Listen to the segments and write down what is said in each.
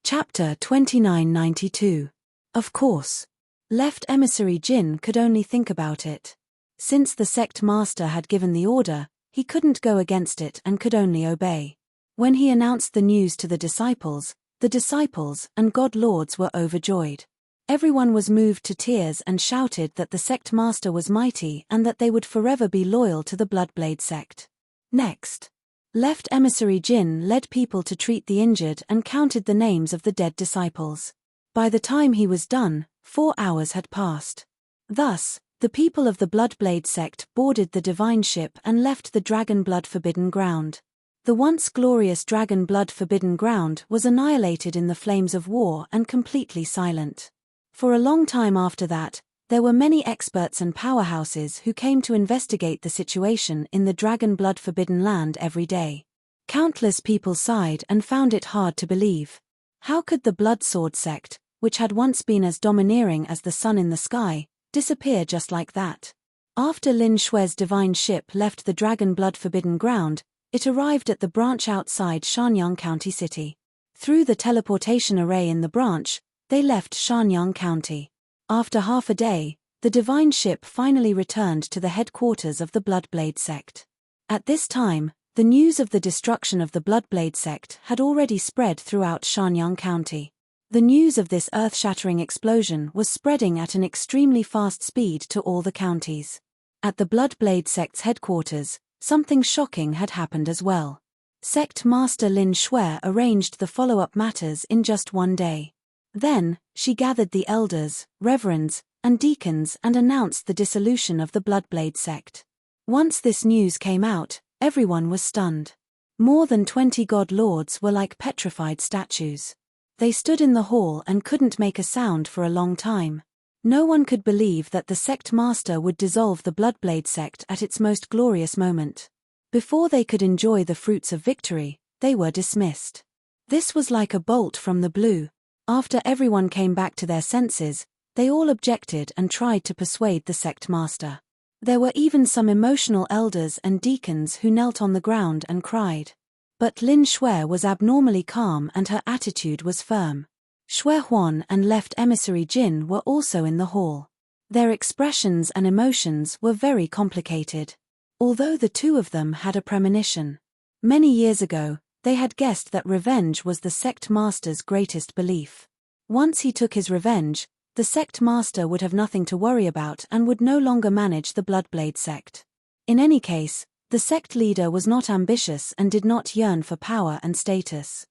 Chapter 2992. Of course. Left emissary Jin could only think about it. Since the sect master had given the order, he couldn't go against it and could only obey. When he announced the news to the disciples and god lords were overjoyed. Everyone was moved to tears and shouted that the sect master was mighty and that they would forever be loyal to the Bloodblade sect. Next, Left emissary Jin led people to treat the injured and counted the names of the dead disciples. By the time he was done, 4 hours had passed. Thus, the people of the Bloodblade sect boarded the divine ship and left the Dragon Blood Forbidden Ground. The once glorious Dragon Blood Forbidden Ground was annihilated in the flames of war and completely silent. For a long time after that, there were many experts and powerhouses who came to investigate the situation in the Dragon Blood Forbidden Land every day. Countless people sighed and found it hard to believe. How could the Blood Sword sect, which had once been as domineering as the sun in the sky, disappear just like that? After Lin Shue's divine ship left the Dragon Blood Forbidden Ground, it arrived at the branch outside Shanyang County City. Through the teleportation array in the branch, they left Shanyang County. After half a day, the divine ship finally returned to the headquarters of the Bloodblade sect. At this time, the news of the destruction of the Bloodblade sect had already spread throughout Shanyang County. The news of this earth-shattering explosion was spreading at an extremely fast speed to all the counties. At the Bloodblade sect's headquarters, something shocking had happened as well. Sect Master Lin Shui arranged the follow-up matters in just one day. Then, she gathered the elders, reverends, and deacons and announced the dissolution of the Bloodblade sect. Once this news came out, everyone was stunned. More than 20 god lords were like petrified statues. They stood in the hall and couldn't make a sound for a long time. No one could believe that the sect master would dissolve the Bloodblade sect at its most glorious moment. Before they could enjoy the fruits of victory, they were dismissed. This was like a bolt from the blue. After everyone came back to their senses, they all objected and tried to persuade the sect master. There were even some emotional elders and deacons who knelt on the ground and cried. But Lin Shui was abnormally calm and her attitude was firm. Shui Huan and Left emissary Jin were also in the hall. Their expressions and emotions were very complicated. Although the two of them had a premonition. Many years ago, they had guessed that revenge was the sect master's greatest belief. Once he took his revenge, the sect master would have nothing to worry about and would no longer manage the Bloodblade sect. In any case, the sect leader was not ambitious and did not yearn for power and status.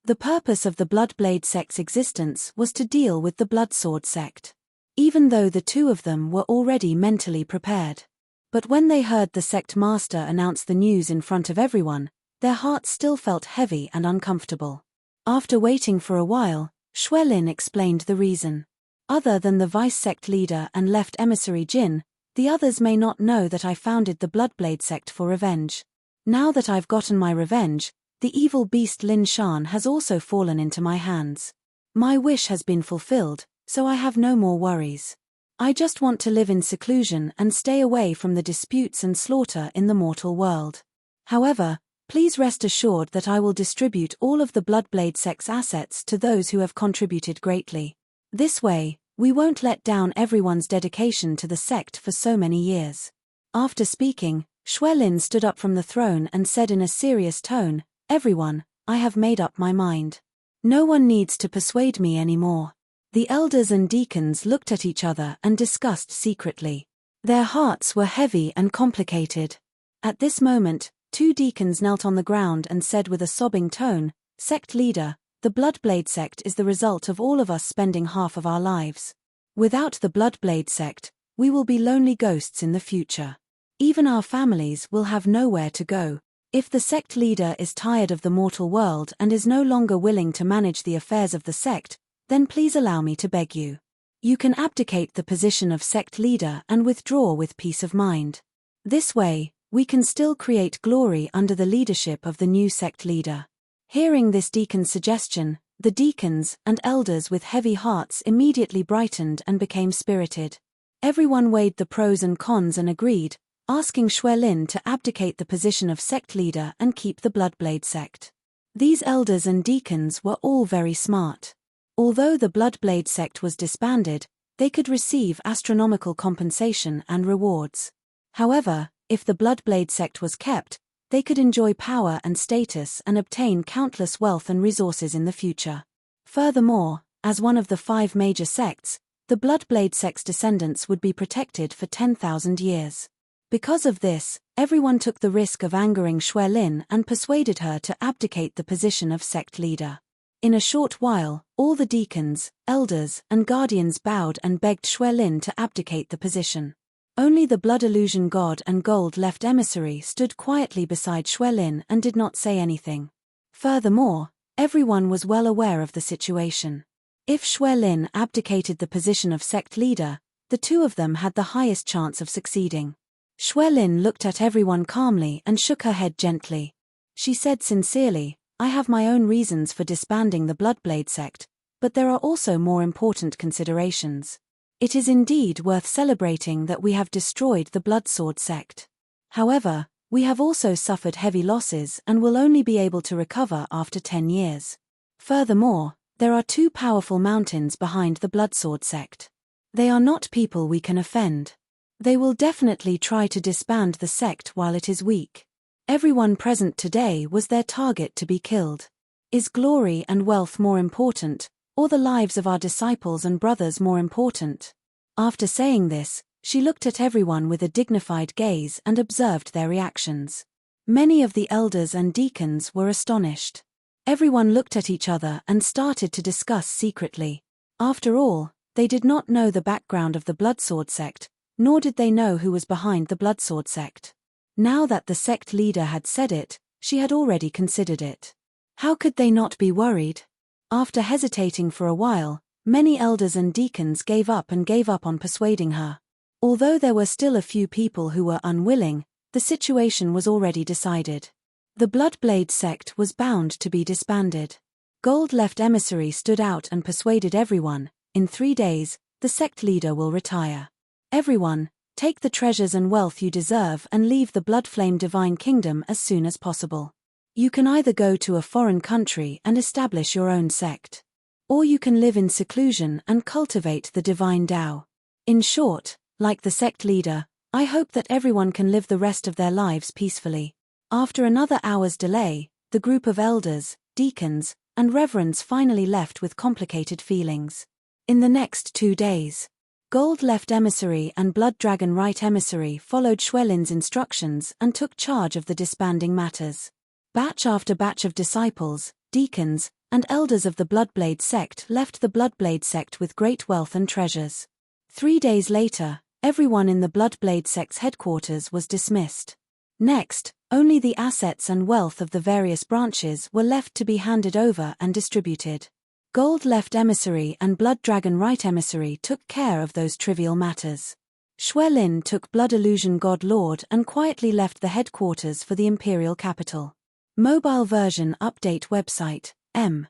The purpose of the Bloodblade sect's existence was to deal with the Bloodsword sect. Even though the two of them were already mentally prepared. But when they heard the sect master announce the news in front of everyone, their hearts still felt heavy and uncomfortable. After waiting for a while, Xuelin explained the reason. Other than the vice sect leader and Left emissary Jin, the others may not know that I founded the Bloodblade sect for revenge. Now that I've gotten my revenge, the evil beast Lin Shan has also fallen into my hands. My wish has been fulfilled, so I have no more worries. I just want to live in seclusion and stay away from the disputes and slaughter in the mortal world. However, please rest assured that I will distribute all of the Bloodblade sect's assets to those who have contributed greatly. This way, we won't let down everyone's dedication to the sect for so many years. After speaking, Xuelin stood up from the throne and said in a serious tone, "Everyone, I have made up my mind. No one needs to persuade me anymore." The elders and deacons looked at each other and discussed secretly. Their hearts were heavy and complicated. At this moment, 2 deacons knelt on the ground and said with a sobbing tone, "Sect leader, the Bloodblade sect is the result of all of us spending half of our lives. Without the Bloodblade sect, we will be lonely ghosts in the future. Even our families will have nowhere to go. If the sect leader is tired of the mortal world and is no longer willing to manage the affairs of the sect, then please allow me to beg you. You can abdicate the position of sect leader and withdraw with peace of mind. This way, we can still create glory under the leadership of the new sect leader." Hearing this deacon's suggestion, the deacons and elders with heavy hearts immediately brightened and became spirited. Everyone weighed the pros and cons and agreed, asking Xuelin to abdicate the position of sect leader and keep the Bloodblade sect. These elders and deacons were all very smart. Although the Bloodblade sect was disbanded, they could receive astronomical compensation and rewards. However, if the Bloodblade sect was kept, they could enjoy power and status and obtain countless wealth and resources in the future. Furthermore, as one of the 5 major sects, the Bloodblade sect's descendants would be protected for 10,000 years. Because of this, everyone took the risk of angering Xue Lin and persuaded her to abdicate the position of sect leader. In a short while, all the deacons, elders, and guardians bowed and begged Xue Lin to abdicate the position. Only the blood illusion god and gold-left emissary stood quietly beside Xue Lin and did not say anything. Furthermore, everyone was well aware of the situation. If Xue Lin abdicated the position of sect leader, the two of them had the highest chance of succeeding. Xue Lin looked at everyone calmly and shook her head gently. She said sincerely, "I have my own reasons for disbanding the Bloodblade sect, but there are also more important considerations. It is indeed worth celebrating that we have destroyed the Bloodsword sect. However, we have also suffered heavy losses and will only be able to recover after 10 years. Furthermore, there are 2 powerful mountains behind the Bloodsword sect. They are not people we can offend. They will definitely try to disband the sect while it is weak. Everyone present today was their target to be killed. Is glory and wealth more important, or the lives of our disciples and brothers more important?" After saying this, she looked at everyone with a dignified gaze and observed their reactions. Many of the elders and deacons were astonished. Everyone looked at each other and started to discuss secretly. After all, they did not know the background of the Bloodsword sect, nor did they know who was behind the Bloodsword sect. Now that the sect leader had said it, she had already considered it. How could they not be worried? After hesitating for a while, many elders and deacons gave up on persuading her. Although there were still a few people who were unwilling, the situation was already decided. The Bloodblade sect was bound to be disbanded. Gold-left emissary stood out and persuaded everyone, "In 3 days, the sect leader will retire. Everyone, take the treasures and wealth you deserve and leave the Bloodflame Divine Kingdom as soon as possible. You can either go to a foreign country and establish your own sect, or you can live in seclusion and cultivate the divine Tao. In short, like the sect leader, I hope that everyone can live the rest of their lives peacefully." After another hour's delay, the group of elders, deacons, and reverends finally left with complicated feelings. In the next 2 days, Gold-left emissary and Blood Dragon right emissary followed Xue Lin's instructions and took charge of the disbanding matters. Batch after batch of disciples, deacons, and elders of the Bloodblade sect left the Bloodblade sect with great wealth and treasures. 3 days later, everyone in the Bloodblade sect's headquarters was dismissed. Next, only the assets and wealth of the various branches were left to be handed over and distributed. Gold-left emissary and Blood Dragon right emissary took care of those trivial matters. Xue Lin took Blood Illusion God Lord and quietly left the headquarters for the imperial capital. Mobile version update website, M.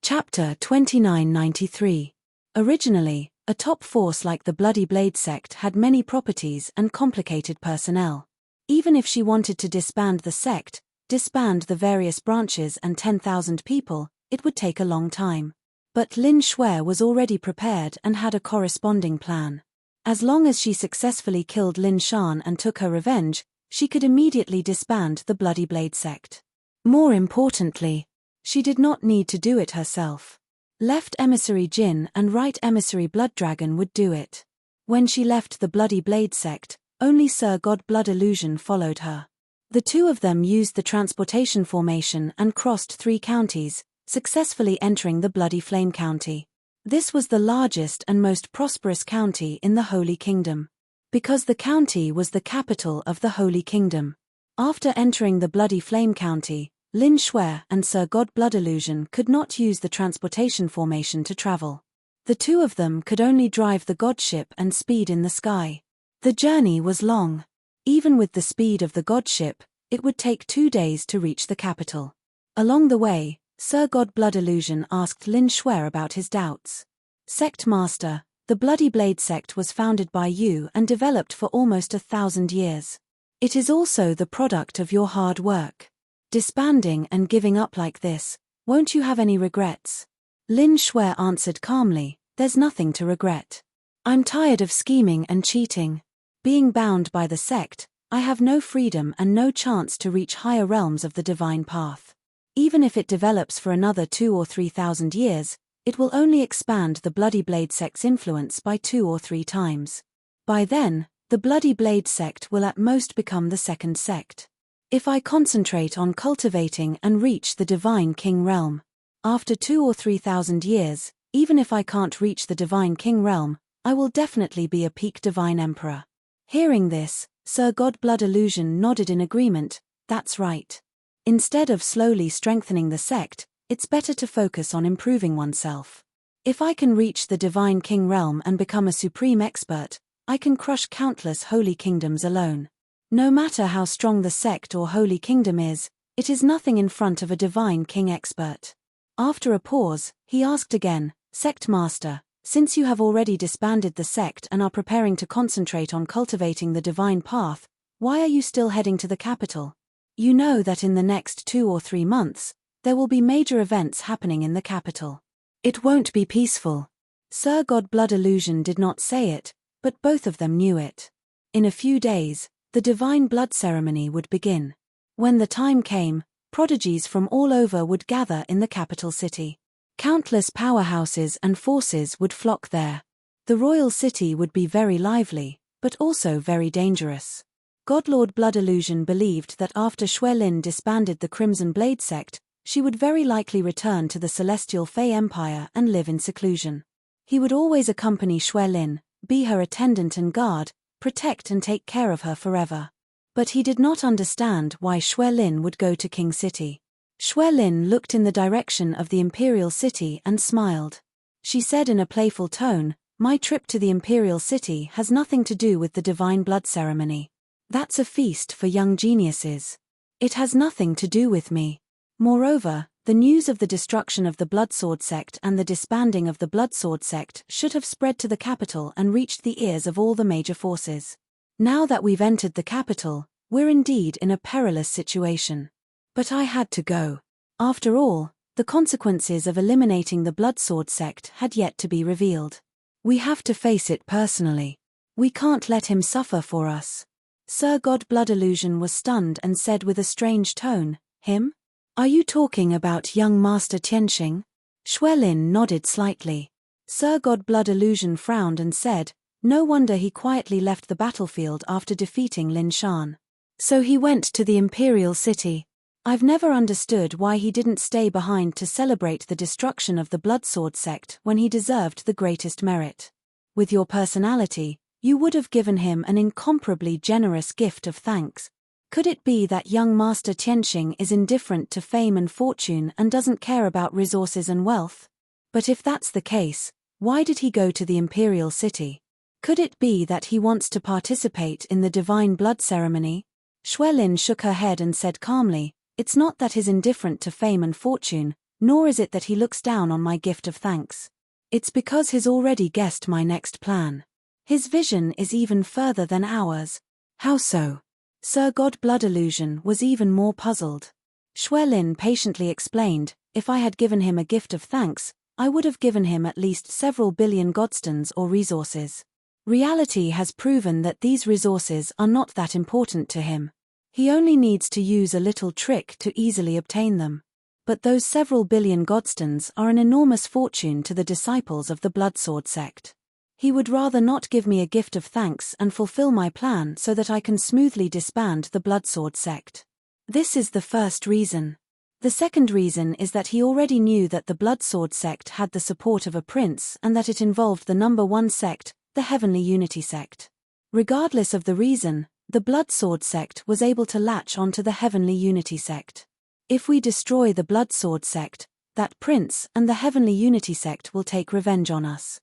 Chapter 2993. Originally, a top force like the Bloody Blade sect had many properties and complicated personnel. Even if she wanted to disband the sect, disband the various branches and 10,000 people, it would take a long time. But Lin Xue was already prepared and had a corresponding plan. As long as she successfully killed Lin Shan and took her revenge, she could immediately disband the Bloody Blade sect. More importantly, she did not need to do it herself. Left emissary Jin and right emissary Blood Dragon would do it. When she left the Bloody Blade sect, only Sir God Blood Illusion followed her. The two of them used the transportation formation and crossed 3 counties, successfully entering the Bloody Flame County. This was the largest and most prosperous county in the Holy Kingdom. Because the county was the capital of the Holy Kingdom. After entering the Bloody Flame County, Lin Xue and Sir God Blood Illusion could not use the transportation formation to travel. The two of them could only drive the God ship and speed in the sky. The journey was long. Even with the speed of the God ship, it would take 2 days to reach the capital. Along the way, Sir God Blood Illusion asked Lin Xue about his doubts. "Sect Master, the Bloody Blade sect was founded by you and developed for almost 1,000 years. It is also the product of your hard work. Disbanding and giving up like this, won't you have any regrets? Lin Shui answered calmly, there's nothing to regret. I'm tired of scheming and cheating. Being bound by the sect, I have no freedom and no chance to reach higher realms of the divine path. Even if it develops for another 2,000 or 3,000 years, it will only expand the Bloody Blade sect's influence by 2 or 3 times. By then, the Bloody Blade sect will at most become the second sect. If I concentrate on cultivating and reach the Divine King realm, after 2,000 or 3,000 years, even if I can't reach the Divine King realm, I will definitely be a peak Divine Emperor. Hearing this, Sir Godblood Illusion nodded in agreement, that's right. Instead of slowly strengthening the sect, it's better to focus on improving oneself. If I can reach the Divine King realm and become a supreme expert, I can crush countless holy kingdoms alone. No matter how strong the sect or holy kingdom is, it is nothing in front of a Divine King expert. After a pause, he asked again, Sect Master, since you have already disbanded the sect and are preparing to concentrate on cultivating the divine path, why are you still heading to the capital? You know that in the next 2 or 3 months, there will be major events happening in the capital. It won't be peaceful. Sir Godblood Illusion did not say it, but both of them knew it. In a few days, the divine blood ceremony would begin. When the time came, prodigies from all over would gather in the capital city. Countless powerhouses and forces would flock there. The royal city would be very lively, but also very dangerous. Godlord Blood Illusion believed that after Shui Lin disbanded the Crimson Blade sect, she would very likely return to the Celestial Fey Empire and live in seclusion. He would always accompany Shui Lin, be her attendant and guard, protect and take care of her forever. But he did not understand why Shui Lin would go to King City. Shui Lin looked in the direction of the Imperial City and smiled. She said in a playful tone, my trip to the Imperial City has nothing to do with the Divine Blood Ceremony. That's a feast for young geniuses. It has nothing to do with me. Moreover, the news of the destruction of the Bloodsword sect and the disbanding of the Bloodsword sect should have spread to the capital and reached the ears of all the major forces. Now that we've entered the capital, we're indeed in a perilous situation. But I had to go. After all, the consequences of eliminating the Bloodsword sect had yet to be revealed. We have to face it personally. We can't let him suffer for us. Sir Godblood Illusion was stunned and said with a strange tone, him? Are you talking about young Master Tianxing? Shui Lin nodded slightly. Sir Godblood Illusion frowned and said, no wonder he quietly left the battlefield after defeating Lin Shan. So he went to the Imperial City. I've never understood why he didn't stay behind to celebrate the destruction of the Bloodsword sect when he deserved the greatest merit. With your personality, you would have given him an incomparably generous gift of thanks. Could it be that young Master Tianxing is indifferent to fame and fortune and doesn't care about resources and wealth? But if that's the case, why did he go to the Imperial City? Could it be that he wants to participate in the Divine Blood Ceremony? Shui Lin shook her head and said calmly, it's not that he's indifferent to fame and fortune, nor is it that he looks down on my gift of thanks. It's because he's already guessed my next plan. His vision is even further than ours. How so? Sir Godblood Illusion was even more puzzled. Shui Lin patiently explained, if I had given him a gift of thanks, I would have given him at least several billion godstones or resources. Reality has proven that these resources are not that important to him. He only needs to use a little trick to easily obtain them. But those several billion godstones are an enormous fortune to the disciples of the Bloodsword sect. He would rather not give me a gift of thanks and fulfill my plan so that I can smoothly disband the Bloodsword sect. This is the first reason. The second reason is that he already knew that the Bloodsword sect had the support of a prince and that it involved the number 1 sect, the Heavenly Unity sect. Regardless of the reason, the Bloodsword sect was able to latch onto the Heavenly Unity sect. If we destroy the Bloodsword sect, that prince and the Heavenly Unity sect will take revenge on us.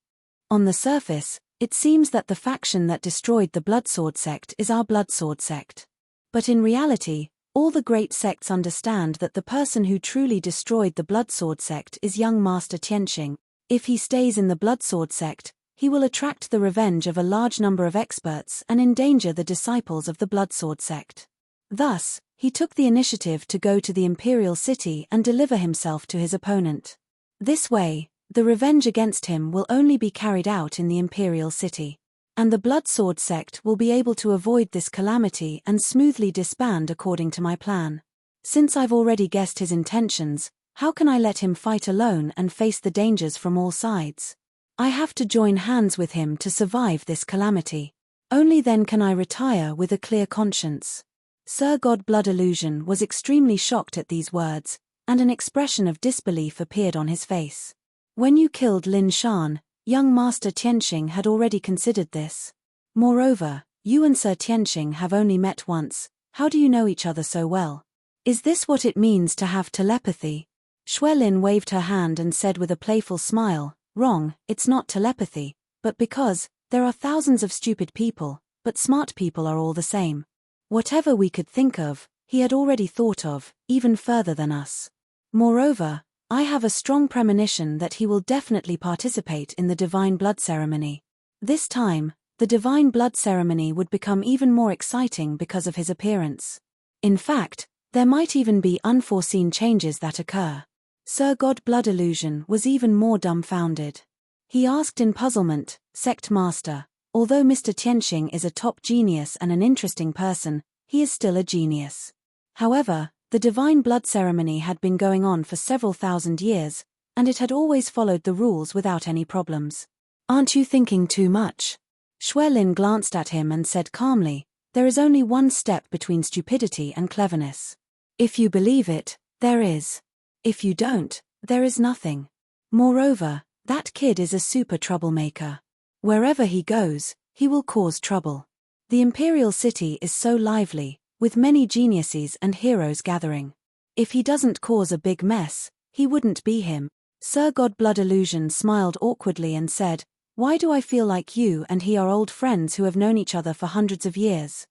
On the surface, it seems that the faction that destroyed the Bloodsword sect is our Bloodsword sect. But in reality, all the great sects understand that the person who truly destroyed the Bloodsword sect is young Master Tianxing. If he stays in the Bloodsword sect, he will attract the revenge of a large number of experts and endanger the disciples of the Bloodsword sect. Thus, he took the initiative to go to the imperial city and deliver himself to his opponent. This way, the revenge against him will only be carried out in the imperial city. And the Blood Sword sect will be able to avoid this calamity and smoothly disband according to my plan. Since I've already guessed his intentions, how can I let him fight alone and face the dangers from all sides? I have to join hands with him to survive this calamity. Only then can I retire with a clear conscience. Sir God Blood Illusion was extremely shocked at these words, and an expression of disbelief appeared on his face. When you killed Lin Shan, young Master Tianxing had already considered this. Moreover, you and Sir Tianxing have only met once. How do you know each other so well? Is this what it means to have telepathy? Xuelin waved her hand and said with a playful smile, wrong, it's not telepathy, but because there are thousands of stupid people, but smart people are all the same. Whatever we could think of, he had already thought of, even further than us. Moreover, I have a strong premonition that he will definitely participate in the Divine Blood Ceremony. This time, the Divine Blood Ceremony would become even more exciting because of his appearance. In fact, there might even be unforeseen changes that occur. Sir God Blood Illusion was even more dumbfounded. He asked in puzzlement, Sect Master, although Mr. Tianxing is a top genius and an interesting person, he is still a genius. However, the Divine Blood Ceremony had been going on for several thousand years, and it had always followed the rules without any problems. Aren't you thinking too much? Xuelin glanced at him and said calmly, there is only one step between stupidity and cleverness. If you believe it, there is. If you don't, there is nothing. Moreover, that kid is a super troublemaker. Wherever he goes, he will cause trouble. The Imperial City is so lively, with many geniuses and heroes gathering. If he doesn't cause a big mess, he wouldn't be him. Sir God Blood Illusion smiled awkwardly and said, why do I feel like you and he are old friends who have known each other for hundreds of years?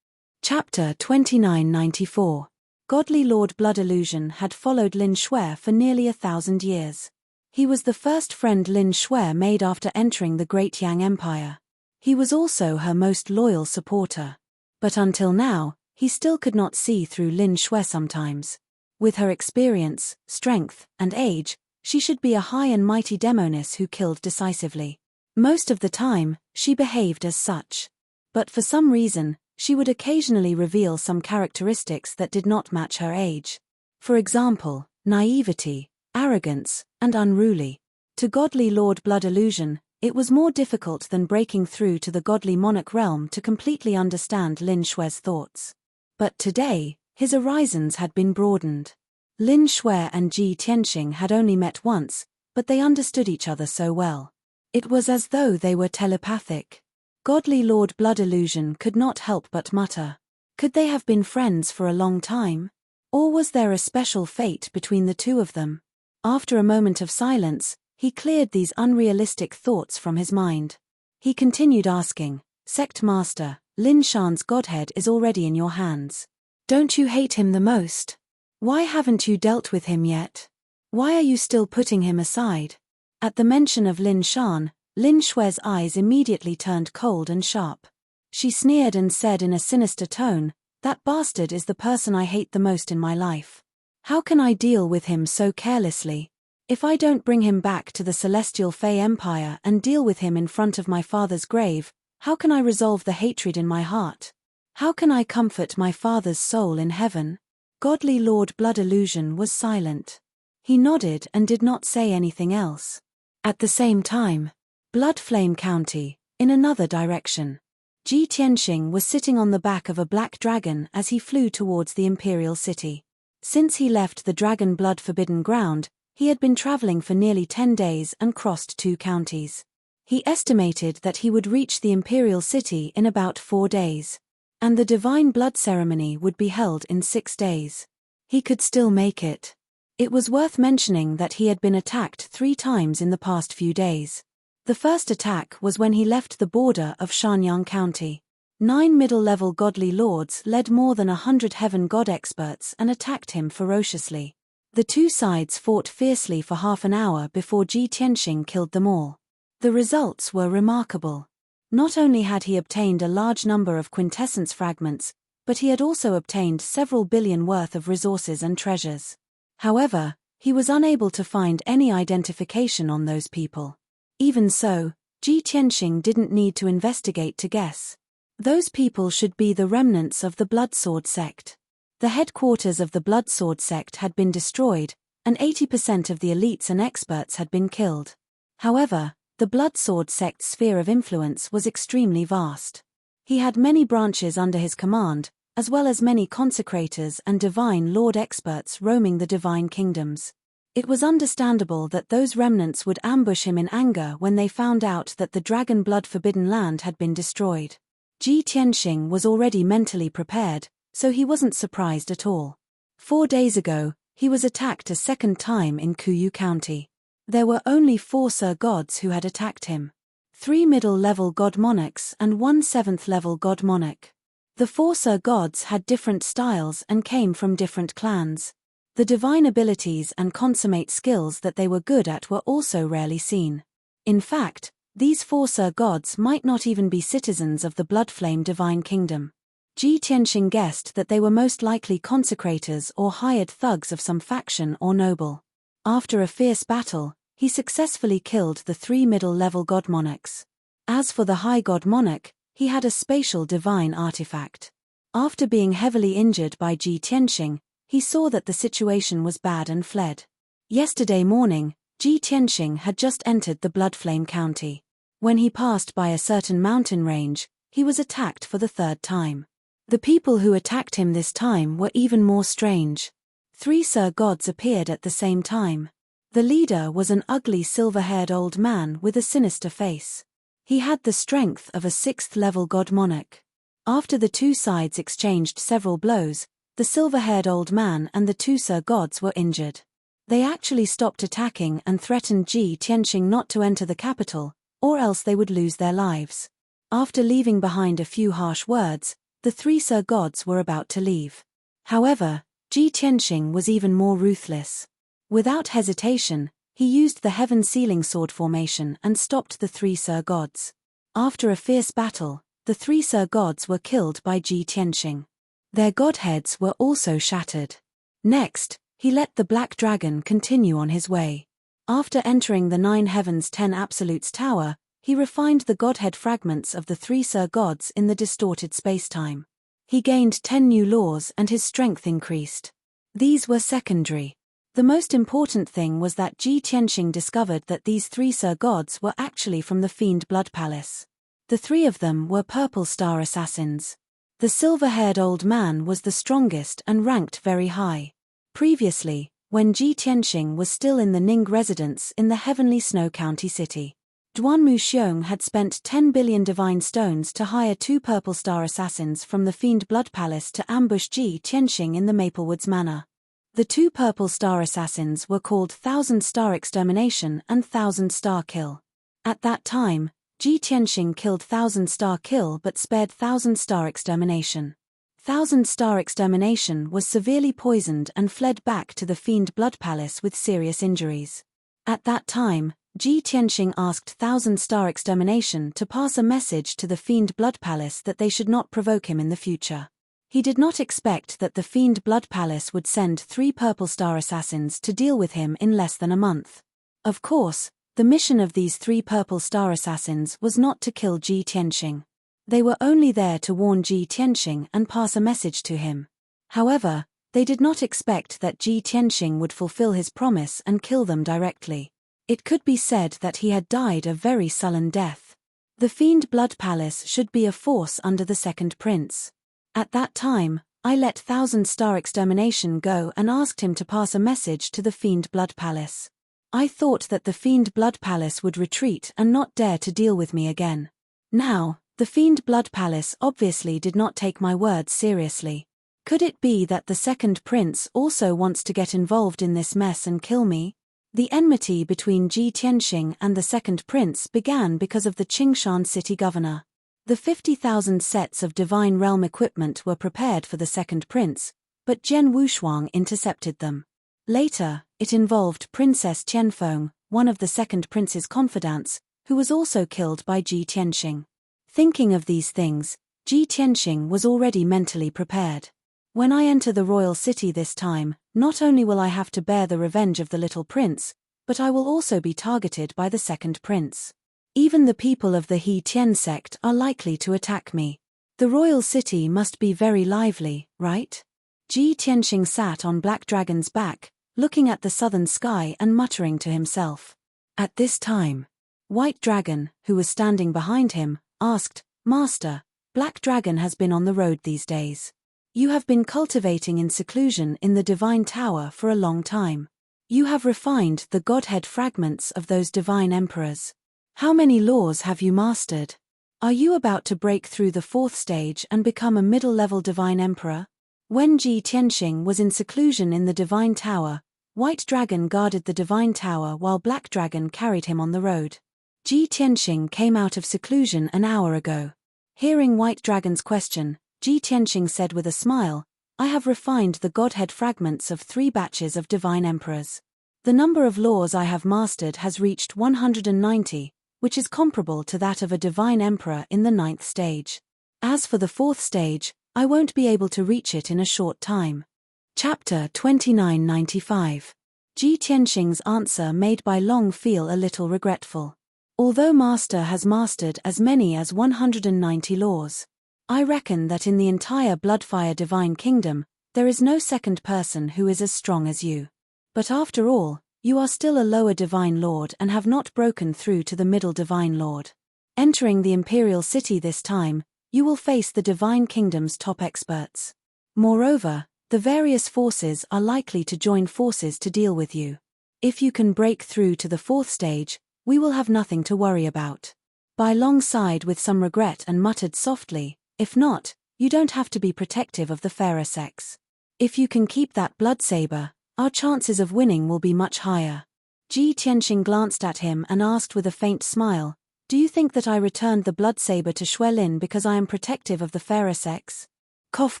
Chapter 2994. Godly Lord Blood Illusion had followed Lin Shui for nearly 1,000 years. He was the first friend Lin Shui made after entering the Great Yang Empire. He was also her most loyal supporter. But until now, he still could not see through Lin Shui sometimes. With her experience, strength, and age, she should be a high and mighty demoness who killed decisively. Most of the time, she behaved as such. But for some reason, she would occasionally reveal some characteristics that did not match her age. For example, naivety, arrogance, and unruly. To Godly Lord Blood Illusion, it was more difficult than breaking through to the Godly Monarch realm to completely understand Lin Shui's thoughts. But today, his horizons had been broadened. Lin Shui and Ji Tianxing had only met once, but they understood each other so well. It was as though they were telepathic. Godly Lord Blood Illusion could not help but mutter. Could they have been friends for a long time? Or was there a special fate between the two of them? After a moment of silence, he cleared these unrealistic thoughts from his mind. He continued asking, Sect Master, Lin Shan's godhead is already in your hands. Don't you hate him the most? Why haven't you dealt with him yet? Why are you still putting him aside? At the mention of Lin Shan, Lin Shui's eyes immediately turned cold and sharp. She sneered and said in a sinister tone, that bastard is the person I hate the most in my life. How can I deal with him so carelessly? If I don't bring him back to the Celestial Fey Empire and deal with him in front of my father's grave, how can I resolve the hatred in my heart? How can I comfort my father's soul in heaven? Godly Lord Blood Illusion was silent. He nodded and did not say anything else. At the same time, Bloodflame County, in another direction. Ji Tianxing was sitting on the back of a black dragon as he flew towards the Imperial City. Since he left the Dragon Blood Forbidden Ground, he had been traveling for nearly 10 days and crossed 2 counties. He estimated that he would reach the Imperial City in about 4 days. And the Divine Blood Ceremony would be held in 6 days. He could still make it. It was worth mentioning that he had been attacked 3 times in the past few days. The first attack was when he left the border of Shanyang County. 9 middle-level godly lords led more than 100 heaven god experts and attacked him ferociously. The 2 sides fought fiercely for half an hour before Ji Tianxing killed them all. The results were remarkable. Not only had he obtained a large number of quintessence fragments, but he had also obtained several billion worth of resources and treasures. However, he was unable to find any identification on those people. Even so, Ji Tianxing didn't need to investigate to guess. Those people should be the remnants of the Blood Sword sect. The headquarters of the Blood Sword sect had been destroyed, and 80% of the elites and experts had been killed. However, the Blood Sword sect's sphere of influence was extremely vast. He had many branches under his command, as well as many consecrators and divine lord experts roaming the divine kingdoms. It was understandable that those remnants would ambush him in anger when they found out that the Dragon Blood Forbidden Land had been destroyed. Ji Tianxing was already mentally prepared, so he wasn't surprised at all. 4 days ago, he was attacked a second time in Kuyu County. There were only 4 Sir Gods who had attacked him. 3 middle-level God Monarchs and 1 7th-level God Monarch. The 4 Sir Gods had different styles and came from different clans. The divine abilities and consummate skills that they were good at were also rarely seen. In fact, these 4 Sir Gods might not even be citizens of the Bloodflame Divine Kingdom. Ji Tianxing guessed that they were most likely consecrators or hired thugs of some faction or noble. After a fierce battle, he successfully killed the 3 middle-level God Monarchs. As for the High God Monarch, he had a spatial divine artifact. After being heavily injured by Ji Tianxing, he saw that the situation was bad and fled. Yesterday morning, Ji Tianxing had just entered the Bloodflame County. When he passed by a certain mountain range, he was attacked for the 3rd time. The people who attacked him this time were even more strange. 3 Sir Gods appeared at the same time. The leader was an ugly silver-haired old man with a sinister face. He had the strength of a 6th-level God Monarch. After the 2 sides exchanged several blows, the silver-haired old man and the 2 Sir Gods were injured. They actually stopped attacking and threatened Ji Tianxing not to enter the capital, or else they would lose their lives. After leaving behind a few harsh words, the 3 Sir Gods were about to leave. However, Ji Tianxing was even more ruthless. Without hesitation, he used the Heaven Sealing Sword formation and stopped the 3 Sir Gods. After a fierce battle, the 3 Sir Gods were killed by Ji Tianxing. Their godheads were also shattered. Next, he let the Black Dragon continue on his way. After entering the 9 Heavens 10 Absolutes Tower, he refined the godhead fragments of the 3 Sir Gods in the distorted spacetime. He gained 10 new laws and his strength increased. These were secondary. The most important thing was that Ji Tianxing discovered that these 3 Sir Gods were actually from the Fiend Blood Palace. The 3 of them were Purple Star Assassins. The silver-haired old man was the strongest and ranked very high. Previously, when Ji Tianxing was still in the Ning residence in the heavenly Snow County city, Duanmu Xiong had spent 10 billion divine stones to hire 2 Purple Star Assassins from the Fiend Blood Palace to ambush Ji Tianxing in the Maplewoods Manor. The 2 Purple Star Assassins were called 1000 Star Extermination and 1000 Star Kill. At that time, Ji Tianxing killed 1000 Star Kill but spared 1000 Star Extermination. 1000 Star Extermination was severely poisoned and fled back to the Fiend Blood Palace with serious injuries. At that time, Ji Tianxing asked 1000 Star Extermination to pass a message to the Fiend Blood Palace that they should not provoke him in the future. He did not expect that the Fiend Blood Palace would send 3 Purple Star Assassins to deal with him in less than a month. Of course, the mission of these 3 Purple Star Assassins was not to kill Ji Tianxing. They were only there to warn Ji Tianxing and pass a message to him. However, they did not expect that Ji Tianxing would fulfill his promise and kill them directly. It could be said that he had died a very sullen death. The Fiend Blood Palace should be a force under the second prince. At that time, I let 1000 Star Extermination go and asked him to pass a message to the Fiend Blood Palace. I thought that the Fiend Blood Palace would retreat and not dare to deal with me again. Now, the Fiend Blood Palace obviously did not take my words seriously. Could it be that the second prince also wants to get involved in this mess and kill me? The enmity between Ji Tianxing and the second prince began because of the Qingshan city governor. The 50,000 sets of Divine Realm equipment were prepared for the second prince, but Zhen Wushuang intercepted them. Later, it involved Princess Qianfeng, one of the second prince's confidants, who was also killed by Ji Tianxing. Thinking of these things, Ji Tianxing was already mentally prepared. When I enter the royal city this time, not only will I have to bear the revenge of the little prince, but I will also be targeted by the second prince. Even the people of the He Tian sect are likely to attack me. The royal city must be very lively, right? Ji Tianxing sat on Black Dragon's back, looking at the southern sky and muttering to himself. At this time, White Dragon, who was standing behind him, asked, "Master, Black Dragon has been on the road these days. You have been cultivating in seclusion in the divine tower for a long time. You have refined the godhead fragments of those divine emperors. How many laws have you mastered? Are you about to break through the fourth stage and become a middle-level divine emperor?" When Ji Tianxing was in seclusion in the divine tower, White Dragon guarded the divine tower while Black Dragon carried him on the road. Ji Tianxing came out of seclusion an hour ago. Hearing White Dragon's question, Ji Tianxing said with a smile, "I have refined the godhead fragments of 3 batches of divine emperors. The number of laws I have mastered has reached 190, which is comparable to that of a divine emperor in the 9th stage. As for the 4th stage, I won't be able to reach it in a short time." Chapter 2995. Ji Tianxing's answer made Bai Long feel a little regretful. Although Master has mastered as many as 190 laws, I reckon that in the entire Bloodfire Divine Kingdom, there is no second person who is as strong as you. But after all, you are still a lower Divine Lord and have not broken through to the middle Divine Lord. Entering the Imperial City this time, you will face the Divine Kingdom's top experts. Moreover, the various forces are likely to join forces to deal with you. If you can break through to the 4th stage, we will have nothing to worry about. Bai Long sighed with some regret and muttered softly, "If not, you don't have to be protective of the fairer sex. If you can keep that blood saber, our chances of winning will be much higher." Ji Tianxing glanced at him and asked with a faint smile, "Do you think that I returned the blood saber to Xuelin because I am protective of the fairer sex?" Cough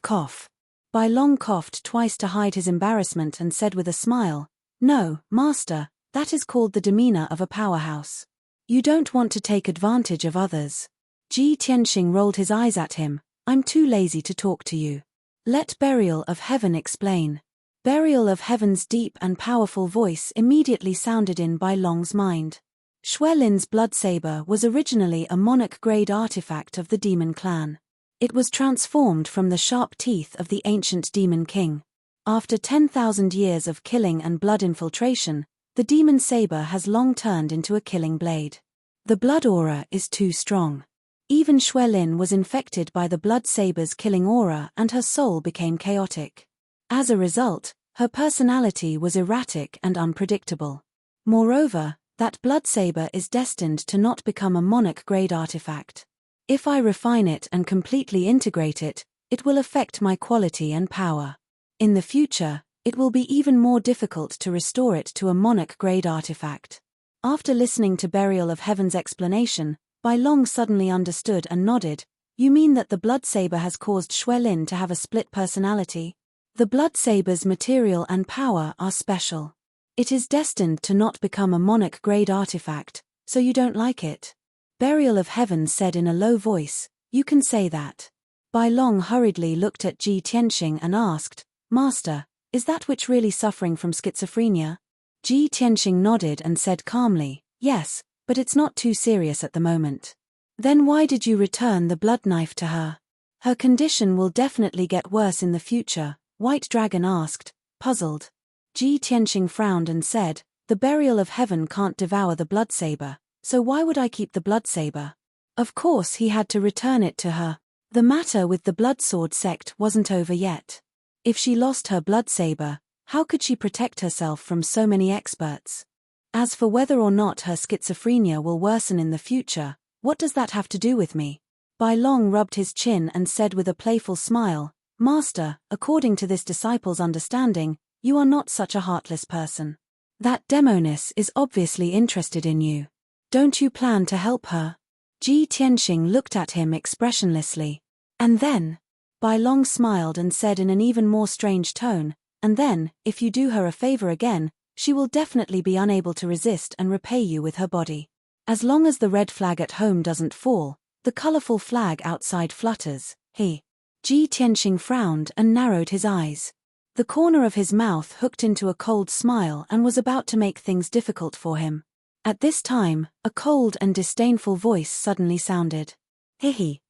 cough. Bai Long coughed twice to hide his embarrassment and said with a smile, "No, Master, that is called the demeanor of a powerhouse. You don't want to take advantage of others." Ji Tianxing rolled his eyes at him, "I'm too lazy to talk to you. Let Burial of Heaven explain." Burial of Heaven's deep and powerful voice immediately sounded in Bai Long's mind. Xuelin's blood saber was originally a monarch-grade artifact of the demon clan. It was transformed from the sharp teeth of the ancient demon king. After 10,000 years of killing and blood infiltration, the demon saber has long turned into a killing blade. The blood aura is too strong. Even Xuelin was infected by the blood saber's killing aura and her soul became chaotic. As a result, her personality was erratic and unpredictable. Moreover, that blood saber is destined to not become a monarch-grade artifact. If I refine it and completely integrate it, it will affect my quality and power. In the future, it will be even more difficult to restore it to a monarch-grade artifact. After listening to Burial of Heaven's explanation, Bai Long suddenly understood and nodded. "You mean that the blood saber has caused Xuelin to have a split personality? The blood saber's material and power are special. It is destined to not become a monarch-grade artifact, so you don't like it?" Burial of Heaven said in a low voice, "You can say that." Bai Long hurriedly looked at Ji Tianxing and asked, "Master, is that witch really suffering from schizophrenia?" Ji Tianxing nodded and said calmly, "Yes, but it's not too serious at the moment." "Then why did you return the blood knife to her? Her condition will definitely get worse in the future," White Dragon asked, puzzled. Ji Tianxing frowned and said, "The Burial of Heaven can't devour the blood saber, so why would I keep the blood saber?" Of course he had to return it to her. The matter with the Blood Sword sect wasn't over yet. If she lost her blood saber, how could she protect herself from so many experts? As for whether or not her schizophrenia will worsen in the future, what does that have to do with me? Bai Long rubbed his chin and said with a playful smile, "Master, according to this disciple's understanding, you are not such a heartless person. That demoness is obviously interested in you. Don't you plan to help her?" Ji Tianxing looked at him expressionlessly. "And then?" Bai Long smiled and said in an even more strange tone, "And then, if you do her a favor again, she will definitely be unable to resist and repay you with her body. As long as the red flag at home doesn't fall, The colorful flag outside flutters. Ji Tianxing frowned and narrowed his eyes. The corner of his mouth hooked into a cold smile and was about to make things difficult for him. At this time, a cold and disdainful voice suddenly sounded.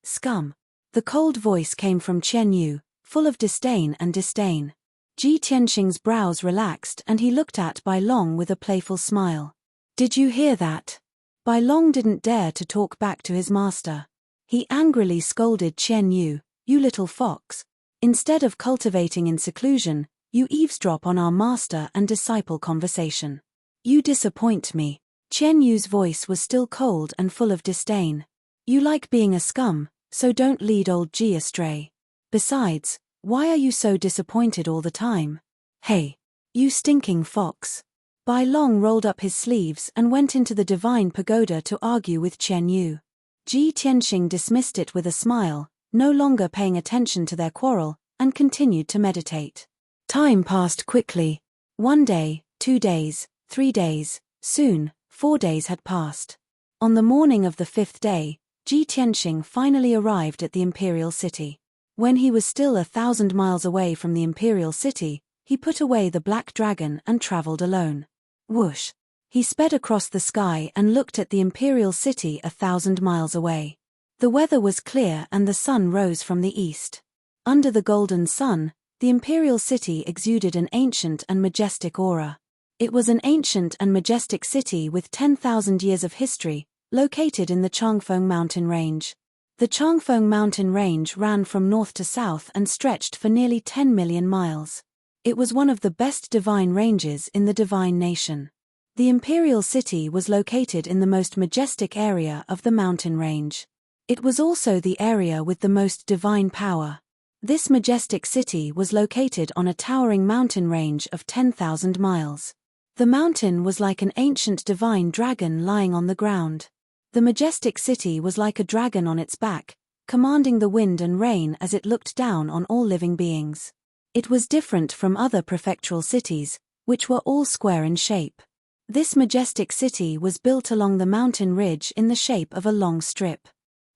Scum. The cold voice came from Chen Yu, full of disdain and disdain. Ji Tianxing's brows relaxed and he looked at Bai Long with a playful smile. Did you hear that? Bai Long didn't dare to talk back to his master. He angrily scolded Chen Yu, "You little fox. Instead of cultivating in seclusion, you eavesdrop on our master and disciple conversation. You disappoint me." Chen Yu's voice was still cold and full of disdain. "You like being a scum, so don't lead old Ji astray. Besides, why are you so disappointed all the time? Hey, you stinking fox." Bai Long rolled up his sleeves and went into the divine pagoda to argue with Chen Yu. Ji Tianxing dismissed it with a smile, no longer paying attention to their quarrel, and continued to meditate. Time passed quickly. 1 day, 2 days, 3 days, soon, 4 days had passed. On the morning of the 5th day, Ji Tianxing finally arrived at the imperial city. When he was still 1,000 miles away from the imperial city, he put away the black dragon and traveled alone. Whoosh! He sped across the sky and looked at the imperial city 1,000 miles away. The weather was clear and the sun rose from the east. Under the golden sun, the imperial city exuded an ancient and majestic aura. It was an ancient and majestic city with 10,000 years of history, located in the Changfeng mountain range. The Changfeng mountain range ran from north to south and stretched for nearly 10 million miles. It was one of the best divine ranges in the divine nation. The imperial city was located in the most majestic area of the mountain range. It was also the area with the most divine power. This majestic city was located on a towering mountain range of 10,000 miles. The mountain was like an ancient divine dragon lying on the ground. The majestic city was like a dragon on its back, commanding the wind and rain as it looked down on all living beings. It was different from other prefectural cities, which were all square in shape. This majestic city was built along the mountain ridge in the shape of a long strip.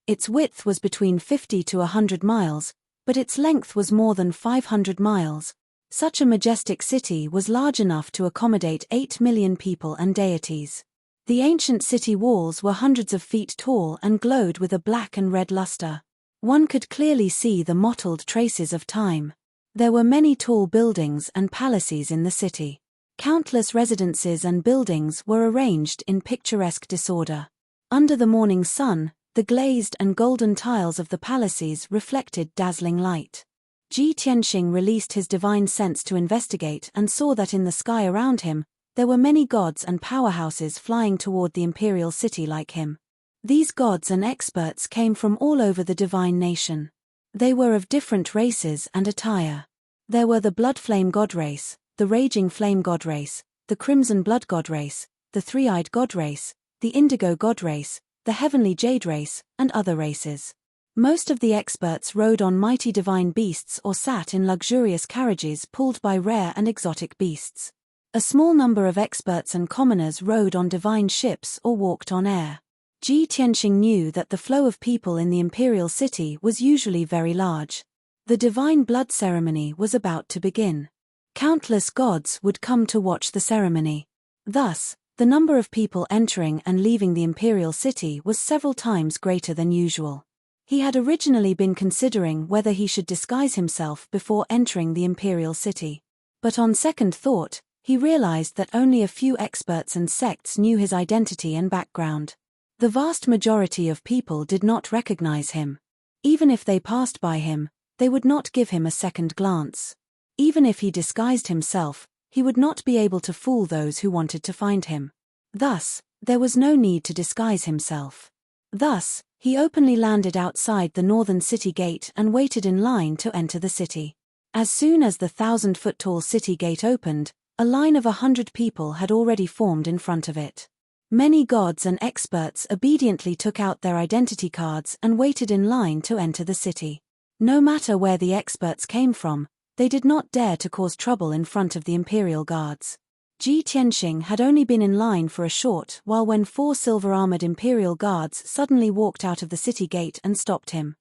Its width was between 50 to 100 miles, but its length was more than 500 miles. Such a majestic city was large enough to accommodate 8 million people and deities. The ancient city walls were hundreds of feet tall and glowed with a black and red luster. One could clearly see the mottled traces of time. There were many tall buildings and palaces in the city. Countless residences and buildings were arranged in picturesque disorder. Under the morning sun, the glazed and golden tiles of the palaces reflected dazzling light. Ji Tianxing released his divine sense to investigate and saw that in the sky around him, there were many gods and powerhouses flying toward the imperial city like him. These gods and experts came from all over the divine nation. They were of different races and attire. There were the Blood Flame God race, the Raging Flame God race, the Crimson Blood God race, the Three-Eyed God race, the Indigo God race, the Heavenly Jade race, and other races. Most of the experts rode on mighty divine beasts or sat in luxurious carriages pulled by rare and exotic beasts. A small number of experts and commoners rode on divine ships or walked on air. Ji Tianxing knew that the flow of people in the imperial city was usually very large. The divine blood ceremony was about to begin. Countless gods would come to watch the ceremony. Thus, the number of people entering and leaving the imperial city was several times greater than usual. He had originally been considering whether he should disguise himself before entering the imperial city. But on second thought, he realized that only a few experts and sects knew his identity and background. The vast majority of people did not recognize him. Even if they passed by him, they would not give him a second glance. Even if he disguised himself, he would not be able to fool those who wanted to find him. Thus, there was no need to disguise himself. Thus, he openly landed outside the northern city gate and waited in line to enter the city. As soon as the 1,000-foot-tall city gate opened, a line of 100 people had already formed in front of it. Many gods and experts obediently took out their identity cards and waited in line to enter the city. No matter where the experts came from, they did not dare to cause trouble in front of the imperial guards. Ji Tianxing had only been in line for a short while when 4 silver-armored Imperial Guards suddenly walked out of the city gate and stopped him.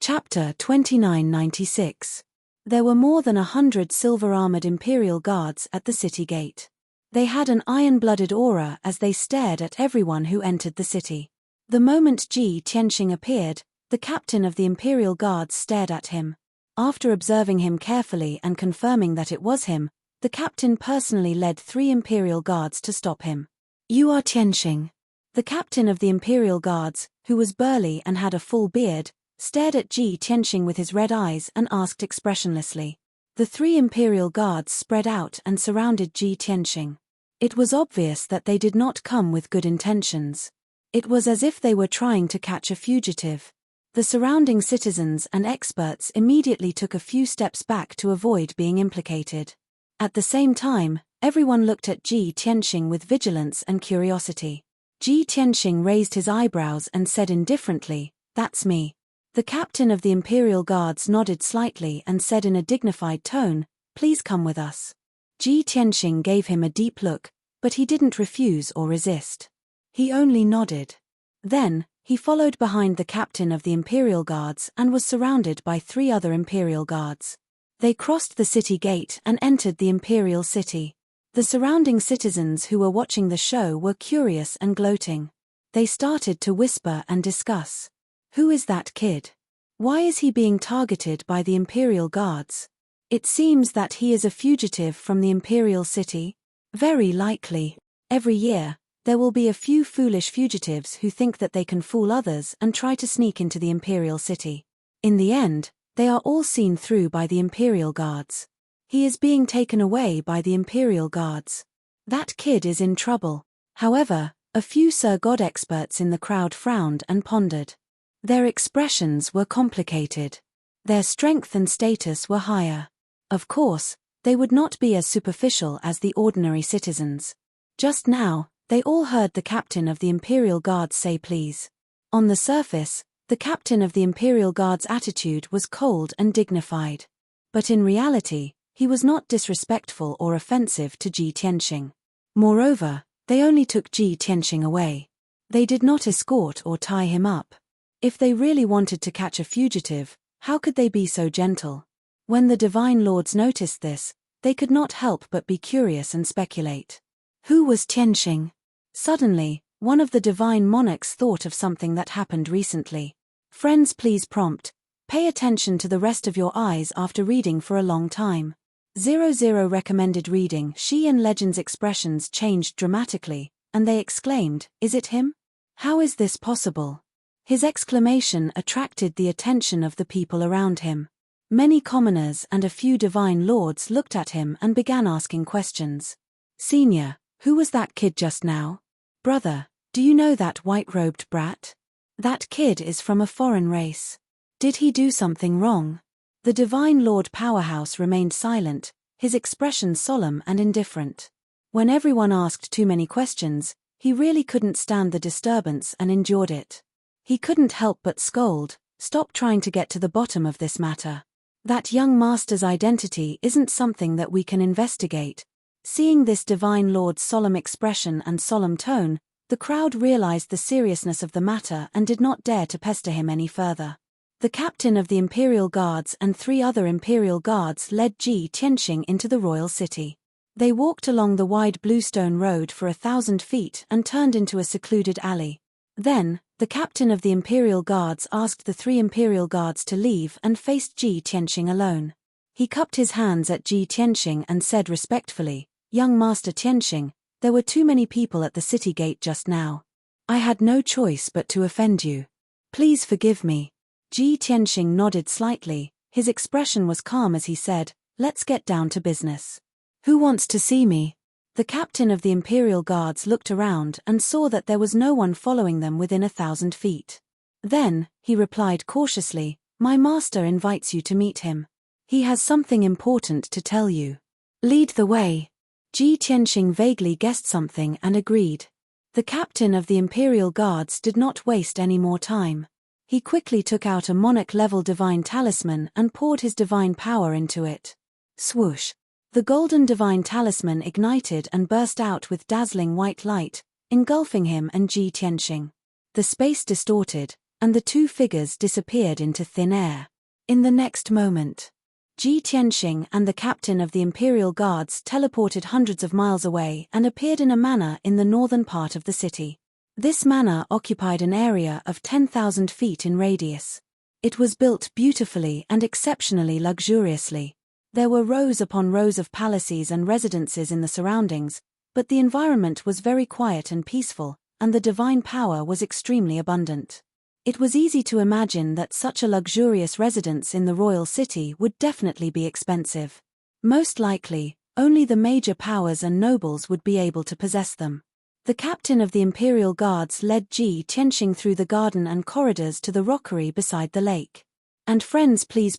Chapter 2996. There were more than 100 silver-armored Imperial Guards at the city gate. They had an iron-blooded aura as they stared at everyone who entered the city. The moment Ji Tianxing appeared, the captain of the Imperial Guards stared at him. After observing him carefully and confirming that it was him, the captain personally led 3 Imperial Guards to stop him. "You are Tianxing." The captain of the Imperial Guards, who was burly and had a full beard, stared at Ji Tianxing with his red eyes and asked expressionlessly. The 3 Imperial Guards spread out and surrounded Ji Tianxing. It was obvious that they did not come with good intentions. It was as if they were trying to catch a fugitive. The surrounding citizens and experts immediately took a few steps back to avoid being implicated. At the same time, everyone looked at Ji Tianxing with vigilance and curiosity. Ji Tianxing raised his eyebrows and said indifferently, "That's me." The captain of the Imperial Guards nodded slightly and said in a dignified tone, "Please come with us." Ji Tianxing gave him a deep look, but he didn't refuse or resist. He only nodded. Then, he followed behind the captain of the Imperial Guards and was surrounded by 3 other Imperial Guards. They crossed the city gate and entered the Imperial City. The surrounding citizens who were watching the show were curious and gloating. They started to whisper and discuss. Who is that kid? Why is he being targeted by the Imperial Guards? It seems that he is a fugitive from the Imperial City. Very likely. Every year, there will be a few foolish fugitives who think that they can fool others and try to sneak into the Imperial City. In the end, they are all seen through by the Imperial Guards. He is being taken away by the Imperial Guards. That kid is in trouble. However, a few Sir God experts in the crowd frowned and pondered. Their expressions were complicated. Their strength and status were higher. Of course, they would not be as superficial as the ordinary citizens. Just now, they all heard the captain of the Imperial Guards say please. On the surface, the captain of the Imperial Guard's attitude was cold and dignified. But in reality, he was not disrespectful or offensive to Ji Tianxing. Moreover, they only took Ji Tianxing away. They did not escort or tie him up. If they really wanted to catch a fugitive, how could they be so gentle? When the Divine Lords noticed this, they could not help but be curious and speculate. Who was Tianxing? Suddenly, one of the Divine Monarchs thought of something that happened recently. Friends, please prompt. Pay attention to the rest of your eyes after reading for a long time. 00 recommended reading. She and Legend's expressions changed dramatically, and they exclaimed, "Is it him? How is this possible?" His exclamation attracted the attention of the people around him. Many commoners and a few Divine Lords looked at him and began asking questions. "Senior, who was that kid just now? Brother, do you know that white-robed brat? That kid is from a foreign race. Did he do something wrong?" The Divine Lord Powerhouse remained silent, his expression solemn and indifferent. When everyone asked too many questions, he really couldn't stand the disturbance and endured it. He couldn't help but scold, "Stop trying to get to the bottom of this matter. That young master's identity isn't something that we can investigate." Seeing this Divine Lord's solemn expression and solemn tone, the crowd realized the seriousness of the matter and did not dare to pester him any further. The captain of the Imperial Guards and 3 other Imperial Guards led Ji Tianxing into the royal city. They walked along the wide bluestone road for 1,000 feet and turned into a secluded alley. Then, the captain of the Imperial Guards asked the 3 Imperial Guards to leave and faced Ji Tianxing alone. He cupped his hands at Ji Tianxing and said respectfully, "Young Master Tianxing, there were too many people at the city gate just now. I had no choice but to offend you. Please forgive me." Ji Tianxing nodded slightly, his expression was calm as he said, "Let's get down to business. Who wants to see me?" The captain of the Imperial Guards looked around and saw that there was no one following them within 1,000 feet. Then, he replied cautiously, "My master invites you to meet him. He has something important to tell you. Lead the way." Ji Tianxing vaguely guessed something and agreed. The captain of the Imperial Guards did not waste any more time. He quickly took out a monarch-level divine talisman and poured his divine power into it. Swoosh! The golden divine talisman ignited and burst out with dazzling white light, engulfing him and Ji Tianxing. The space distorted, and the two figures disappeared into thin air. In the next moment, Ji Tianxing and the captain of the Imperial Guards teleported hundreds of miles away and appeared in a manor in the northern part of the city. This manor occupied an area of 10,000 feet in radius. It was built beautifully and exceptionally luxuriously. There were rows upon rows of palaces and residences in the surroundings, but the environment was very quiet and peaceful, and the divine power was extremely abundant. It was easy to imagine that such a luxurious residence in the royal city would definitely be expensive. Most likely, only the major powers and nobles would be able to possess them. The captain of the Imperial Guards led Ji Tianxing through the garden and corridors to the rockery beside the lake. And friends, please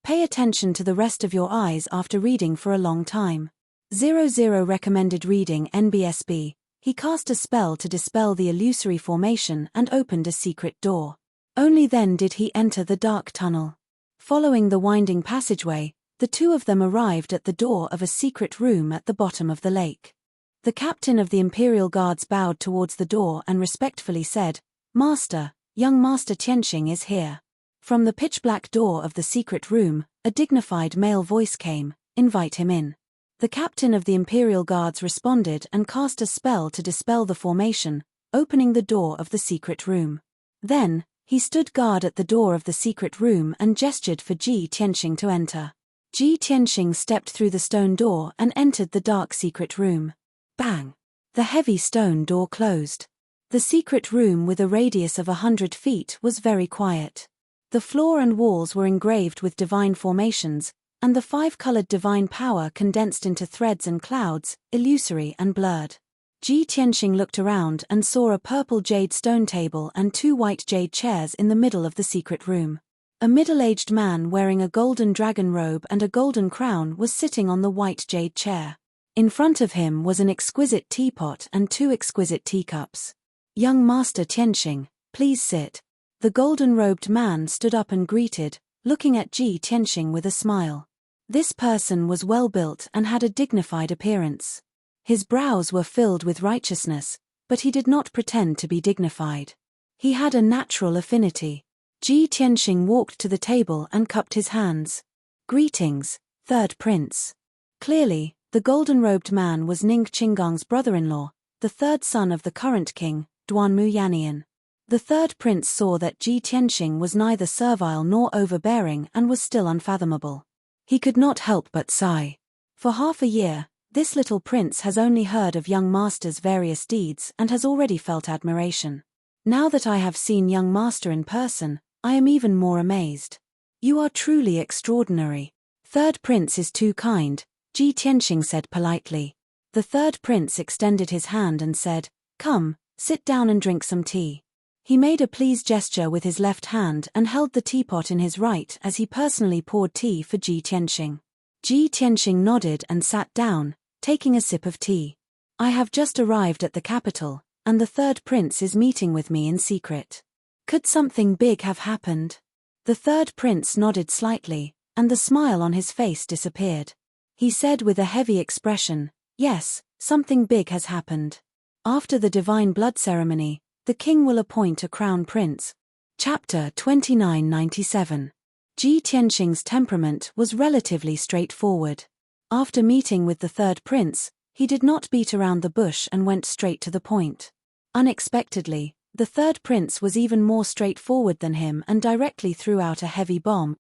pay attention to the rest of your eyes after reading for a long time. 00 recommended reading NBSB. He cast a spell to dispel the illusory formation and opened a secret door. Only then did he enter the dark tunnel. Following the winding passageway, the two of them arrived at the door of a secret room at the bottom of the lake. The captain of the Imperial Guards bowed towards the door and respectfully said, "Master, young Master Tianxing is here." From the pitch-black door of the secret room, a dignified male voice came, "Invite him in." The captain of the Imperial Guards responded and cast a spell to dispel the formation, opening the door of the secret room. Then, he stood guard at the door of the secret room and gestured for Ji Tianxing to enter. Ji Tianxing stepped through the stone door and entered the dark secret room. Bang! The heavy stone door closed. The secret room with a radius of 100 feet was very quiet. The floor and walls were engraved with divine formations, and the five-colored divine power condensed into threads and clouds, illusory and blurred. Ji Tianxing looked around and saw a purple jade stone table and two white jade chairs in the middle of the secret room. A middle-aged man wearing a golden dragon robe and a golden crown was sitting on the white jade chair. In front of him was an exquisite teapot and two exquisite teacups. "Young Master Tianxing, please sit." The golden-robed man stood up and greeted, looking at Ji Tianxing with a smile. This person was well-built and had a dignified appearance. His brows were filled with righteousness, but he did not pretend to be dignified. He had a natural affinity. Ji Tianxing walked to the table and cupped his hands. "Greetings, third prince." Clearly, the golden-robed man was Ning Qinggong's brother-in-law, the third son of the current king, Duanmu Yannian. The third prince saw that Ji Tianxing was neither servile nor overbearing and was still unfathomable. He could not help but sigh. For half a year, this little prince has only heard of young master's various deeds and has already felt admiration. Now that I have seen young master in person, I am even more amazed. "You are truly extraordinary." "Third prince is too kind," Ji Tianxing said politely. The third prince extended his hand and said, "Come, sit down and drink some tea." He made a please gesture with his left hand and held the teapot in his right as he personally poured tea for Ji Tianxing. Ji Tianxing nodded and sat down, taking a sip of tea. "I have just arrived at the capital, and the third prince is meeting with me in secret. Could something big have happened?" The third prince nodded slightly, and the smile on his face disappeared. He said with a heavy expression, "Yes, something big has happened. After the divine blood ceremony, the king will appoint a crown prince." Chapter 2997. Ji Tianxing's temperament was relatively straightforward. After meeting with the third prince, he did not beat around the bush and went straight to the point. Unexpectedly, the third prince was even more straightforward than him and directly threw out a heavy bomb.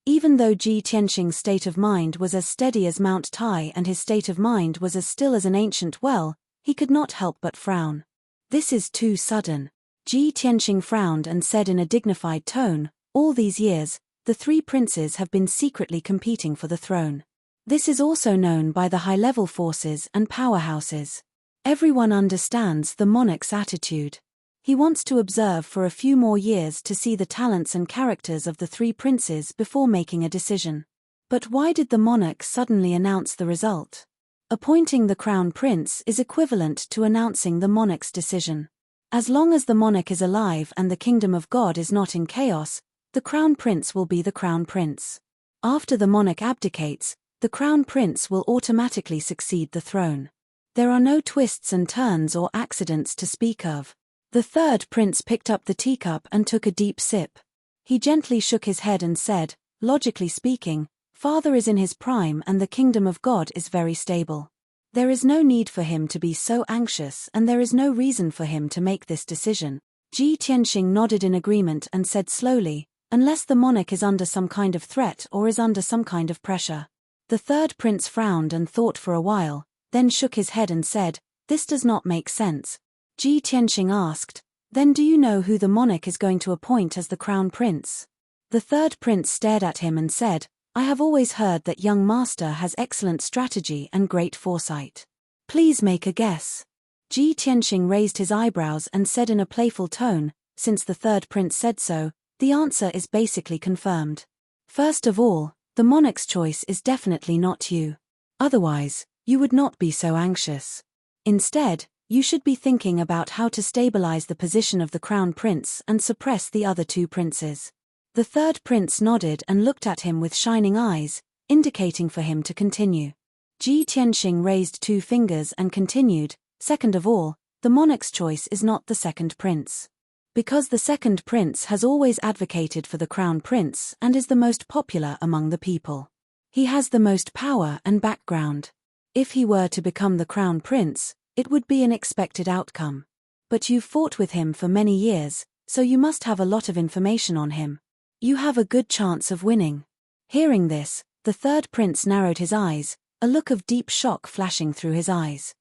Even though Ji Tianxing's state of mind was as steady as Mount Tai and his state of mind was as still as an ancient well, he could not help but frown. "This is too sudden." Ji Tianxing frowned and said in a dignified tone, "All these years, the three princes have been secretly competing for the throne. This is also known by the high-level forces and powerhouses. Everyone understands the monarch's attitude. He wants to observe for a few more years to see the talents and characters of the three princes before making a decision." But why did the monarch suddenly announce the result? Appointing the crown prince is equivalent to announcing the monarch's decision. As long as the monarch is alive and the kingdom of God is not in chaos, the crown prince will be the crown prince. After the monarch abdicates, the crown prince will automatically succeed the throne. There are no twists and turns or accidents to speak of. The third prince picked up the teacup and took a deep sip. He gently shook his head and said, logically speaking, Father is in his prime and the kingdom of God is very stable. There is no need for him to be so anxious and there is no reason for him to make this decision. Ji Tianxing nodded in agreement and said slowly, unless the monarch is under some kind of threat or is under some kind of pressure. The third prince frowned and thought for a while, then shook his head and said, this does not make sense. Ji Tianxing asked, then do you know who the monarch is going to appoint as the crown prince? The third prince stared at him and said, I have always heard that young master has excellent strategy and great foresight. Please make a guess. Ji Tianxing raised his eyebrows and said in a playful tone, since the third prince said so, the answer is basically confirmed. First of all, the monarch's choice is definitely not you. Otherwise, you would not be so anxious. Instead, you should be thinking about how to stabilize the position of the crown prince and suppress the other two princes. The third prince nodded and looked at him with shining eyes, indicating for him to continue. Ji Tianxing raised 2 fingers and continued, second of all, the monarch's choice is not the second prince. Because the second prince has always advocated for the crown prince and is the most popular among the people. He has the most power and background. If he were to become the crown prince, it would be an expected outcome. But you've fought with him for many years, so you must have a lot of information on him. You have a good chance of winning. Hearing this, the third prince narrowed his eyes, a look of deep shock flashing through his eyes.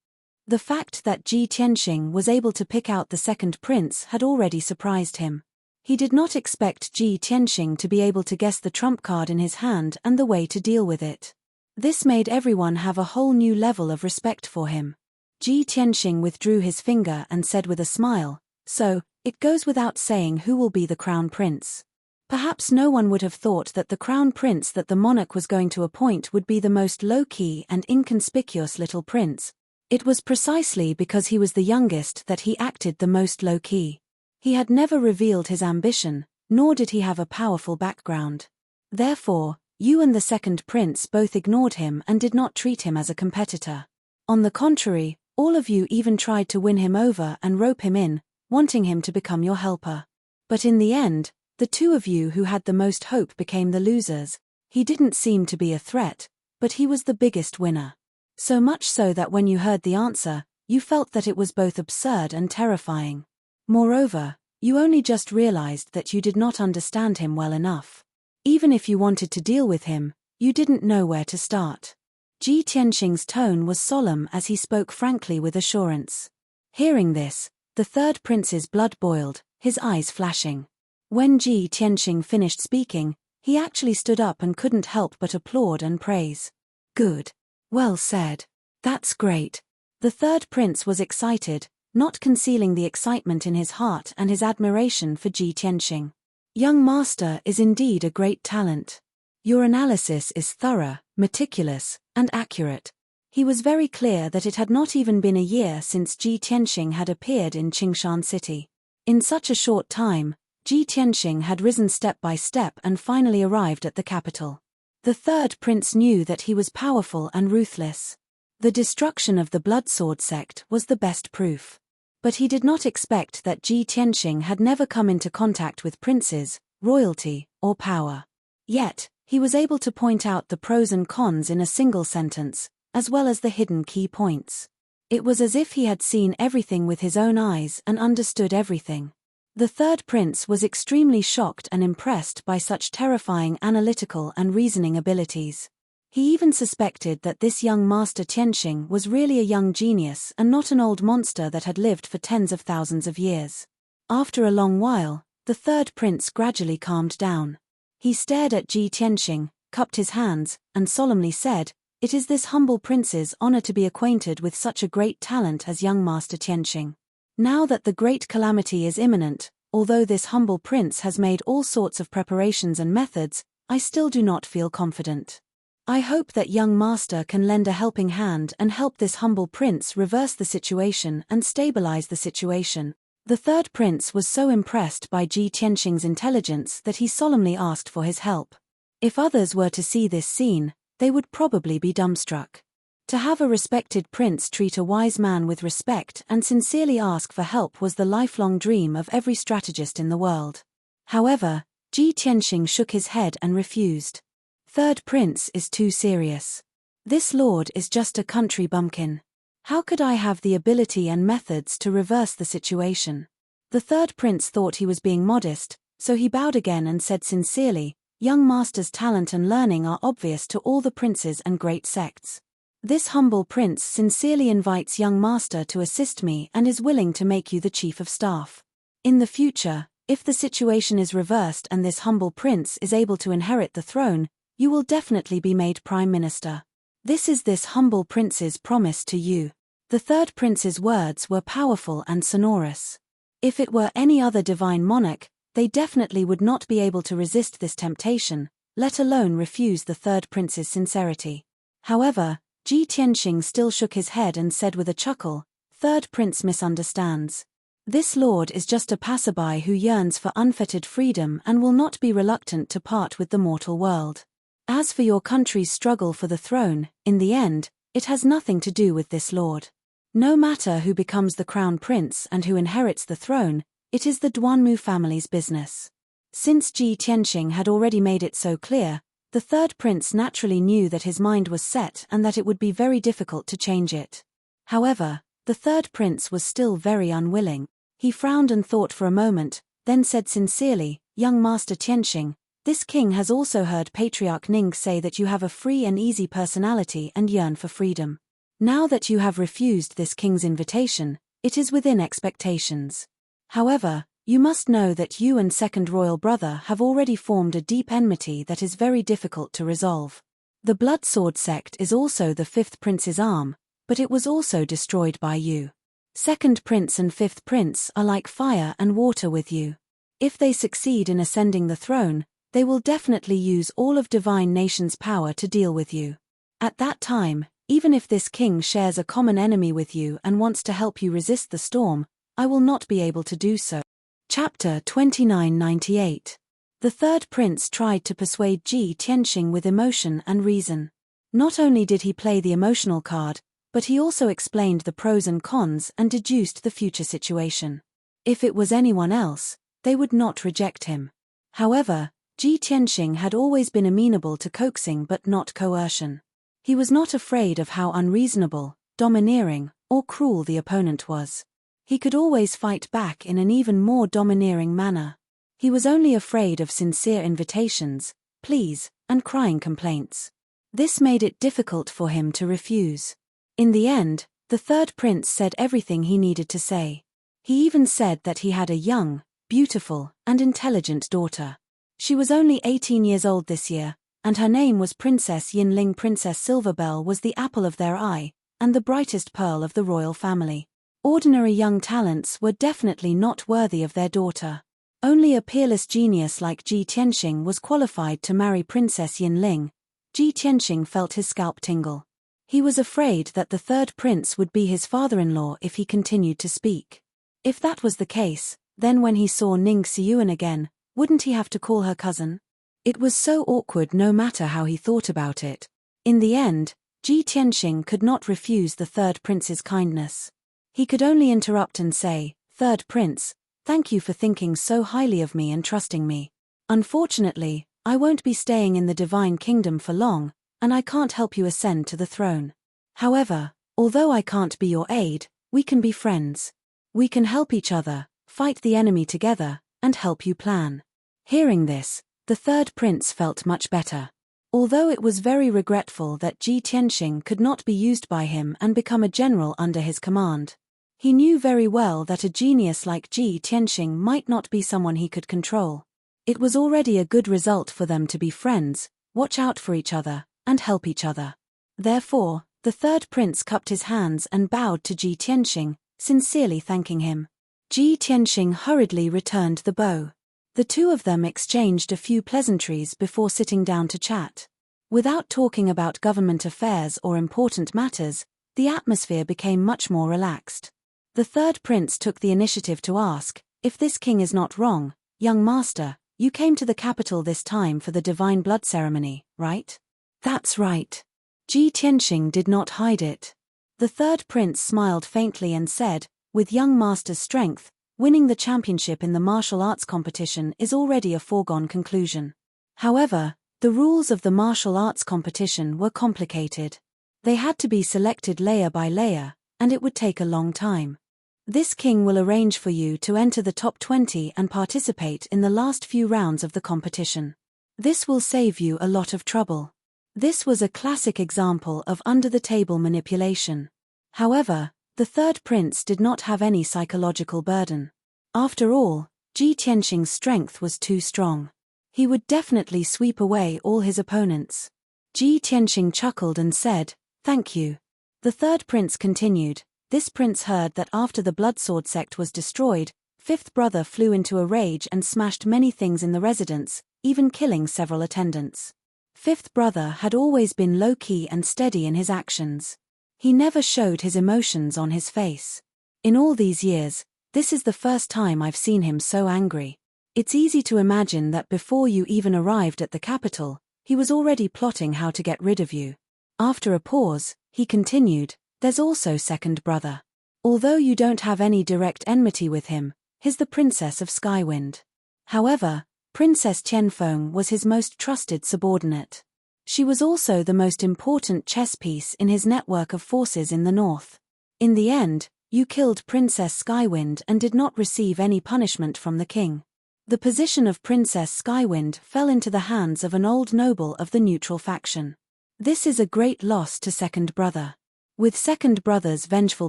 The fact that Ji Tianxing was able to pick out the second prince had already surprised him. He did not expect Ji Tianxing to be able to guess the trump card in his hand and the way to deal with it. This made everyone have a whole new level of respect for him. Ji Tianxing withdrew his finger and said with a smile, so, it goes without saying who will be the crown prince. Perhaps no one would have thought that the crown prince that the monarch was going to appoint would be the most low-key and inconspicuous little prince. It was precisely because he was the youngest that he acted the most low-key. He had never revealed his ambition, nor did he have a powerful background. Therefore, you and the second prince both ignored him and did not treat him as a competitor. On the contrary, all of you even tried to win him over and rope him in, wanting him to become your helper. But in the end, the two of you who had the most hope became the losers. He didn't seem to be a threat, but he was the biggest winner. So much so that when you heard the answer, you felt that it was both absurd and terrifying. Moreover, you only just realized that you did not understand him well enough. Even if you wanted to deal with him, you didn't know where to start. Ji Tianxing's tone was solemn as he spoke frankly with assurance. Hearing this, the third prince's blood boiled, his eyes flashing. When Ji Tianxing finished speaking, he actually stood up and couldn't help but applaud and praise. Good. Well said. That's great. The third prince was excited, not concealing the excitement in his heart and his admiration for Ji Tianxing. Young master is indeed a great talent. Your analysis is thorough, meticulous, and accurate. He was very clear that it had not even been a year since Ji Tianxing had appeared in Qingshan City. In such a short time, Ji Tianxing had risen step by step and finally arrived at the capital. The third prince knew that he was powerful and ruthless. The destruction of the Blood Sword sect was the best proof. But he did not expect that Ji Tianxing had never come into contact with princes, royalty, or power. Yet, he was able to point out the pros and cons in a single sentence, as well as the hidden key points. It was as if he had seen everything with his own eyes and understood everything. The third prince was extremely shocked and impressed by such terrifying analytical and reasoning abilities. He even suspected that this young master Tianxing was really a young genius and not an old monster that had lived for tens of thousands of years. After a long while, the third prince gradually calmed down. He stared at Ji Tianxing, cupped his hands, and solemnly said, "It is this humble prince's honor to be acquainted with such a great talent as young master Tianxing. Now that the great calamity is imminent, although this humble prince has made all sorts of preparations and methods, I still do not feel confident. I hope that young master can lend a helping hand and help this humble prince reverse the situation and stabilize the situation." The third prince was so impressed by Ji Tianxing's intelligence that he solemnly asked for his help. If others were to see this scene, they would probably be dumbstruck. To have a respected prince treat a wise man with respect and sincerely ask for help was the lifelong dream of every strategist in the world. However, Ji Tianxing shook his head and refused. Third prince is too serious. This lord is just a country bumpkin. How could I have the ability and methods to reverse the situation? The third prince thought he was being modest, so he bowed again and said sincerely, young master's talent and learning are obvious to all the princes and great sects. This humble prince sincerely invites young master to assist me and is willing to make you the chief of staff. In the future, if the situation is reversed and this humble prince is able to inherit the throne, you will definitely be made prime minister. This is this humble prince's promise to you. The third prince's words were powerful and sonorous. If it were any other divine monarch, they definitely would not be able to resist this temptation, let alone refuse the third prince's sincerity. However, Ji Tianxing still shook his head and said with a chuckle, "Third prince misunderstands. This lord is just a passerby who yearns for unfettered freedom and will not be reluctant to part with the mortal world. As for your country's struggle for the throne, in the end, it has nothing to do with this lord. No matter who becomes the crown prince and who inherits the throne, it is the Duanmu family's business." Since Ji Tianxing had already made it so clear, the third prince naturally knew that his mind was set and that it would be very difficult to change it. However, the third prince was still very unwilling. He frowned and thought for a moment, then said sincerely, "Young Master Tianxing, this king has also heard Patriarch Ning say that you have a free and easy personality and yearn for freedom. Now that you have refused this king's invitation, it is within expectations. However, you must know that you and second royal brother have already formed a deep enmity that is very difficult to resolve. The Blood Sword sect is also the fifth prince's arm, but it was also destroyed by you. Second prince and fifth prince are like fire and water with you. If they succeed in ascending the throne, they will definitely use all of divine nation's power to deal with you. At that time, even if this king shares a common enemy with you and wants to help you resist the storm, I will not be able to do so." Chapter 2998. The third prince tried to persuade Ji Tianxing with emotion and reason. Not only did he play the emotional card, but he also explained the pros and cons and deduced the future situation. If it was anyone else, they would not reject him. However, Ji Tianxing had always been amenable to coaxing but not coercion. He was not afraid of how unreasonable, domineering, or cruel the opponent was. He could always fight back in an even more domineering manner. He was only afraid of sincere invitations, pleas, and crying complaints. This made it difficult for him to refuse. In the end, the third prince said everything he needed to say. He even said that he had a young, beautiful, and intelligent daughter. She was only 18 years old this year, and her name was Princess Yinling. Princess Silverbell was the apple of their eye, and the brightest pearl of the royal family. Ordinary young talents were definitely not worthy of their daughter. Only a peerless genius like Ji Tianxing was qualified to marry Princess Yinling. Ji Tianxing felt his scalp tingle. He was afraid that the third prince would be his father-in-law if he continued to speak. If that was the case, then when he saw Ning Xiuan again, wouldn't he have to call her cousin? It was so awkward no matter how he thought about it. In the end, Ji Tianxing could not refuse the third prince's kindness. He could only interrupt and say, "Third prince, thank you for thinking so highly of me and trusting me. Unfortunately, I won't be staying in the divine kingdom for long, and I can't help you ascend to the throne. However, although I can't be your aide, we can be friends. We can help each other, fight the enemy together, and help you plan." Hearing this, the third prince felt much better. Although it was very regretful that Ji Tianxing could not be used by him and become a general under his command. He knew very well that a genius like Ji Tianxing might not be someone he could control. It was already a good result for them to be friends, watch out for each other, and help each other. Therefore, the third prince cupped his hands and bowed to Ji Tianxing, sincerely thanking him. Ji Tianxing hurriedly returned the bow. The two of them exchanged a few pleasantries before sitting down to chat. Without talking about government affairs or important matters, the atmosphere became much more relaxed. The third prince took the initiative to ask, "If this king is not wrong, young master, you came to the capital this time for the divine blood ceremony, right?" That's right. Ji Tianxing did not hide it. The third prince smiled faintly and said, with young master's strength, winning the championship in the martial arts competition is already a foregone conclusion. However, the rules of the martial arts competition were complicated. They had to be selected layer by layer, and it would take a long time. This king will arrange for you to enter the top 20 and participate in the last few rounds of the competition. This will save you a lot of trouble. This was a classic example of under-the-table manipulation. However, the third prince did not have any psychological burden. After all, Ji Tianxing's strength was too strong. He would definitely sweep away all his opponents. Ji Tianxing chuckled and said, "Thank you." The third prince continued, "This prince heard that after the Bloodsword sect was destroyed, fifth brother flew into a rage and smashed many things in the residence, even killing several attendants. Fifth brother had always been low-key and steady in his actions. He never showed his emotions on his face. In all these years, this is the first time I've seen him so angry. It's easy to imagine that before you even arrived at the capital, he was already plotting how to get rid of you." After a pause, he continued, "There's also second brother. Although you don't have any direct enmity with him, he's the Princess of Skywind. However, Princess Tianfeng was his most trusted subordinate. She was also the most important chess piece in his network of forces in the north. In the end, you killed Princess Skywind and did not receive any punishment from the king. The position of Princess Skywind fell into the hands of an old noble of the neutral faction. This is a great loss to second brother. With second brother's vengeful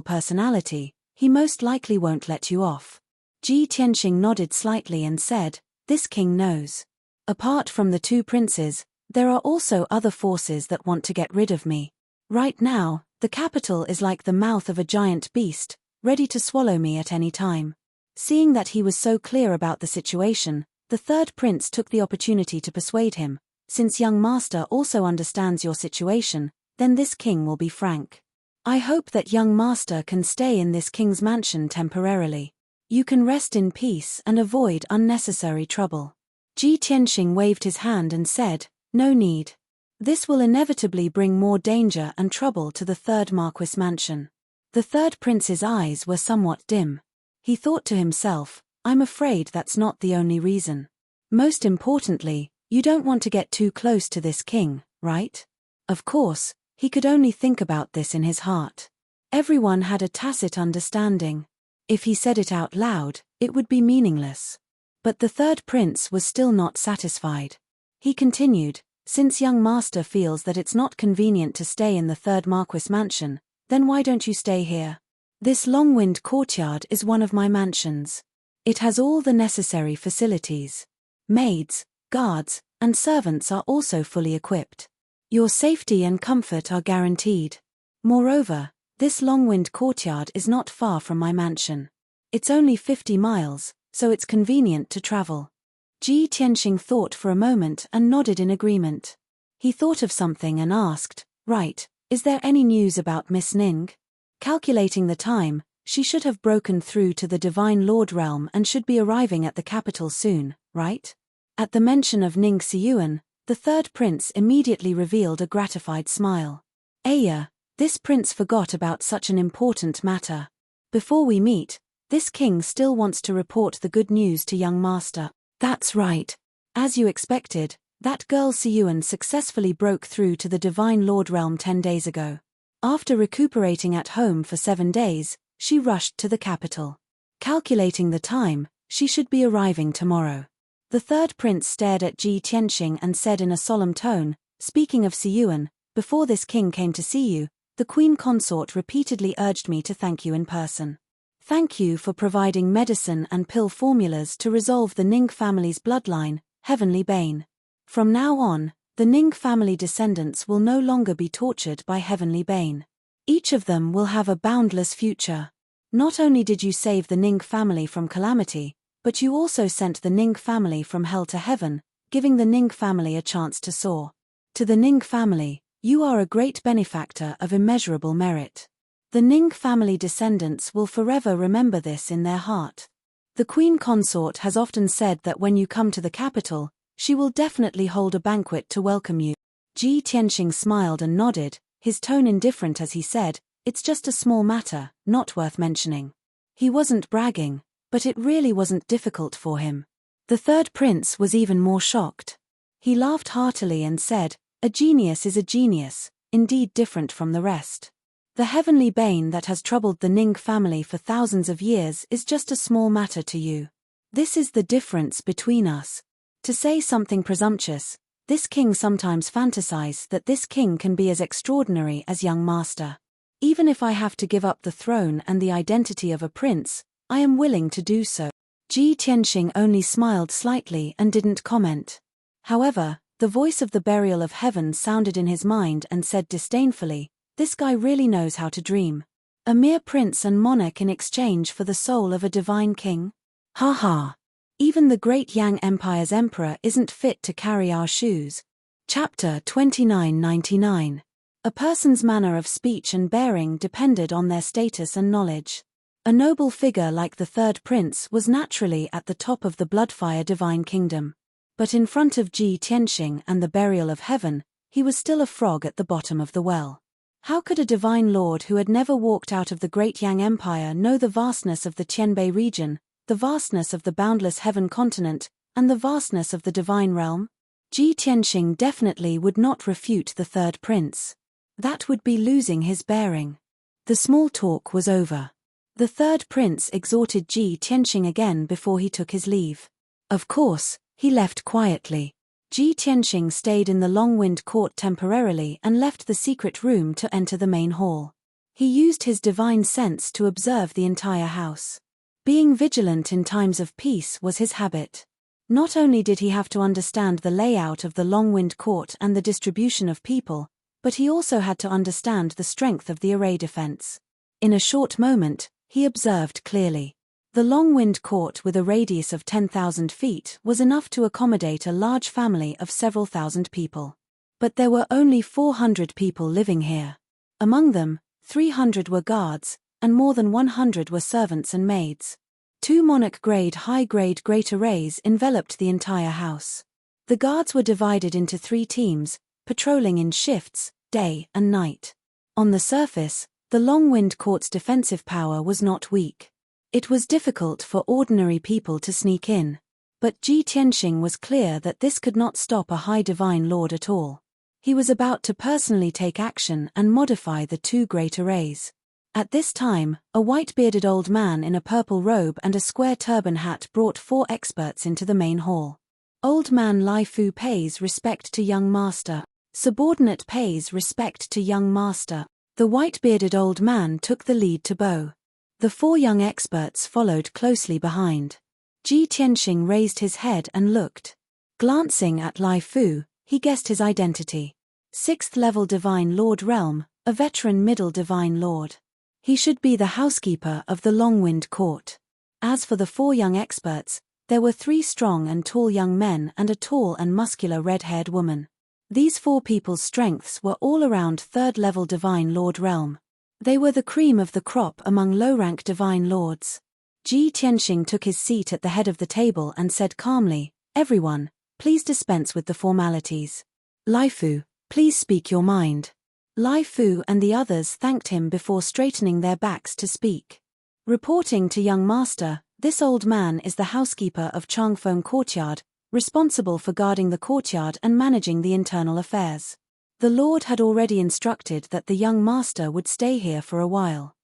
personality, he most likely won't let you off." Ji Tianxing nodded slightly and said, "This king knows. Apart from the two princes, there are also other forces that want to get rid of me. Right now, the capital is like the mouth of a giant beast, ready to swallow me at any time." Seeing that he was so clear about the situation, the third prince took the opportunity to persuade him, "Since young master also understands your situation, then this king will be frank. I hope that young master can stay in this king's mansion temporarily. You can rest in peace and avoid unnecessary trouble." Ji Tianxing waved his hand and said, "No need. This will inevitably bring more danger and trouble to the third Marquis mansion." The third prince's eyes were somewhat dim. He thought to himself, "I'm afraid that's not the only reason. Most importantly, you don't want to get too close to this king, right?" Of course, he could only think about this in his heart. Everyone had a tacit understanding. If he said it out loud, it would be meaningless. But the third prince was still not satisfied. He continued, "Since young master feels that it's not convenient to stay in the third Marquis mansion, then why don't you stay here? This Longwind courtyard is one of my mansions. It has all the necessary facilities. Maids, guards, and servants are also fully equipped. Your safety and comfort are guaranteed. Moreover, this Longwind courtyard is not far from my mansion. It's only 50 miles, so it's convenient to travel." Ji Tianxing thought for a moment and nodded in agreement. He thought of something and asked, "Right, is there any news about Miss Ning?" Calculating the time, she should have broken through to the Divine Lord realm and should be arriving at the capital soon, right? At the mention of Ning Xiyuan, the third prince immediately revealed a gratified smile. "Aya, this prince forgot about such an important matter. Before we meet, this king still wants to report the good news to young master." "That's right. As you expected, that girl Xiyuan successfully broke through to the Divine Lord realm 10 days ago. After recuperating at home for 7 days, she rushed to the capital. Calculating the time, she should be arriving tomorrow." The third prince stared at Ji Tianxing and said in a solemn tone, "Speaking of Xiyuan, before this king came to see you, the queen consort repeatedly urged me to thank you in person. Thank you for providing medicine and pill formulas to resolve the Ning family's bloodline, Heavenly Bane. From now on, the Ning family descendants will no longer be tortured by Heavenly Bane. Each of them will have a boundless future. Not only did you save the Ning family from calamity, but you also sent the Ning family from hell to heaven, giving the Ning family a chance to soar. To the Ning family, you are a great benefactor of immeasurable merit. The Ning family descendants will forever remember this in their heart. The queen consort has often said that when you come to the capital, she will definitely hold a banquet to welcome you." Ji Tianxing smiled and nodded, his tone indifferent as he said, "It's just a small matter, not worth mentioning." He wasn't bragging, but it really wasn't difficult for him. The third prince was even more shocked. He laughed heartily and said, "A genius is a genius, indeed different from the rest. The heavenly bane that has troubled the Ning family for thousands of years is just a small matter to you. This is the difference between us. To say something presumptuous, this king sometimes fantasizes that this king can be as extraordinary as young master. Even if I have to give up the throne and the identity of a prince, I am willing to do so." Ji Tianxing only smiled slightly and didn't comment. However, the voice of the burial of heaven sounded in his mind and said disdainfully, "This guy really knows how to dream. A mere prince and monarch in exchange for the soul of a divine king? Ha ha. Even the great Yang Empire's emperor isn't fit to carry our shoes." Chapter 2999. A person's manner of speech and bearing depended on their status and knowledge. A noble figure like the third prince was naturally at the top of the Bloodfire divine kingdom. But in front of Ji Tianxing and the burial of heaven, he was still a frog at the bottom of the well. How could a divine lord who had never walked out of the great Yang Empire know the vastness of the Qianbei region, the vastness of the boundless heaven continent, and the vastness of the divine realm? Ji Tianxing definitely would not refute the third prince. That would be losing his bearing. The small talk was over. The third prince exhorted Ji Tianxing again before he took his leave. Of course, he left quietly. Ji Tianxing stayed in the long-wind court temporarily and left the secret room to enter the main hall. He used his divine sense to observe the entire house. Being vigilant in times of peace was his habit. Not only did he have to understand the layout of the long-wind court and the distribution of people, but he also had to understand the strength of the array defense. In a short moment, he observed clearly. The long-wind court with a radius of 10,000 feet was enough to accommodate a large family of several thousand people. But there were only 400 people living here. Among them, 300 were guards, and more than 100 were servants and maids. 2 monarch-grade high-grade great arrays enveloped the entire house. The guards were divided into 3 teams, patrolling in shifts, day and night. On the surface, the long-wind court's defensive power was not weak. It was difficult for ordinary people to sneak in. But Ji Tianxing was clear that this could not stop a high divine lord at all. He was about to personally take action and modify the 2 great arrays. At this time, a white-bearded old man in a purple robe and a square turban hat brought 4 experts into the main hall. Old man Lai Fu pays respect to young master. Subordinate pays respect to young master. The white-bearded old man took the lead to bow. The 4 young experts followed closely behind. Ji Tianxing raised his head and looked. Glancing at Lai Fu, he guessed his identity. 6th level Divine Lord Realm, a veteran middle Divine Lord. He should be the housekeeper of the Longwind Court. As for the 4 young experts, there were 3 strong and tall young men and a tall and muscular red-haired woman. These 4 people's strengths were all around 3rd level Divine Lord Realm. They were the cream of the crop among low-rank divine lords. Ji Tianxing took his seat at the head of the table and said calmly, "Everyone, please dispense with the formalities. Lai Fu, please speak your mind." Lai Fu and the others thanked him before straightening their backs to speak. Reporting to young master, this old man is the housekeeper of Changfeng Courtyard, responsible for guarding the courtyard and managing the internal affairs. The Lord had already instructed that the young master would stay here for a while.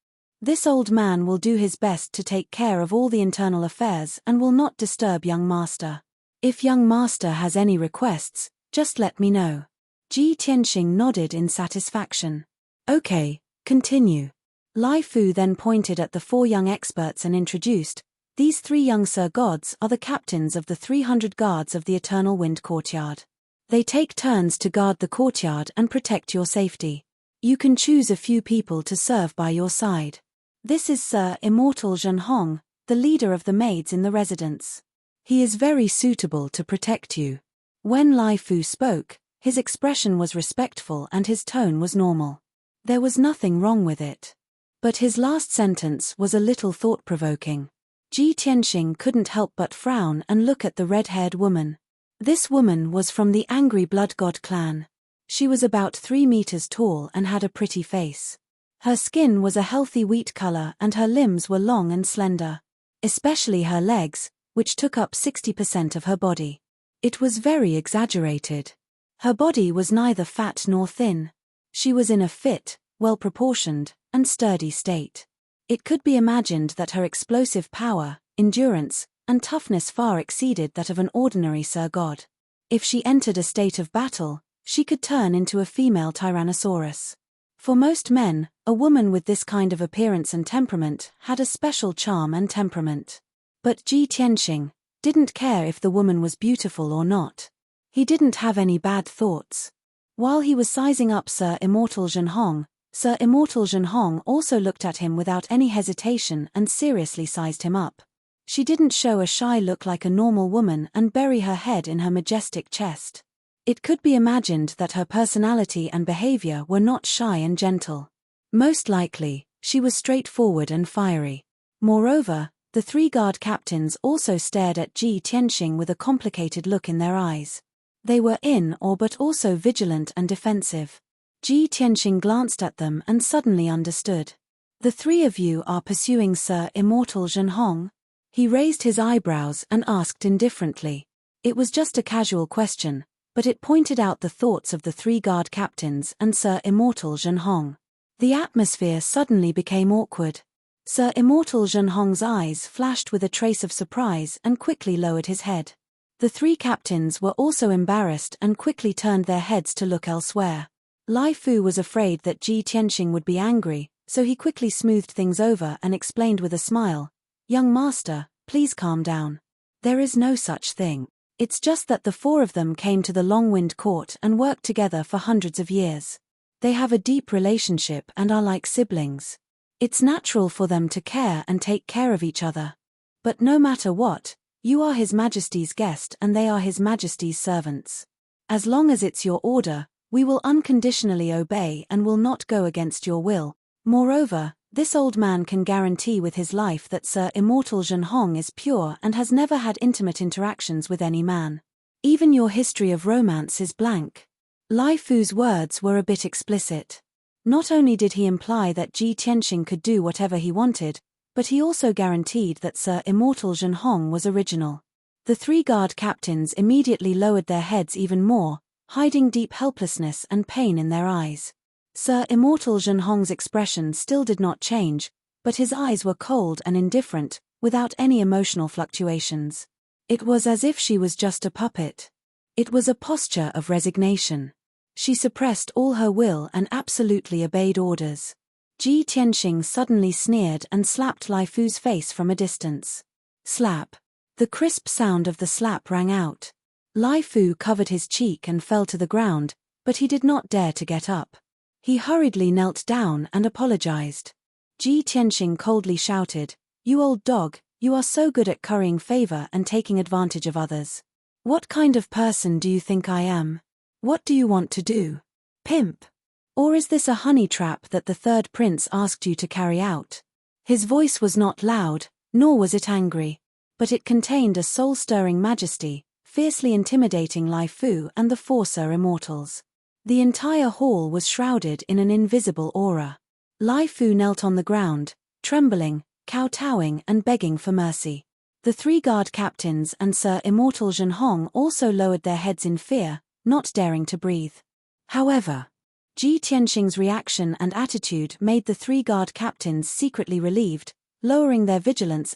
This old man will do his best to take care of all the internal affairs and will not disturb young master. If young master has any requests, just let me know. Ji Tianxing nodded in satisfaction. Okay, continue. Lai Fu then pointed at the 4 young experts and introduced, "These 3 young Sir Gods are the captains of the 300 guards of the Eternal Wind Courtyard. They take turns to guard the courtyard and protect your safety. You can choose a few people to serve by your side. This is Sir Immortal Zhen Hong, the leader of the maids in the residence. He is very suitable to protect you." When Lai Fu spoke, his expression was respectful and his tone was normal. There was nothing wrong with it. But his last sentence was a little thought-provoking. Ji Tianxing couldn't help but frown and look at the red-haired woman. This woman was from the Angry Blood God clan. She was about 3 meters tall and had a pretty face. Her skin was a healthy wheat color and her limbs were long and slender. Especially her legs, which took up 60% of her body. It was very exaggerated. Her body was neither fat nor thin. She was in a fit, well-proportioned, and sturdy state. It could be imagined that her explosive power, endurance, and toughness far exceeded that of an ordinary Sir God. If she entered a state of battle, she could turn into a female Tyrannosaurus. For most men, a woman with this kind of appearance and temperament had a special charm and temperament. But Ji Tianxing didn't care if the woman was beautiful or not. He didn't have any bad thoughts. While he was sizing up Sir Immortal Zhenhong, Sir Immortal Zhenhong also looked at him without any hesitation and seriously sized him up. She didn't show a shy look like a normal woman and bury her head in her majestic chest. It could be imagined that her personality and behavior were not shy and gentle. Most likely, she was straightforward and fiery. Moreover, the 3 guard captains also stared at Ji Tianxing with a complicated look in their eyes. They were in awe but also vigilant and defensive. Ji Tianxing glanced at them and suddenly understood. The 3 of you are pursuing Sir Immortal Zhenhong? He raised his eyebrows and asked indifferently. It was just a casual question, but it pointed out the thoughts of the 3 guard captains and Sir Immortal Zhenhong. The atmosphere suddenly became awkward. Sir Immortal Zhenhong's eyes flashed with a trace of surprise and quickly lowered his head. The 3 captains were also embarrassed and quickly turned their heads to look elsewhere. Lai Fu was afraid that Ji Tianxing would be angry, so he quickly smoothed things over and explained with a smile, "Young master, please calm down. There is no such thing. It's just that the 4 of them came to the Longwind court and worked together for hundreds of years. They have a deep relationship and are like siblings. It's natural for them to care and take care of each other. But no matter what, you are His Majesty's guest and they are His Majesty's servants. As long as it's your order, we will unconditionally obey and will not go against your will. Moreover, this old man can guarantee with his life that Sir Immortal Zhenhong is pure and has never had intimate interactions with any man. Even your history of romance is blank." Lai Fu's words were a bit explicit. Not only did he imply that Ji Tianxing could do whatever he wanted, but he also guaranteed that Sir Immortal Zhenhong was original. The 3 guard captains immediately lowered their heads even more, hiding deep helplessness and pain in their eyes. Sir Immortal Zhenhong's expression still did not change, but his eyes were cold and indifferent, without any emotional fluctuations. It was as if she was just a puppet. It was a posture of resignation. She suppressed all her will and absolutely obeyed orders. Ji Tianxing suddenly sneered and slapped Lai Fu's face from a distance. Slap. The crisp sound of the slap rang out. Lai Fu covered his cheek and fell to the ground, but he did not dare to get up. He hurriedly knelt down and apologized. Ji Tianxing coldly shouted, "You old dog, you are so good at currying favor and taking advantage of others. What kind of person do you think I am? What do you want to do? Pimp? Or is this a honey trap that the 3rd prince asked you to carry out?" His voice was not loud, nor was it angry, but it contained a soul-stirring majesty, fiercely intimidating Lai Fu and the 4 Sir Immortals. The entire hall was shrouded in an invisible aura. Lai Fu knelt on the ground, trembling, kowtowing and begging for mercy. The 3 guard captains and Sir Immortal Zhenhong also lowered their heads in fear, not daring to breathe. However, Ji Tianxing's reaction and attitude made the 3 guard captains secretly relieved, lowering their vigilance.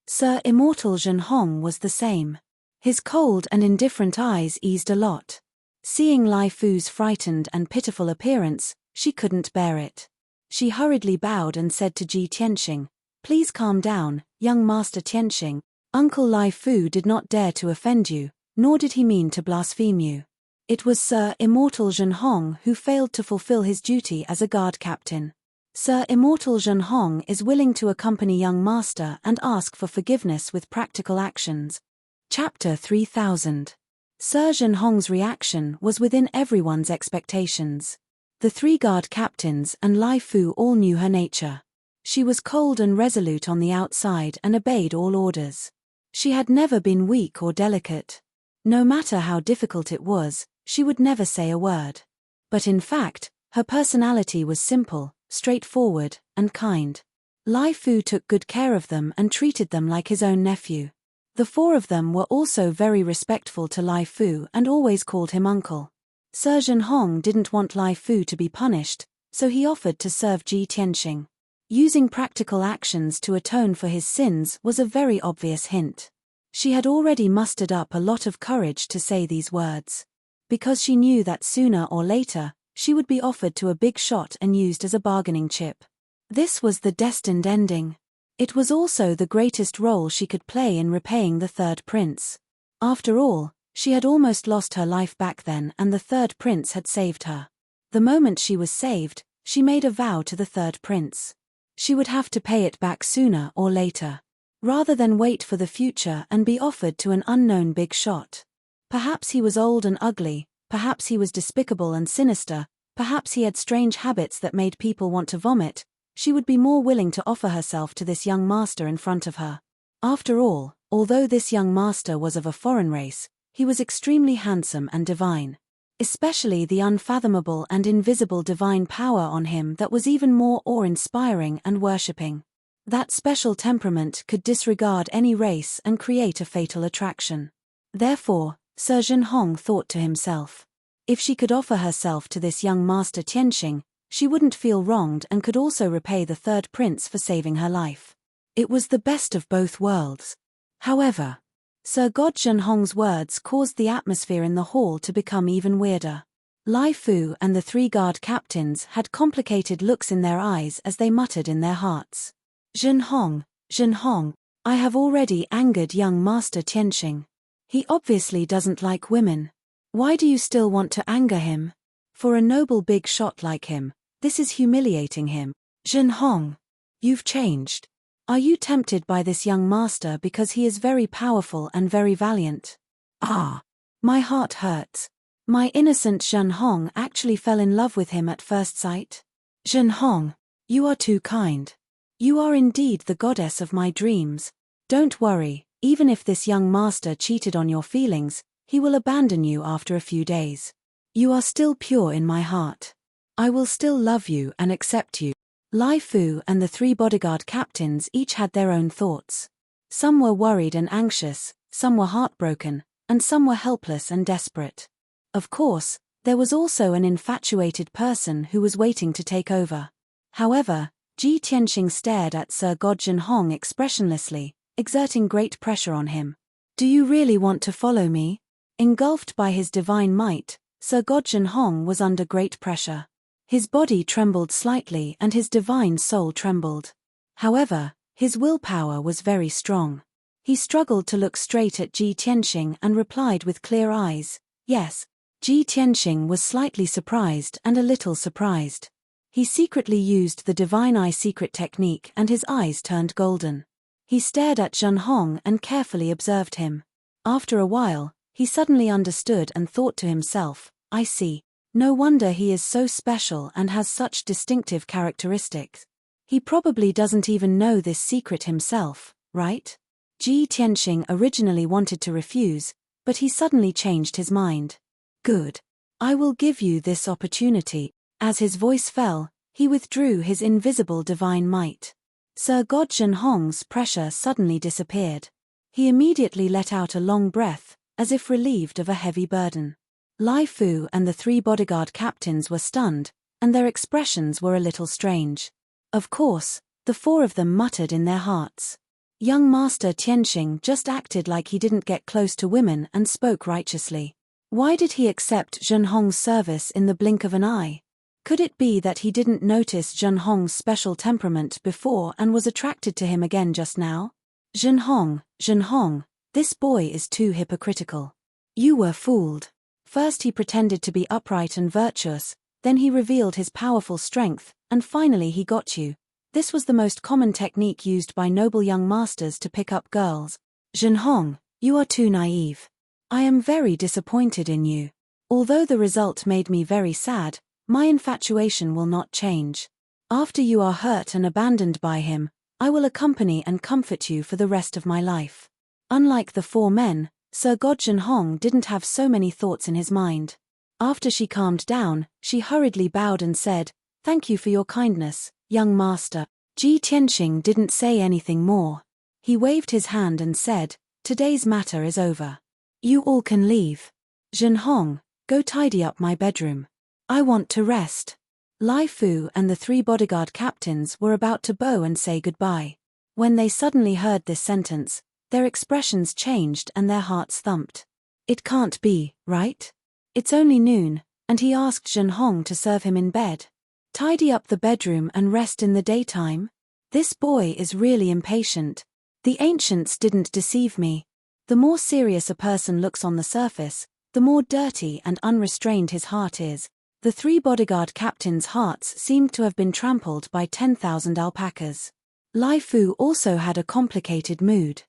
Sir Immortal Zhenhong was the same. His cold and indifferent eyes eased a lot. Seeing Lai Fu's frightened and pitiful appearance, she couldn't bear it. She hurriedly bowed and said to Ji Tianxing, "Please calm down, young Master Tianxing. Uncle Lai Fu did not dare to offend you, nor did he mean to blaspheme you. It was Sir Immortal Zhenhong who failed to fulfill his duty as a guard captain. Sir Immortal Zhenhong is willing to accompany young master and ask for forgiveness with practical actions." Chapter 3000. Sir Zhenhong's reaction was within everyone's expectations. The 3 guard captains and Lai Fu all knew her nature. She was cold and resolute on the outside and obeyed all orders. She had never been weak or delicate. No matter how difficult it was, she would never say a word. But in fact, her personality was simple, straightforward, and kind. Lai Fu took good care of them and treated them like his own nephew. The four of them were also very respectful to Lai Fu and always called him uncle. Sir Zhenhong didn't want Lai Fu to be punished, so he offered to serve Ji Tianxing. Using practical actions to atone for his sins was a very obvious hint. She had already mustered up a lot of courage to say these words. Because she knew that sooner or later, she would be offered to a big shot and used as a bargaining chip. This was the destined ending. It was also the greatest role she could play in repaying the third prince. After all, she had almost lost her life back then and the third prince had saved her. The moment she was saved, she made a vow to the third prince. She would have to pay it back sooner or later. Rather than wait for the future and be offered to an unknown big shot. Perhaps he was old and ugly, perhaps he was despicable and sinister, perhaps he had strange habits that made people want to vomit. She would be more willing to offer herself to this young master in front of her. After all, although this young master was of a foreign race, he was extremely handsome and divine. Especially the unfathomable and invisible divine power on him that was even more awe-inspiring and worshipping. That special temperament could disregard any race and create a fatal attraction. Therefore, Sir Zhenhong thought to himself. If she could offer herself to this young master Tianxing, she wouldn't feel wronged and could also repay the third prince for saving her life. It was the best of both worlds. However, Sir God Zhenhong's words caused the atmosphere in the hall to become even weirder. Lai Fu and the three guard captains had complicated looks in their eyes as they muttered in their hearts. Zhenhong, Zhenhong, I have already angered young Master Tianxing. He obviously doesn't like women. Why do you still want to anger him? For a noble big shot like him, this is humiliating him. Zhenhong, you've changed. Are you tempted by this young master because he is very powerful and very valiant? Ah, my heart hurts. My innocent Zhenhong actually fell in love with him at first sight. Zhenhong, you are too kind. You are indeed the goddess of my dreams. Don't worry, even if this young master cheated on your feelings, he will abandon you after a few days. You are still pure in my heart. I will still love you and accept you. Lai Fu and the three bodyguard captains each had their own thoughts. Some were worried and anxious, some were heartbroken, and some were helpless and desperate. Of course, there was also an infatuated person who was waiting to take over. However, Ji Tianxing stared at Sir God Zhenhong expressionlessly, exerting great pressure on him. Do you really want to follow me? Engulfed by his divine might, Sir God Zhenhong was under great pressure. His body trembled slightly and his divine soul trembled. However, his willpower was very strong. He struggled to look straight at Ji Tianxing and replied with clear eyes, yes. Ji Tianxing was slightly surprised and a little surprised. He secretly used the divine eye secret technique and his eyes turned golden. He stared at Zhenhong and carefully observed him. After a while, he suddenly understood and thought to himself, I see. No wonder he is so special and has such distinctive characteristics. He probably doesn't even know this secret himself, right? Ji Tianxing originally wanted to refuse, but he suddenly changed his mind. Good. I will give you this opportunity. As his voice fell, he withdrew his invisible divine might. Sir God Zhenhong's pressure suddenly disappeared. He immediately let out a long breath, as if relieved of a heavy burden. Lai Fu and the three bodyguard captains were stunned, and their expressions were a little strange. Of course, the four of them muttered in their hearts. Young Master Tianxing just acted like he didn't get close to women and spoke righteously. Why did he accept Zhenhong's service in the blink of an eye? Could it be that he didn't notice Zhenhong's special temperament before and was attracted to him again just now? Zhenhong, Zhenhong, this boy is too hypocritical. You were fooled. First he pretended to be upright and virtuous, then he revealed his powerful strength, and finally he got you. This was the most common technique used by noble young masters to pick up girls. Zhenhong, you are too naive. I am very disappointed in you. Although the result made me very sad, my infatuation will not change. After you are hurt and abandoned by him, I will accompany and comfort you for the rest of my life. Unlike the four men, Sir God Zhenhong didn't have so many thoughts in his mind. After she calmed down, she hurriedly bowed and said, "Thank you for your kindness, young master." Ji Tianxing didn't say anything more. He waved his hand and said, "Today's matter is over. You all can leave. Zhenhong, go tidy up my bedroom. I want to rest." Lai Fu and the 3 bodyguard captains were about to bow and say goodbye. When they suddenly heard this sentence, their expressions changed and their hearts thumped. It can't be, right? It's only noon, and he asked Zhenhong to serve him in bed. Tidy up the bedroom and rest in the daytime? This boy is really impatient. The ancients didn't deceive me. The more serious a person looks on the surface, the more dirty and unrestrained his heart is. The 3 bodyguard captains' hearts seemed to have been trampled by 10,000 alpacas. Lai Fu also had a complicated mood.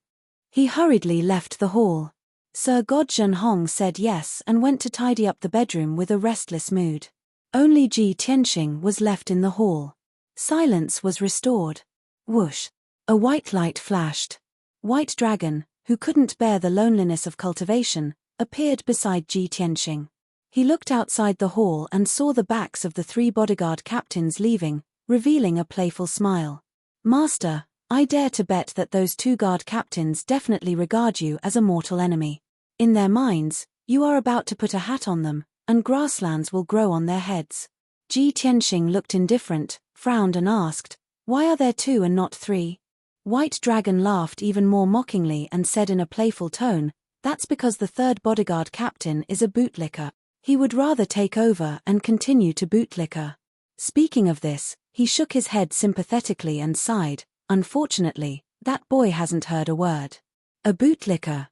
He hurriedly left the hall. Sir God Zhenhong said yes and went to tidy up the bedroom with a restless mood. Only Ji Tianxing was left in the hall. Silence was restored. Whoosh! A white light flashed. White Dragon, who couldn't bear the loneliness of cultivation, appeared beside Ji Tianxing. He looked outside the hall and saw the backs of the 3 bodyguard captains leaving, revealing a playful smile. "Master, I dare to bet that those 2 guard captains definitely regard you as a mortal enemy. In their minds, you are about to put a hat on them, and grasslands will grow on their heads." Ji Tianxing looked indifferent, frowned and asked, "Why are there 2 and not 3? White Dragon laughed even more mockingly and said in a playful tone, "That's because the 3rd bodyguard captain is a bootlicker. He would rather take over and continue to bootlicker." Speaking of this, he shook his head sympathetically and sighed, "Unfortunately, that boy hasn't heard a word. A bootlicker,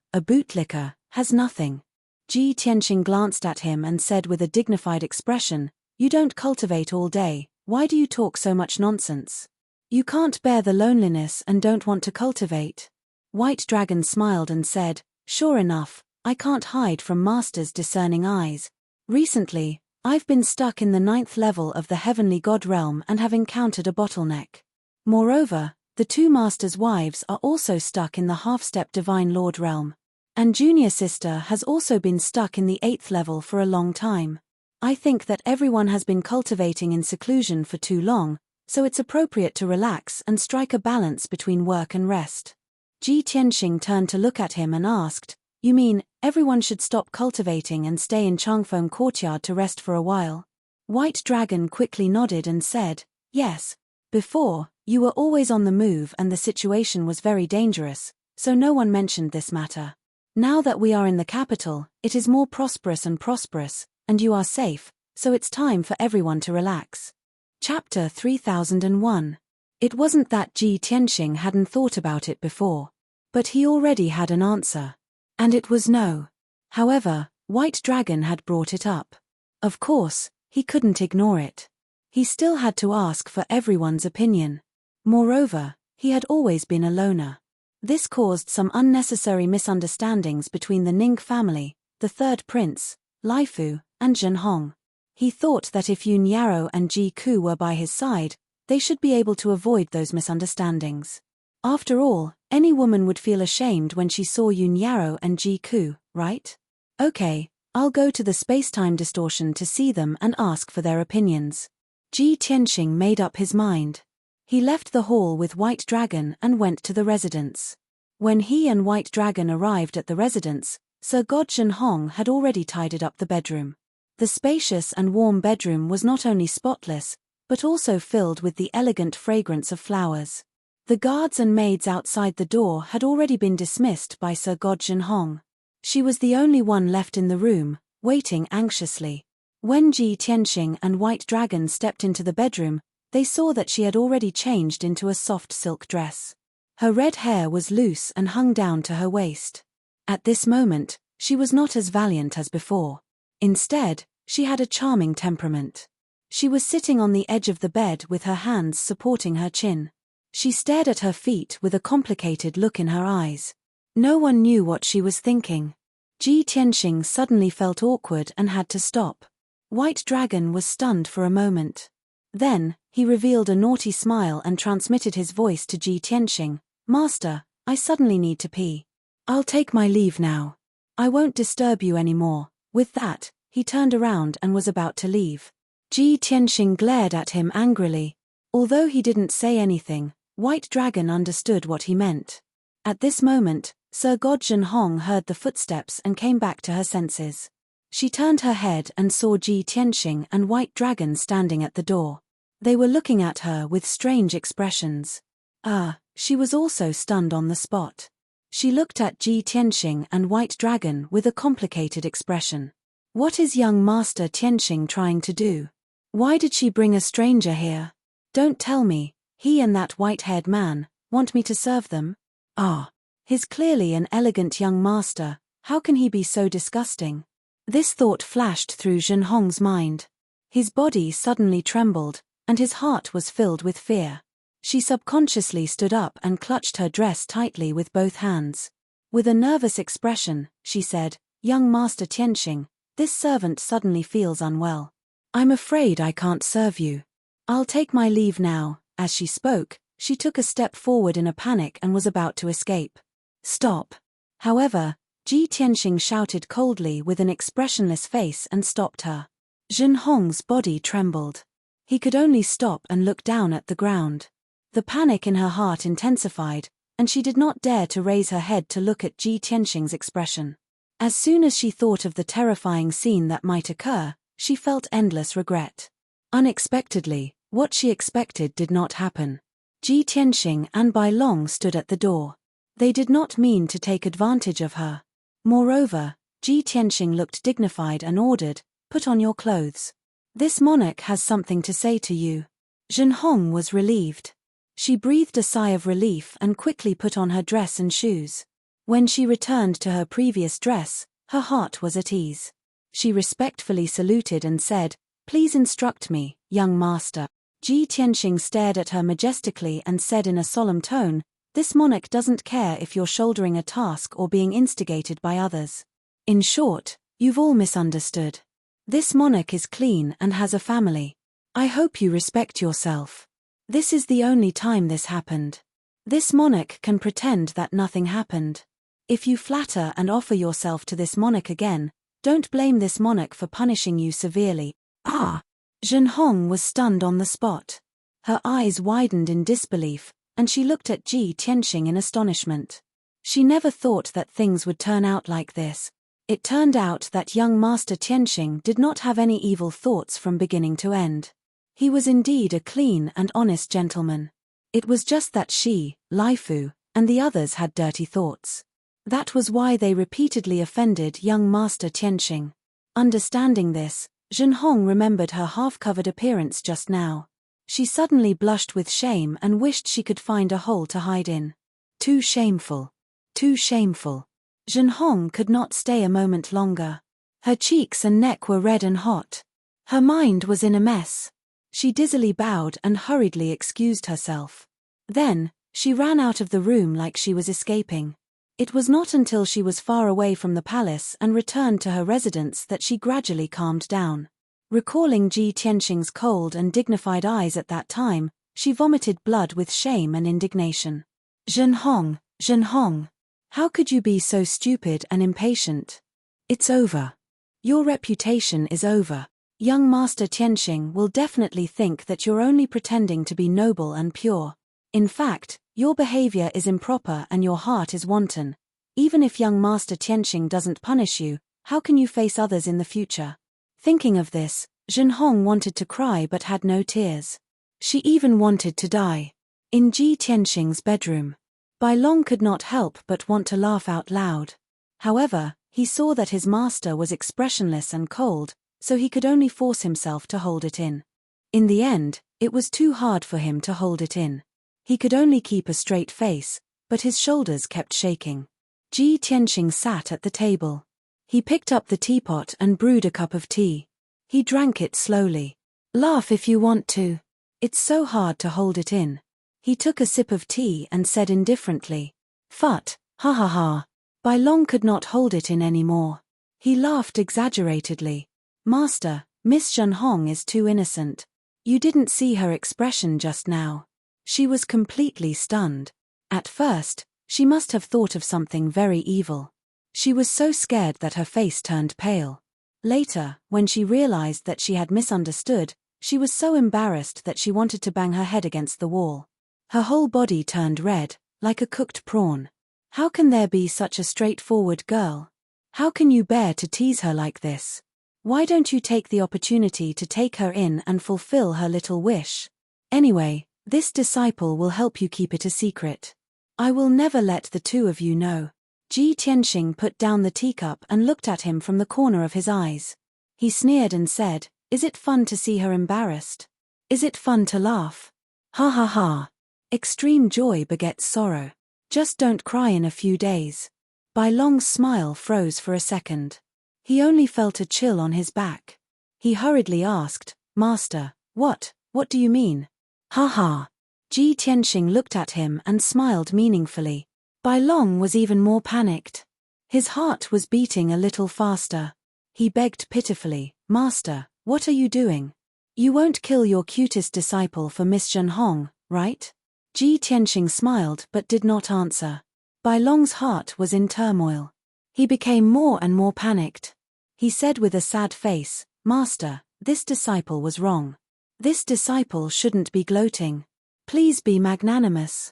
has nothing." Ji Tianxing glanced at him and said with a dignified expression, "You don't cultivate all day, why do you talk so much nonsense? You can't bear the loneliness and don't want to cultivate." White Dragon smiled and said, "Sure enough, I can't hide from Master's discerning eyes. Recently, I've been stuck in the 9th level of the heavenly god realm and have encountered a bottleneck. Moreover, the 2 Masters' wives are also stuck in the half-step Divine Lord realm. And Junior Sister has also been stuck in the 8th level for a long time. I think that everyone has been cultivating in seclusion for too long, so it's appropriate to relax and strike a balance between work and rest." Ji Tianxing turned to look at him and asked, "You mean, everyone should stop cultivating and stay in Changfeng courtyard to rest for a while?" White Dragon quickly nodded and said, "Yes. Before, you were always on the move and the situation was very dangerous, so no one mentioned this matter. Now that we are in the capital, it is more prosperous, and you are safe, so it's time for everyone to relax." Chapter 3001. It wasn't that Ji Tianxing hadn't thought about it before. But he already had an answer. And it was no. However, White Dragon had brought it up. Of course, he couldn't ignore it. He still had to ask for everyone's opinion. Moreover, he had always been a loner. This caused some unnecessary misunderstandings between the Ning family, the 3rd prince, Lai Fu, and Zhenhong. He thought that if Yun Yarrow and Ji Ku were by his side, they should be able to avoid those misunderstandings. After all, any woman would feel ashamed when she saw Yun Yarrow and Ji Ku, right? Okay, I'll go to the space-time distortion to see them and ask for their opinions. Ji Tianxing made up his mind. He left the hall with White Dragon and went to the residence. When he and White Dragon arrived at the residence, Sir God Zhenhong had already tidied up the bedroom. The spacious and warm bedroom was not only spotless, but also filled with the elegant fragrance of flowers. The guards and maids outside the door had already been dismissed by Sir God Zhenhong. She was the only one left in the room, waiting anxiously. When Ji Tianxing and White Dragon stepped into the bedroom, they saw that she had already changed into a soft silk dress. Her red hair was loose and hung down to her waist. At this moment, she was not as valiant as before. Instead, she had a charming temperament. She was sitting on the edge of the bed with her hands supporting her chin. She stared at her feet with a complicated look in her eyes. No one knew what she was thinking. Ji Tianxing suddenly felt awkward and had to stop. White Dragon was stunned for a moment. Then, he revealed a naughty smile and transmitted his voice to Ji Tianxing. "Master, I suddenly need to pee. I'll take my leave now. I won't disturb you anymore." With that, He turned around and was about to leave. Ji Tianxing glared at him angrily. Although he didn't say anything, White Dragon understood what he meant. At this moment, Sir God Zhenhong heard the footsteps and came back to her senses. She turned her head and saw Ji Tianxing and White Dragon standing at the door. They were looking at her with strange expressions. She was also stunned on the spot. She looked at Ji Tianxing and White Dragon with a complicated expression. What is young Master Tianxing trying to do? Why did she bring a stranger here? Don't tell me, he and that white-haired man want me to serve them? He's clearly an elegant young master, how can he be so disgusting? This thought flashed through Zhenhong's mind. His body suddenly trembled, and his heart was filled with fear. She subconsciously stood up and clutched her dress tightly with both hands. With a nervous expression, she said, "Young Master Tianxing, this servant suddenly feels unwell. I'm afraid I can't serve you. I'll take my leave now." As she spoke, she took a step forward in a panic and was about to escape. "Stop." However, Ji Tianxing shouted coldly with an expressionless face and stopped her. Zhenhong's body trembled. He could only stop and look down at the ground. The panic in her heart intensified, and she did not dare to raise her head to look at Ji Tianxing's expression. As soon as she thought of the terrifying scene that might occur, she felt endless regret. Unexpectedly, what she expected did not happen. Ji Tianxing and Bai Long stood at the door. They did not mean to take advantage of her. Moreover, Ji Tianxing looked dignified and ordered, "Put on your clothes. This monarch has something to say to you." Zhenhong was relieved. She breathed a sigh of relief and quickly put on her dress and shoes. When she returned to her previous dress, her heart was at ease. She respectfully saluted and said, "Please instruct me, young master." Ji Tianxing stared at her majestically and said in a solemn tone, "This monarch doesn't care if you're shouldering a task or being instigated by others. In short, you've all misunderstood. This monarch is clean and has a family. I hope you respect yourself. This is the only time this happened. This monarch can pretend that nothing happened. If you flatter and offer yourself to this monarch again, don't blame this monarch for punishing you severely." Zhenhong was stunned on the spot. Her eyes widened in disbelief, and she looked at Ji Tianxing in astonishment. She never thought that things would turn out like this. It turned out that young Master Tianxing did not have any evil thoughts from beginning to end. He was indeed a clean and honest gentleman. It was just that she, Lai Fu, and the others had dirty thoughts. That was why they repeatedly offended young Master Tianxing. Understanding this, Zhenhong remembered her half-covered appearance just now. She suddenly blushed with shame and wished she could find a hole to hide in. Too shameful. Too shameful. Zhenhong could not stay a moment longer. Her cheeks and neck were red and hot. Her mind was in a mess. She dizzily bowed and hurriedly excused herself. Then, she ran out of the room like she was escaping. It was not until she was far away from the palace and returned to her residence that she gradually calmed down. Recalling Ji Tianxing's cold and dignified eyes at that time, she vomited blood with shame and indignation. "Zhenhong, Zhenhong, how could you be so stupid and impatient? It's over. Your reputation is over. Young Master Tianxing will definitely think that you're only pretending to be noble and pure. In fact, your behavior is improper and your heart is wanton. Even if young Master Tianxing doesn't punish you, how can you face others in the future?" Thinking of this, Zhenhong wanted to cry but had no tears. She even wanted to die. In Ji Tianxing's bedroom, Bai Long could not help but want to laugh out loud. However, he saw that his master was expressionless and cold, so he could only force himself to hold it in. In the end, it was too hard for him to hold it in. He could only keep a straight face, but his shoulders kept shaking. Ji Tianxing sat at the table. He picked up the teapot and brewed a cup of tea. He drank it slowly. "Laugh if you want to. It's so hard to hold it in." He took a sip of tea and said indifferently, "Phut, ha ha ha." Bai Long could not hold it in anymore. He laughed exaggeratedly. "Master, Miss Zhenhong is too innocent. You didn't see her expression just now. She was completely stunned. At first, she must have thought of something very evil. She was so scared that her face turned pale. Later, when she realized that she had misunderstood, she was so embarrassed that she wanted to bang her head against the wall. Her whole body turned red, like a cooked prawn. How can there be such a straightforward girl? How can you bear to tease her like this? Why don't you take the opportunity to take her in and fulfill her little wish? Anyway, this disciple will help you keep it a secret. I will never let the two of you know. Ji Tianxing put down the teacup and looked at him from the corner of his eyes. He sneered and said, "Is it fun to see her embarrassed? Is it fun to laugh? Ha ha ha. Extreme joy begets sorrow. Just don't cry in a few days." Bai Long's smile froze for a second. He only felt a chill on his back. He hurriedly asked, "Master, what do you mean?" "Ha ha." Ji Tianxing looked at him and smiled meaningfully. Bai Long was even more panicked. His heart was beating a little faster. He begged pitifully, "Master, what are you doing? You won't kill your cutest disciple for Miss Zhenhong, right?" Ji Tianxing smiled but did not answer. Bai Long's heart was in turmoil. He became more and more panicked. He said with a sad face, "Master, this disciple was wrong. This disciple shouldn't be gloating. Please be magnanimous."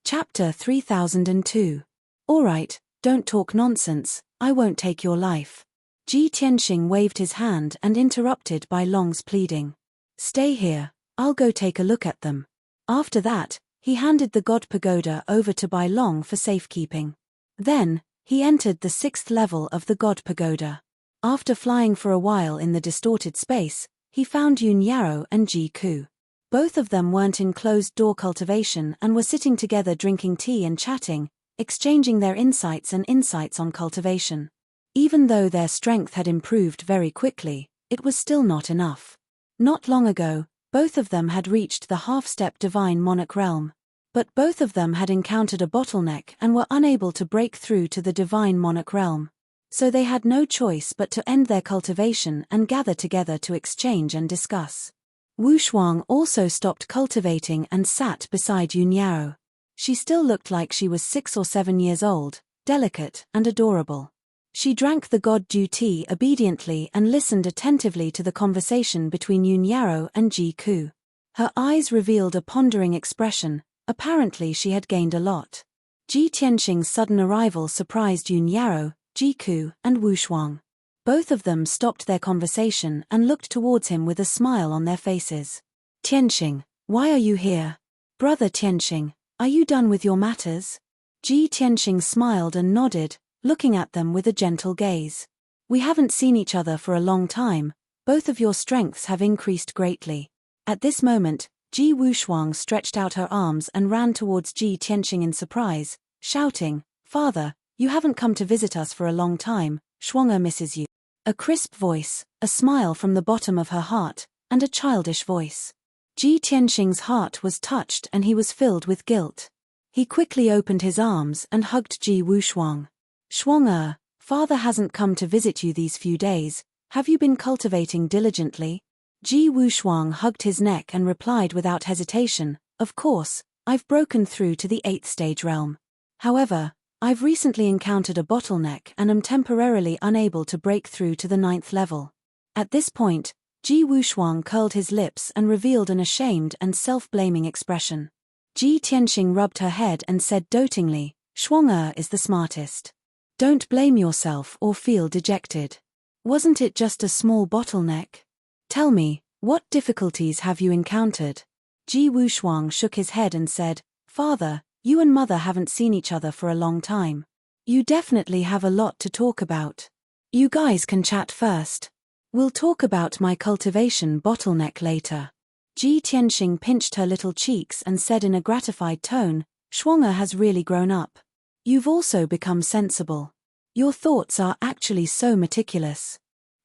Chapter 3002. "All right, don't talk nonsense, I won't take your life." Ji Tianxing waved his hand and interrupted Bai Long's pleading. "Stay here, I'll go take a look at them." After that, he handed the God Pagoda over to Bai Long for safekeeping. Then, he entered the 6th level of the God Pagoda. After flying for a while in the distorted space, he found Yun Yarrow and Ji Ku. Both of them weren't in closed-door cultivation and were sitting together drinking tea and chatting, exchanging their insights on cultivation. Even though their strength had improved very quickly, it was still not enough. Not long ago, both of them had reached the half-step divine monarch realm. But both of them had encountered a bottleneck and were unable to break through to the divine monarch realm. So they had no choice but to end their cultivation and gather together to exchange and discuss. Wu Shuang also stopped cultivating and sat beside Yun Yarrow. She still looked like she was 6 or 7 years old, delicate and adorable. She drank the god dew tea obediently and listened attentively to the conversation between Yun Yarrow and Ji Ku. Her eyes revealed a pondering expression. Apparently she had gained a lot. Ji Tianxing's sudden arrival surprised Yun Yarrow, Ji Ku, and Wu Shuang. Both of them stopped their conversation and looked towards him with a smile on their faces. "Tianxing, why are you here? Brother Tianxing, are you done with your matters?" Ji Tianxing smiled and nodded, looking at them with a gentle gaze. "We haven't seen each other for a long time, both of your strengths have increased greatly." At this moment, Ji Wushuang stretched out her arms and ran towards Ji Tianxing in surprise, shouting, "Father, you haven't come to visit us for a long time, Shuang'er misses you." A crisp voice, a smile from the bottom of her heart, and a childish voice. Ji Tianxing's heart was touched and he was filled with guilt. He quickly opened his arms and hugged Ji Wushuang. "Shuang'er, father hasn't come to visit you these few days, have you been cultivating diligently?" Ji Wushuang hugged his neck and replied without hesitation, "Of course, I've broken through to the 8th stage realm. However, I've recently encountered a bottleneck and am temporarily unable to break through to the 9th level." At this point, Ji Wushuang curled his lips and revealed an ashamed and self-blaming expression. Ji Tianxing rubbed her head and said dotingly, "Shuang'er is the smartest. Don't blame yourself or feel dejected. Wasn't it just a small bottleneck? Tell me, what difficulties have you encountered?" Ji Wushuang shook his head and said, "Father, you and mother haven't seen each other for a long time. You definitely have a lot to talk about. You guys can chat first. We'll talk about my cultivation bottleneck later." Ji Tianxing pinched her little cheeks and said in a gratified tone, "Shuang'er has really grown up. You've also become sensible. Your thoughts are actually so meticulous.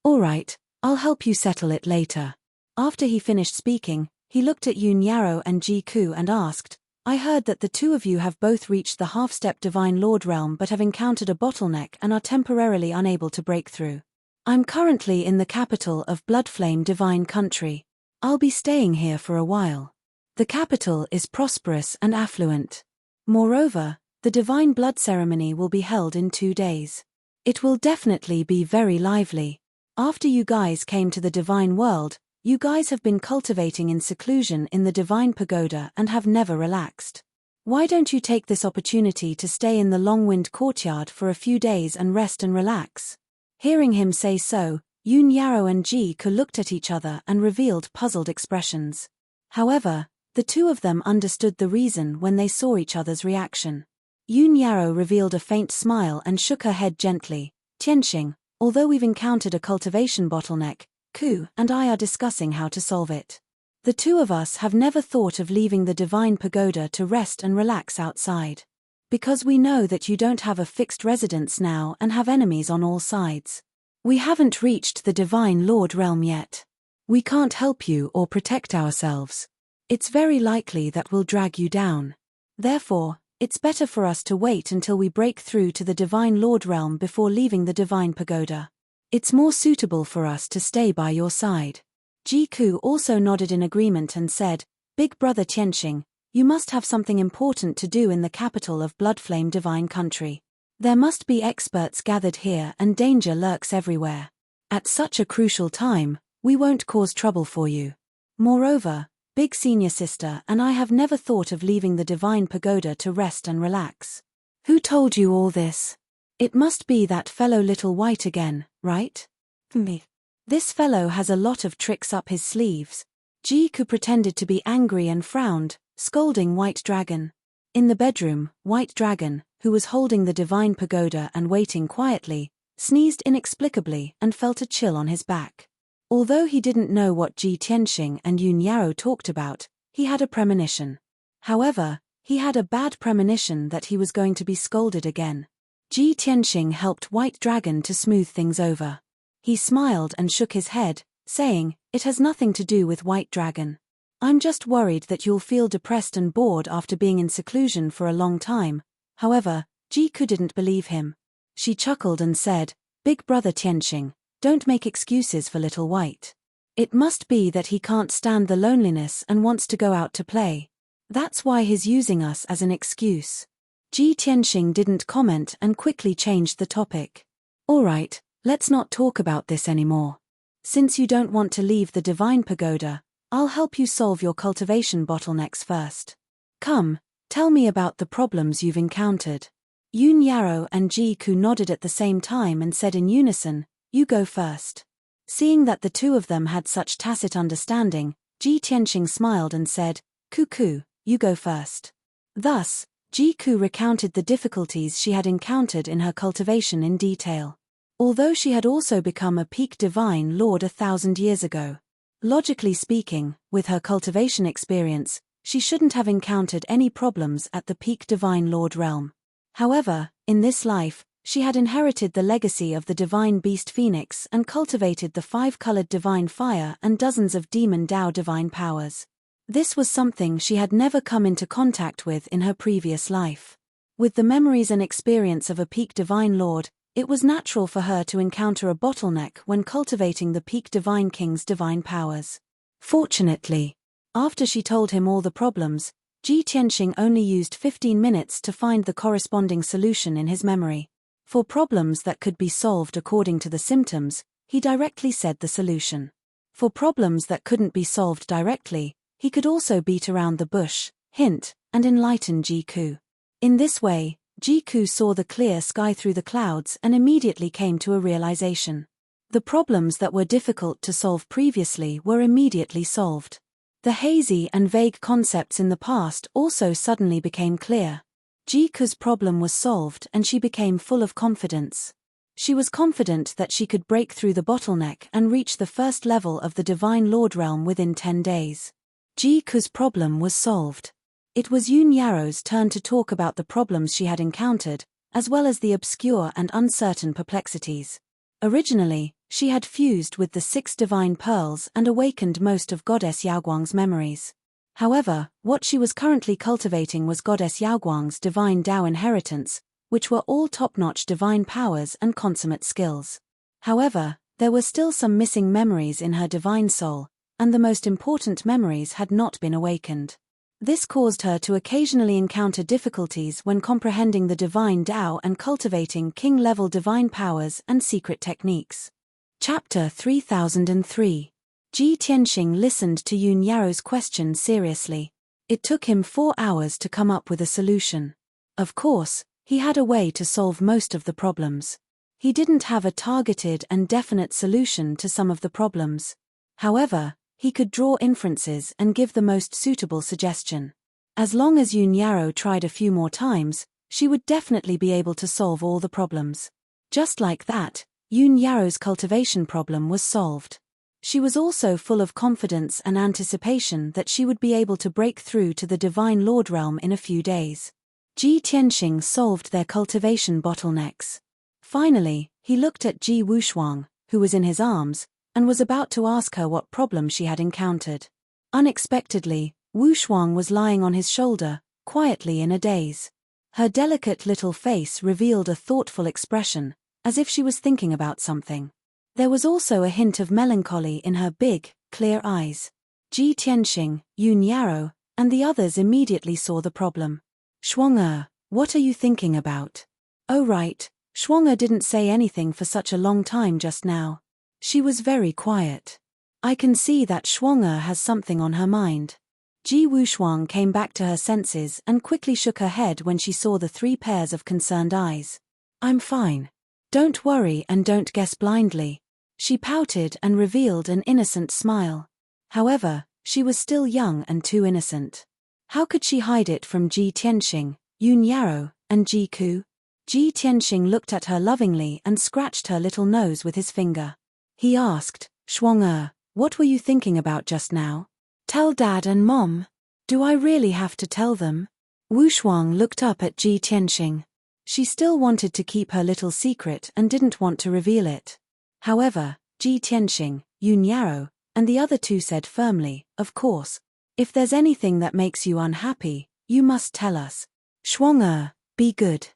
All right, I'll help you settle it later." After he finished speaking, he looked at Yun Yarrow and Ji Ku and asked, "I heard that the two of you have both reached the half-step Divine Lord realm but have encountered a bottleneck and are temporarily unable to break through. I'm currently in the capital of Bloodflame Divine Country. I'll be staying here for a while. The capital is prosperous and affluent. Moreover, the Divine Blood ceremony will be held in 2 days. It will definitely be very lively. After you guys came to the divine world, you guys have been cultivating in seclusion in the divine pagoda and have never relaxed. Why don't you take this opportunity to stay in the long-wind courtyard for a few days and rest and relax? Hearing him say so, Yoon Yarrow and Ji-ku looked at each other and revealed puzzled expressions. However, the two of them understood the reason when they saw each other's reaction. Yoon Yarrow revealed a faint smile and shook her head gently. Tianxing, although we've encountered a cultivation bottleneck, Ku and I are discussing how to solve it. The two of us have never thought of leaving the divine pagoda to rest and relax outside. Because we know that you don't have a fixed residence now and have enemies on all sides. We haven't reached the divine lord realm yet. We can't help you or protect ourselves. It's very likely that we'll drag you down. Therefore, it's better for us to wait until we break through to the divine lord realm before leaving the divine pagoda. It's more suitable for us to stay by your side. Ji-ku also nodded in agreement and said, Big brother Tianxing, you must have something important to do in the capital of Bloodflame Divine Country. There must be experts gathered here and danger lurks everywhere. At such a crucial time, we won't cause trouble for you. Moreover, Big Senior Sister and I have never thought of leaving the divine pagoda to rest and relax. Who told you all this? It must be that fellow Little White again, right? Me. This fellow has a lot of tricks up his sleeves. Ji-ku pretended to be angry and frowned, scolding White Dragon. In the bedroom, White Dragon, who was holding the divine pagoda and waiting quietly, sneezed inexplicably and felt a chill on his back. Although he didn't know what Ji Tianxing and Yoon Yarrow talked about, he had a premonition. However, he had a bad premonition that he was going to be scolded again. Ji Tianxing helped White Dragon to smooth things over. He smiled and shook his head, saying, It has nothing to do with White Dragon. I'm just worried that you'll feel depressed and bored after being in seclusion for a long time. However, Ji-ku didn't believe him. She chuckled and said, Big brother Tianxing, don't make excuses for Little White. It must be that he can't stand the loneliness and wants to go out to play. That's why he's using us as an excuse. Ji Tianxing didn't comment and quickly changed the topic. Alright, let's not talk about this anymore. Since you don't want to leave the divine pagoda, I'll help you solve your cultivation bottlenecks first. Come, tell me about the problems you've encountered. Yoon Yarrow and Ji-ku nodded at the same time and said in unison, You go first. Seeing that the two of them had such tacit understanding, Ji Tianxing smiled and said, Ku, you go first. Thus, Ji-ku recounted the difficulties she had encountered in her cultivation in detail. Although she had also become a peak divine lord 1,000 years ago. Logically speaking, with her cultivation experience, she shouldn't have encountered any problems at the peak divine lord realm. However, in this life, she had inherited the legacy of the divine beast phoenix and cultivated the 5-colored divine fire and dozens of demon Dao divine powers. This was something she had never come into contact with in her previous life. With the memories and experience of a peak divine lord, it was natural for her to encounter a bottleneck when cultivating the peak divine king's divine powers. Fortunately, after she told him all the problems, Ji Tianxing only used 15 minutes to find the corresponding solution in his memory. For problems that could be solved according to the symptoms, he directly said the solution. For problems that couldn't be solved directly, he could also beat around the bush, hint, and enlighten Ji-ku. In this way, Ji-ku saw the clear sky through the clouds and immediately came to a realization. The problems that were difficult to solve previously were immediately solved. The hazy and vague concepts in the past also suddenly became clear. Ji-ku's problem was solved and she became full of confidence. She was confident that she could break through the bottleneck and reach the first level of the Divine Lord realm within 10 days. Ji-ku's problem was solved. It was Yoon Yarrow's turn to talk about the problems she had encountered, as well as the obscure and uncertain perplexities. Originally, she had fused with the 6 divine pearls and awakened most of Goddess Yaoguang's memories. However, what she was currently cultivating was Goddess Yaoguang's divine Dao inheritance, which were all top-notch divine powers and consummate skills. However, there were still some missing memories in her divine soul, and the most important memories had not been awakened. This caused her to occasionally encounter difficulties when comprehending the divine Dao and cultivating king-level divine powers and secret techniques. Chapter 3003. Ji Tianxing listened to Yun Yaro's question seriously. It took him 4 hours to come up with a solution. Of course, he had a way to solve most of the problems. He didn't have a targeted and definite solution to some of the problems. However, he could draw inferences and give the most suitable suggestion. As long as Yun Yaro tried a few more times, she would definitely be able to solve all the problems. Just like that, Yun Yaro's cultivation problem was solved. She was also full of confidence and anticipation that she would be able to break through to the Divine Lord realm in a few days. Ji Tianxing solved their cultivation bottlenecks. Finally, he looked at Ji Wushuang, who was in his arms, and was about to ask her what problem she had encountered. Unexpectedly, Wushuang was lying on his shoulder, quietly in a daze. Her delicate little face revealed a thoughtful expression, as if she was thinking about something. There was also a hint of melancholy in her big, clear eyes. Ji Tianxing, Yun Yaro, and the others immediately saw the problem. Shuang, what are you thinking about? Oh right, Shuang didn't say anything for such a long time just now. She was very quiet. I can see that Shuang has something on her mind. Ji Wushuang came back to her senses and quickly shook her head when she saw the 3 pairs of concerned eyes. I'm fine. Don't worry and don't guess blindly. She pouted and revealed an innocent smile. However, she was still young and too innocent. How could she hide it from Ji Tianxing, Yun Yaro, and Ji Ku? Ji Tianxing looked at her lovingly and scratched her little nose with his finger. He asked, Shuang, what were you thinking about just now? Tell Dad and Mom. Do I really have to tell them? Wushuang looked up at Ji Tianxing. She still wanted to keep her little secret and didn't want to reveal it. However, Ji Tianxing, Yun Yaro, and the other 2 said firmly, of course. If there's anything that makes you unhappy, you must tell us. Shuang, be good.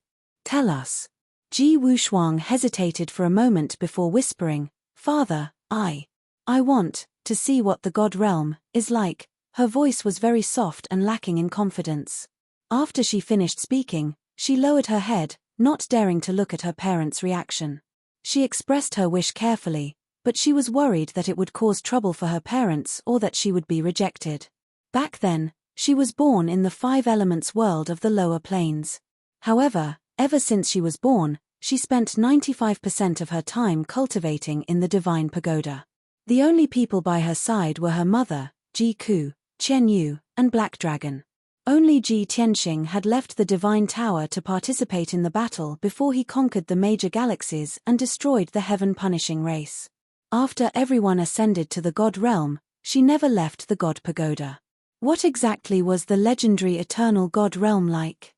Tell us. Ji Wushuang hesitated for a moment before whispering, Father, I want to see what the God realm is like. Her voice was very soft and lacking in confidence. After she finished speaking, she lowered her head, not daring to look at her parents' reaction. She expressed her wish carefully, but she was worried that it would cause trouble for her parents or that she would be rejected. Back then, she was born in the 5 elements world of the lower planes. However, ever since she was born, she spent 95% of her time cultivating in the Divine Pagoda. The only people by her side were her mother, Ji Ku, Chen Yu, and Black Dragon. Only Ji Tianxing had left the Divine Tower to participate in the battle before he conquered the major galaxies and destroyed the heaven-punishing race. After everyone ascended to the God realm, she never left the God Pagoda. What exactly was the legendary eternal God realm like?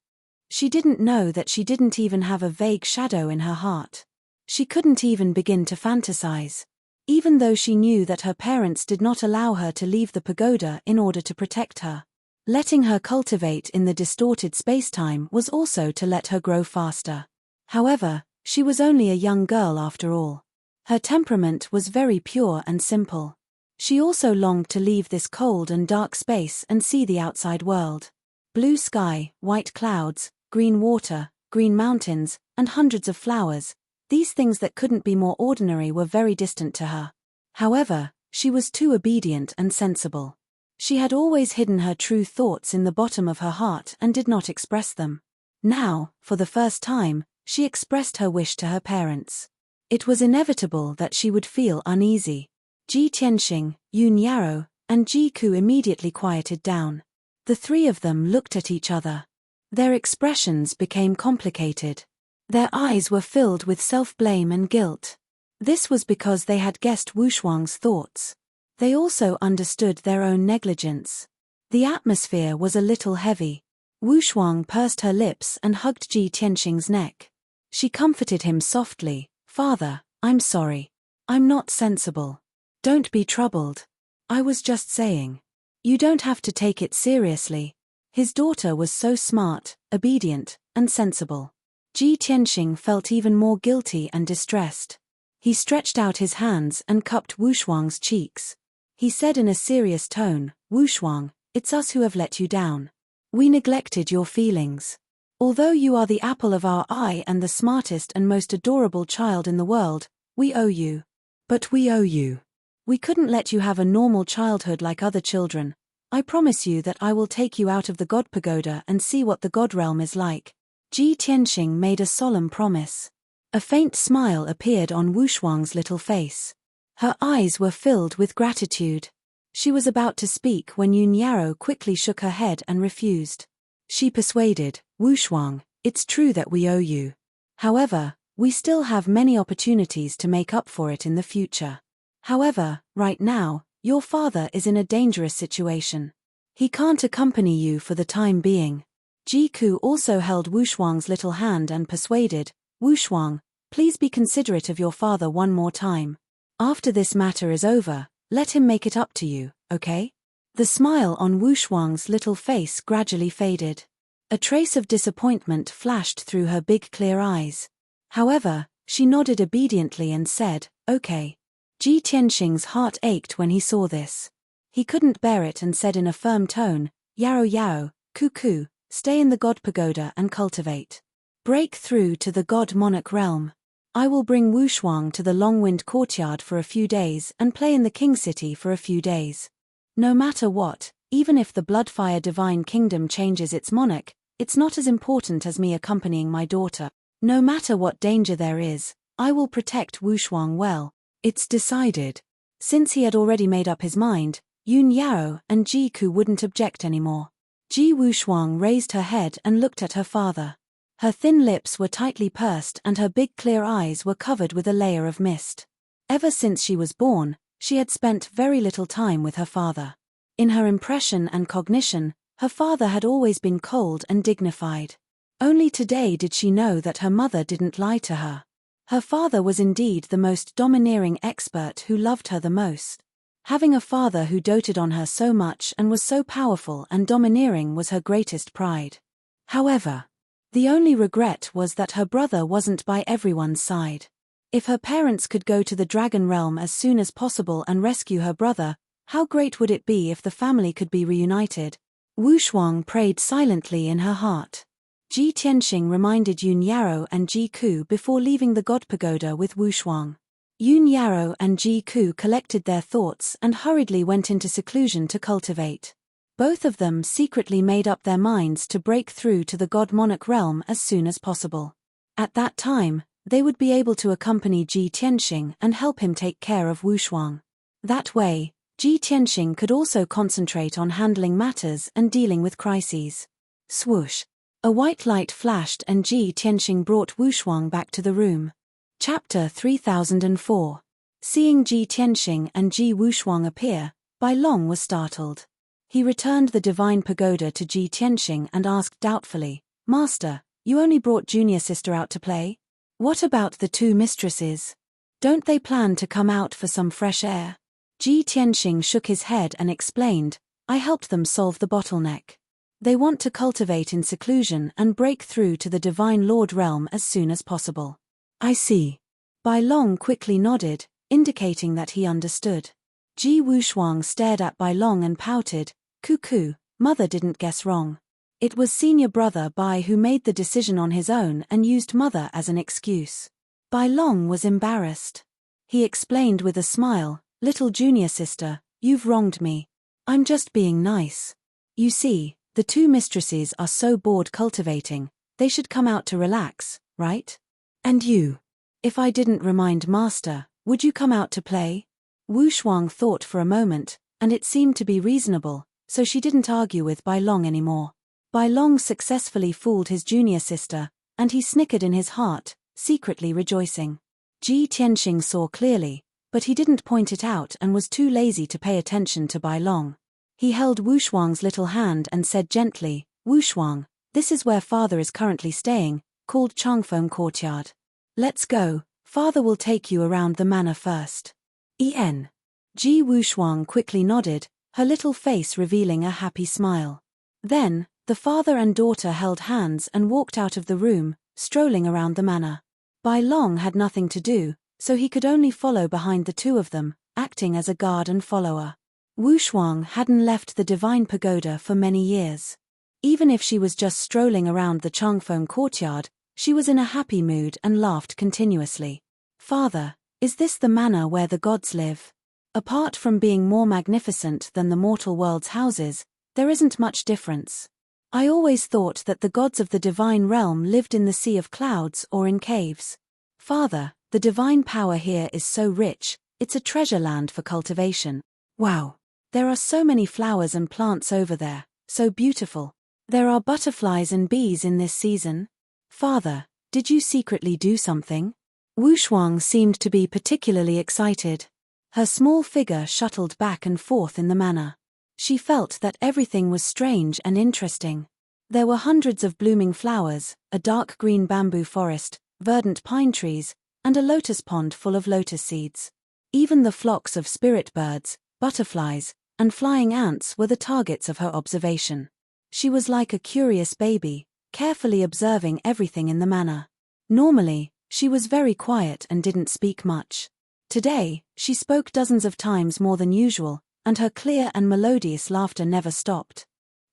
She didn't know that she didn't even have a vague shadow in her heart. She couldn't even begin to fantasize. Even though she knew that her parents did not allow her to leave the pagoda in order to protect her. Letting her cultivate in the distorted spacetime was also to let her grow faster. However, she was only a young girl after all. Her temperament was very pure and simple. She also longed to leave this cold and dark space and see the outside world. Blue sky, white clouds, green water, green mountains, and hundreds of flowers. These things that couldn't be more ordinary were very distant to her. However, she was too obedient and sensible. She had always hidden her true thoughts in the bottom of her heart and did not express them. Now, for the first time, she expressed her wish to her parents. It was inevitable that she would feel uneasy. Ji Tianxing, Yun Yaro, and Ji Ku immediately quieted down. The 3 of them looked at each other. Their expressions became complicated. Their eyes were filled with self-blame and guilt. This was because they had guessed Wushuang's thoughts. They also understood their own negligence. The atmosphere was a little heavy. Wushuang pursed her lips and hugged Ji Tianxing's neck. She comforted him softly, Father, I'm sorry. I'm not sensible. Don't be troubled. I was just saying. You don't have to take it seriously. His daughter was so smart, obedient, and sensible. Ji Tianxing felt even more guilty and distressed. He stretched out his hands and cupped Wushuang's cheeks. He said in a serious tone, Wushuang, it's us who have let you down. We neglected your feelings. Although you are the apple of our eye and the smartest and most adorable child in the world, we owe you. But we owe you. We couldn't let you have a normal childhood like other children. I promise you that I will take you out of the God Pagoda and see what the God realm is like. Ji Tianxing made a solemn promise. A faint smile appeared on Wu Shuang's little face. Her eyes were filled with gratitude. She was about to speak when Yun Yarrow quickly shook her head and refused. She persuaded, Wu Shuang, it's true that we owe you. However, we still have many opportunities to make up for it in the future. However, right now, your father is in a dangerous situation. He can't accompany you for the time being. Ji Ku also held Wu Shuang's little hand and persuaded, Wu Shuang, please be considerate of your father one more time. After this matter is over, let him make it up to you, okay? The smile on Wu Shuang's little face gradually faded. A trace of disappointment flashed through her big clear eyes. However, she nodded obediently and said, okay. Ji Tianxing's heart ached when he saw this. He couldn't bear it and said in a firm tone, Yarrow Yarrow, Cuckoo, stay in the God Pagoda and cultivate. Break through to the God Monarch realm. I will bring Wu Shuang to the Longwind courtyard for a few days and play in the King City for a few days. No matter what, even if the Bloodfire Divine Kingdom changes its monarch, it's not as important as me accompanying my daughter. No matter what danger there is, I will protect Wu Shuang well. It's decided. Since he had already made up his mind, Yun Yarrow and Ji Ku wouldn't object anymore. Ji Wu Shuang raised her head and looked at her father. Her thin lips were tightly pursed and her big clear eyes were covered with a layer of mist. Ever since she was born, she had spent very little time with her father. In her impression and cognition, her father had always been cold and dignified. Only today did she know that her mother didn't lie to her. Her father was indeed the most domineering expert who loved her the most. Having a father who doted on her so much and was so powerful and domineering was her greatest pride. However, the only regret was that her brother wasn't by everyone's side. If her parents could go to the Dragon Realm as soon as possible and rescue her brother, how great would it be if the family could be reunited? Wu Shuang prayed silently in her heart. Ji Tianxing reminded Yun Yarrow and Ji Ku before leaving the God Pagoda with Wu Shuang. Yun Yarrow and Ji Ku collected their thoughts and hurriedly went into seclusion to cultivate. Both of them secretly made up their minds to break through to the God Monarch realm as soon as possible. At that time, they would be able to accompany Ji Tianxing and help him take care of Wu Shuang. That way, Ji Tianxing could also concentrate on handling matters and dealing with crises. Swoosh! A white light flashed and Ji Tianxing brought Wu Shuang back to the room. Chapter 3004. Seeing Ji Tianxing and Ji Wu Shuang appear, Bai Long was startled. He returned the divine pagoda to Ji Tianxing and asked doubtfully, Master, you only brought junior sister out to play? What about the two mistresses? Don't they plan to come out for some fresh air? Ji Tianxing shook his head and explained, I helped them solve the bottleneck. They want to cultivate in seclusion and break through to the Divine Lord realm as soon as possible. I see. Bai Long quickly nodded, indicating that he understood. Ji Wu Shuang stared at Bai Long and pouted, Cuckoo, mother didn't guess wrong. It was senior brother Bai who made the decision on his own and used mother as an excuse. Bai Long was embarrassed. He explained with a smile, little junior sister, you've wronged me. I'm just being nice. You see, the two mistresses are so bored cultivating, they should come out to relax, right? And you? If I didn't remind Master, would you come out to play? Wu Shuang thought for a moment, and it seemed to be reasonable, so she didn't argue with Bai Long anymore. Bai Long successfully fooled his junior sister, and he snickered in his heart, secretly rejoicing. Ji Tianxing saw clearly, but he didn't point it out and was too lazy to pay attention to Bai Long. He held Wu Shuang's little hand and said gently, Wu Shuang, this is where father is currently staying, called Changfeng Courtyard. Let's go, father will take you around the manor first. En. Ji Wu Shuang quickly nodded, her little face revealing a happy smile. Then, the father and daughter held hands and walked out of the room, strolling around the manor. Bai Long had nothing to do, so he could only follow behind the two of them, acting as a guard and follower. Wu Shuang hadn't left the Divine Pagoda for many years. Even if she was just strolling around the Changfeng courtyard, she was in a happy mood and laughed continuously. Father, Is this the manor where the gods live? Apart from being more magnificent than the mortal world's houses, there isn't much difference. I always thought that the gods of the divine realm lived in the sea of clouds or in caves. Father, the divine power here is so rich, it's a treasure land for cultivation. Wow! There are so many flowers and plants over there, so beautiful. There are butterflies and bees in this season. Father, did you secretly do something? Wu Shuang seemed to be particularly excited. Her small figure shuttled back and forth in the manor. She felt that everything was strange and interesting. There were hundreds of blooming flowers, a dark green bamboo forest, verdant pine trees, and a lotus pond full of lotus seeds. Even the flocks of spirit birds, butterflies, and flying ants were the targets of her observation. She was like a curious baby, carefully observing everything in the manor. Normally, she was very quiet and didn't speak much. Today, she spoke dozens of times more than usual, and her clear and melodious laughter never stopped.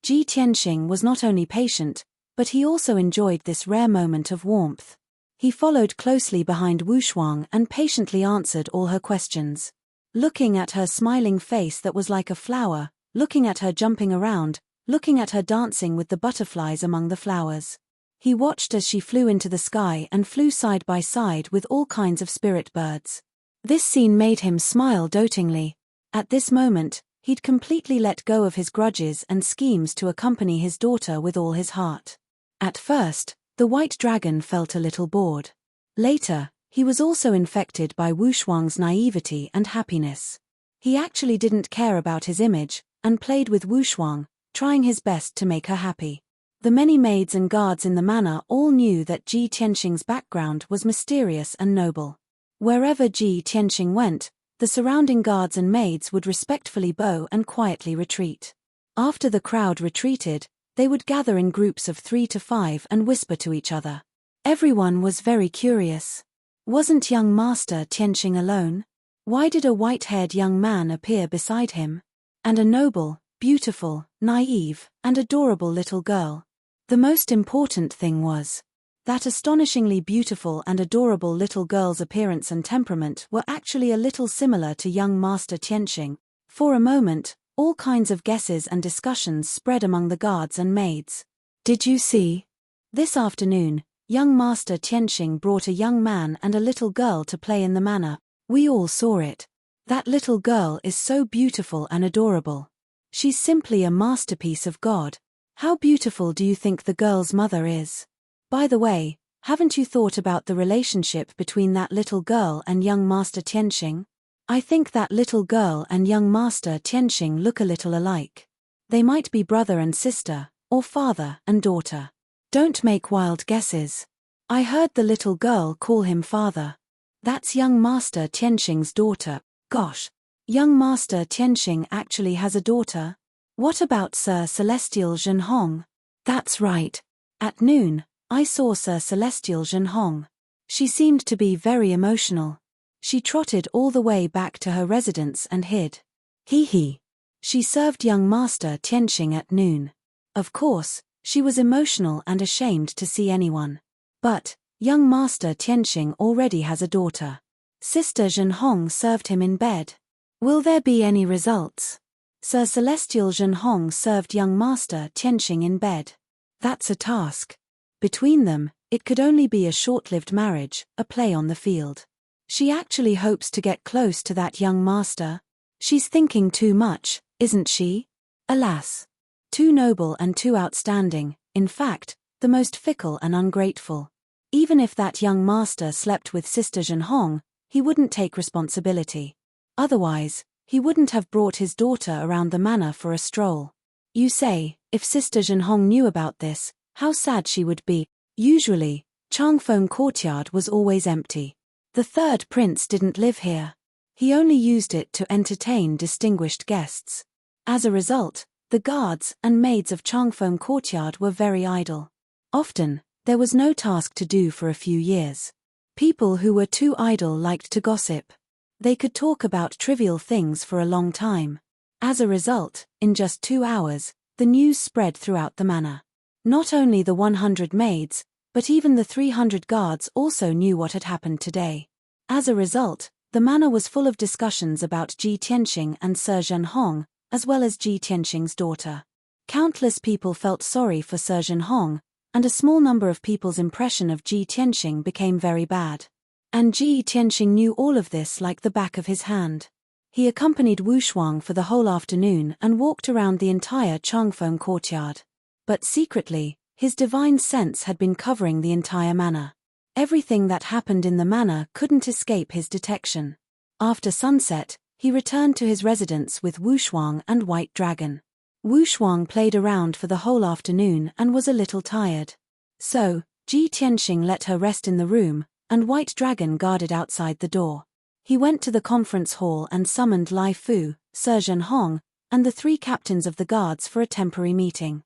Ji Tianxing was not only patient, but he also enjoyed this rare moment of warmth. He followed closely behind Wu Shuang and patiently answered all her questions. Looking at her smiling face that was like a flower, looking at her jumping around, looking at her dancing with the butterflies among the flowers. He watched as she flew into the sky and flew side by side with all kinds of spirit birds. This scene made him smile dotingly. At this moment, he'd completely let go of his grudges and schemes to accompany his daughter with all his heart. At first, the white dragon felt a little bored. Later, he was also infected by Wu Shuang's naivety and happiness. He actually didn't care about his image, and played with Wu Shuang, trying his best to make her happy. The many maids and guards in the manor all knew that Ji Tianxing's background was mysterious and noble. Wherever Ji Tianxing went, the surrounding guards and maids would respectfully bow and quietly retreat. After the crowd retreated, they would gather in groups of 3 to 5 and whisper to each other. Everyone was very curious. Wasn't young Master Tianxing alone? Why did a white-haired young man appear beside him? And a noble, beautiful, naive, and adorable little girl. The most important thing was that astonishingly beautiful and adorable little girl's appearance and temperament were actually a little similar to young Master Tianxing. For a moment, all kinds of guesses and discussions spread among the guards and maids. Did you see? This afternoon, young Master Tianxing brought a young man and a little girl to play in the manor. We all saw it. That little girl is so beautiful and adorable. She's simply a masterpiece of God. How beautiful do you think the girl's mother is? By the way, haven't you thought about the relationship between that little girl and young Master Tianxing? I think that little girl and young Master Tianxing look a little alike. They might be brother and sister, or father and daughter. Don't make wild guesses. I heard the little girl call him father. That's young Master Tianxing's daughter. Gosh, young Master Tianxing actually has a daughter? What about Sir Celestial Zhenhong? That's right. At noon, I saw Sir Celestial Zhenhong. She seemed to be very emotional. She trotted all the way back to her residence and hid. Hee. She served young Master Tianxing at noon. Of course, she was emotional and ashamed to see anyone. But young Master Tianxing already has a daughter. Sister Zhenhong served him in bed. Will there be any results? Sir Celestial Zhenhong served young Master Tianxing in bed. That's a task. Between them, it could only be a short-lived marriage, a play on the field. She actually hopes to get close to that young master. She's thinking too much, isn't she? Alas. Too noble and too outstanding, in fact, the most fickle and ungrateful. Even if that young master slept with Sister Zhenhong, he wouldn't take responsibility. Otherwise, he wouldn't have brought his daughter around the manor for a stroll. You say, if Sister Zhenhong knew about this, how sad she would be. Usually, Changfeng Courtyard was always empty. The third prince didn't live here. He only used it to entertain distinguished guests. As a result, the guards and maids of Changfeng Courtyard were very idle. Often, there was no task to do for a few years. People who were too idle liked to gossip. They could talk about trivial things for a long time. As a result, in just 2 hours, the news spread throughout the manor. Not only the 100 maids, but even the 300 guards also knew what had happened today. As a result, The manor was full of discussions about Ji Tianxing and Sir Zhenhong, as well as Ji Tianxing's daughter. Countless people felt sorry for Sir Zhenhong, and a small number of people's impression of Ji Tianxing became very bad. And Ji Tianxing knew all of this like the back of his hand. He accompanied Wu Shuang for the whole afternoon and walked around the entire Changfeng courtyard. But secretly, his divine sense had been covering the entire manor. Everything that happened in the manor couldn't escape his detection. After sunset, he returned to his residence with Wu Shuang and White Dragon. Wu Shuang played around for the whole afternoon and was a little tired. So, Ji Tianxing let her rest in the room, and White Dragon guarded outside the door. He went to the conference hall and summoned Lai Fu, Sir Zhenhong, and the 3 captains of the guards for a temporary meeting.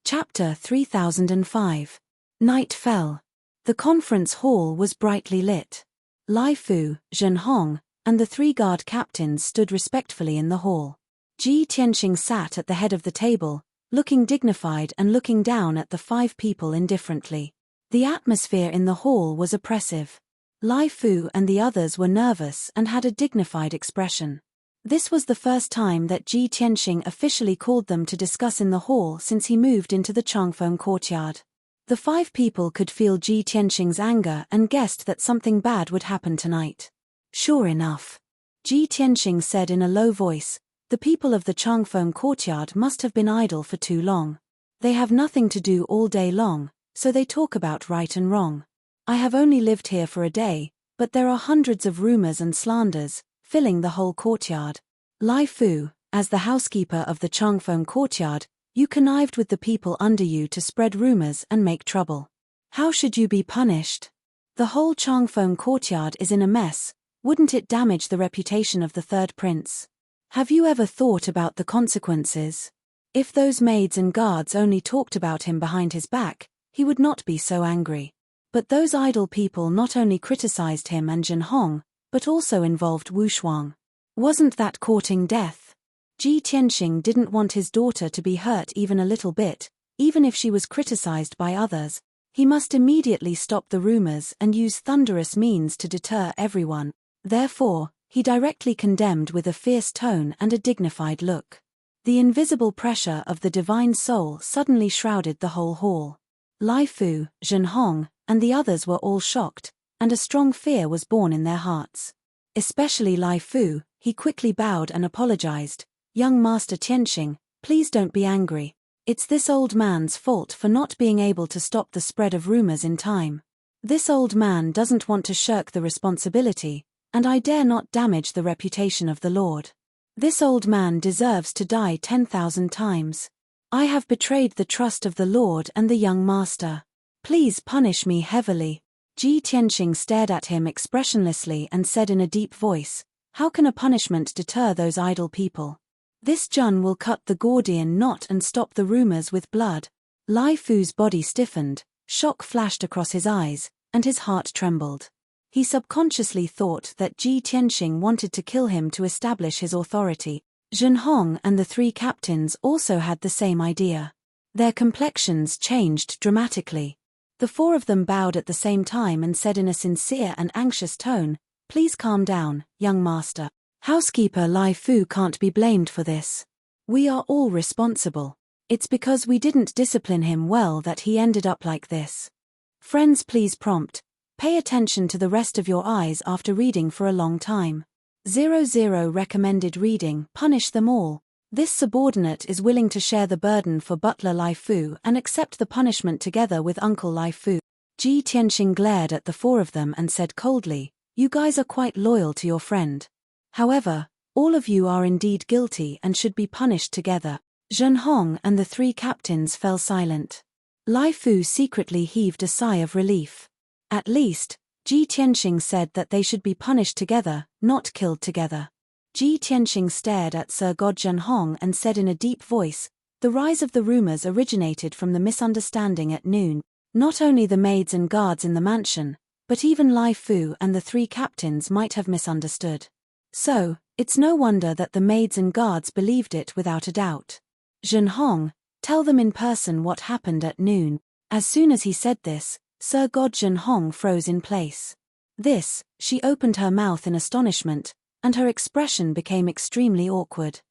Chapter 3005. Night fell. The conference hall was brightly lit. Lai Fu, Zhenhong, and the 3 guard captains stood respectfully in the hall. Ji Tianxing sat at the head of the table, looking dignified and looking down at the 5 people indifferently. The atmosphere in the hall was oppressive. Lai Fu and the others were nervous and had a dignified expression. This was the first time that Ji Tianxing officially called them to discuss in the hall since he moved into the Changfeng courtyard. The 5 people could feel Ji Tianxing's anger and guessed that something bad would happen tonight. Sure enough. Ji Tianxing said in a low voice, "The people of the Changfeng courtyard must have been idle for too long. They have nothing to do all day long, so they talk about right and wrong. I have only lived here for a day, but there are hundreds of rumors and slanders, filling the whole courtyard. Lai Fu, as the housekeeper of the Changfeng courtyard, you connived with the people under you to spread rumors and make trouble. How should you be punished? The whole Changfeng courtyard is in a mess, wouldn't it damage the reputation of the 3rd prince? Have you ever thought about the consequences? If those maids and guards only talked about him behind his back, he would not be so angry. But those idle people not only criticized him and Zhenhong, but also involved Wu Shuang. Wasn't that courting death? Ji Tianxing didn't want his daughter to be hurt even a little bit, even if she was criticized by others. He must immediately stop the rumors and use thunderous means to deter everyone. Therefore, he directly condemned with a fierce tone and a dignified look. The invisible pressure of the divine soul suddenly shrouded the whole hall. Lai Fu, Zhenhong, and the others were all shocked, and a strong fear was born in their hearts. Especially Lai Fu, he quickly bowed and apologized. "Young Master Tianxing, please don't be angry. It's this old man's fault for not being able to stop the spread of rumors in time. This old man doesn't want to shirk the responsibility, and I dare not damage the reputation of the Lord. This old man deserves to die 10,000 times. I have betrayed the trust of the Lord and the young master. Please punish me heavily." Ji Tianxing stared at him expressionlessly and said in a deep voice, "How can a punishment deter those idle people? This Jun will cut the Gordian knot and stop the rumors with blood." Lai Fu's body stiffened, shock flashed across his eyes, and his heart trembled. He subconsciously thought that Ji Tianxing wanted to kill him to establish his authority. Zhenhong and the 3 captains also had the same idea. Their complexions changed dramatically. The 4 of them bowed at the same time and said in a sincere and anxious tone, "Please calm down, young master. Housekeeper Lai Fu can't be blamed for this. We are all responsible. It's because we didn't discipline him well that he ended up like this. Friends, please pay attention to the rest of your eyes after reading for a long time. 00 recommended reading, punish them all. This subordinate is willing to share the burden for butler Lai Fu and accept the punishment together with Uncle Lai Fu." Ji Tianxing glared at the 4 of them and said coldly, "You guys are quite loyal to your friend. However, all of you are indeed guilty and should be punished together." Zhenhong and the 3 captains fell silent. Lai Fu secretly heaved a sigh of relief. At least, Ji Tianxing said that they should be punished together, not killed together. Ji Tianxing stared at Sir God Zhenhong and said in a deep voice, "The rise of the rumors originated from the misunderstanding at noon. Not only the maids and guards in the mansion, but even Lai Fu and the 3 captains might have misunderstood. So, it's no wonder that the maids and guards believed it without a doubt. Zhenhong, tell them in person what happened at noon." As soon as he said this, Sir God Zhenhong froze in place. She opened her mouth in astonishment, and her expression became extremely awkward.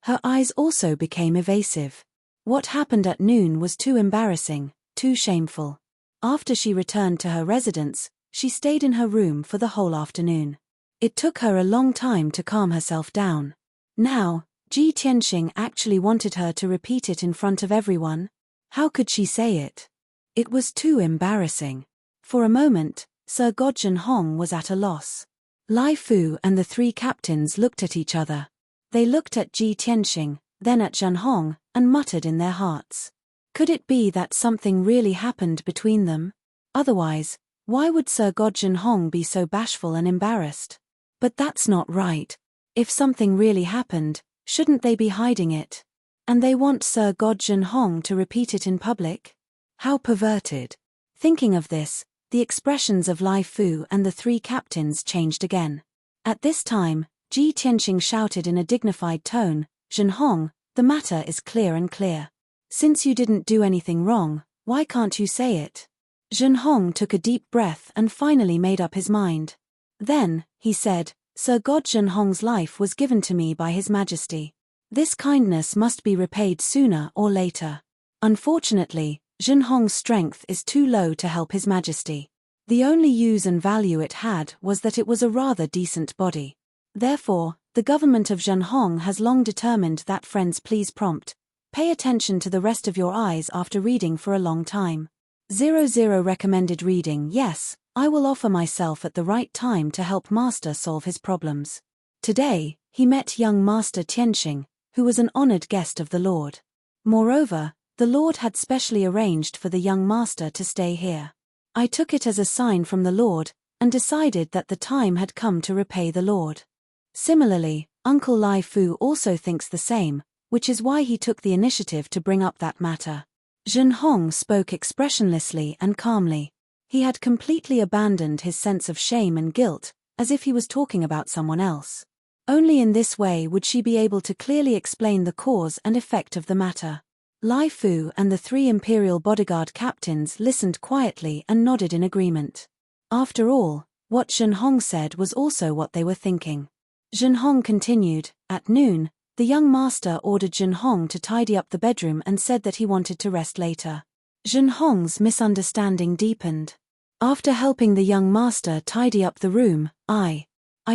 Her eyes also became evasive. What happened at noon was too embarrassing, too shameful. After she returned to her residence, she stayed in her room for the whole afternoon. It took her a long time to calm herself down. Now, Ji Tianxing actually wanted her to repeat it in front of everyone. How could she say it? It was too embarrassing. For a moment, Sir Godjin Hong was at a loss. Lai Fu and the three captains looked at each other. They looked at Ji Tianxing, then at Zhen Hong, and muttered in their hearts. Could it be that something really happened between them? Otherwise, why would Sir Godjin Hong be so bashful and embarrassed? But that's not right. If something really happened, shouldn't they be hiding it? And they want Sir Godjin Hong to repeat it in public? How perverted. Thinking of this, the expressions of Lai Fu and the three captains changed again. At this time, Ji Tianxing shouted in a dignified tone, "Zhen Hong, the matter is clear and clear. Since you didn't do anything wrong, why can't you say it?" Zhen Hong took a deep breath and finally made up his mind. Then, he said, "Sir Godjin Hong's life was given to me by His Majesty. This kindness must be repaid sooner or later. Unfortunately, Zhen Hong's strength is too low to help His Majesty. The only use and value it had was that it was a rather decent body. Therefore, the government of Zhen Hong has long determined that friends please prompt, pay attention to the rest of your eyes after reading for a long time. 00 recommended reading. Yes, I will offer myself at the right time to help Master solve his problems." Today, he met young Master Tianxing, who was an honored guest of the Lord. Moreover, the Lord had specially arranged for the young master to stay here. I took it as a sign from the Lord, and decided that the time had come to repay the Lord. Similarly, Uncle Lai Fu also thinks the same, which is why he took the initiative to bring up that matter. Zhen Hong spoke expressionlessly and calmly. He had completely abandoned his sense of shame and guilt, as if he was talking about someone else. Only in this way would she be able to clearly explain the cause and effect of the matter. Lai Fu and the three imperial bodyguard captains listened quietly and nodded in agreement. After all, what Zhen Hong said was also what they were thinking. Zhen Hong continued, "At noon, the young master ordered Zhen Hong to tidy up the bedroom and said that he wanted to rest later." Zhen Hong's misunderstanding deepened. "After helping the young master tidy up the room, I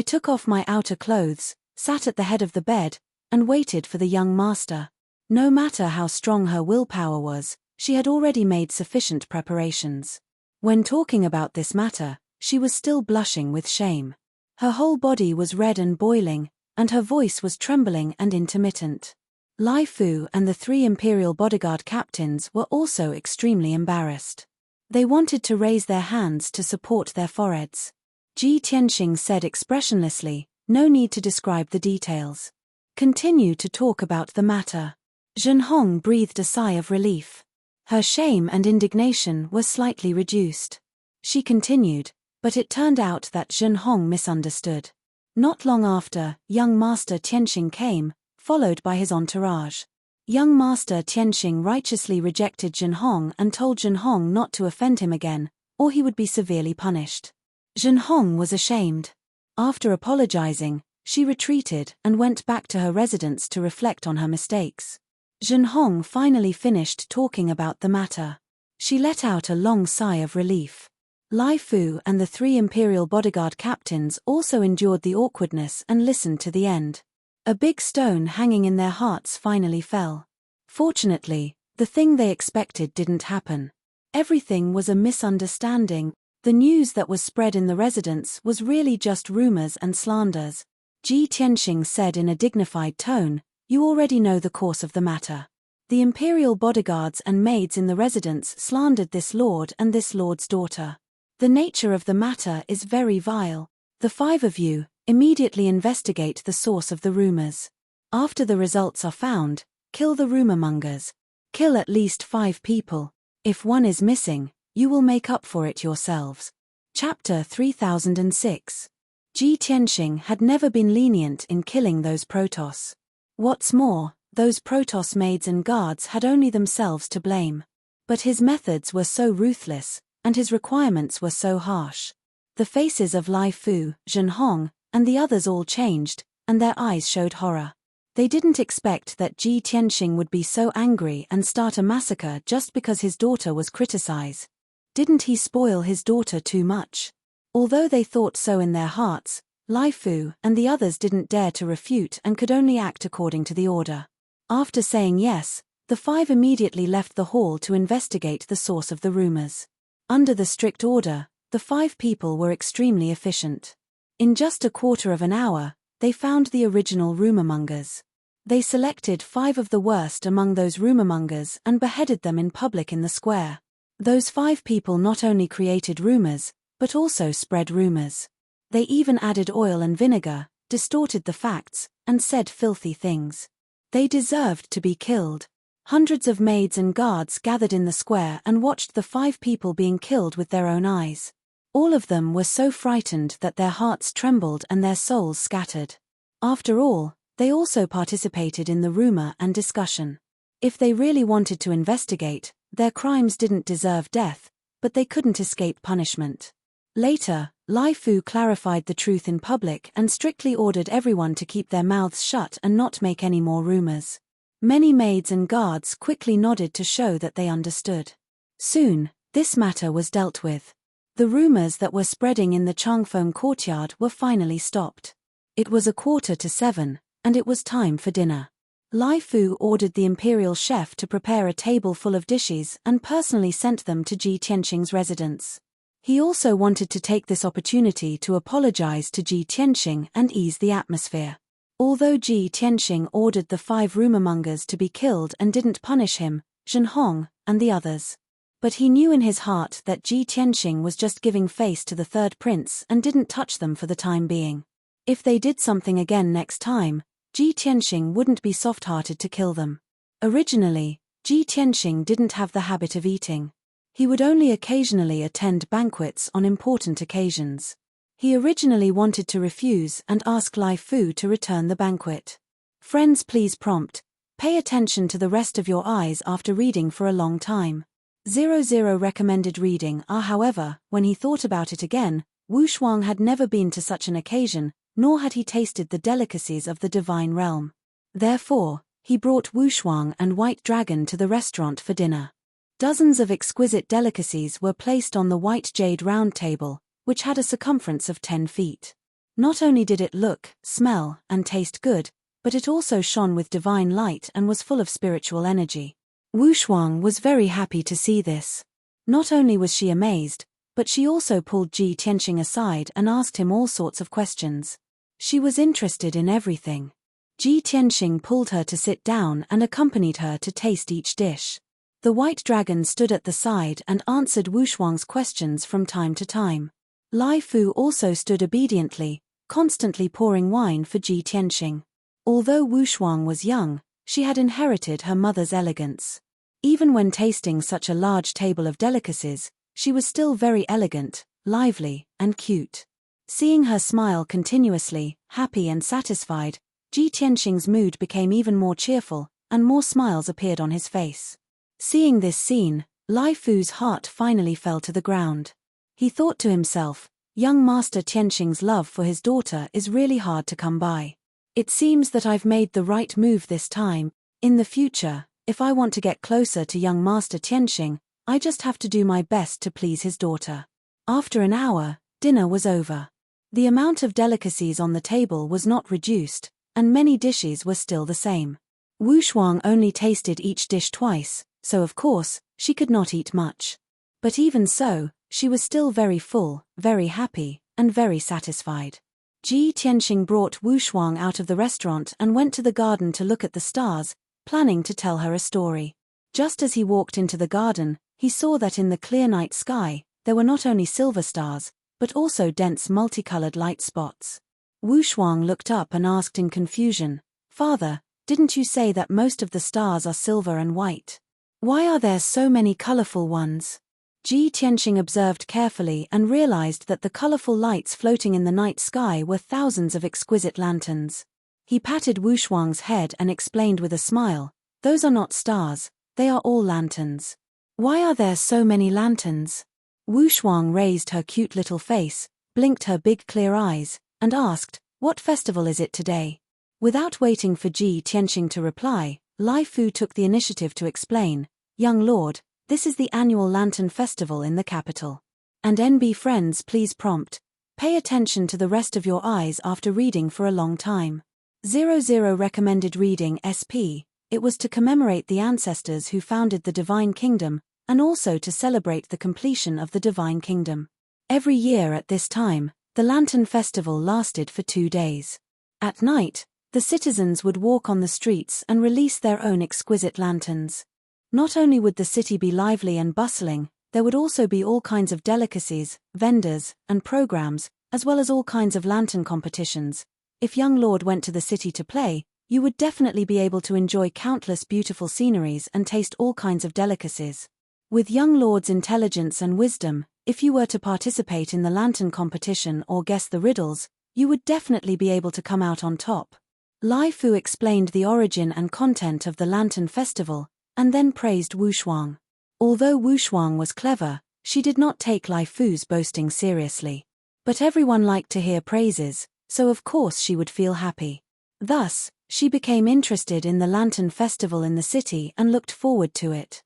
took off my outer clothes, sat at the head of the bed, and waited for the young master." No matter how strong her willpower was, she had already made sufficient preparations. When talking about this matter, she was still blushing with shame. Her whole body was red and boiling, and her voice was trembling and intermittent. Lai Fu and the three imperial bodyguard captains were also extremely embarrassed. They wanted to raise their hands to support their foreheads. Ji Tianxing said expressionlessly, "No need to describe the details. Continue to talk about the matter." Zhen Hong breathed a sigh of relief. Her shame and indignation were slightly reduced. She continued, but it turned out that Zhen Hong misunderstood. Not long after, young Master Tianxing came, followed by his entourage. Young Master Tianxing righteously rejected Zhen Hong and told Zhen Hong not to offend him again, or he would be severely punished. Zhen Hong was ashamed. After apologizing, she retreated and went back to her residence to reflect on her mistakes. Zhen Hong finally finished talking about the matter. She let out a long sigh of relief. Lai Fu and the three imperial bodyguard captains also endured the awkwardness and listened to the end. A big stone hanging in their hearts finally fell. Fortunately, the thing they expected didn't happen. Everything was a misunderstanding. The news that was spread in the residence was really just rumors and slanders. Ji Tianxing said in a dignified tone, "You already know the course of the matter. The imperial bodyguards and maids in the residence slandered this lord and this lord's daughter. The nature of the matter is very vile. The 5 of you, immediately investigate the source of the rumors. After the results are found, kill the rumormongers. Kill at least 5 people. If one is missing, you will make up for it yourselves." Chapter 3006. Ji Tianxing had never been lenient in killing those Protoss. What's more, those Protoss maids and guards had only themselves to blame. But his methods were so ruthless, and his requirements were so harsh. The faces of Lai Fu, Zhen Hong, and the others all changed, and their eyes showed horror. They didn't expect that Ji Tianxing would be so angry and start a massacre just because his daughter was criticized. Didn't he spoil his daughter too much? Although they thought so in their hearts, Lai Fu and the others didn't dare to refute and could only act according to the order. After saying yes, the 5 immediately left the hall to investigate the source of the rumors. Under the strict order, the 5 people were extremely efficient. In just a quarter of an hour, they found the original rumormongers. They selected 5 of the worst among those rumormongers and beheaded them in public in the square. Those 5 people not only created rumors, but also spread rumors. They even added oil and vinegar, distorted the facts, and said filthy things. They deserved to be killed. Hundreds of maids and guards gathered in the square and watched the 5 people being killed with their own eyes. All of them were so frightened that their hearts trembled and their souls scattered. After all, they also participated in the rumor and discussion. If they really wanted to investigate, their crimes didn't deserve death, but they couldn't escape punishment. Later, Lai Fu clarified the truth in public and strictly ordered everyone to keep their mouths shut and not make any more rumors. Many maids and guards quickly nodded to show that they understood. Soon, this matter was dealt with. The rumors that were spreading in the Changfeng courtyard were finally stopped. It was 6:45, and it was time for dinner. Lai Fu ordered the imperial chef to prepare a table full of dishes and personally sent them to Ji Tianxing's residence. He also wanted to take this opportunity to apologize to Ji Tianxing and ease the atmosphere. Although Ji Tianxing ordered the 5 rumormongers to be killed and didn't punish him, Zhen Hong, and the others. But he knew in his heart that Ji Tianxing was just giving face to the 3rd prince and didn't touch them for the time being. If they did something again next time, Ji Tianxing wouldn't be soft-hearted to kill them. Originally, Ji Tianxing didn't have the habit of eating. He would only occasionally attend banquets on important occasions. He originally wanted to refuse and ask Lai Fu to return the banquet. Friends, please prompt. Pay attention to the rest of your eyes after reading for a long time. 00 recommended reading. However, when he thought about it again, Wu Shuang had never been to such an occasion, nor had he tasted the delicacies of the divine realm. Therefore, he brought Wu Shuang and White Dragon to the restaurant for dinner. Dozens of exquisite delicacies were placed on the white jade round table, which had a circumference of 10 feet. Not only did it look, smell, and taste good, but it also shone with divine light and was full of spiritual energy. Wu Shuang was very happy to see this. Not only was she amazed, but she also pulled Ji Tianxing aside and asked him all sorts of questions. She was interested in everything. Ji Tianxing pulled her to sit down and accompanied her to taste each dish. The White Dragon stood at the side and answered Wu Shuang's questions from time to time. Lai Fu also stood obediently, constantly pouring wine for Ji Tianxing. Although Wu Shuang was young, she had inherited her mother's elegance. Even when tasting such a large table of delicacies, she was still very elegant, lively, and cute. Seeing her smile continuously, happy and satisfied, Ji Tianxing's mood became even more cheerful, and more smiles appeared on his face. Seeing this scene, Lai Fu's heart finally fell to the ground. He thought to himself, young Master Tianxing's love for his daughter is really hard to come by. It seems that I've made the right move this time. In the future, if I want to get closer to young Master Tianxing, I just have to do my best to please his daughter. After an hour, dinner was over. The amount of delicacies on the table was not reduced, and many dishes were still the same. Wu Shuang only tasted each dish twice, so of course, she could not eat much. But even so, she was still very full, very happy, and very satisfied. Ji Tianxing brought Wu Shuang out of the restaurant and went to the garden to look at the stars, planning to tell her a story. Just as he walked into the garden, he saw that in the clear night sky, there were not only silver stars, but also dense multicolored light spots. Wu Shuang looked up and asked in confusion, "Father, didn't you say that most of the stars are silver and white? Why are there so many colorful ones?" Ji Tianxing observed carefully and realized that the colorful lights floating in the night sky were thousands of exquisite lanterns. He patted Wu Shuang's head and explained with a smile, "Those are not stars, they are all lanterns." "Why are there so many lanterns?" Wu Shuang raised her cute little face, blinked her big clear eyes, and asked, "What festival is it today?" Without waiting for Ji Tianxing to reply, Lai Fu took the initiative to explain, "Young lord, this is the annual Lantern Festival in the capital. And NB friends, please prompt, pay attention to the rest of your eyes after reading for a long time. 00 recommended reading SP, it was to commemorate the ancestors who founded the Divine Kingdom, and also to celebrate the completion of the Divine Kingdom. Every year at this time, the Lantern Festival lasted for 2 days. At night, the citizens would walk on the streets and release their own exquisite lanterns. Not only would the city be lively and bustling, there would also be all kinds of delicacies, vendors, and programs, as well as all kinds of lantern competitions. If young lord went to the city to play, you would definitely be able to enjoy countless beautiful sceneries and taste all kinds of delicacies. With young lord's intelligence and wisdom, if you were to participate in the lantern competition or guess the riddles, you would definitely be able to come out on top. Lai Fu explained the origin and content of the Lantern Festival, and then praised Wu Shuang. Although Wu Shuang was clever, she did not take Lai Fu's boasting seriously. But everyone liked to hear praises, so of course she would feel happy. Thus, she became interested in the Lantern Festival in the city and looked forward to it.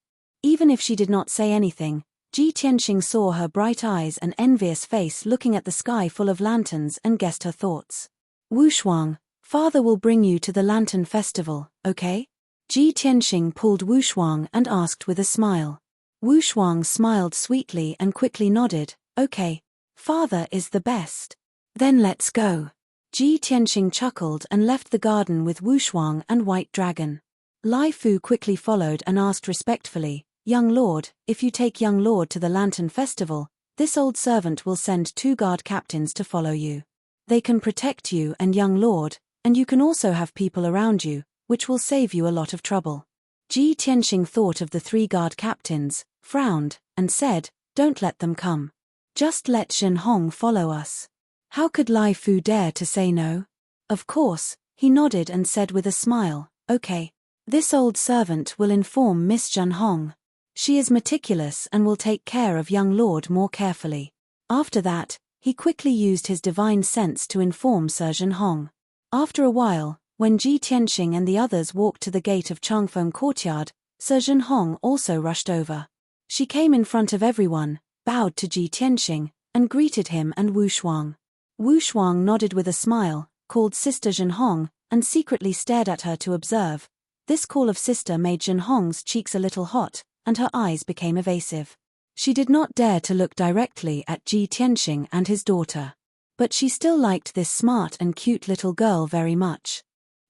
Even if she did not say anything, Ji Tianxing saw her bright eyes and envious face looking at the sky full of lanterns and guessed her thoughts. "Wu Shuang, father will bring you to the Lantern Festival, okay?" Ji Tianxing pulled Wu Shuang and asked with a smile. Wu Shuang smiled sweetly and quickly nodded, "Okay. Father is the best. Then let's go." Ji Tianxing chuckled and left the garden with Wu Shuang and White Dragon. Lai Fu quickly followed and asked respectfully, "Young lord, if you take young lord to the Lantern Festival, this old servant will send 2 guard captains to follow you. They can protect you and young lord, and you can also have people around you, which will save you a lot of trouble." Ji Tianxing thought of the 3 guard captains, frowned, and said, "Don't let them come. Just let Zhen Hong follow us." How could Lai Fu dare to say no? Of course, he nodded and said with a smile, "Okay. This old servant will inform Miss Zhen Hong. She is meticulous and will take care of young lord more carefully." After that, he quickly used his divine sense to inform Sir Zhen Hong. After a while, when Ji Tianxing and the others walked to the gate of Changfeng Courtyard, Sir Zhen Hong also rushed over. She came in front of everyone, bowed to Ji Tianxing, and greeted him and Wu Shuang. Wu Shuang nodded with a smile, called Sister Zhen Hong, and secretly stared at her to observe. This call of sister made Zhen Hong's cheeks a little hot, and her eyes became evasive. She did not dare to look directly at Ji Tianxing and his daughter. But she still liked this smart and cute little girl very much.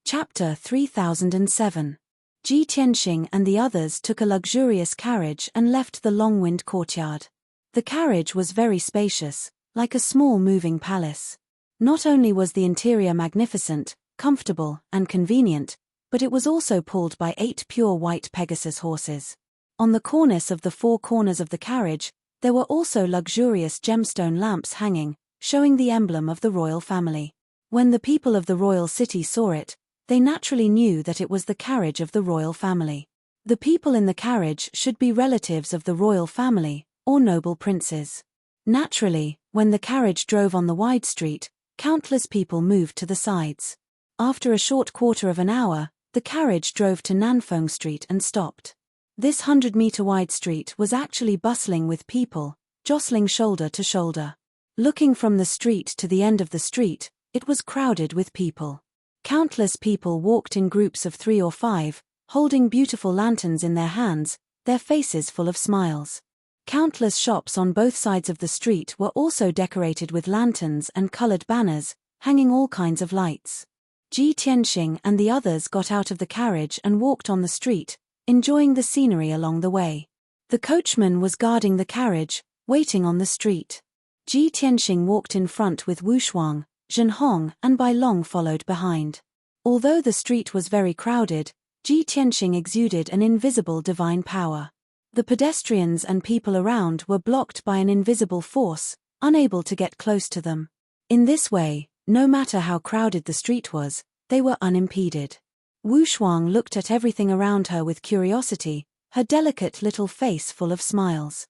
Chapter 3007. Ji Tianxing and the others took a luxurious carriage and left the long-winded courtyard. The carriage was very spacious, like a small moving palace. Not only was the interior magnificent, comfortable, and convenient, but it was also pulled by 8 pure white Pegasus horses. On the cornice of the 4 corners of the carriage, there were also luxurious gemstone lamps hanging, showing the emblem of the royal family. When the people of the royal city saw it, they naturally knew that it was the carriage of the royal family. The people in the carriage should be relatives of the royal family, or noble princes. Naturally, when the carriage drove on the wide street, countless people moved to the sides. After a short quarter of an hour, the carriage drove to Nanfeng Street and stopped. This 100-meter wide street was actually bustling with people, jostling shoulder to shoulder. Looking from the street to the end of the street, it was crowded with people. Countless people walked in groups of 3 or 5, holding beautiful lanterns in their hands, their faces full of smiles. Countless shops on both sides of the street were also decorated with lanterns and colored banners, hanging all kinds of lights. Ji Tianxing and the others got out of the carriage and walked on the street, enjoying the scenery along the way. The coachman was guarding the carriage, waiting on the street. Ji Tianxing walked in front with Wu Shuang, Zhen Hong and Bai Long followed behind. Although the street was very crowded, Ji Tianxing exuded an invisible divine power. The pedestrians and people around were blocked by an invisible force, unable to get close to them. In this way, no matter how crowded the street was, they were unimpeded. Wu Shuang looked at everything around her with curiosity, her delicate little face full of smiles.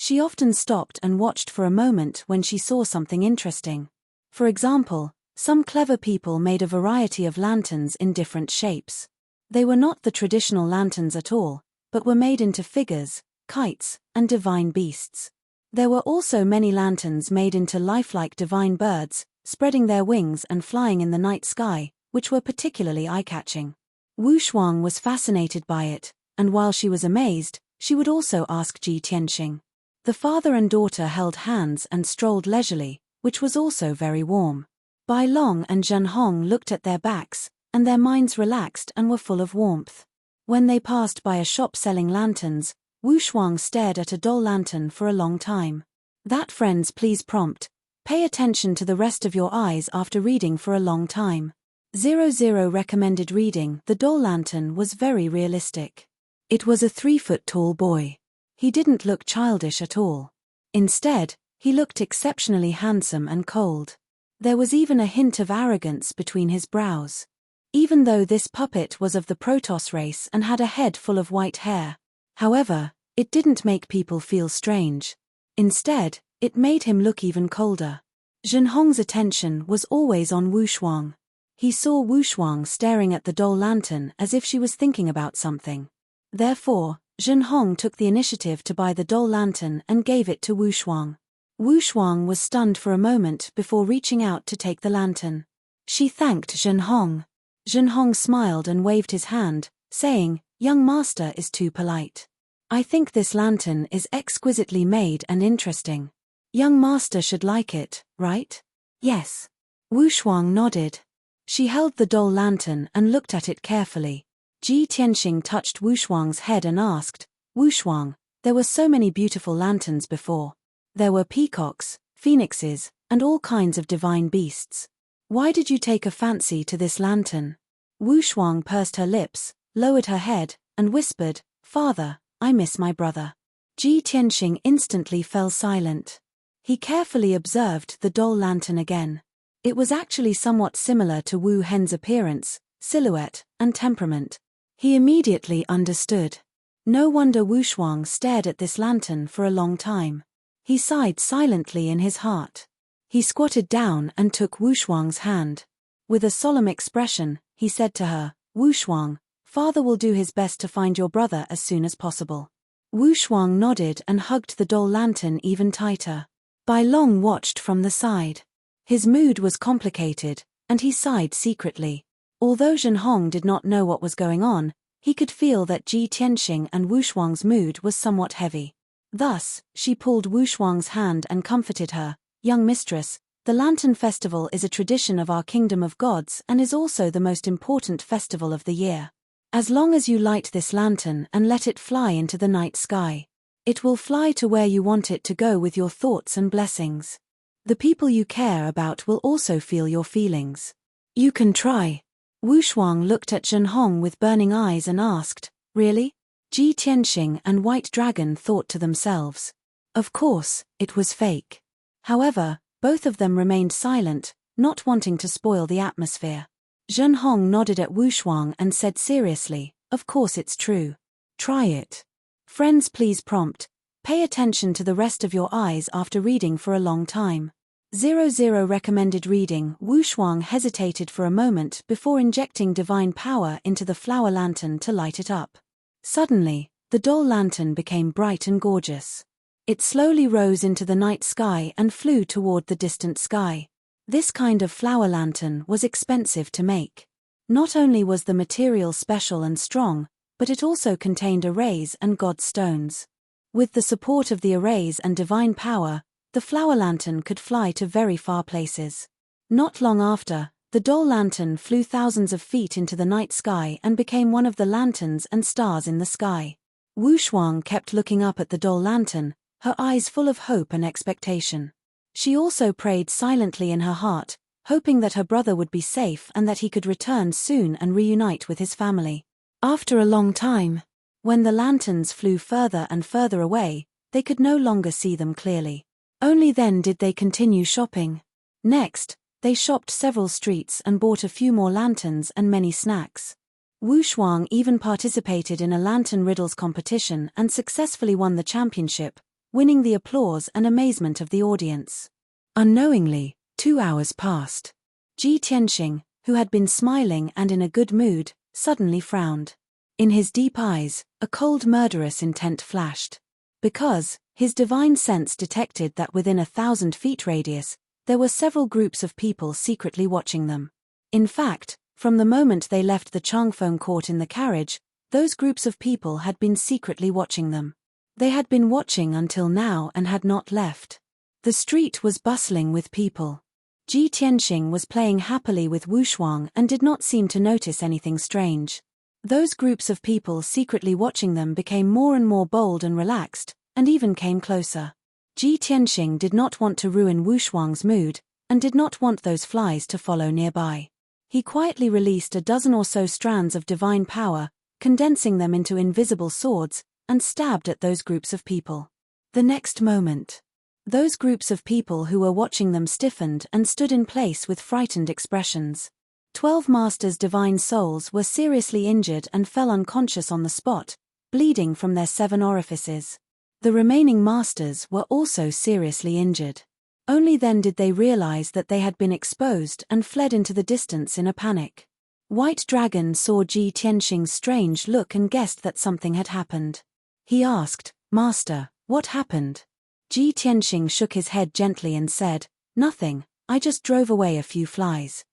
She often stopped and watched for a moment when she saw something interesting. For example, some clever people made a variety of lanterns in different shapes. They were not the traditional lanterns at all, but were made into figures, kites, and divine beasts. There were also many lanterns made into lifelike divine birds, spreading their wings and flying in the night sky, which were particularly eye-catching. Wu Shuang was fascinated by it, and while she was amazed, she would also ask Ji Tianxing. The father and daughter held hands and strolled leisurely, which was also very warm. Bai Long and Zhen Hong looked at their backs, and their minds relaxed and were full of warmth. When they passed by a shop selling lanterns, Wu Shuang stared at a doll lantern for a long time. That, friends, please prompt. Pay attention to the rest of your eyes after reading for a long time. 00 recommended reading. The doll lantern was very realistic. It was a 3-foot-tall boy. He didn't look childish at all. Instead, he looked exceptionally handsome and cold. There was even a hint of arrogance between his brows. Even though this puppet was of the Protoss race and had a head full of white hair. However, it didn't make people feel strange. Instead, it made him look even colder. Zhen Hong's attention was always on Wu Shuang. He saw Wu Shuang staring at the doll lantern as if she was thinking about something. Therefore, Zhen Hong took the initiative to buy the doll lantern and gave it to Wu Shuang. Wu Shuang was stunned for a moment before reaching out to take the lantern. She thanked Zhen Hong. Zhen Hong smiled and waved his hand, saying, "Young master is too polite. I think this lantern is exquisitely made and interesting. Young master should like it, right?" "Yes." Wu Shuang nodded. She held the doll lantern and looked at it carefully. Ji Tianxing touched Wu Shuang's head and asked, "Wu Shuang, there were so many beautiful lanterns before. There were peacocks, phoenixes, and all kinds of divine beasts. Why did you take a fancy to this lantern?" Wu Shuang pursed her lips, lowered her head, and whispered, "Father, I miss my brother." Ji Tianxing instantly fell silent. He carefully observed the doll lantern again. It was actually somewhat similar to Wu Hen's appearance, silhouette, and temperament. He immediately understood. No wonder Wu Shuang stared at this lantern for a long time. He sighed silently in his heart. He squatted down and took Wu Shuang's hand. With a solemn expression, he said to her, "Wu Shuang, father will do his best to find your brother as soon as possible." Wu Shuang nodded and hugged the doll lantern even tighter. Bai Long watched from the side. His mood was complicated, and he sighed secretly. Although Zhen Hong did not know what was going on, he could feel that Ji Tianxing and Wu Shuang's mood was somewhat heavy. Thus, she pulled Wu Shuang's hand and comforted her, "Young mistress, the Lantern Festival is a tradition of our Kingdom of Gods and is also the most important festival of the year. As long as you light this lantern and let it fly into the night sky, it will fly to where you want it to go with your thoughts and blessings. The people you care about will also feel your feelings. You can try." Wu Shuang looked at Zhen Hong with burning eyes and asked, "Really?" Ji Tianxing and White Dragon thought to themselves. Of course, it was fake. However, both of them remained silent, not wanting to spoil the atmosphere. Zhen Hong nodded at Wu Shuang and said seriously, "Of course it's true. Try it." Friends, please prompt. Pay attention to the rest of your eyes after reading for a long time. 00 recommended reading. Wu Shuang hesitated for a moment before injecting divine power into the flower lantern to light it up. Suddenly, the doll lantern became bright and gorgeous. It slowly rose into the night sky and flew toward the distant sky. This kind of flower lantern was expensive to make. Not only was the material special and strong, but it also contained arrays and god stones. With the support of the arrays and divine power, the flower lantern could fly to very far places. Not long after, the doll lantern flew thousands of feet into the night sky and became one of the lanterns and stars in the sky. Wu Shuang kept looking up at the doll lantern, her eyes full of hope and expectation. She also prayed silently in her heart, hoping that her brother would be safe and that he could return soon and reunite with his family. After a long time, when the lanterns flew further and further away, they could no longer see them clearly. Only then did they continue shopping. Next, they shopped several streets and bought a few more lanterns and many snacks. Wu Shuang even participated in a lantern riddles competition and successfully won the championship, winning the applause and amazement of the audience. Unknowingly, 2 hours passed. Ji Tianxing, who had been smiling and in a good mood, suddenly frowned. In his deep eyes, a cold murderous intent flashed. Because his divine sense detected that within 1,000 feet radius, there were several groups of people secretly watching them. In fact, from the moment they left the Changfeng court in the carriage, those groups of people had been secretly watching them. They had been watching until now and had not left. The street was bustling with people. Ji Tianxing was playing happily with Wu Shuang and did not seem to notice anything strange. Those groups of people secretly watching them became more and more bold and relaxed, and even came closer. Ji Tianxing did not want to ruin Wu Shuang's mood, and did not want those flies to follow nearby. He quietly released a dozen or so strands of divine power, condensing them into invisible swords, and stabbed at those groups of people. The next moment, those groups of people who were watching them stiffened and stood in place with frightened expressions. 12 masters' divine souls were seriously injured and fell unconscious on the spot, bleeding from their 7 orifices. The remaining masters were also seriously injured. Only then did they realize that they had been exposed and fled into the distance in a panic. White Dragon saw Ji Tianxing's strange look and guessed that something had happened. He asked, "Master, what happened?" Ji Tianxing shook his head gently and said, "Nothing, I just drove away a few flies."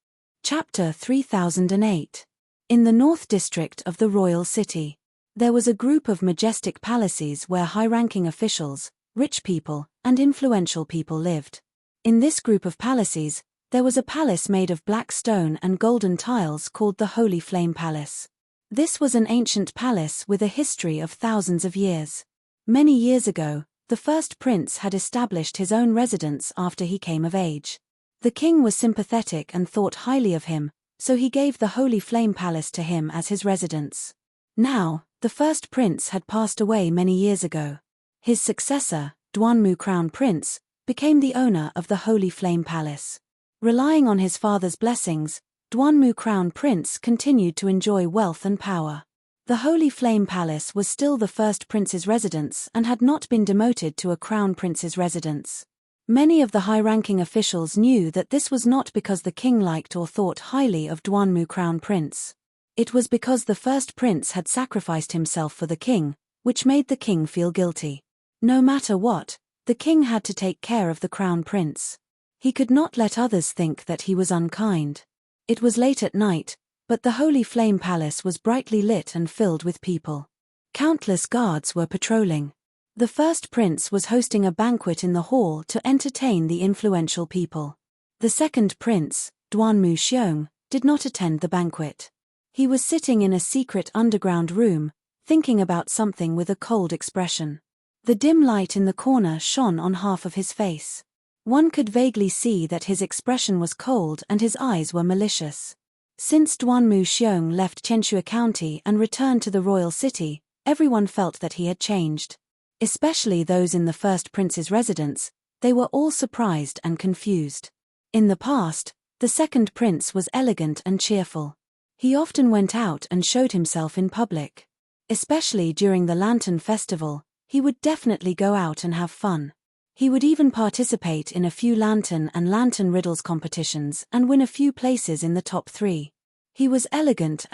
Chapter 3008. In the North District of the Royal City, there was a group of majestic palaces where high-ranking officials, rich people, and influential people lived. In this group of palaces, there was a palace made of black stone and golden tiles called the Holy Flame Palace. This was an ancient palace with a history of thousands of years. Many years ago, the first prince had established his own residence after he came of age. The king was sympathetic and thought highly of him, so he gave the Holy Flame Palace to him as his residence. Now, the first prince had passed away many years ago. His successor, Duanmu Crown Prince, became the owner of the Holy Flame Palace. Relying on his father's blessings, Duanmu Crown Prince continued to enjoy wealth and power. The Holy Flame Palace was still the first prince's residence and had not been demoted to a crown prince's residence. Many of the high-ranking officials knew that this was not because the king liked or thought highly of Duanmu Crown Prince. It was because the first prince had sacrificed himself for the king, which made the king feel guilty. No matter what, the king had to take care of the crown prince. He could not let others think that he was unkind. It was late at night, but the Holy Flame Palace was brightly lit and filled with people. Countless guards were patrolling. The first prince was hosting a banquet in the hall to entertain the influential people. The second prince, Duanmu Xiong, did not attend the banquet. He was sitting in a secret underground room, thinking about something with a cold expression. The dim light in the corner shone on half of his face. One could vaguely see that his expression was cold and his eyes were malicious. Since Duanmu Xiong left Qianxue County and returned to the royal city, everyone felt that he had changed. Especially those in the first prince's residence, they were all surprised and confused. In the past, the second prince was elegant and cheerful. He often went out and showed himself in public. Especially during the Lantern Festival, he would definitely go out and have fun. He would even participate in a few lantern and lantern riddles competitions and win a few places in the top 3. He was elegant.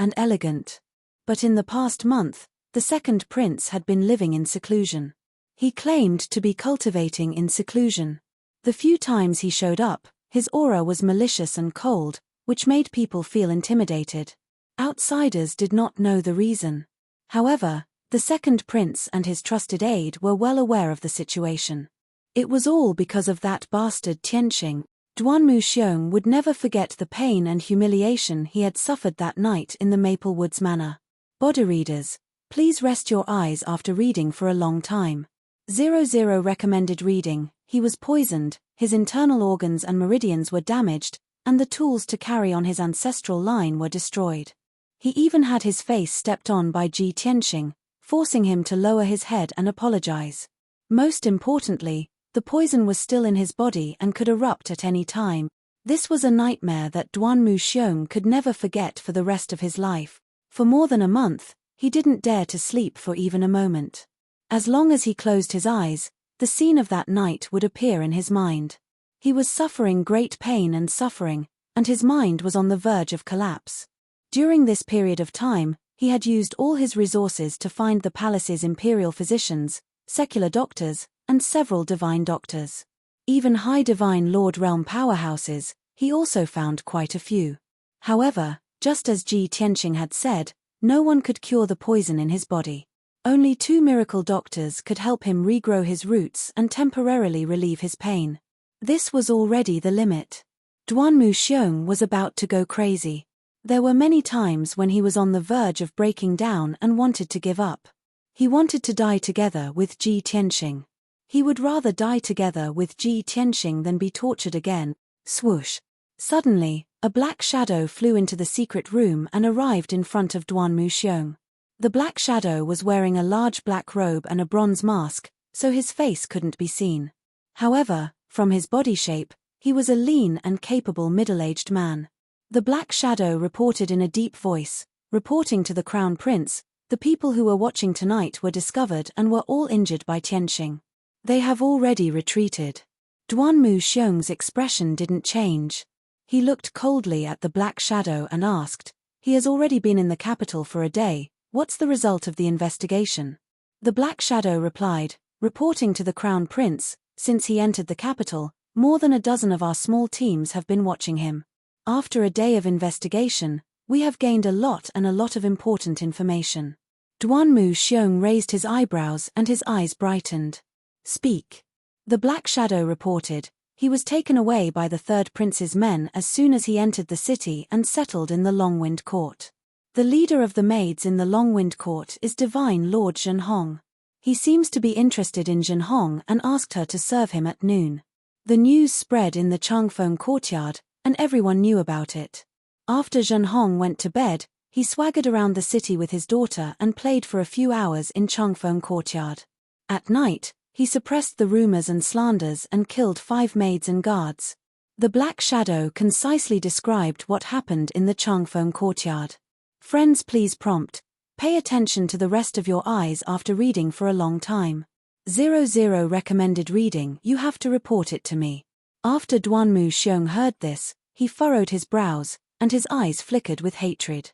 But in the past month, the second prince had been living in seclusion. He claimed to be cultivating in seclusion. The few times he showed up, his aura was malicious and cold, which made people feel intimidated. Outsiders did not know the reason. However, the second prince and his trusted aide were well aware of the situation. It was all because of that bastard Tianxing. Duanmu Xiong would never forget the pain and humiliation he had suffered that night in the Maple Woods Manor. Body readers, please rest your eyes after reading for a long time. 00 recommended reading. He was poisoned, his internal organs and meridians were damaged, and the tools to carry on his ancestral line were destroyed. He even had his face stepped on by Ji Tianxing, forcing him to lower his head and apologize. Most importantly, the poison was still in his body and could erupt at any time. This was a nightmare that Duanmu Xiong could never forget for the rest of his life. For more than a month, he didn't dare to sleep for even a moment. As long as he closed his eyes, The scene of that night would appear in his mind. He was suffering great pain and suffering, and his mind was on the verge of collapse. During this period of time, he had used all his resources to find the palace's imperial physicians, secular doctors, and several divine doctors. Even high divine lord realm powerhouses, he also found quite a few. However, just as Ji Tianqing had said, no one could cure the poison in his body. Only 2 miracle doctors could help him regrow his roots and temporarily relieve his pain. This was already the limit. Duanmu Xiong was about to go crazy. There were many times when he was on the verge of breaking down and wanted to give up. He wanted to die together with Ji Tianqing. He would rather die together with Ji Tianqing than be tortured again. Swoosh. Suddenly, a black shadow flew into the secret room and arrived in front of Duanmu Xiong. The black shadow was wearing a large black robe and a bronze mask, so his face couldn't be seen. However, from his body shape, he was a lean and capable middle-aged man. The black shadow reported in a deep voice, reporting to the crown prince, the people who were watching tonight were discovered and were all injured by Tianqing. They have already retreated. Duanmu Xiong's expression didn't change. He looked coldly at the black shadow and asked, "He has already been in the capital for a day, what's the result of the investigation?" The black shadow replied, reporting to the crown prince, "Since he entered the capital, more than a dozen of our small teams have been watching him. After a day of investigation, we have gained a lot of important information." Duanmu Xiong raised his eyebrows and his eyes brightened. "Speak." The black shadow reported, "He was taken away by the third prince's men as soon as he entered the city and settled in the Longwind Court. The leader of the maids in the Longwind Court is Divine Lord Zhenhong. He seems to be interested in Zhenhong and asked her to serve him at noon." The news spread in the Changfeng courtyard, and everyone knew about it. After Zhenhong went to bed, he swaggered around the city with his daughter and played for a few hours in Changfeng courtyard. At night, he suppressed the rumors and slanders and killed 5 maids and guards. The black shadow concisely described what happened in the Changfeng courtyard. Friends, please prompt. Pay attention to the rest of your eyes after reading for a long time. 00 recommended reading, you have to report it to me. After Duanmu Xiong heard this, he furrowed his brows, and his eyes flickered with hatred.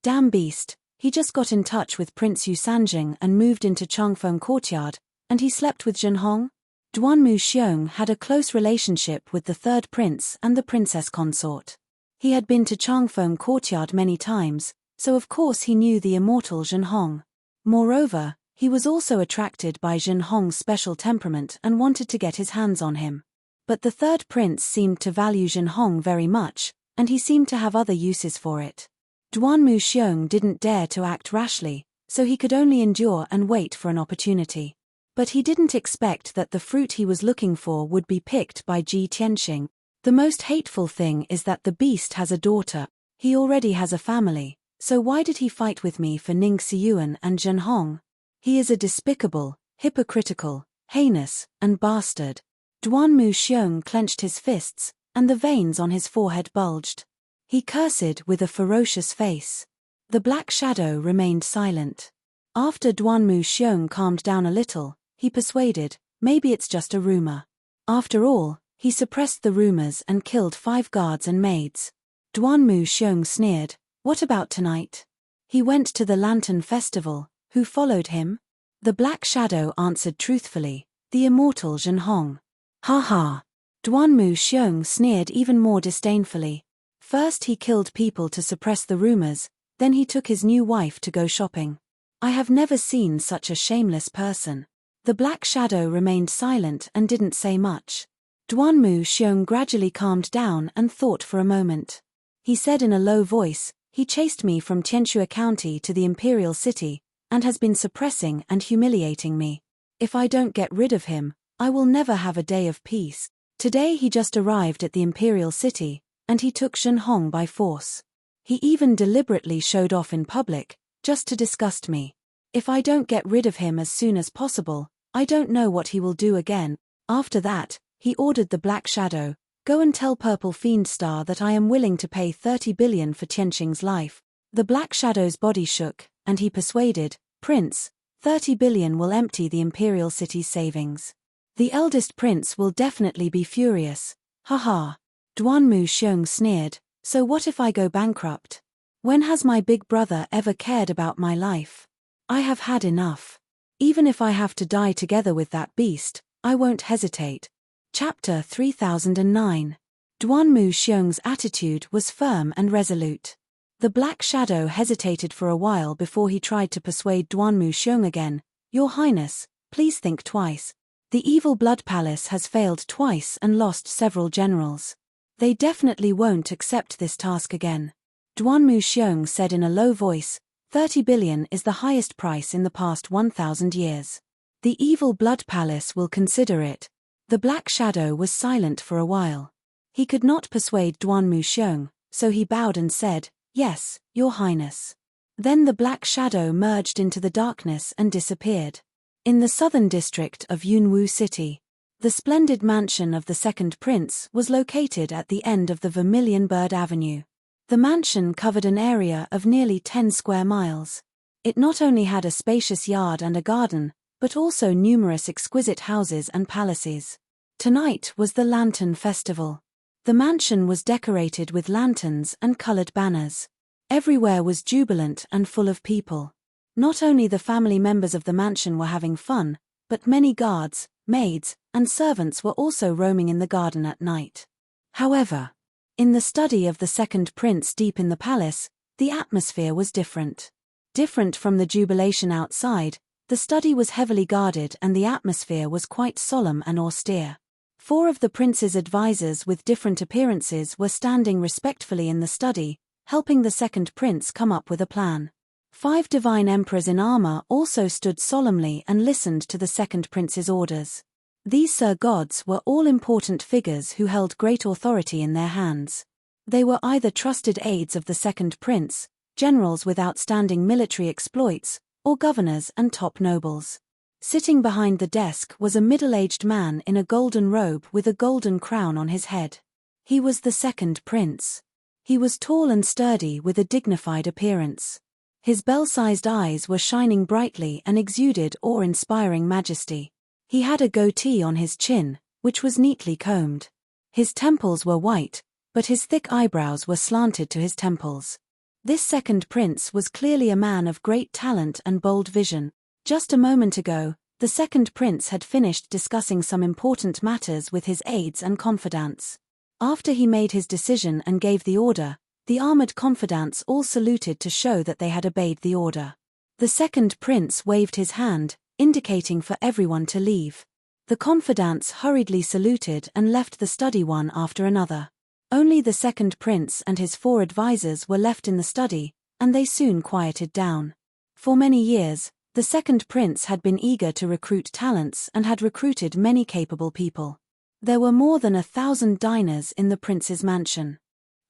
Damn beast, he just got in touch with Prince Yu Sanjing and moved into Changfeng courtyard, and he slept with Zhenhong? Duanmu Xiong had a close relationship with the third prince and the princess consort. He had been to Changfeng courtyard many times, so of course he knew the immortal Zhenhong. Moreover, he was also attracted by Zhenhong's special temperament and wanted to get his hands on him. But the third prince seemed to value Zhenhong very much, and he seemed to have other uses for it. Duanmu Xiong didn't dare to act rashly, so he could only endure and wait for an opportunity. But he didn't expect that the fruit he was looking for would be picked by Ji Tianqing. The most hateful thing is that the beast has a daughter. He already has a family, so why did he fight with me for Ning Xiyuan and Zhenhong? He is a despicable, hypocritical, heinous, and bastard. Duanmu Xiong clenched his fists, and the veins on his forehead bulged. He cursed with a ferocious face. The black shadow remained silent. After Duanmu Xiong calmed down a little, he persuaded, maybe it's just a rumor. After all, he suppressed the rumors and killed 5 guards and maids. Duanmu Xiong sneered, what about tonight? He went to the Lantern Festival, who followed him? The black shadow answered truthfully, the immortal Zhenhong. Ha ha. Duanmu Xiong sneered even more disdainfully. First he killed people to suppress the rumors, then he took his new wife to go shopping. I have never seen such a shameless person. The black shadow remained silent and didn't say much. Duanmu Xiong gradually calmed down and thought for a moment. He said in a low voice, he chased me from Tianxue County to the Imperial City, and has been suppressing and humiliating me. If I don't get rid of him, I will never have a day of peace. Today he just arrived at the Imperial City, and he took Zhenhong by force. He even deliberately showed off in public, just to disgust me. If I don't get rid of him as soon as possible, I don't know what he will do again. After that, he ordered the Black Shadow, go and tell Purple Fiend Star that I am willing to pay 30 billion for Tianqing's life. The Black Shadow's body shook, and he persuaded, Prince, 30 billion will empty the Imperial City's savings. The eldest prince will definitely be furious. Haha. Duanmu Xiong sneered, so what if I go bankrupt? When has my big brother ever cared about my life? I have had enough. Even if I have to die together with that beast, I won't hesitate. Chapter 3009. Duanmu Xiong's attitude was firm and resolute. The Black Shadow hesitated for a while before he tried to persuade Duanmu Xiong again. Your Highness, please think twice. The evil Blood Palace has failed twice and lost several generals. They definitely won't accept this task again. Duanmu Xiong said in a low voice, 30 billion is the highest price in the past 1,000 years. The evil Blood Palace will consider it. The Black Shadow was silent for a while. He could not persuade Duanmu Xiong, so he bowed and said, Yes, Your Highness. Then the Black Shadow merged into the darkness and disappeared. In the southern district of Yunwu City, the splendid mansion of the second prince was located at the end of the Vermilion Bird Avenue. The mansion covered an area of nearly 10 square miles. It not only had a spacious yard and a garden, but also numerous exquisite houses and palaces. Tonight was the Lantern Festival. The mansion was decorated with lanterns and colored banners. Everywhere was jubilant and full of people. Not only the family members of the mansion were having fun, but many guards, maids, and servants were also roaming in the garden at night. However, in the study of the second prince deep in the palace, the atmosphere was different. Different from the jubilation outside, the study was heavily guarded and the atmosphere was quite solemn and austere. 4 of the prince's advisors with different appearances were standing respectfully in the study, helping the second prince come up with a plan. 5 divine emperors in armor also stood solemnly and listened to the second prince's orders. These Sir Gods were all important figures who held great authority in their hands. They were either trusted aides of the second prince, generals with outstanding military exploits, or governors and top nobles. Sitting behind the desk was a middle-aged man in a golden robe with a golden crown on his head. He was the second prince. He was tall and sturdy with a dignified appearance. His bell-sized eyes were shining brightly and exuded awe-inspiring majesty. He had a goatee on his chin, which was neatly combed. His temples were white, but his thick eyebrows were slanted to his temples. This second prince was clearly a man of great talent and bold vision. Just a moment ago, the second prince had finished discussing some important matters with his aides and confidants. After he made his decision and gave the order, the armored confidants all saluted to show that they had obeyed the order. The second prince waved his hand, indicating for everyone to leave. The confidants hurriedly saluted and left the study one after another. Only the second prince and his 4 advisors were left in the study, and they soon quieted down. For many years, the second prince had been eager to recruit talents and had recruited many capable people. There were more than 1,000 diners in the prince's mansion.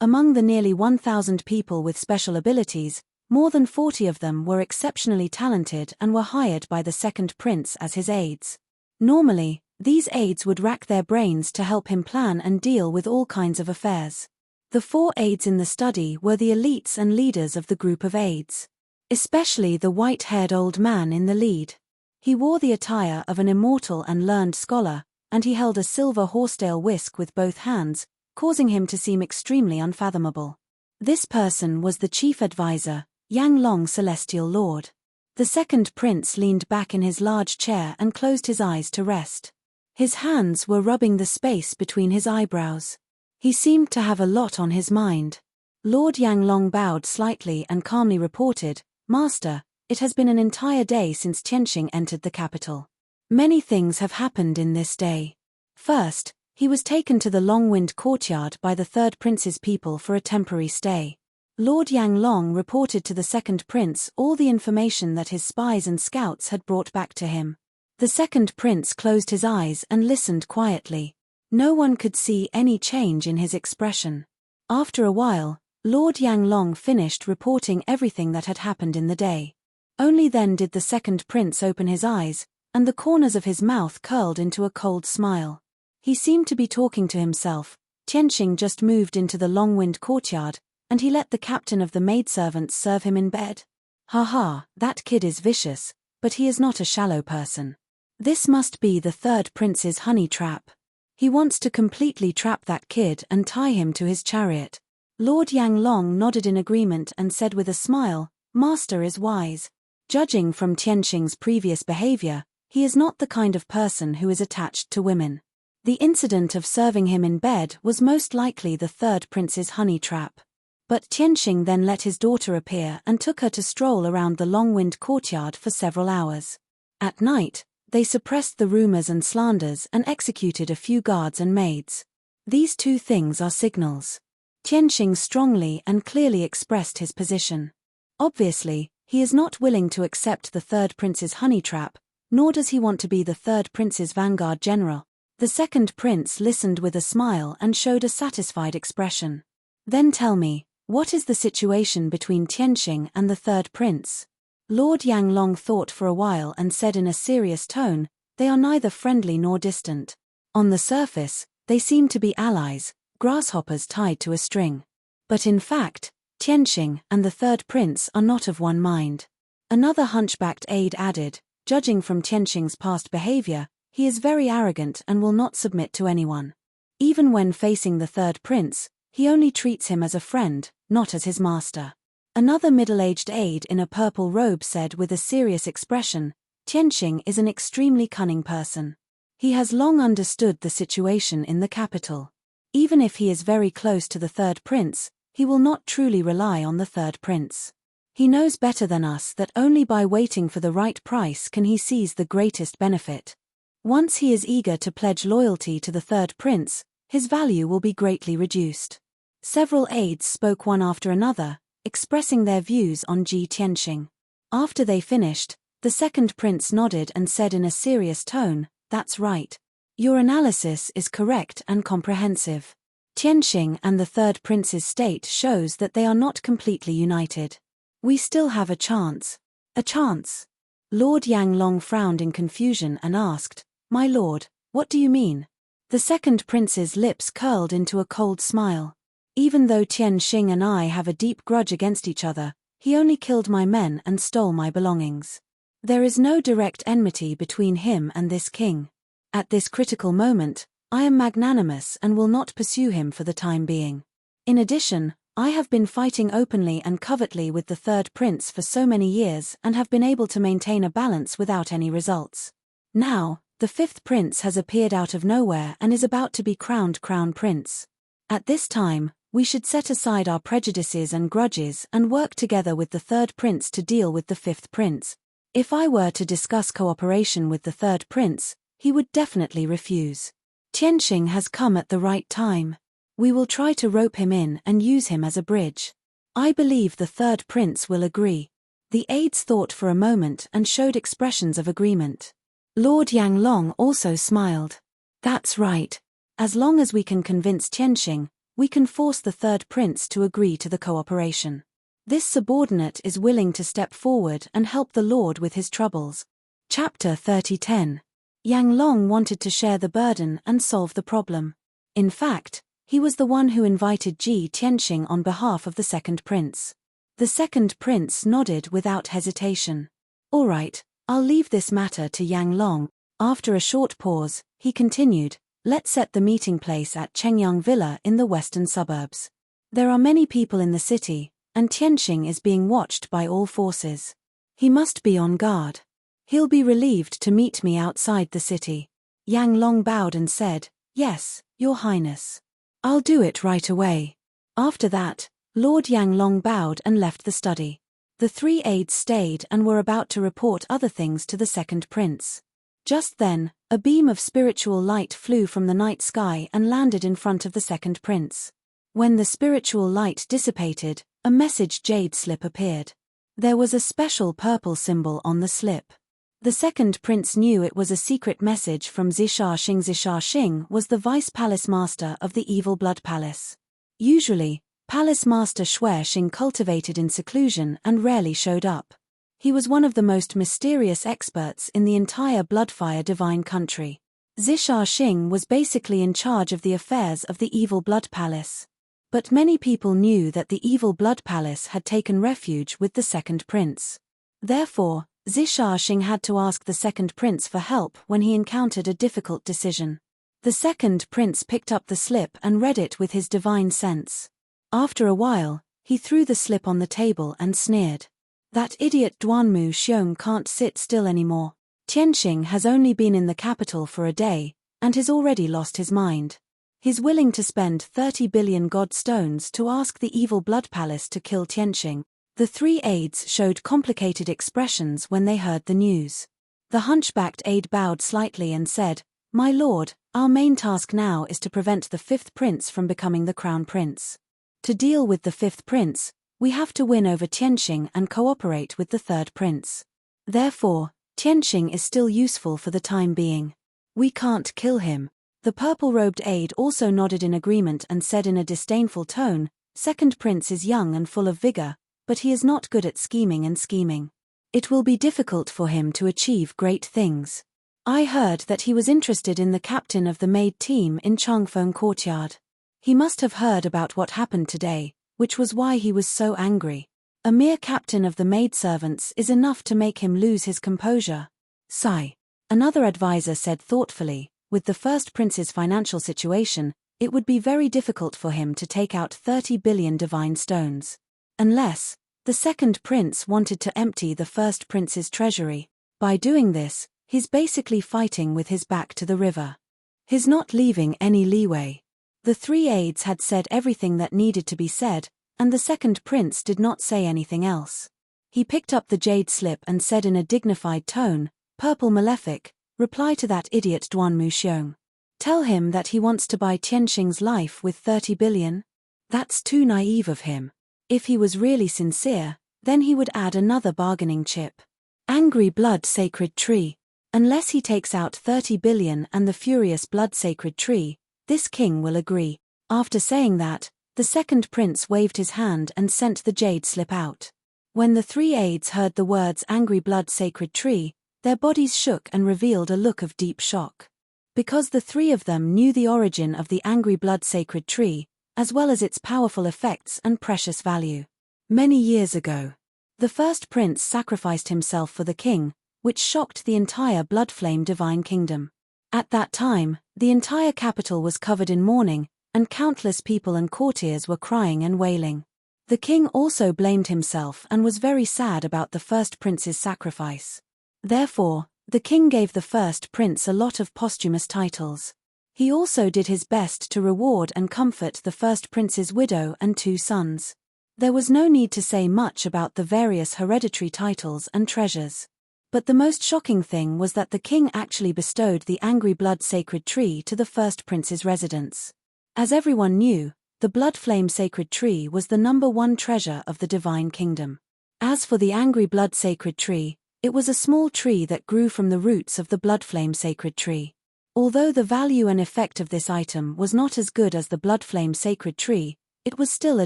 Among the nearly 1,000 people with special abilities, more than 40 of them were exceptionally talented and were hired by the second prince as his aides. Normally, these aides would rack their brains to help him plan and deal with all kinds of affairs. The 4 aides in the study were the elites and leaders of the group of aides. Especially the white-haired old man in the lead. He wore the attire of an immortal and learned scholar, and he held a silver horsetail whisk with both hands, causing him to seem extremely unfathomable. This person was the chief advisor, Yang Long Celestial Lord. The second prince leaned back in his large chair and closed his eyes to rest. His hands were rubbing the space between his eyebrows. He seemed to have a lot on his mind. Lord Yang Long bowed slightly and calmly reported, Master, it has been an entire day since Tianqing entered the capital. Many things have happened in this day. First, he was taken to the Longwind courtyard by the third prince's people for a temporary stay. Lord Yang Long reported to the second prince all the information that his spies and scouts had brought back to him. The second prince closed his eyes and listened quietly. No one could see any change in his expression. After a while, Lord Yang Long finished reporting everything that had happened in the day. Only then did the second prince open his eyes, and the corners of his mouth curled into a cold smile. He seemed to be talking to himself. Tianqing just moved into the Longwind courtyard, and he let the captain of the maidservants serve him in bed. Ha ha, that kid is vicious, but he is not a shallow person. This must be the third prince's honey trap. He wants to completely trap that kid and tie him to his chariot. Lord Yanglong nodded in agreement and said with a smile, "Master is wise." Judging from Tianxing's previous behavior, he is not the kind of person who is attached to women. The incident of serving him in bed was most likely the third prince's honey trap. But Tianxing then let his daughter appear and took her to stroll around the long-winded courtyard for several hours. At night, they suppressed the rumors and slanders and executed a few guards and maids. These two things are signals. Tianxing strongly and clearly expressed his position. Obviously, he is not willing to accept the third prince's honey trap, nor does he want to be the third prince's vanguard general. The second prince listened with a smile and showed a satisfied expression. Then tell me, what is the situation between Tianxing and the third prince? Lord Yanglong thought for a while and said in a serious tone, "They are neither friendly nor distant. On the surface, they seem to be allies, grasshoppers tied to a string. But in fact, Tianxing and the third prince are not of one mind." Another hunchbacked aide added, "Judging from Tianxing's past behavior, he is very arrogant and will not submit to anyone. Even when facing the third prince, he only treats him as a friend, not as his master." Another middle-aged aide in a purple robe said with a serious expression, "Tianxing is an extremely cunning person. He has long understood the situation in the capital. Even if he is very close to the third prince, he will not truly rely on the third prince. He knows better than us that only by waiting for the right price can he seize the greatest benefit. Once he is eager to pledge loyalty to the third prince, his value will be greatly reduced." Several aides spoke one after another, expressing their views on Tianxing. After they finished, the second prince nodded and said in a serious tone, "That's right. Your analysis is correct and comprehensive. Tianxing and the third prince's state shows that they are not completely united. We still have a chance." "A chance?" Lord Yanglong frowned in confusion and asked, "My lord, what do you mean?" The second prince's lips curled into a cold smile. "Even though Tianxing and I have a deep grudge against each other, he only killed my men and stole my belongings. There is no direct enmity between him and this king. At this critical moment, I am magnanimous and will not pursue him for the time being. In addition, I have been fighting openly and covertly with the third prince for so many years and have been able to maintain a balance without any results. Now, the fifth prince has appeared out of nowhere and is about to be crowned crown prince. At this time, we should set aside our prejudices and grudges and work together with the third prince to deal with the fifth prince. If I were to discuss cooperation with the third prince, he would definitely refuse. Tianxing has come at the right time. We will try to rope him in and use him as a bridge. I believe the third prince will agree." The aides thought for a moment and showed expressions of agreement. Lord Yanglong also smiled. "That's right. As long as we can convince Tianxing, we can force the third prince to agree to the cooperation. This subordinate is willing to step forward and help the lord with his troubles." Chapter 30:10. Yanglong wanted to share the burden and solve the problem. In fact, he was the one who invited Tianxing on behalf of the second prince. The second prince nodded without hesitation. "All right, I'll leave this matter to Yanglong." After a short pause, he continued, "Let's set the meeting place at Chengyang Villa in the western suburbs. There are many people in the city, and Tianxing is being watched by all forces. He must be on guard. He'll be relieved to meet me outside the city." Yanglong bowed and said, "Yes, Your Highness. I'll do it right away." After that, Lord Yanglong bowed and left the study. The three aides stayed and were about to report other things to the second prince. Just then, a beam of spiritual light flew from the night sky and landed in front of the second prince. When the spiritual light dissipated, a message jade slip appeared. There was a special purple symbol on the slip. The second prince knew it was a secret message from Zisha Xing. Zisha Xing was the vice palace master of the Evil Blood Palace. Usually, Palace Master Xue Xing cultivated in seclusion and rarely showed up. He was one of the most mysterious experts in the entire Bloodfire Divine country. Zisha Xing was basically in charge of the affairs of the Evil Blood Palace. But many people knew that the Evil Blood Palace had taken refuge with the second prince. Therefore, Zhishashing had to ask the second prince for help when he encountered a difficult decision. The second prince picked up the slip and read it with his divine sense. After a while, he threw the slip on the table and sneered. That idiot Duanmu Xiong can't sit still anymore. Tianqing has only been in the capital for a day, and has already lost his mind. He's willing to spend 30 billion god stones to ask the evil blood palace to kill Tianqing. The three aides showed complicated expressions when they heard the news. The hunchbacked aide bowed slightly and said, "My lord, our main task now is to prevent the fifth prince from becoming the crown prince. To deal with the fifth prince, we have to win over Tianqing and cooperate with the third prince. Therefore, Tianqing is still useful for the time being. We can't kill him." The purple-robed aide also nodded in agreement and said in a disdainful tone, "Second prince is young and full of vigor, but he is not good at scheming. It will be difficult for him to achieve great things. I heard that he was interested in the captain of the maid team in Changfeng courtyard. He must have heard about what happened today, which was why he was so angry. A mere captain of the maidservants is enough to make him lose his composure." Sigh. Another advisor said thoughtfully, "With the first prince's financial situation, it would be very difficult for him to take out 30 billion divine stones. Unless the second prince wanted to empty the first prince's treasury. By doing this, he's basically fighting with his back to the river. He's not leaving any leeway." The three aides had said everything that needed to be said, and the second prince did not say anything else. He picked up the jade slip and said in a dignified tone, "Purple Malefic, reply to that idiot Duanmu Xiong. Tell him that he wants to buy Tianqing's life with 30 billion? That's too naive of him. If he was really sincere, then he would add another bargaining chip. Angry blood sacred tree. Unless he takes out 30 billion and the furious blood sacred tree, this king will agree." After saying that, the second prince waved his hand and sent the jade slip out. When the three aides heard the words angry blood sacred tree, their bodies shook and revealed a look of deep shock. Because the three of them knew the origin of the angry blood sacred tree, as well as its powerful effects and precious value. Many years ago, the first prince sacrificed himself for the king, which shocked the entire Bloodflame divine kingdom. At that time, the entire capital was covered in mourning, and countless people and courtiers were crying and wailing. The king also blamed himself and was very sad about the first prince's sacrifice. Therefore, the king gave the first prince a lot of posthumous titles. He also did his best to reward and comfort the first prince's widow and 2 sons. There was no need to say much about the various hereditary titles and treasures. But the most shocking thing was that the king actually bestowed the angry blood sacred tree to the first prince's residence. As everyone knew, the Bloodflame sacred tree was the #1 treasure of the divine kingdom. As for the angry blood sacred tree, it was a small tree that grew from the roots of the Bloodflame sacred tree. Although the value and effect of this item was not as good as the Bloodflame sacred tree, it was still a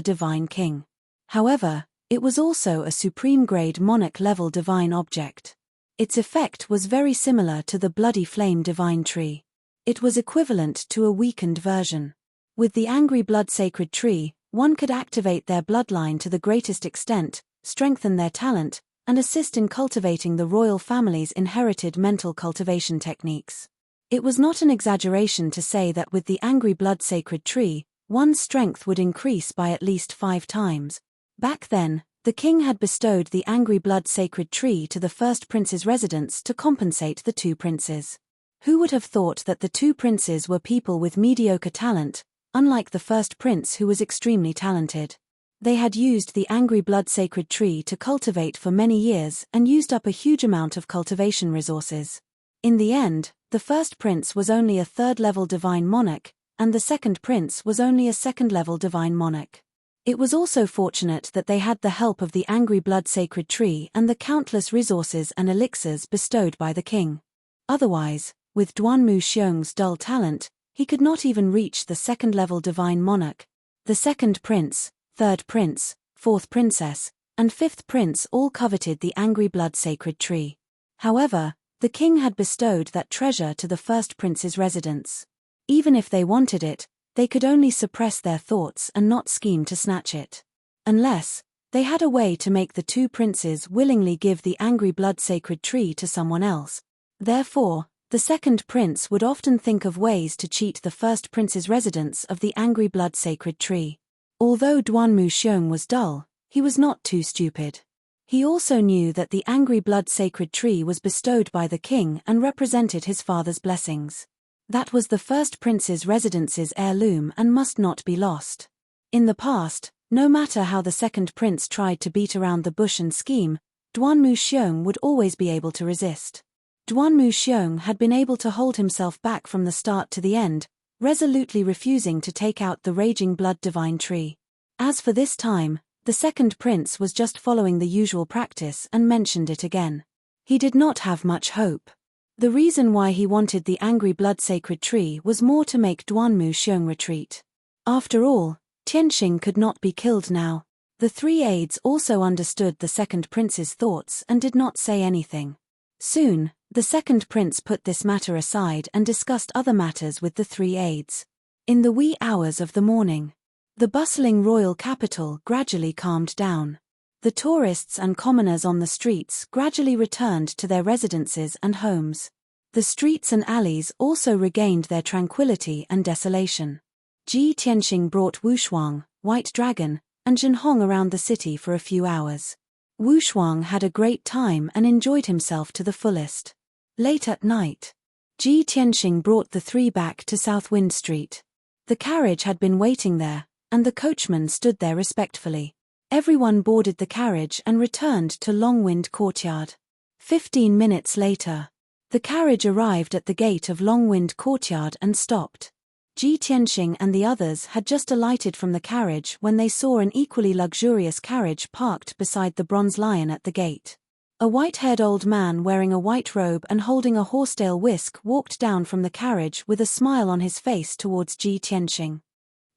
divine king. However, it was also a supreme-grade monarch-level divine object. Its effect was very similar to the Bloody Flame divine tree. It was equivalent to a weakened version. With the angry blood sacred tree, one could activate their bloodline to the greatest extent, strengthen their talent, and assist in cultivating the royal family's inherited mental cultivation techniques. It was not an exaggeration to say that with the angry blood sacred tree, one's strength would increase by at least 5 times. Back then, the king had bestowed the angry blood sacred tree to the first prince's residence to compensate the 2 princes. Who would have thought that the 2 princes were people with mediocre talent, unlike the first prince who was extremely talented? They had used the angry blood sacred tree to cultivate for many years and used up a huge amount of cultivation resources. In the end, the first prince was only a 3rd-level divine monarch, and the second prince was only a 2nd-level divine monarch. It was also fortunate that they had the help of the angry blood sacred tree and the countless resources and elixirs bestowed by the king. Otherwise, with Duanmu Xiong's dull talent, he could not even reach the 2nd-level divine monarch. The 2nd prince, 3rd prince, 4th princess, and 5th prince all coveted the angry blood sacred tree. However, the king had bestowed that treasure to the first prince's residence. Even if they wanted it, they could only suppress their thoughts and not scheme to snatch it. Unless, They had a way to make the two princes willingly give the angry blood-sacred tree to someone else. Therefore, the second prince would often think of ways to cheat the first prince's residents of the angry blood-sacred tree. Although Duan Muxiong was dull, he was not too stupid. He also knew that the angry blood-sacred tree was bestowed by the king and represented his father's blessings. That was the first prince's residence's heirloom and must not be lost. In the past, no matter how the second prince tried to beat around the bush and scheme, Duan Muxiong would always be able to resist. Duan Muxiong had been able to hold himself back from the start to the end, resolutely refusing to take out the raging blood divine tree. As for this time, the second prince was just following the usual practice and mentioned it again. He did not have much hope. The reason why he wanted the angry blood-sacred tree was more to make Duan Muxiong retreat. After all, Tianxing could not be killed now. The three aides also understood the second prince's thoughts and did not say anything. Soon, the second prince put this matter aside and discussed other matters with the three aides. In the wee hours of the morning, the bustling royal capital gradually calmed down. The tourists and commoners on the streets gradually returned to their residences and homes. The streets and alleys also regained their tranquility and desolation. Ji Tianxing brought Wu Shuang, White Dragon, and Zhenhong around the city for a few hours. Wu Shuang had a great time and enjoyed himself to the fullest. Late at night, Ji Tianxing brought the three back to South Wind Street. The carriage had been waiting there, and the coachman stood there respectfully. Everyone boarded the carriage and returned to Long Wind Courtyard. 15 minutes later, the carriage arrived at the gate of Long Wind Courtyard and stopped. Ji Tianxing and the others had just alighted from the carriage when they saw an equally luxurious carriage parked beside the bronze lion at the gate. A white-haired old man wearing a white robe and holding a horsetail whisk walked down from the carriage with a smile on his face towards Ji Tianxing.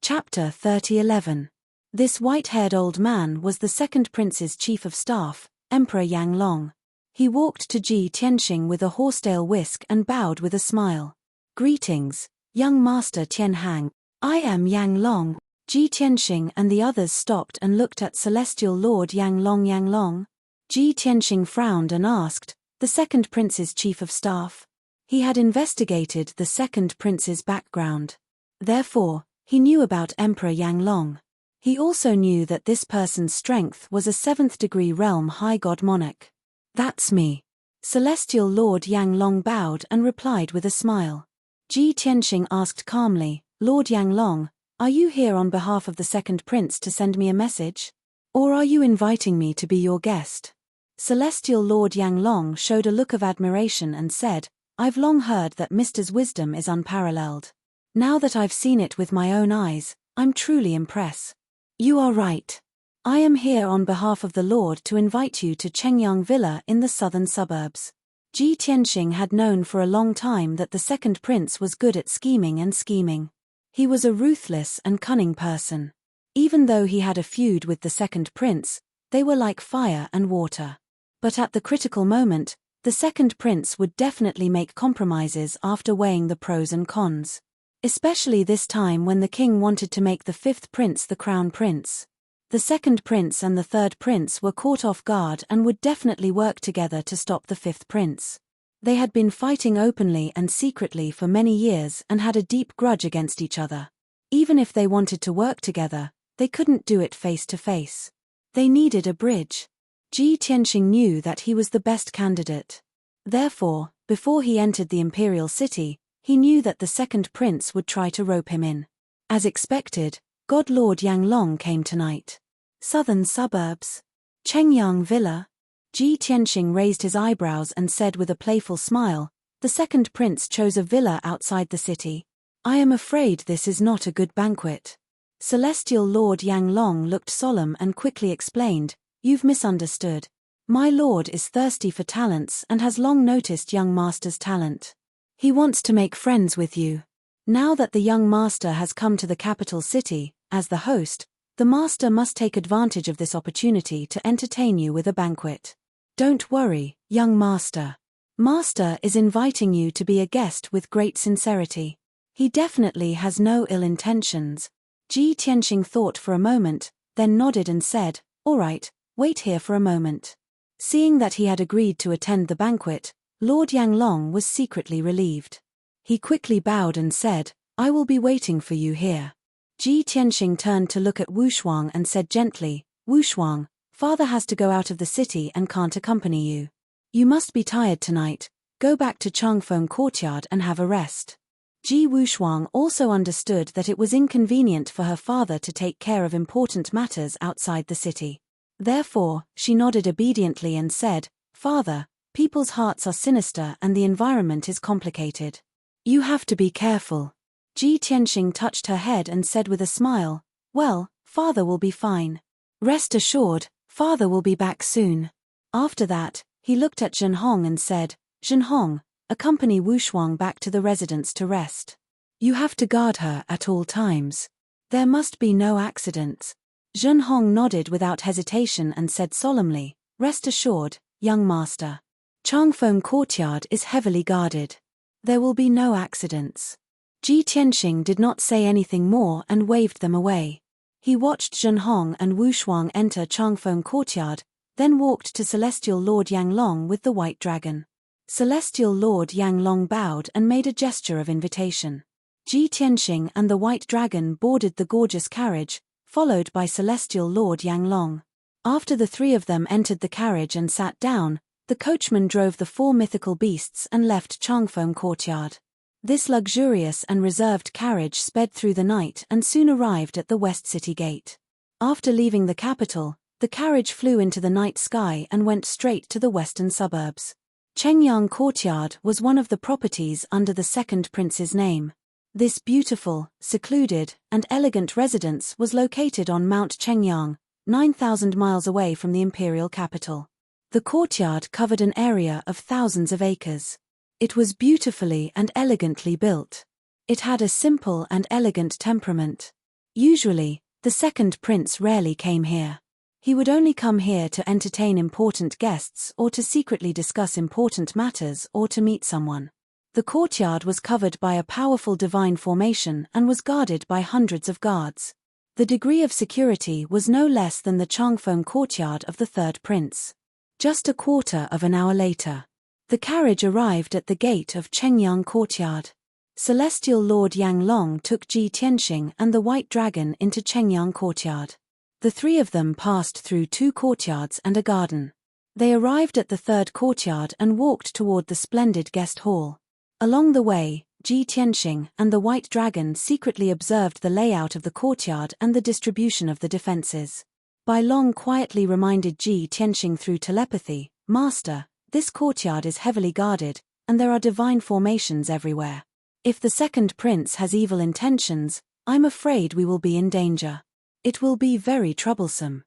Chapter 30:11. This white-haired old man was the second prince's chief of staff, Emperor Yang Long. He walked to Ji Tianxing with a horsetail whisk and bowed with a smile. "Greetings, young master Tianhang. I am Yang Long." Ji Tianxing and the others stopped and looked at Celestial Lord Yang Long. Yang Long? Ji Tianxing frowned and asked, "The second prince's chief of staff?" He had investigated the second prince's background. Therefore, he knew about Emperor Yang Long. He also knew that this person's strength was a 7th-degree realm high god monarch. "That's me." Celestial Lord Yang Long bowed and replied with a smile. Ji Tianxing asked calmly, "Lord Yang Long, are you here on behalf of the second prince to send me a message? Or are you inviting me to be your guest?" Celestial Lord Yang Long showed a look of admiration and said, "I've long heard that Mister's wisdom is unparalleled. Now that I've seen it with my own eyes, I'm truly impressed. You are right. I am here on behalf of the Lord to invite you to Chengyang Villa in the southern suburbs." Ji Tianxing had known for a long time that the second prince was good at scheming. He was a ruthless and cunning person. Even though he had a feud with the second prince, they were like fire and water. But at the critical moment, the second prince would definitely make compromises after weighing the pros and cons. Especially this time when the king wanted to make the fifth prince the crown prince. The second prince and the third prince were caught off guard and would definitely work together to stop the fifth prince. They had been fighting openly and secretly for many years and had a deep grudge against each other. Even if they wanted to work together, they couldn't do it face to face. They needed a bridge. Ji Tianxing knew that he was the best candidate. Therefore, before he entered the imperial city, he knew that the second prince would try to rope him in. As expected, God Lord Yang Long came tonight. Southern suburbs. Chengyang Villa. Ji Tianxing raised his eyebrows and said with a playful smile, "The second prince chose a villa outside the city. I am afraid this is not a good banquet." Celestial Lord Yang Long looked solemn and quickly explained, "You've misunderstood. My lord is thirsty for talents and has long noticed young master's talent. He wants to make friends with you. Now that the young master has come to the capital city, as the host, the master must take advantage of this opportunity to entertain you with a banquet. Don't worry, young master. Master is inviting you to be a guest with great sincerity. He definitely has no ill intentions." Ji Tianxing thought for a moment, then nodded and said, "All right, wait here for a moment." Seeing that he had agreed to attend the banquet, Lord Yanglong was secretly relieved. He quickly bowed and said, "I will be waiting for you here." Ji Tianxing turned to look at Wu Shuang and said gently, "Wu Shuang, father has to go out of the city and can't accompany you. You must be tired tonight, go back to Changfeng courtyard and have a rest." Ji Wushuang also understood that it was inconvenient for her father to take care of important matters outside the city. Therefore, she nodded obediently and said, "Father, people's hearts are sinister and the environment is complicated. You have to be careful." Ji Tianxing touched her head and said with a smile, "Well, father will be fine. Rest assured, father will be back soon." After that, he looked at Zhenhong and said, "Zhenhong, accompany Wu Shuang back to the residence to rest. You have to guard her at all times. There must be no accidents." Zhenhong nodded without hesitation and said solemnly, "Rest assured, young master. Changfeng courtyard is heavily guarded. There will be no accidents." Ji Tianxing did not say anything more and waved them away. He watched Zhenhong and Wu Shuang enter Changfeng courtyard, then walked to Celestial Lord Yanglong with the white dragon. Celestial Lord Yanglong bowed and made a gesture of invitation. Ji Tianxing and the white dragon boarded the gorgeous carriage, followed by Celestial Lord Yanglong. After the three of them entered the carriage and sat down, the coachman drove the four mythical beasts and left Changfeng courtyard. This luxurious and reserved carriage sped through the night and soon arrived at the West City Gate. After leaving the capital, the carriage flew into the night sky and went straight to the western suburbs. Chengyang Courtyard was one of the properties under the second prince's name. This beautiful, secluded, and elegant residence was located on Mount Chengyang, 9,000 miles away from the imperial capital. The courtyard covered an area of thousands of acres. It was beautifully and elegantly built. It had a simple and elegant temperament. Usually, the second prince rarely came here. He would only come here to entertain important guests or to secretly discuss important matters or to meet someone. The courtyard was covered by a powerful divine formation and was guarded by hundreds of guards. The degree of security was no less than the Changfeng courtyard of the third prince. Just a quarter of an hour later, the carriage arrived at the gate of Chengyang courtyard. Celestial Lord Yanglong took Ji Tianxing and the white dragon into Chengyang courtyard. The three of them passed through two courtyards and a garden. They arrived at the third courtyard and walked toward the splendid guest hall. Along the way, Ji Tianxing and the white dragon secretly observed the layout of the courtyard and the distribution of the defenses. Bai Long quietly reminded Ji Tianxing through telepathy, "Master, this courtyard is heavily guarded, and there are divine formations everywhere. If the second prince has evil intentions, I'm afraid we will be in danger. It will be very troublesome."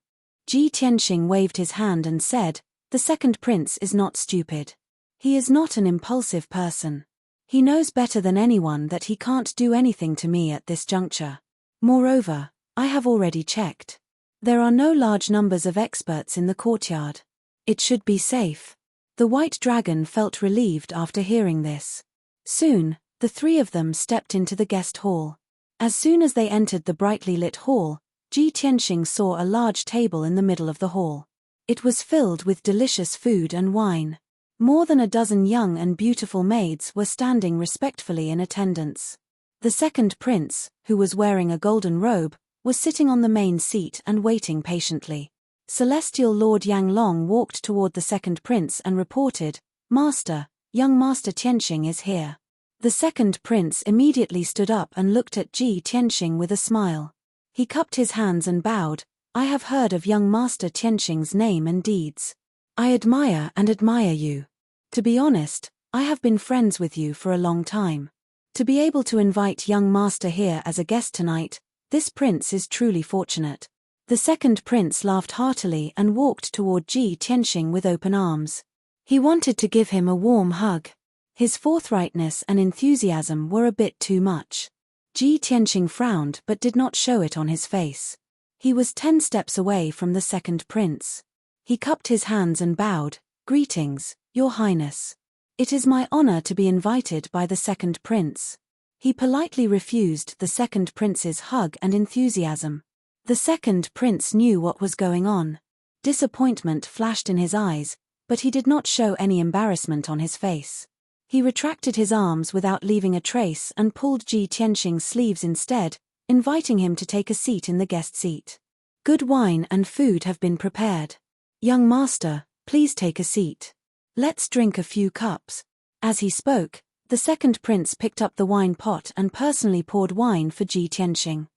Ji Tianxing waved his hand and said, "The second prince is not stupid. He is not an impulsive person. He knows better than anyone that he can't do anything to me at this juncture. Moreover, I have already checked. There are no large numbers of experts in the courtyard. It should be safe." The white dragon felt relieved after hearing this. Soon, the three of them stepped into the guest hall. As soon as they entered the brightly lit hall, Ji Tianxing saw a large table in the middle of the hall. It was filled with delicious food and wine. More than a dozen young and beautiful maids were standing respectfully in attendance. The second prince, who was wearing a golden robe, was sitting on the main seat and waiting patiently. Celestial Lord Yanglong walked toward the second prince and reported, "Master, young Master Tianxing is here." The second prince immediately stood up and looked at Ji Tianxing with a smile. He cupped his hands and bowed, "I have heard of young Master Tianxing's name and deeds. I admire you. To be honest, I have been friends with you for a long time. To be able to invite young Master here as a guest tonight, this prince is truly fortunate." The second prince laughed heartily and walked toward Ji Tianxing with open arms. He wanted to give him a warm hug. His forthrightness and enthusiasm were a bit too much. Ji Tianxing frowned but did not show it on his face. He was 10 steps away from the second prince. He cupped his hands and bowed, "Greetings, Your Highness. It is my honor to be invited by the second prince." He politely refused the second prince's hug and enthusiasm. The second prince knew what was going on. Disappointment flashed in his eyes, but he did not show any embarrassment on his face. He retracted his arms without leaving a trace and pulled Ji Tianxing's sleeves instead, inviting him to take a seat in the guest seat. Good wine and food have been prepared. Young master, please take a seat. Let's drink a few cups. As he spoke, the second prince picked up the wine pot and personally poured wine for Ji Tianxing.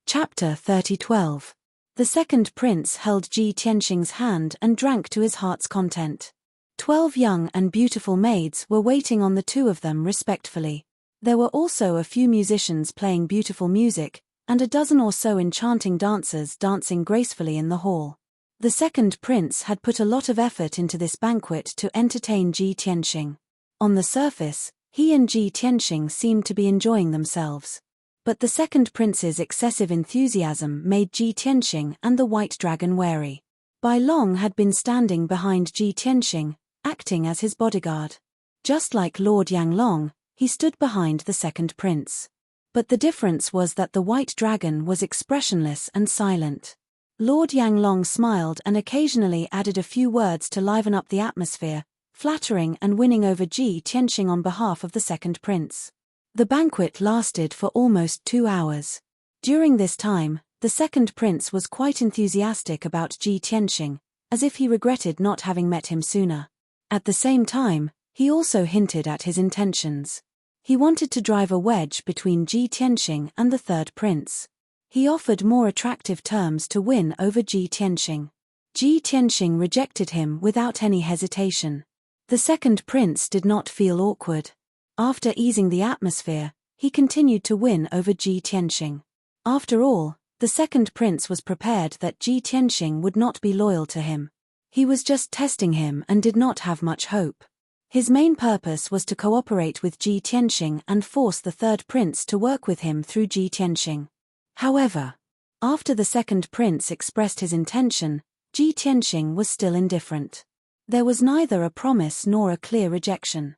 Chapter 30:12. The second prince held Ji Tianxing's hand and drank to his heart's content. 12 young and beautiful maids were waiting on the two of them respectfully. There were also a few musicians playing beautiful music, and a dozen or so enchanting dancers dancing gracefully in the hall. The second prince had put a lot of effort into this banquet to entertain Ji Tianxing. On the surface, he and Ji Tianxing seemed to be enjoying themselves. But the second prince's excessive enthusiasm made Ji Tianxing and the white dragon wary. Bai Long had been standing behind Ji Tianxing, acting as his bodyguard. Just like Lord Yanglong, he stood behind the second prince. But the difference was that the white dragon was expressionless and silent. Lord Yanglong smiled and occasionally added a few words to liven up the atmosphere, flattering and winning over Ji Tianxing on behalf of the second prince. The banquet lasted for almost 2 hours. During this time, the second prince was quite enthusiastic about Ji Tianxing, as if he regretted not having met him sooner. At the same time, he also hinted at his intentions. He wanted to drive a wedge between Ji Tianxing and the third prince. He offered more attractive terms to win over Ji Tianxing. Ji Tianxing rejected him without any hesitation. The second prince did not feel awkward. After easing the atmosphere, he continued to win over Ji Tianxing. After all, the second prince was prepared that Ji Tianxing would not be loyal to him. He was just testing him and did not have much hope. His main purpose was to cooperate with Ji Tianxing and force the third prince to work with him through Ji Tianxing. However, after the second prince expressed his intention, Ji Tianxing was still indifferent. There was neither a promise nor a clear rejection.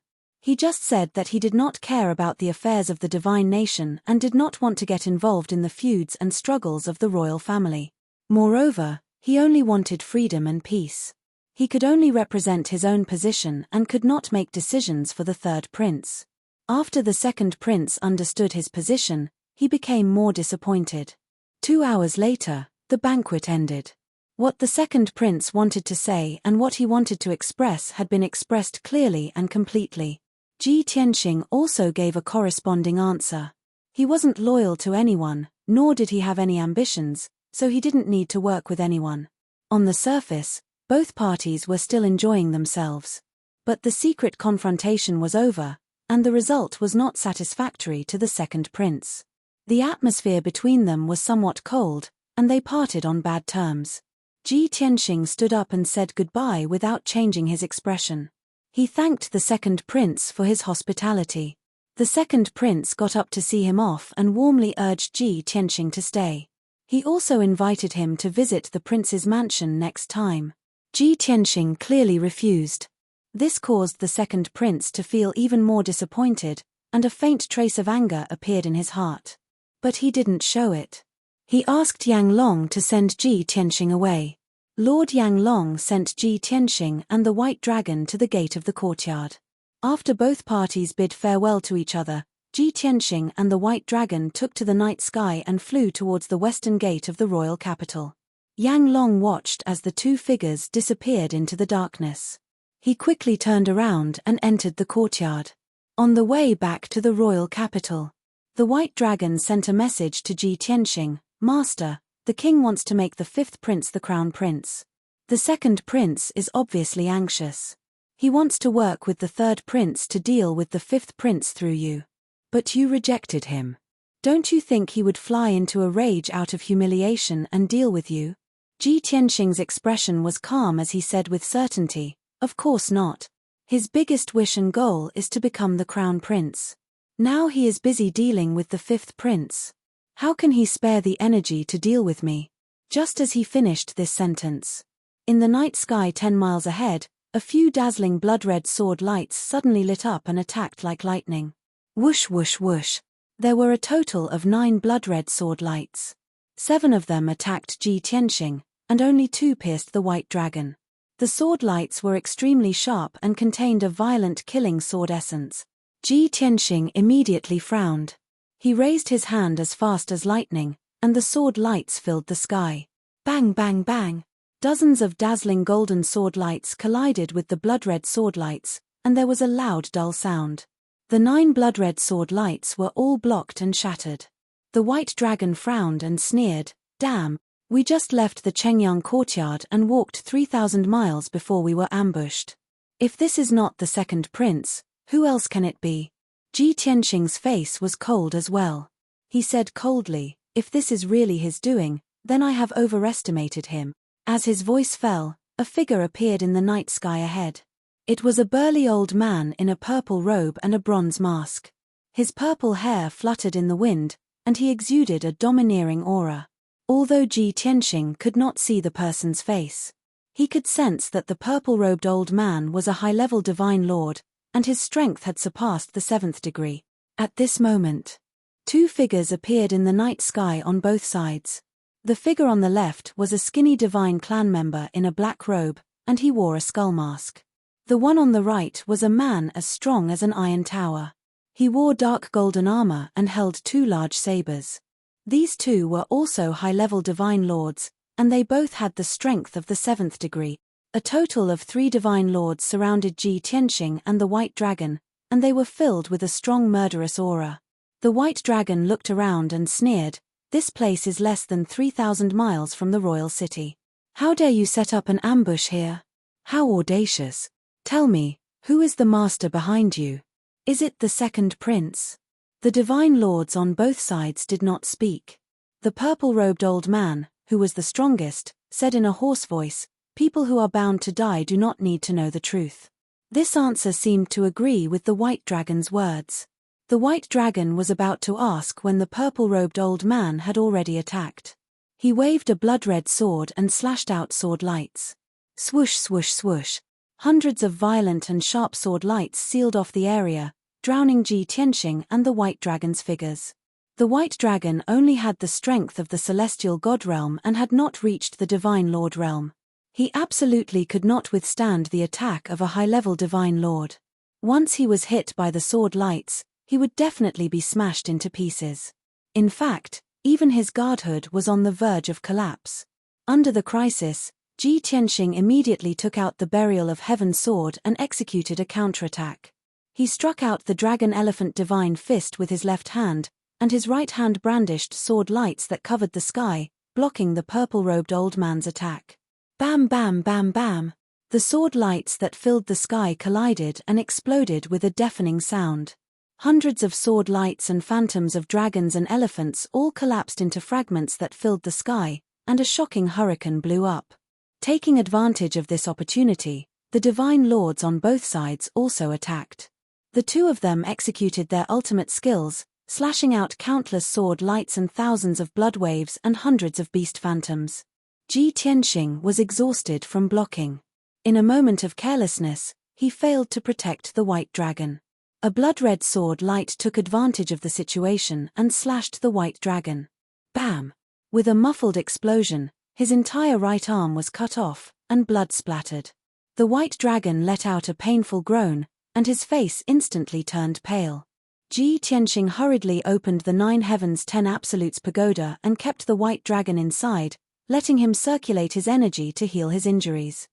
He just said that he did not care about the affairs of the divine nation and did not want to get involved in the feuds and struggles of the royal family. Moreover, he only wanted freedom and peace. He could only represent his own position and could not make decisions for the third prince. After the second prince understood his position, he became more disappointed. 2 hours later, the banquet ended. What the second prince wanted to say and what he wanted to express had been expressed clearly and completely. Ji Tianxing also gave a corresponding answer. He wasn't loyal to anyone, nor did he have any ambitions, so he didn't need to work with anyone. On the surface, both parties were still enjoying themselves. But the secret confrontation was over, and the result was not satisfactory to the second prince. The atmosphere between them was somewhat cold, and they parted on bad terms. Ji Tianxing stood up and said goodbye without changing his expression. He thanked the second prince for his hospitality. The second prince got up to see him off and warmly urged Ji Tianxing to stay. He also invited him to visit the prince's mansion next time. Ji Tianxing clearly refused. This caused the second prince to feel even more disappointed, and a faint trace of anger appeared in his heart. But he didn't show it. He asked Yang Long to send Ji Tianxing away. Lord Yang Long sent Ji Tianxing and the White Dragon to the gate of the courtyard. After both parties bid farewell to each other, Ji Tianxing and the White Dragon took to the night sky and flew towards the western gate of the royal capital. Yang Long watched as the two figures disappeared into the darkness. He quickly turned around and entered the courtyard. On the way back to the royal capital, the White Dragon sent a message to Ji Tianxing, "Master, the king wants to make the fifth prince the crown prince. The second prince is obviously anxious. He wants to work with the third prince to deal with the fifth prince through you. But you rejected him. Don't you think he would fly into a rage out of humiliation and deal with you?" Ji Tianxing's expression was calm as he said with certainty, "Of course not. His biggest wish and goal is to become the crown prince. Now he is busy dealing with the fifth prince. How can he spare the energy to deal with me?" Just as he finished this sentence, in the night sky 10 miles ahead, a few dazzling blood-red sword lights suddenly lit up and attacked like lightning. Whoosh whoosh whoosh. There were a total of 9 blood-red sword lights. 7 of them attacked Ji Tianxing, and only 2 pierced the white dragon. The sword lights were extremely sharp and contained a violent killing sword essence. Ji Tianxing immediately frowned. He raised his hand as fast as lightning, and the sword lights filled the sky. Bang bang bang! Dozens of dazzling golden sword lights collided with the blood-red sword lights, and there was a loud dull sound. The 9 blood-red sword lights were all blocked and shattered. The white dragon frowned and sneered, "Damn, we just left the Chengyang courtyard and walked 3,000 miles before we were ambushed. If this is not the second prince, who else can it be?" Ji Tianxing's face was cold as well. He said coldly, "If this is really his doing, then I have overestimated him." As his voice fell, a figure appeared in the night sky ahead. It was a burly old man in a purple robe and a bronze mask. His purple hair fluttered in the wind, and he exuded a domineering aura. Although Ji Tianxing could not see the person's face, he could sense that the purple-robed old man was a high-level divine lord, and his strength had surpassed the 7th degree. At this moment, 2 figures appeared in the night sky on both sides. The figure on the left was a skinny divine clan member in a black robe, and he wore a skull mask. The one on the right was a man as strong as an iron tower. He wore dark golden armor and held 2 large sabers. These 2 were also high-level divine lords, and they both had the strength of the 7th degree. A total of 3 divine lords surrounded Ji Tianxing and the white dragon, and they were filled with a strong murderous aura. The white dragon looked around and sneered, "This place is less than 3,000 miles from the royal city. How dare you set up an ambush here? How audacious! Tell me, who is the master behind you? Is it the second prince?" The divine lords on both sides did not speak. The purple-robed old man, who was the strongest, said in a hoarse voice, "People who are bound to die do not need to know the truth." This answer seemed to agree with the white dragon's words. The white dragon was about to ask when the purple-robed old man had already attacked. He waved a blood-red sword and slashed out sword lights. Swoosh swoosh swoosh. Hundreds of violent and sharp sword lights sealed off the area, drowning Ji Tianxing and the white dragon's figures. The white dragon only had the strength of the celestial god realm and had not reached the divine lord realm. He absolutely could not withstand the attack of a high-level divine lord. Once he was hit by the sword lights, he would definitely be smashed into pieces. In fact, even his guardhood was on the verge of collapse. Under the crisis, Ji Tianxing immediately took out the Burial of Heaven sword and executed a counterattack. He struck out the dragon elephant divine fist with his left hand, and his right hand brandished sword lights that covered the sky, blocking the purple-robed old man's attack. Bam bam bam bam! The sword lights that filled the sky collided and exploded with a deafening sound. Hundreds of sword lights and phantoms of dragons and elephants all collapsed into fragments that filled the sky, and a shocking hurricane blew up. Taking advantage of this opportunity, the divine lords on both sides also attacked. The 2 of them executed their ultimate skills, slashing out countless sword lights and thousands of blood waves and hundreds of beast phantoms. Ji Tianxing was exhausted from blocking. In a moment of carelessness, he failed to protect the white dragon. A blood-red sword light took advantage of the situation and slashed the white dragon. Bam! With a muffled explosion, his entire right arm was cut off, and blood splattered. The white dragon let out a painful groan, and his face instantly turned pale. Ji Tianxing hurriedly opened the 9 Heavens 10 Absolutes pagoda and kept the white dragon inside, letting him circulate his energy to heal his injuries.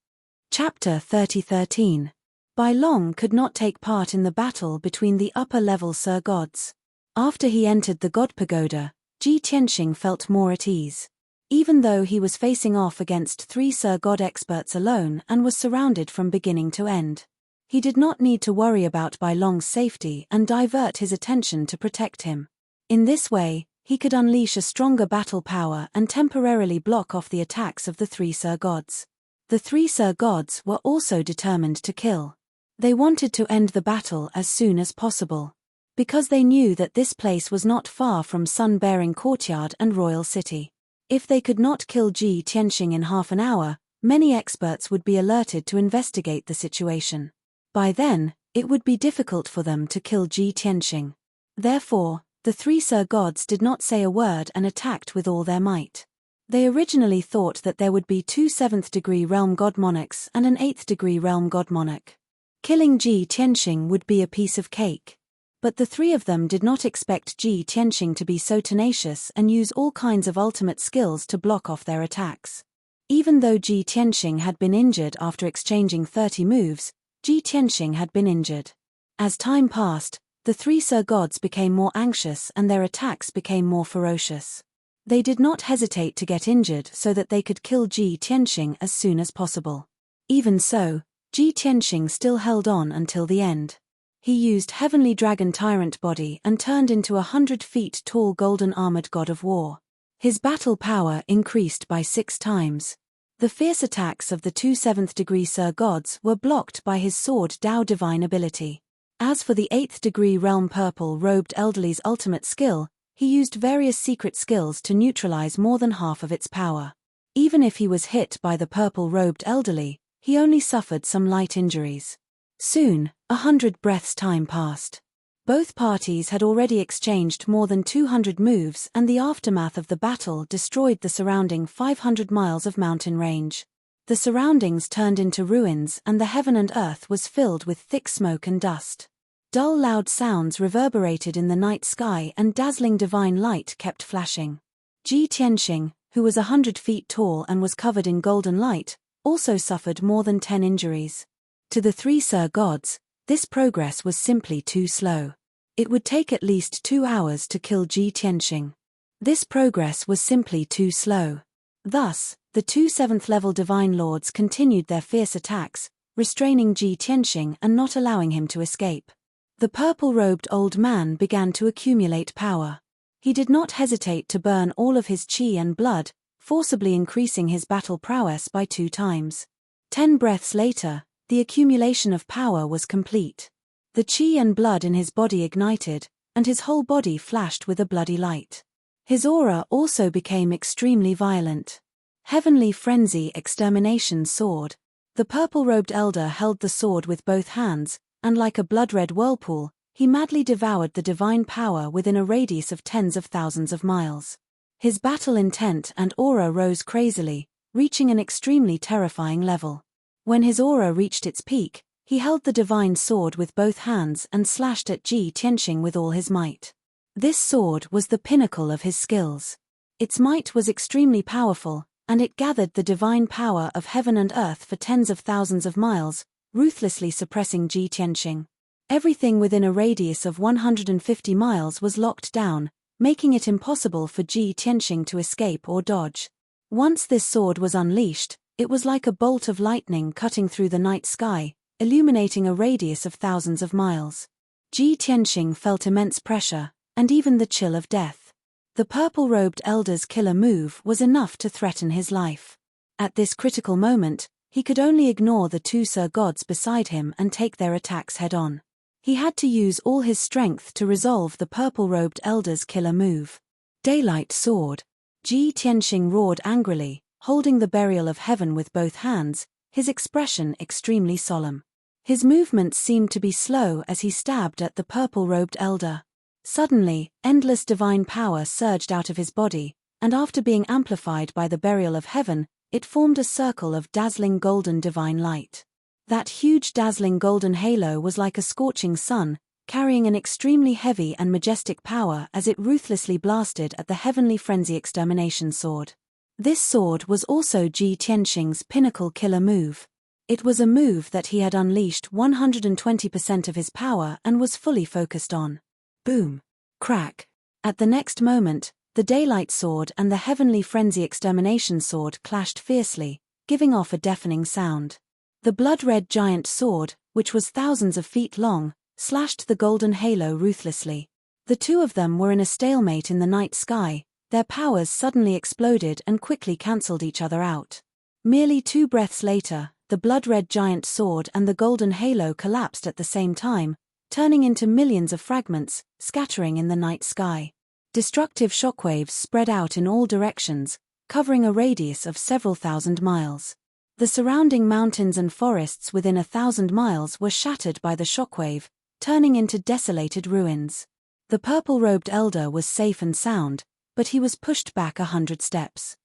Chapter 30:13. Bai Long could not take part in the battle between the upper-level Sir Gods. After he entered the God Pagoda, Ji Tianxing felt more at ease. Even though he was facing off against 3 Sir God experts alone and was surrounded from beginning to end, he did not need to worry about Bai Long's safety and divert his attention to protect him. In this way, he could unleash a stronger battle power and temporarily block off the attacks of the 3 Sir Gods. The 3 Sir Gods were also determined to kill. They wanted to end the battle as soon as possible. Because they knew that this place was not far from Sun-bearing Courtyard and Royal City. If they could not kill Ji Tianxing in half an hour, many experts would be alerted to investigate the situation. By then, it would be difficult for them to kill Ji Tianxing. Therefore, the 3 Sir Gods did not say a word and attacked with all their might. They originally thought that there would be 2 7th-degree realm god monarchs and an 8th-degree realm god monarch. Killing Ji Tianxing would be a piece of cake. But the three of them did not expect Ji Tianxing to be so tenacious and use all kinds of ultimate skills to block off their attacks. Even though Ji Tianxing had been injured after exchanging 30 moves, Ji Tianxing had been injured. As time passed, the three Sir Gods became more anxious and their attacks became more ferocious. They did not hesitate to get injured so that they could kill Ji Tianxing as soon as possible. Even so, Ji Tianxing still held on until the end. He used Heavenly Dragon Tyrant Body and turned into a 100-feet tall golden armored god of war. His battle power increased by 6 times. The fierce attacks of the 2 7th-degree Sir Gods were blocked by his sword Dao Divine ability. As for the 8th-degree realm purple-robed elderly's ultimate skill, he used various secret skills to neutralize more than half of its power. Even if he was hit by the purple-robed elderly, he only suffered some light injuries. Soon, 100 breaths time passed. Both parties had already exchanged more than 200 moves and the aftermath of the battle destroyed the surrounding 500 miles of mountain range. The surroundings turned into ruins and the heaven and earth was filled with thick smoke and dust. Dull loud sounds reverberated in the night sky and dazzling divine light kept flashing. Ji Tianxing, who was 100 feet tall and was covered in golden light, also suffered more than 10 injuries. To the three Sir Gods, this progress was simply too slow. It would take at least 2 hours to kill Ji Tianxing. This progress was simply too slow. Thus, the 2 7th-level Divine Lords continued their fierce attacks, restraining Ji Tianxing and not allowing him to escape. The purple-robed old man began to accumulate power. He did not hesitate to burn all of his qi and blood, forcibly increasing his battle prowess by 2 times. 10 breaths later, the accumulation of power was complete. The qi and blood in his body ignited, and his whole body flashed with a bloody light. His aura also became extremely violent. Heavenly Frenzy Extermination Sword. The purple-robed elder held the sword with both hands, and like a blood-red whirlpool, he madly devoured the divine power within a radius of tens of thousands of miles. His battle intent and aura rose crazily, reaching an extremely terrifying level. When his aura reached its peak, he held the divine sword with both hands and slashed at Ji Tianxing with all his might. This sword was the pinnacle of his skills. Its might was extremely powerful, and it gathered the divine power of heaven and earth for tens of thousands of miles, ruthlessly suppressing Ji Tianxing. Everything within a radius of 150 miles was locked down, making it impossible for Ji Tianxing to escape or dodge. Once this sword was unleashed, it was like a bolt of lightning cutting through the night sky, illuminating a radius of thousands of miles. Ji Tianxing felt immense pressure, and even the chill of death. The purple-robed elder's killer move was enough to threaten his life. At this critical moment, he could only ignore the 2 Sir Gods beside him and take their attacks head-on. He had to use all his strength to resolve the purple-robed elder's killer move. Daylight Sword. Ji Tianxing roared angrily, holding the burial of heaven with both hands, his expression extremely solemn. His movements seemed to be slow as he stabbed at the purple-robed elder. Suddenly, endless divine power surged out of his body, and after being amplified by the burial of heaven, it formed a circle of dazzling golden divine light. That huge dazzling golden halo was like a scorching sun, carrying an extremely heavy and majestic power as it ruthlessly blasted at the Heavenly Frenzy Extermination Sword. This sword was also Ji Tianxing's pinnacle killer move. It was a move that he had unleashed 120% of his power and was fully focused on. Boom! Crack! At the next moment, the Daylight Sword and the Heavenly Frenzy Extermination Sword clashed fiercely, giving off a deafening sound. The blood-red giant sword, which was thousands of feet long, slashed the golden halo ruthlessly. The two of them were in a stalemate in the night sky, their powers suddenly exploded and quickly cancelled each other out. Merely 2 breaths later, the blood-red giant sword and the golden halo collapsed at the same time, turning into millions of fragments, scattering in the night sky. Destructive shockwaves spread out in all directions, covering a radius of several thousand miles. The surrounding mountains and forests within 1,000 miles were shattered by the shockwave, turning into desolated ruins. The purple-robed elder was safe and sound, but he was pushed back 100 steps.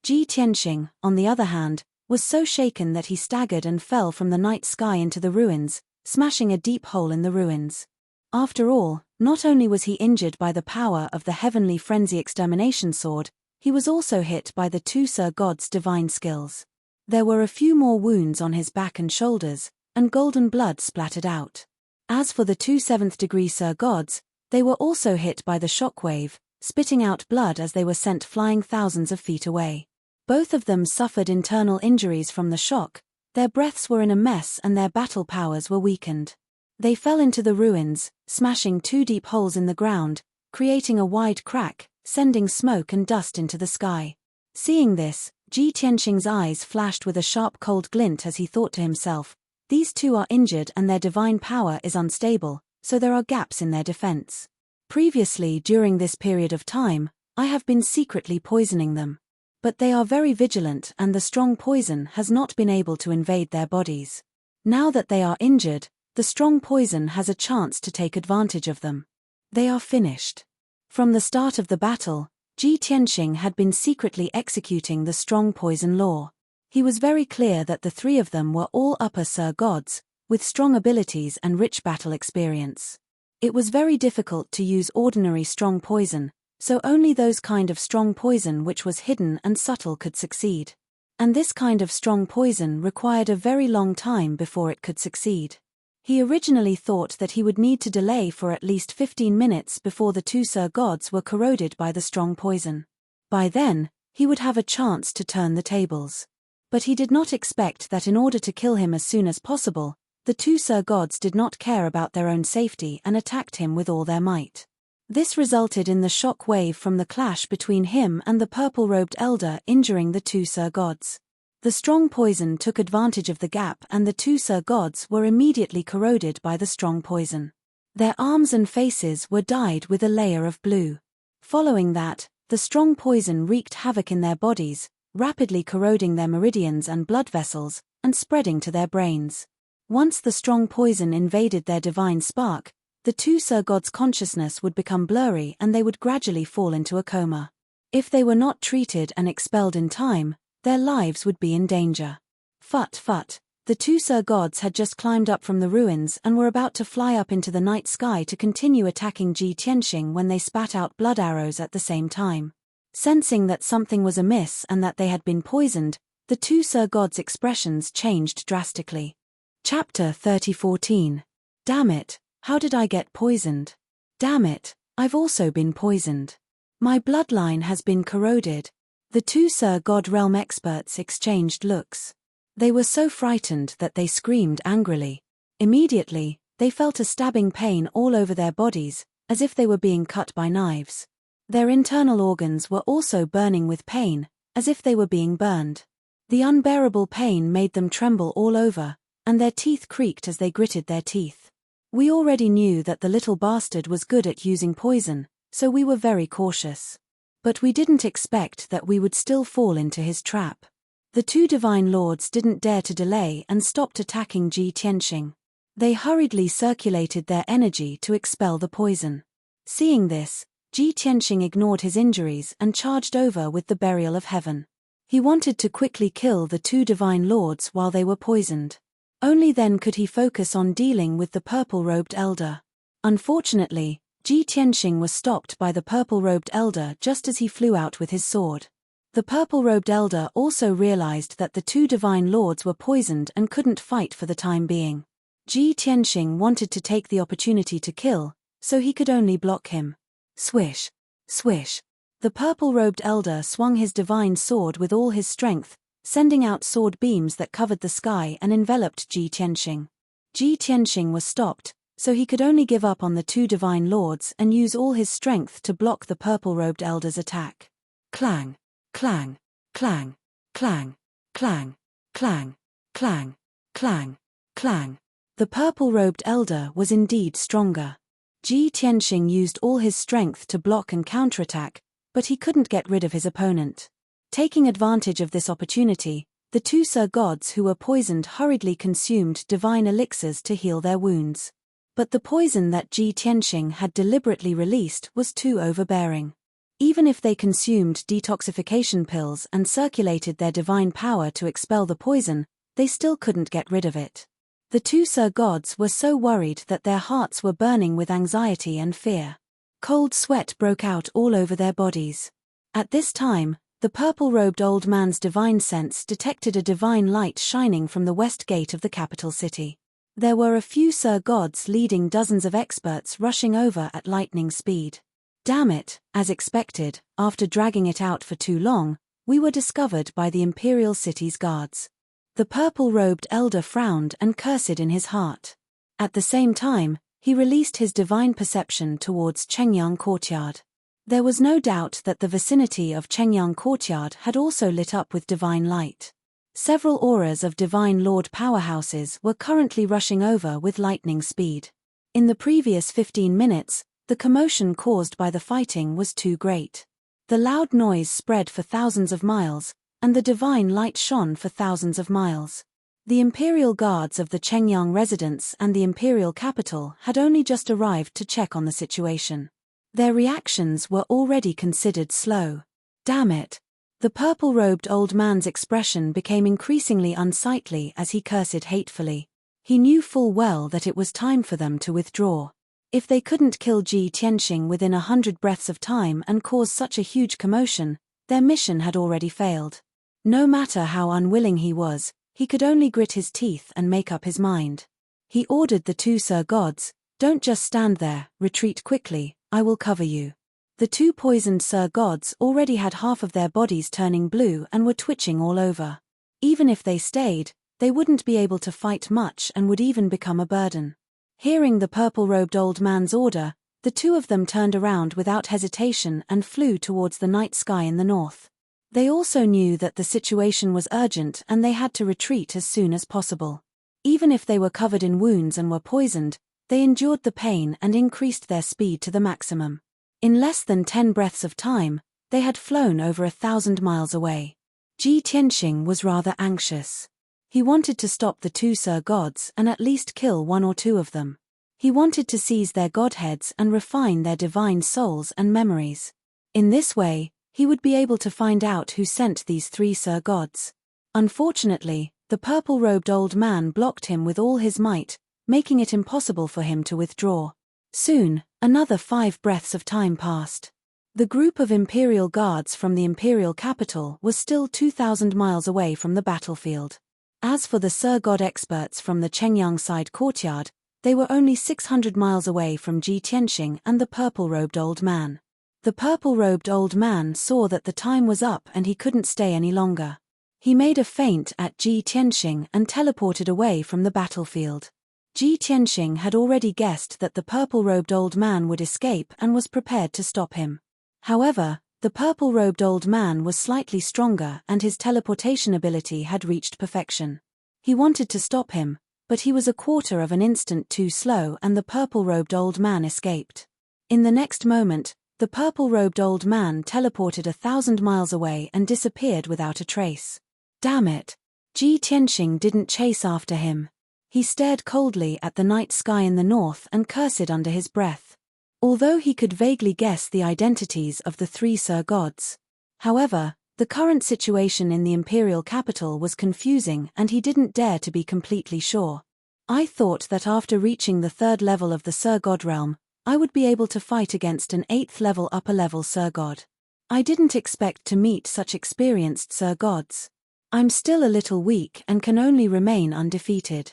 Ji Tianxing, on the other hand, was so shaken that he staggered and fell from the night sky into the ruins, smashing a deep hole in the ruins. After all, not only was he injured by the power of the heavenly frenzy extermination sword, he was also hit by the two Sir God's divine skills. There were a few more wounds on his back and shoulders, and golden blood splattered out. As for the two 7th-degree Sir Gods, they were also hit by the shockwave, spitting out blood as they were sent flying thousands of feet away. Both of them suffered internal injuries from the shock, their breaths were in a mess and their battle powers were weakened. They fell into the ruins, smashing two deep holes in the ground, creating a wide crack, sending smoke and dust into the sky. Seeing this, Ji Tianxing's eyes flashed with a sharp cold glint as he thought to himself, these two are injured and their divine power is unstable, so there are gaps in their defense. Previously during this period of time, I have been secretly poisoning them. But they are very vigilant and the strong poison has not been able to invade their bodies. Now that they are injured, the strong poison has a chance to take advantage of them. They are finished. From the start of the battle, Ji Tianxing had been secretly executing the strong poison law. He was very clear that the three of them were all upper Sir Gods, with strong abilities and rich battle experience. It was very difficult to use ordinary strong poison, so only those kind of strong poison which was hidden and subtle could succeed. And this kind of strong poison required a very long time before it could succeed. He originally thought that he would need to delay for at least 15 minutes before the two Sir Gods were corroded by the strong poison. By then, he would have a chance to turn the tables. But he did not expect that in order to kill him as soon as possible, the two Sir Gods did not care about their own safety and attacked him with all their might. This resulted in the shock wave from the clash between him and the purple-robed elder injuring the two Sir Gods. The strong poison took advantage of the gap and the two Sir Gods were immediately corroded by the strong poison. Their arms and faces were dyed with a layer of blue. Following that, the strong poison wreaked havoc in their bodies, rapidly corroding their meridians and blood vessels, and spreading to their brains. Once the strong poison invaded their divine spark, the two Sir Gods' consciousness would become blurry and they would gradually fall into a coma. If they were not treated and expelled in time, their lives would be in danger. Phut phut, the two Sir Gods had just climbed up from the ruins and were about to fly up into the night sky to continue attacking Ji Tianxing when they spat out blood arrows at the same time. Sensing that something was amiss and that they had been poisoned, the two Sir Gods' expressions changed drastically. Chapter 30:14. Damn it, how did I get poisoned? Damn it, I've also been poisoned. My bloodline has been corroded. The two Sir God realm experts exchanged looks. They were so frightened that they screamed angrily. Immediately, they felt a stabbing pain all over their bodies, as if they were being cut by knives. Their internal organs were also burning with pain, as if they were being burned. The unbearable pain made them tremble all over, and their teeth creaked as they gritted their teeth. We already knew that the little bastard was good at using poison, so we were very cautious. But we didn't expect that we would still fall into his trap. The two divine lords didn't dare to delay and stopped attacking Ji Tianxing. They hurriedly circulated their energy to expel the poison. Seeing this, Ji Tianxing ignored his injuries and charged over with the burial of heaven. He wanted to quickly kill the two divine lords while they were poisoned. Only then could he focus on dealing with the purple-robed elder. Unfortunately, Ji Tianxing was stopped by the purple-robed elder just as he flew out with his sword. The purple-robed elder also realized that the two divine lords were poisoned and couldn't fight for the time being. Ji Tianxing wanted to take the opportunity to kill, so he could only block him. Swish, swish. The purple-robed elder swung his divine sword with all his strength, sending out sword beams that covered the sky and enveloped Ji Tianxing. Ji Tianxing was stopped, so he could only give up on the two divine lords and use all his strength to block the purple-robed elder's attack. Clang, clang, clang, clang, clang, clang, clang, clang, clang. The purple-robed elder was indeed stronger. Ji Tianxing used all his strength to block and counterattack, but he couldn't get rid of his opponent. Taking advantage of this opportunity, the two Sir Gods who were poisoned hurriedly consumed divine elixirs to heal their wounds. But the poison that Ji Tianxing had deliberately released was too overbearing. Even if they consumed detoxification pills and circulated their divine power to expel the poison, they still couldn't get rid of it. The two Sir Gods were so worried that their hearts were burning with anxiety and fear. Cold sweat broke out all over their bodies. At this time, the purple-robed old man's divine sense detected a divine light shining from the west gate of the capital city. There were a few Sir Gods leading dozens of experts rushing over at lightning speed. Damn it, as expected, after dragging it out for too long, we were discovered by the imperial city's guards. The purple-robed elder frowned and cursed in his heart. At the same time, he released his divine perception towards Chengyang Courtyard. There was no doubt that the vicinity of Chengyang Courtyard had also lit up with divine light. Several auras of divine lord powerhouses were currently rushing over with lightning speed. In the previous 15 minutes, the commotion caused by the fighting was too great. The loud noise spread for thousands of miles, and the divine light shone for thousands of miles. The imperial guards of the Chengyang residence and the imperial capital had only just arrived to check on the situation. Their reactions were already considered slow. Damn it! The purple-robed old man's expression became increasingly unsightly as he cursed hatefully. He knew full well that it was time for them to withdraw. If they couldn't kill Ji Tianxing within 100 breaths of time and cause such a huge commotion, their mission had already failed. No matter how unwilling he was, he could only grit his teeth and make up his mind. He ordered the two Sir Gods, "Don't just stand there, retreat quickly, I will cover you." The two poisoned Sir Gods already had half of their bodies turning blue and were twitching all over. Even if they stayed, they wouldn't be able to fight much and would even become a burden. Hearing the purple-robed old man's order, the two of them turned around without hesitation and flew towards the night sky in the north. They also knew that the situation was urgent and they had to retreat as soon as possible. Even if they were covered in wounds and were poisoned, they endured the pain and increased their speed to the maximum. In less than 10 breaths of time, they had flown over 1,000 miles away. Ji Tianxing was rather anxious. He wanted to stop the two Sir Gods and at least kill one or two of them. He wanted to seize their godheads and refine their divine souls and memories. In this way, he would be able to find out who sent these three Sir Gods. Unfortunately, the purple-robed old man blocked him with all his might, making it impossible for him to withdraw. Soon, another 5 breaths of time passed. The group of imperial guards from the imperial capital was still 2,000 miles away from the battlefield. As for the Sir God experts from the Chengyang side courtyard, they were only 600 miles away from Ji Tianxing and the purple-robed old man. The purple-robed old man saw that the time was up and he couldn't stay any longer. He made a feint at Ji Tianxing and teleported away from the battlefield. Ji Tianxing had already guessed that the purple-robed old man would escape and was prepared to stop him. However, the purple-robed old man was slightly stronger and his teleportation ability had reached perfection. He wanted to stop him, but he was a quarter of an instant too slow and the purple-robed old man escaped. In the next moment, the purple-robed old man teleported 1,000 miles away and disappeared without a trace. Damn it! Ji Tianxing didn't chase after him. He stared coldly at the night sky in the north and cursed under his breath. Although he could vaguely guess the identities of the three Sir Gods. However, the current situation in the imperial capital was confusing and he didn't dare to be completely sure. I thought that after reaching the 3rd level of the Sir God realm, I would be able to fight against an 8th level upper level Sir God. I didn't expect to meet such experienced Sir Gods. I'm still a little weak and can only remain undefeated.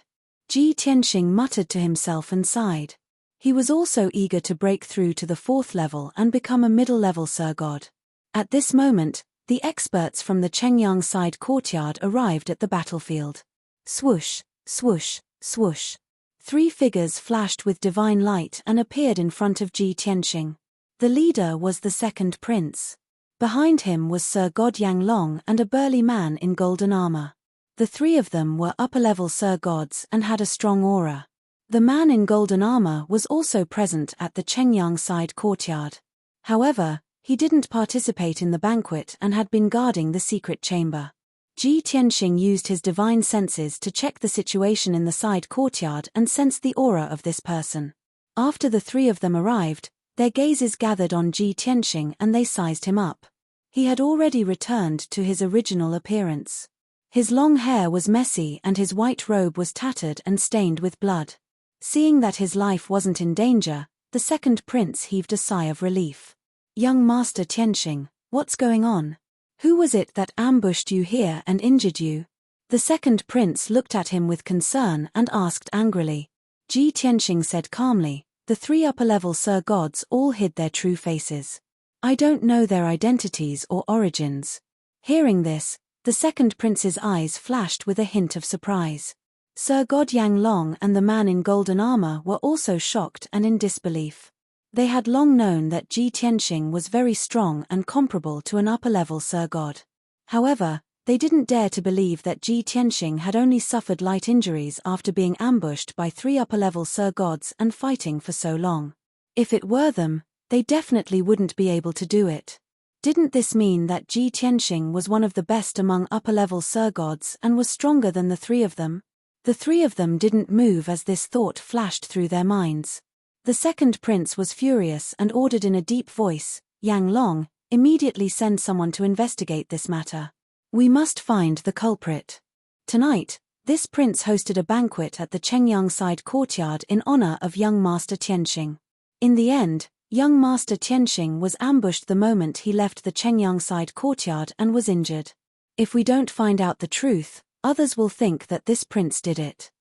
Ji Tianxing muttered to himself and sighed. He was also eager to break through to the 4th level and become a middle-level Sir God. At this moment, the experts from the Chengyang side courtyard arrived at the battlefield. Swoosh, swoosh, swoosh. 3 figures flashed with divine light and appeared in front of Ji Tianxing. The leader was the second prince. Behind him was Sir God Yanglong and a burly man in golden armor. The 3 of them were upper-level Sir Gods and had a strong aura. The man in golden armor was also present at the Chengyang side courtyard. However, he didn't participate in the banquet and had been guarding the secret chamber. Ji Tianxing used his divine senses to check the situation in the side courtyard and sensed the aura of this person. After the 3 of them arrived, Their gazes gathered on Ji Tianxing and they sized him up. He had already returned to his original appearance. His long hair was messy and his white robe was tattered and stained with blood. Seeing that his life wasn't in danger, the second prince heaved a sigh of relief. "Young Master Tianxing, what's going on? Who was it that ambushed you here and injured you?" The second prince looked at him with concern and asked angrily. Ji Tianxing said calmly, "The 3 upper-level Sir Gods all hid their true faces. I don't know their identities or origins." Hearing this, the second prince's eyes flashed with a hint of surprise. Sir God Yang Long and the man in golden armor were also shocked and in disbelief. They had long known that Ji Tianxing was very strong and comparable to an upper-level Sir God. However, they didn't dare to believe that Ji Tianxing had only suffered light injuries after being ambushed by 3 upper-level Sir Gods and fighting for so long. If it were them, they definitely wouldn't be able to do it. Didn't this mean that Ji Tianxing was one of the best among upper-level Sir Gods and was stronger than the 3 of them? The 3 of them didn't move as this thought flashed through their minds. The second prince was furious and ordered in a deep voice, "Yang Long, immediately send someone to investigate this matter. We must find the culprit." Tonight, this prince hosted a banquet at the Chengyang side courtyard in honor of young Master Tianxing. In the end, young Master Tianxing was ambushed the moment he left the Chengyang side courtyard and was injured. If we don't find out the truth, others will think that this prince did it.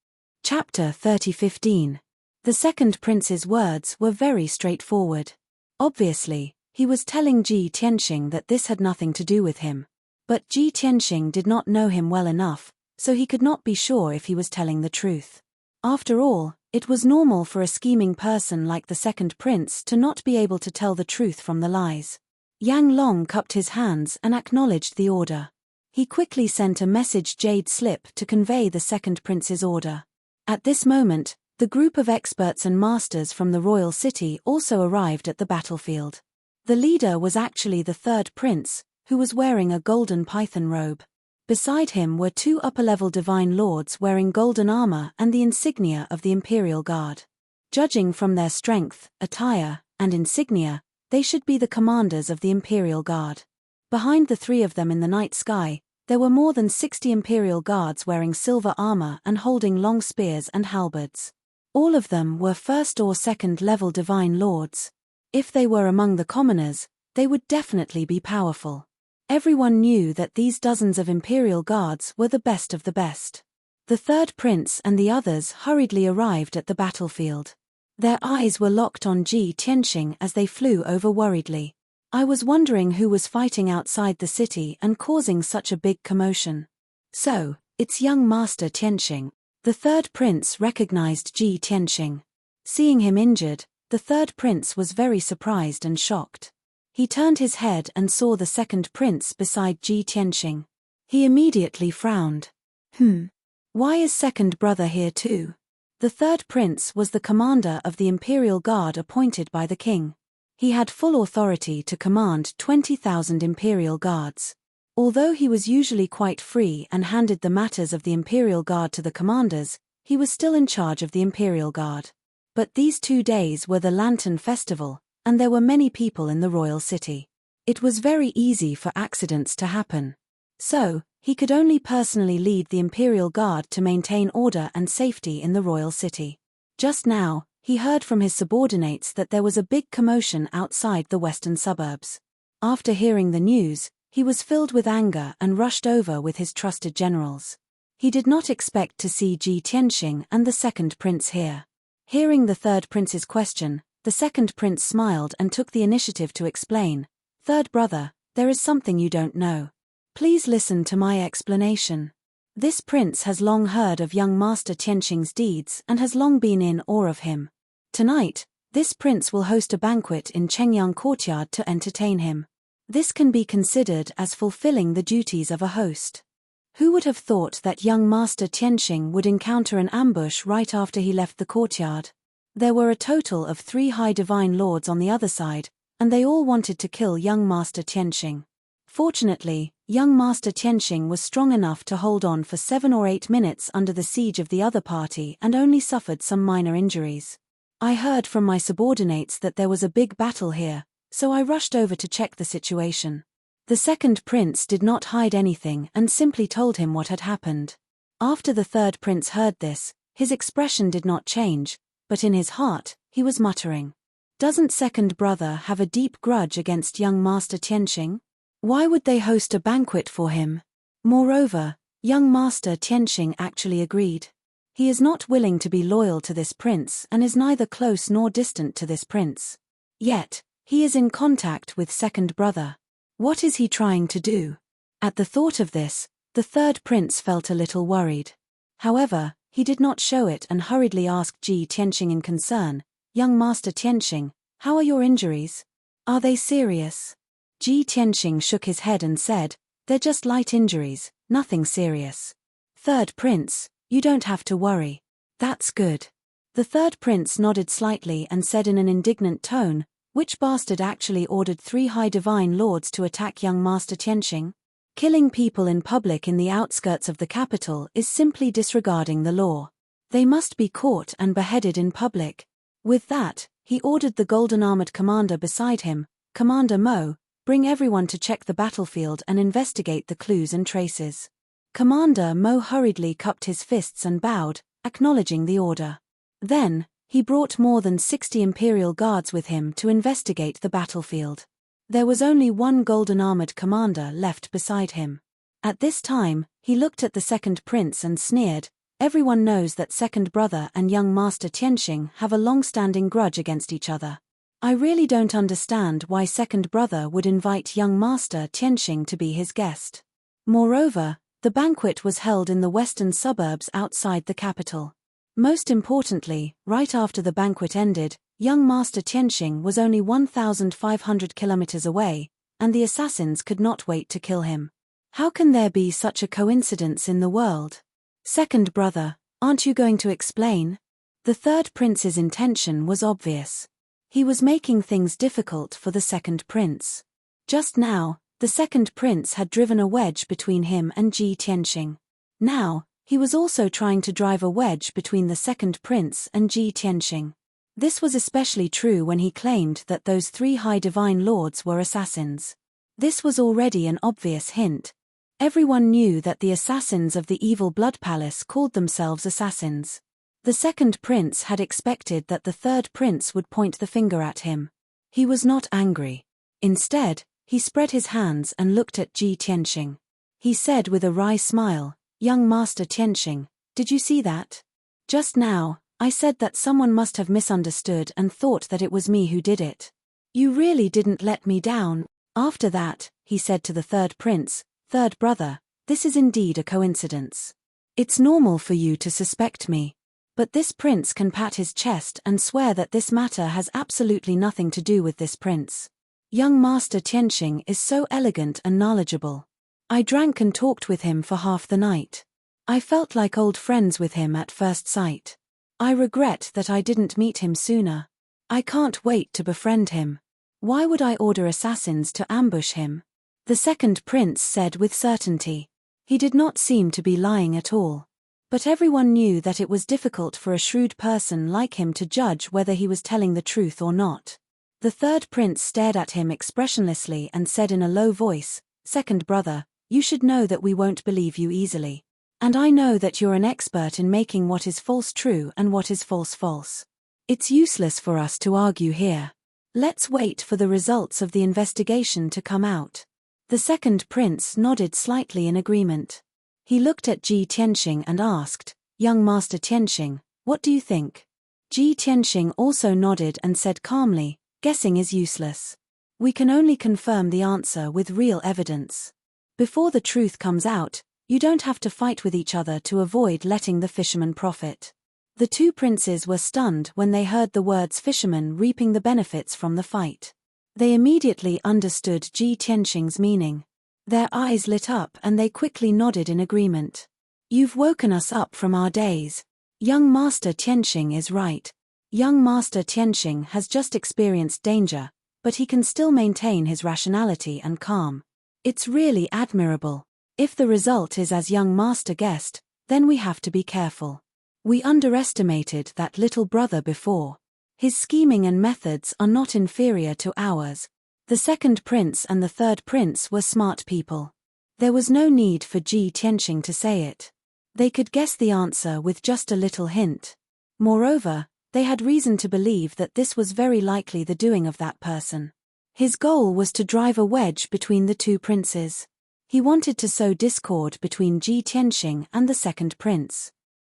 Chapter 30:15. The second prince's words were very straightforward. Obviously, he was telling Ji Tianxing that this had nothing to do with him. But Ji Tianxing did not know him well enough, so he could not be sure if he was telling the truth. After all, it was normal for a scheming person like the second prince to not be able to tell the truth from the lies. Yang Long cupped his hands and acknowledged the order. He quickly sent a message jade slip to convey the second prince's order. At this moment, the group of experts and masters from the royal city also arrived at the battlefield. The leader was actually the third prince, who was wearing a golden python robe. Beside him were 2 upper-level divine lords wearing golden armor and the insignia of the Imperial Guard. Judging from their strength, attire, and insignia, they should be the commanders of the Imperial Guard. Behind the 3 of them in the night sky, there were more than 60 Imperial Guards wearing silver armor and holding long spears and halberds. All of them were 1st or 2nd level divine lords. If they were among the commoners, they would definitely be powerful. Everyone knew that these dozens of Imperial Guards were the best of the best. The third prince and the others hurriedly arrived at the battlefield. Their eyes were locked on Ji Tianxing as they flew over worriedly. "I was wondering who was fighting outside the city and causing such a big commotion." "So, it's young Master Tianxing." The third prince recognized Ji Tianxing. Seeing him injured, the third prince was very surprised and shocked. He turned his head and saw the second prince beside Ji Tianxing. He immediately frowned. Why is second brother here too?" The third prince was the commander of the Imperial Guard appointed by the king. He had full authority to command 20,000 Imperial Guards. Although he was usually quite free and handed the matters of the Imperial Guard to the commanders, he was still in charge of the Imperial Guard. But these 2 days were the Lantern Festival, and there were many people in the royal city. It was very easy for accidents to happen. So, he could only personally lead the Imperial Guard to maintain order and safety in the royal city. Just now, he heard from his subordinates that there was a big commotion outside the western suburbs. After hearing the news, he was filled with anger and rushed over with his trusted generals. He did not expect to see Ji Tianxing and the second prince here. Hearing the third prince's question, the second prince smiled and took the initiative to explain. "Third brother, there is something you don't know. Please listen to my explanation. This prince has long heard of young Master Tianxing's deeds and has long been in awe of him. Tonight, this prince will host a banquet in Chengyang courtyard to entertain him. This can be considered as fulfilling the duties of a host. Who would have thought that young Master Tianxing would encounter an ambush right after he left the courtyard? There were a total of 3 high divine lords on the other side, and they all wanted to kill young Master Tianxing. Fortunately, young Master Tianxing was strong enough to hold on for 7 or 8 minutes under the siege of the other party and only suffered some minor injuries. I heard from my subordinates that there was a big battle here, so I rushed over to check the situation. The second prince did not hide anything and simply told him what had happened. After the third prince heard this, his expression did not change, but in his heart, he was muttering. Doesn't second brother have a deep grudge against young Master Tianqing? Why would they host a banquet for him? Moreover, young Master Tianqing actually agreed. He is not willing to be loyal to this prince and is neither close nor distant to this prince. Yet, he is in contact with second brother. What is he trying to do? At the thought of this, the third prince felt a little worried. However, he did not show it and hurriedly asked Ji Tianqing in concern, Young Master Tianqing, how are your injuries? Are they serious? Ji Tianqing shook his head and said, they're just light injuries, nothing serious. Third prince, you don't have to worry. That's good. The third prince nodded slightly and said in an indignant tone, which bastard actually ordered 3 high divine lords to attack young Master Tianqing? Killing people in public in the outskirts of the capital is simply disregarding the law. They must be caught and beheaded in public. With that, he ordered the golden-armored commander beside him, Commander Mo, bring everyone to check the battlefield and investigate the clues and traces. Commander Mo hurriedly cupped his fists and bowed, acknowledging the order. Then, he brought more than 60 Imperial guards with him to investigate the battlefield. There was only one golden-armored commander left beside him. At this time, he looked at the second prince and sneered, everyone knows that second brother and young Master Tianqing have a long-standing grudge against each other. I really don't understand why second brother would invite young Master Tianqing to be his guest. Moreover, the banquet was held in the western suburbs outside the capital. Most importantly, right after the banquet ended, young Master Tianqing was only 1,500 kilometers away, and the assassins could not wait to kill him. How can there be such a coincidence in the world? Second brother, aren't you going to explain? The third prince's intention was obvious. He was making things difficult for the second prince. Just now, the second prince had driven a wedge between him and Ji Tianqing. Now, he was also trying to drive a wedge between the second prince and Ji Tianqing. This was especially true when he claimed that those 3 high divine lords were assassins. This was already an obvious hint. Everyone knew that the assassins of the evil blood palace called themselves assassins. The second prince had expected that the third prince would point the finger at him. He was not angry. Instead, he spread his hands and looked at Ji Tianqing. He said with a wry smile, Young Master Tianqing, did you see that? Just now, I said that someone must have misunderstood and thought that it was me who did it. You really didn't let me down. After that, he said to the third prince, Third brother, this is indeed a coincidence. It's normal for you to suspect me. But this prince can pat his chest and swear that this matter has absolutely nothing to do with this prince. Young Master Tianqing is so elegant and knowledgeable. I drank and talked with him for half the night. I felt like old friends with him at first sight. I regret that I didn't meet him sooner. I can't wait to befriend him. Why would I order assassins to ambush him? The second prince said with certainty. He did not seem to be lying at all. But everyone knew that it was difficult for a shrewd person like him to judge whether he was telling the truth or not. The third prince stared at him expressionlessly and said in a low voice, Second brother, you should know that we won't believe you easily. And I know that you're an expert in making what is false true and what is false false. It's useless for us to argue here. Let's wait for the results of the investigation to come out. The second prince nodded slightly in agreement. He looked at Ji Tianqing and asked, Young Master Tianqing, what do you think? Ji Tianqing also nodded and said calmly, guessing is useless. We can only confirm the answer with real evidence. Before the truth comes out, you don't have to fight with each other to avoid letting the fisherman profit. The 2 princes were stunned when they heard the words fisherman reaping the benefits from the fight. They immediately understood Ji Tianqing's meaning. Their eyes lit up and they quickly nodded in agreement. You've woken us up from our daze. Young Master Tianqing is right. Young Master Tianqing has just experienced danger, but he can still maintain his rationality and calm. It's really admirable. If the result is as young Master guessed, then we have to be careful. We underestimated that little brother before. His scheming and methods are not inferior to ours. The second prince and the third prince were smart people. There was no need for Ji Tianxing to say it. They could guess the answer with just a little hint. Moreover, they had reason to believe that this was very likely the doing of that person. His goal was to drive a wedge between the two princes. He wanted to sow discord between Ji Tianxing and the second prince.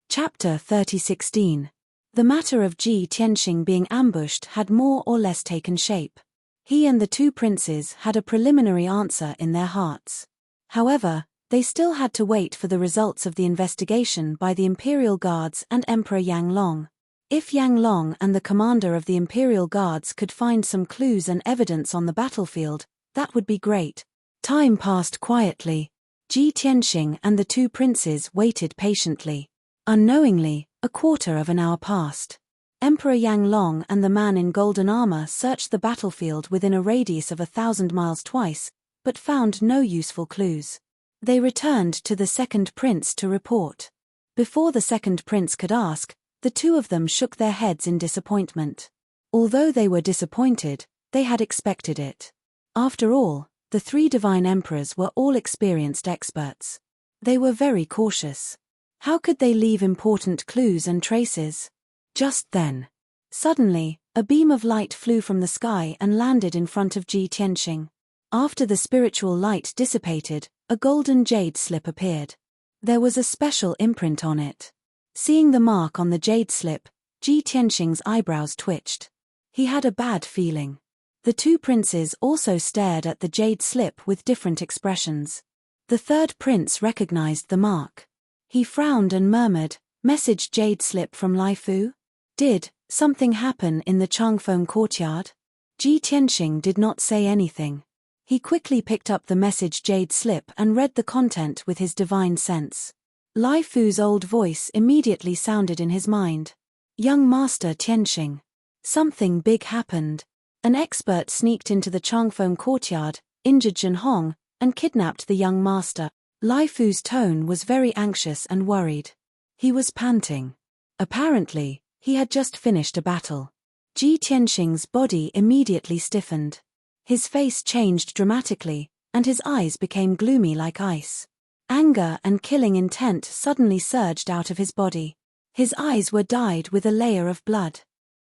Chapter 30:16. The matter of Ji Tianxing being ambushed had more or less taken shape. He and the two princes had a preliminary answer in their hearts. However, they still had to wait for the results of the investigation by the Imperial Guards and Emperor Yang Long. If Yang Long and the commander of the Imperial Guards could find some clues and evidence on the battlefield, that would be great. Time passed quietly. Ji Tianxing and the two princes waited patiently. Unknowingly, a quarter of an hour passed. Emperor Yang Long and the man in golden armor searched the battlefield within a radius of 1,000 miles twice, but found no useful clues. They returned to the second prince to report. Before the second prince could ask, the two of them shook their heads in disappointment. Although they were disappointed, they had expected it. After all, the three divine emperors were all experienced experts. They were very cautious. How could they leave important clues and traces? Just then, suddenly, a beam of light flew from the sky and landed in front of Ji Tianxing. After the spiritual light dissipated, a golden jade slip appeared. There was a special imprint on it. Seeing the mark on the jade slip, Ji Tianxing's eyebrows twitched. He had a bad feeling. The two princes also stared at the jade slip with different expressions. The third prince recognized the mark. He frowned and murmured, "Message jade slip from Lai Fu? Did something happen in the Changfeng courtyard?" Ji Tianxing did not say anything. He quickly picked up the message jade slip and read the content with his divine sense. Lai Fu's old voice immediately sounded in his mind. "Young Master Tianxing. Something big happened. An expert sneaked into the Changfeng courtyard, injured Zhen Hong, and kidnapped the young master." Lai Fu's tone was very anxious and worried. He was panting. Apparently, he had just finished a battle. Ji Tianxing's body immediately stiffened. His face changed dramatically, and his eyes became gloomy like ice. Anger and killing intent suddenly surged out of his body. His eyes were dyed with a layer of blood.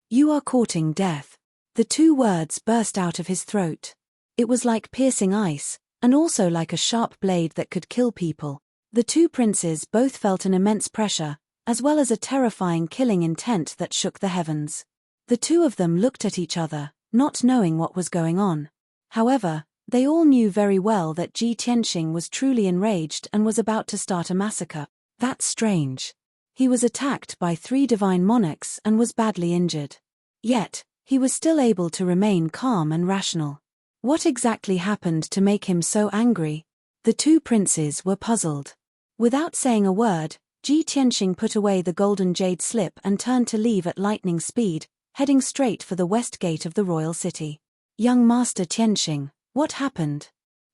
"You are courting death." The two words burst out of his throat. It was like piercing ice, and also like a sharp blade that could kill people. The two princes both felt an immense pressure, as well as a terrifying killing intent that shook the heavens. The two of them looked at each other, not knowing what was going on. However, they all knew very well that Ji Tianxing was truly enraged and was about to start a massacre. That's strange. He was attacked by three divine monarchs and was badly injured. Yet, he was still able to remain calm and rational. What exactly happened to make him so angry? The two princes were puzzled. Without saying a word, Ji Tianxing put away the golden jade slip and turned to leave at lightning speed, heading straight for the west gate of the royal city. "Young Master Tianxing, what happened?"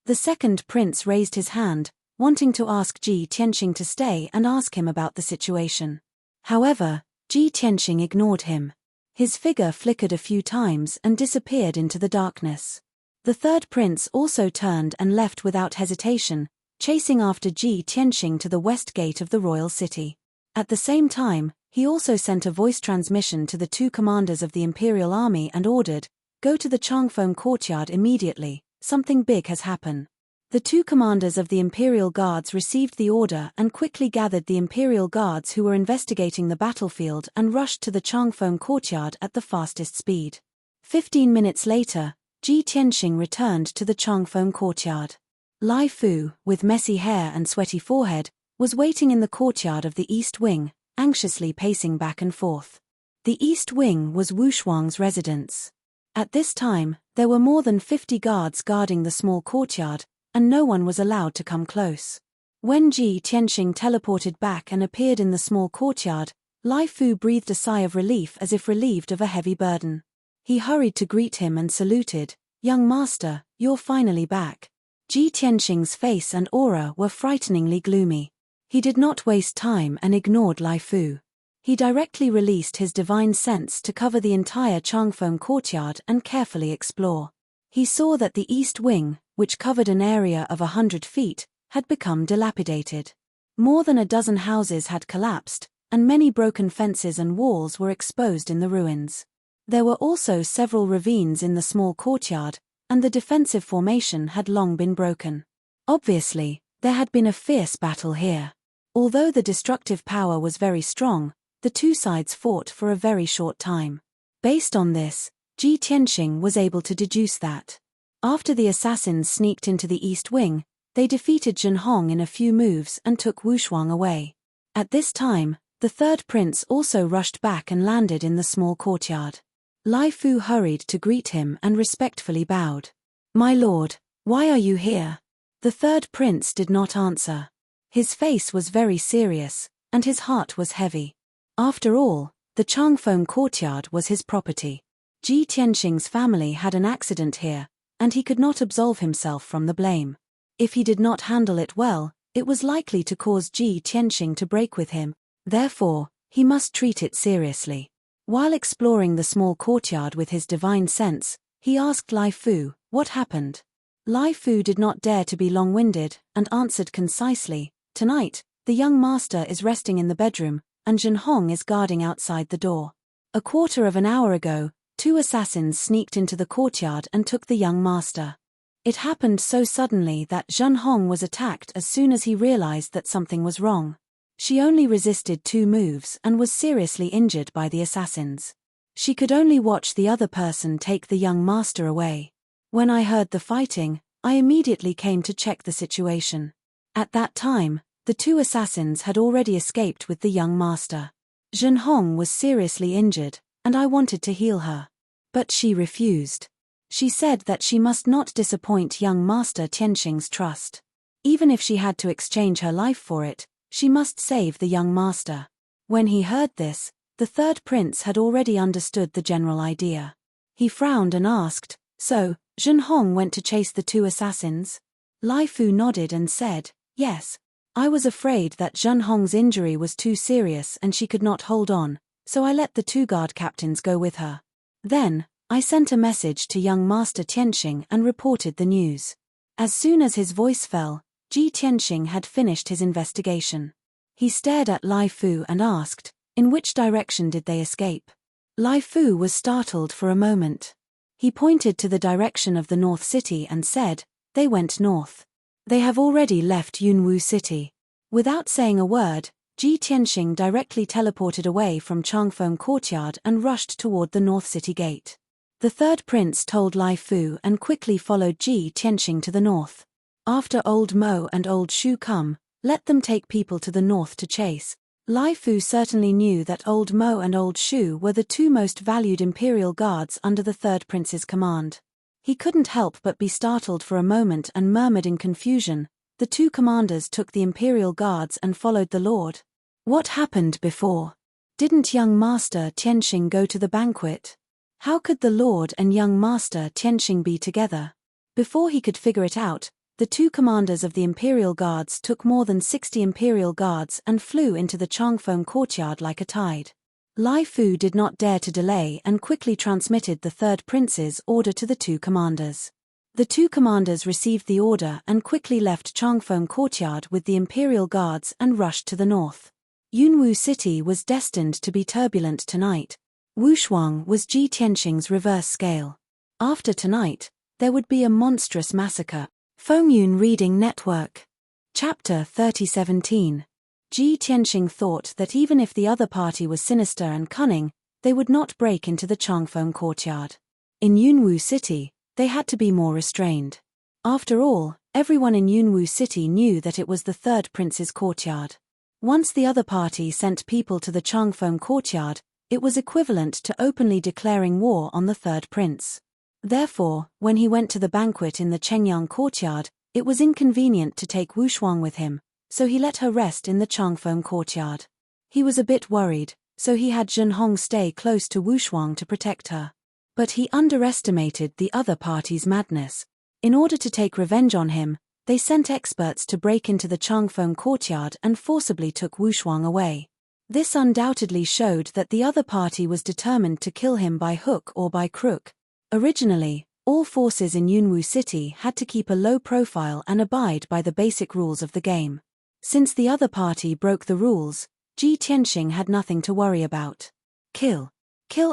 The second prince raised his hand, wanting to ask Ji Tianxing to stay and ask him about the situation. However, Ji Tianxing ignored him. His figure flickered a few times and disappeared into the darkness. The third prince also turned and left without hesitation, chasing after Ji Tianxing to the west gate of the royal city. At the same time, he also sent a voice transmission to the two commanders of the imperial army and ordered, "Go to the Changfeng courtyard immediately, something big has happened." The two commanders of the imperial guards received the order and quickly gathered the imperial guards who were investigating the battlefield and rushed to the Changfeng courtyard at the fastest speed. 15 minutes later, Ji Tianxing returned to the Changfeng courtyard. Lai Fu, with messy hair and sweaty forehead, was waiting in the courtyard of the East Wing, anxiously pacing back and forth. The East Wing was Wu Shuang's residence. At this time, there were more than 50 guards guarding the small courtyard, and no one was allowed to come close. When Ji Tianxing teleported back and appeared in the small courtyard, Lai Fu breathed a sigh of relief as if relieved of a heavy burden. He hurried to greet him and saluted, "Young master, you're finally back." Ji Tianxing's face and aura were frighteningly gloomy. He did not waste time and ignored Lai Fu. He directly released his divine sense to cover the entire Changfeng courtyard and carefully explore. He saw that the east wing, which covered an area of 100 feet, had become dilapidated. More than a dozen houses had collapsed, and many broken fences and walls were exposed in the ruins. There were also several ravines in the small courtyard, and the defensive formation had long been broken. Obviously, there had been a fierce battle here. Although the destructive power was very strong, the two sides fought for a very short time. Based on this, Ji Tianxing was able to deduce that. After the assassins sneaked into the east wing, they defeated Zhen Hong in a few moves and took Wu Shuang away. At this time, the third prince also rushed back and landed in the small courtyard. Lai Fu hurried to greet him and respectfully bowed. "My lord, why are you here?" The third prince did not answer. His face was very serious, and his heart was heavy. After all, the Changfeng courtyard was his property. Ji Tianxing's family had an accident here, and he could not absolve himself from the blame. If he did not handle it well, it was likely to cause Ji Tianxing to break with him. Therefore, he must treat it seriously. While exploring the small courtyard with his divine sense, he asked Lai Fu, "What happened?" Lai Fu did not dare to be long-winded, and answered concisely, "Tonight, the young master is resting in the bedroom, and Zhen Hong is guarding outside the door. A quarter of an hour ago, 2 assassins sneaked into the courtyard and took the young master. It happened so suddenly that Zhen Hong was attacked as soon as he realized that something was wrong. She only resisted 2 moves and was seriously injured by the assassins. She could only watch the other person take the young master away. When I heard the fighting, I immediately came to check the situation. At that time, the 2 assassins had already escaped with the young master. Zhen Hong was seriously injured, and I wanted to heal her. But she refused. She said that she must not disappoint young Master Tianxing's trust. Even if she had to exchange her life for it, she must save the young master. When he heard this, the third prince had already understood the general idea. He frowned and asked, "So, Zhen Hong went to chase the 2 assassins?" Lai Fu nodded and said, "Yes. I was afraid that Zhen Hong's injury was too serious and she could not hold on, so I let the 2 guard captains go with her. Then, I sent a message to young Master Tianxing and reported the news." As soon as his voice fell, Ji Tianxing had finished his investigation. He stared at Lai Fu and asked, "In which direction did they escape?" Lai Fu was startled for a moment. He pointed to the direction of the North City and said, "They went north. They have already left Yunwu City." Without saying a word, Ji Tianxing directly teleported away from Changfeng Courtyard and rushed toward the North City gate. The third prince told Lai Fu and quickly followed Ji Tianxing to the north. "After Old Mo and Old Shu come, let them take people to the north to chase." Lai Fu certainly knew that Old Mo and Old Shu were the 2 most valued imperial guards under the third prince's command. He couldn't help but be startled for a moment and murmured in confusion, "The 2 commanders took the imperial guards and followed the lord. What happened before? Didn't young Master Tianxing go to the banquet? How could the lord and young Master Tianxing be together?" Before he could figure it out, the 2 commanders of the imperial guards took more than 60 imperial guards and flew into the Changfeng courtyard like a tide. Lai Fu did not dare to delay and quickly transmitted the third prince's order to the 2 commanders. The 2 commanders received the order and quickly left Changfeng courtyard with the imperial guards and rushed to the north. Yunwu City was destined to be turbulent tonight. Wu Shuang was Ji Tianxing's reverse scale. After tonight, there would be a monstrous massacre. Fengyun Reading Network. Chapter 3017. Ji Tianxing thought that even if the other party was sinister and cunning, they would not break into the Changfeng courtyard. In Yunwu City, they had to be more restrained. After all, everyone in Yunwu City knew that it was the third prince's courtyard. Once the other party sent people to the Changfeng courtyard, it was equivalent to openly declaring war on the third prince. Therefore, when he went to the banquet in the Chengyang courtyard, it was inconvenient to take Wu Shuang with him, so he let her rest in the Changfeng courtyard. He was a bit worried, so he had Zhen Hong stay close to Wu Shuang to protect her. But he underestimated the other party's madness. In order to take revenge on him, they sent experts to break into the Changfeng courtyard and forcibly took Wu Shuang away. This undoubtedly showed that the other party was determined to kill him by hook or by crook. Originally, all forces in Yunwu City had to keep a low profile and abide by the basic rules of the game. Since the other party broke the rules, Ji Tianxing had nothing to worry about. Kill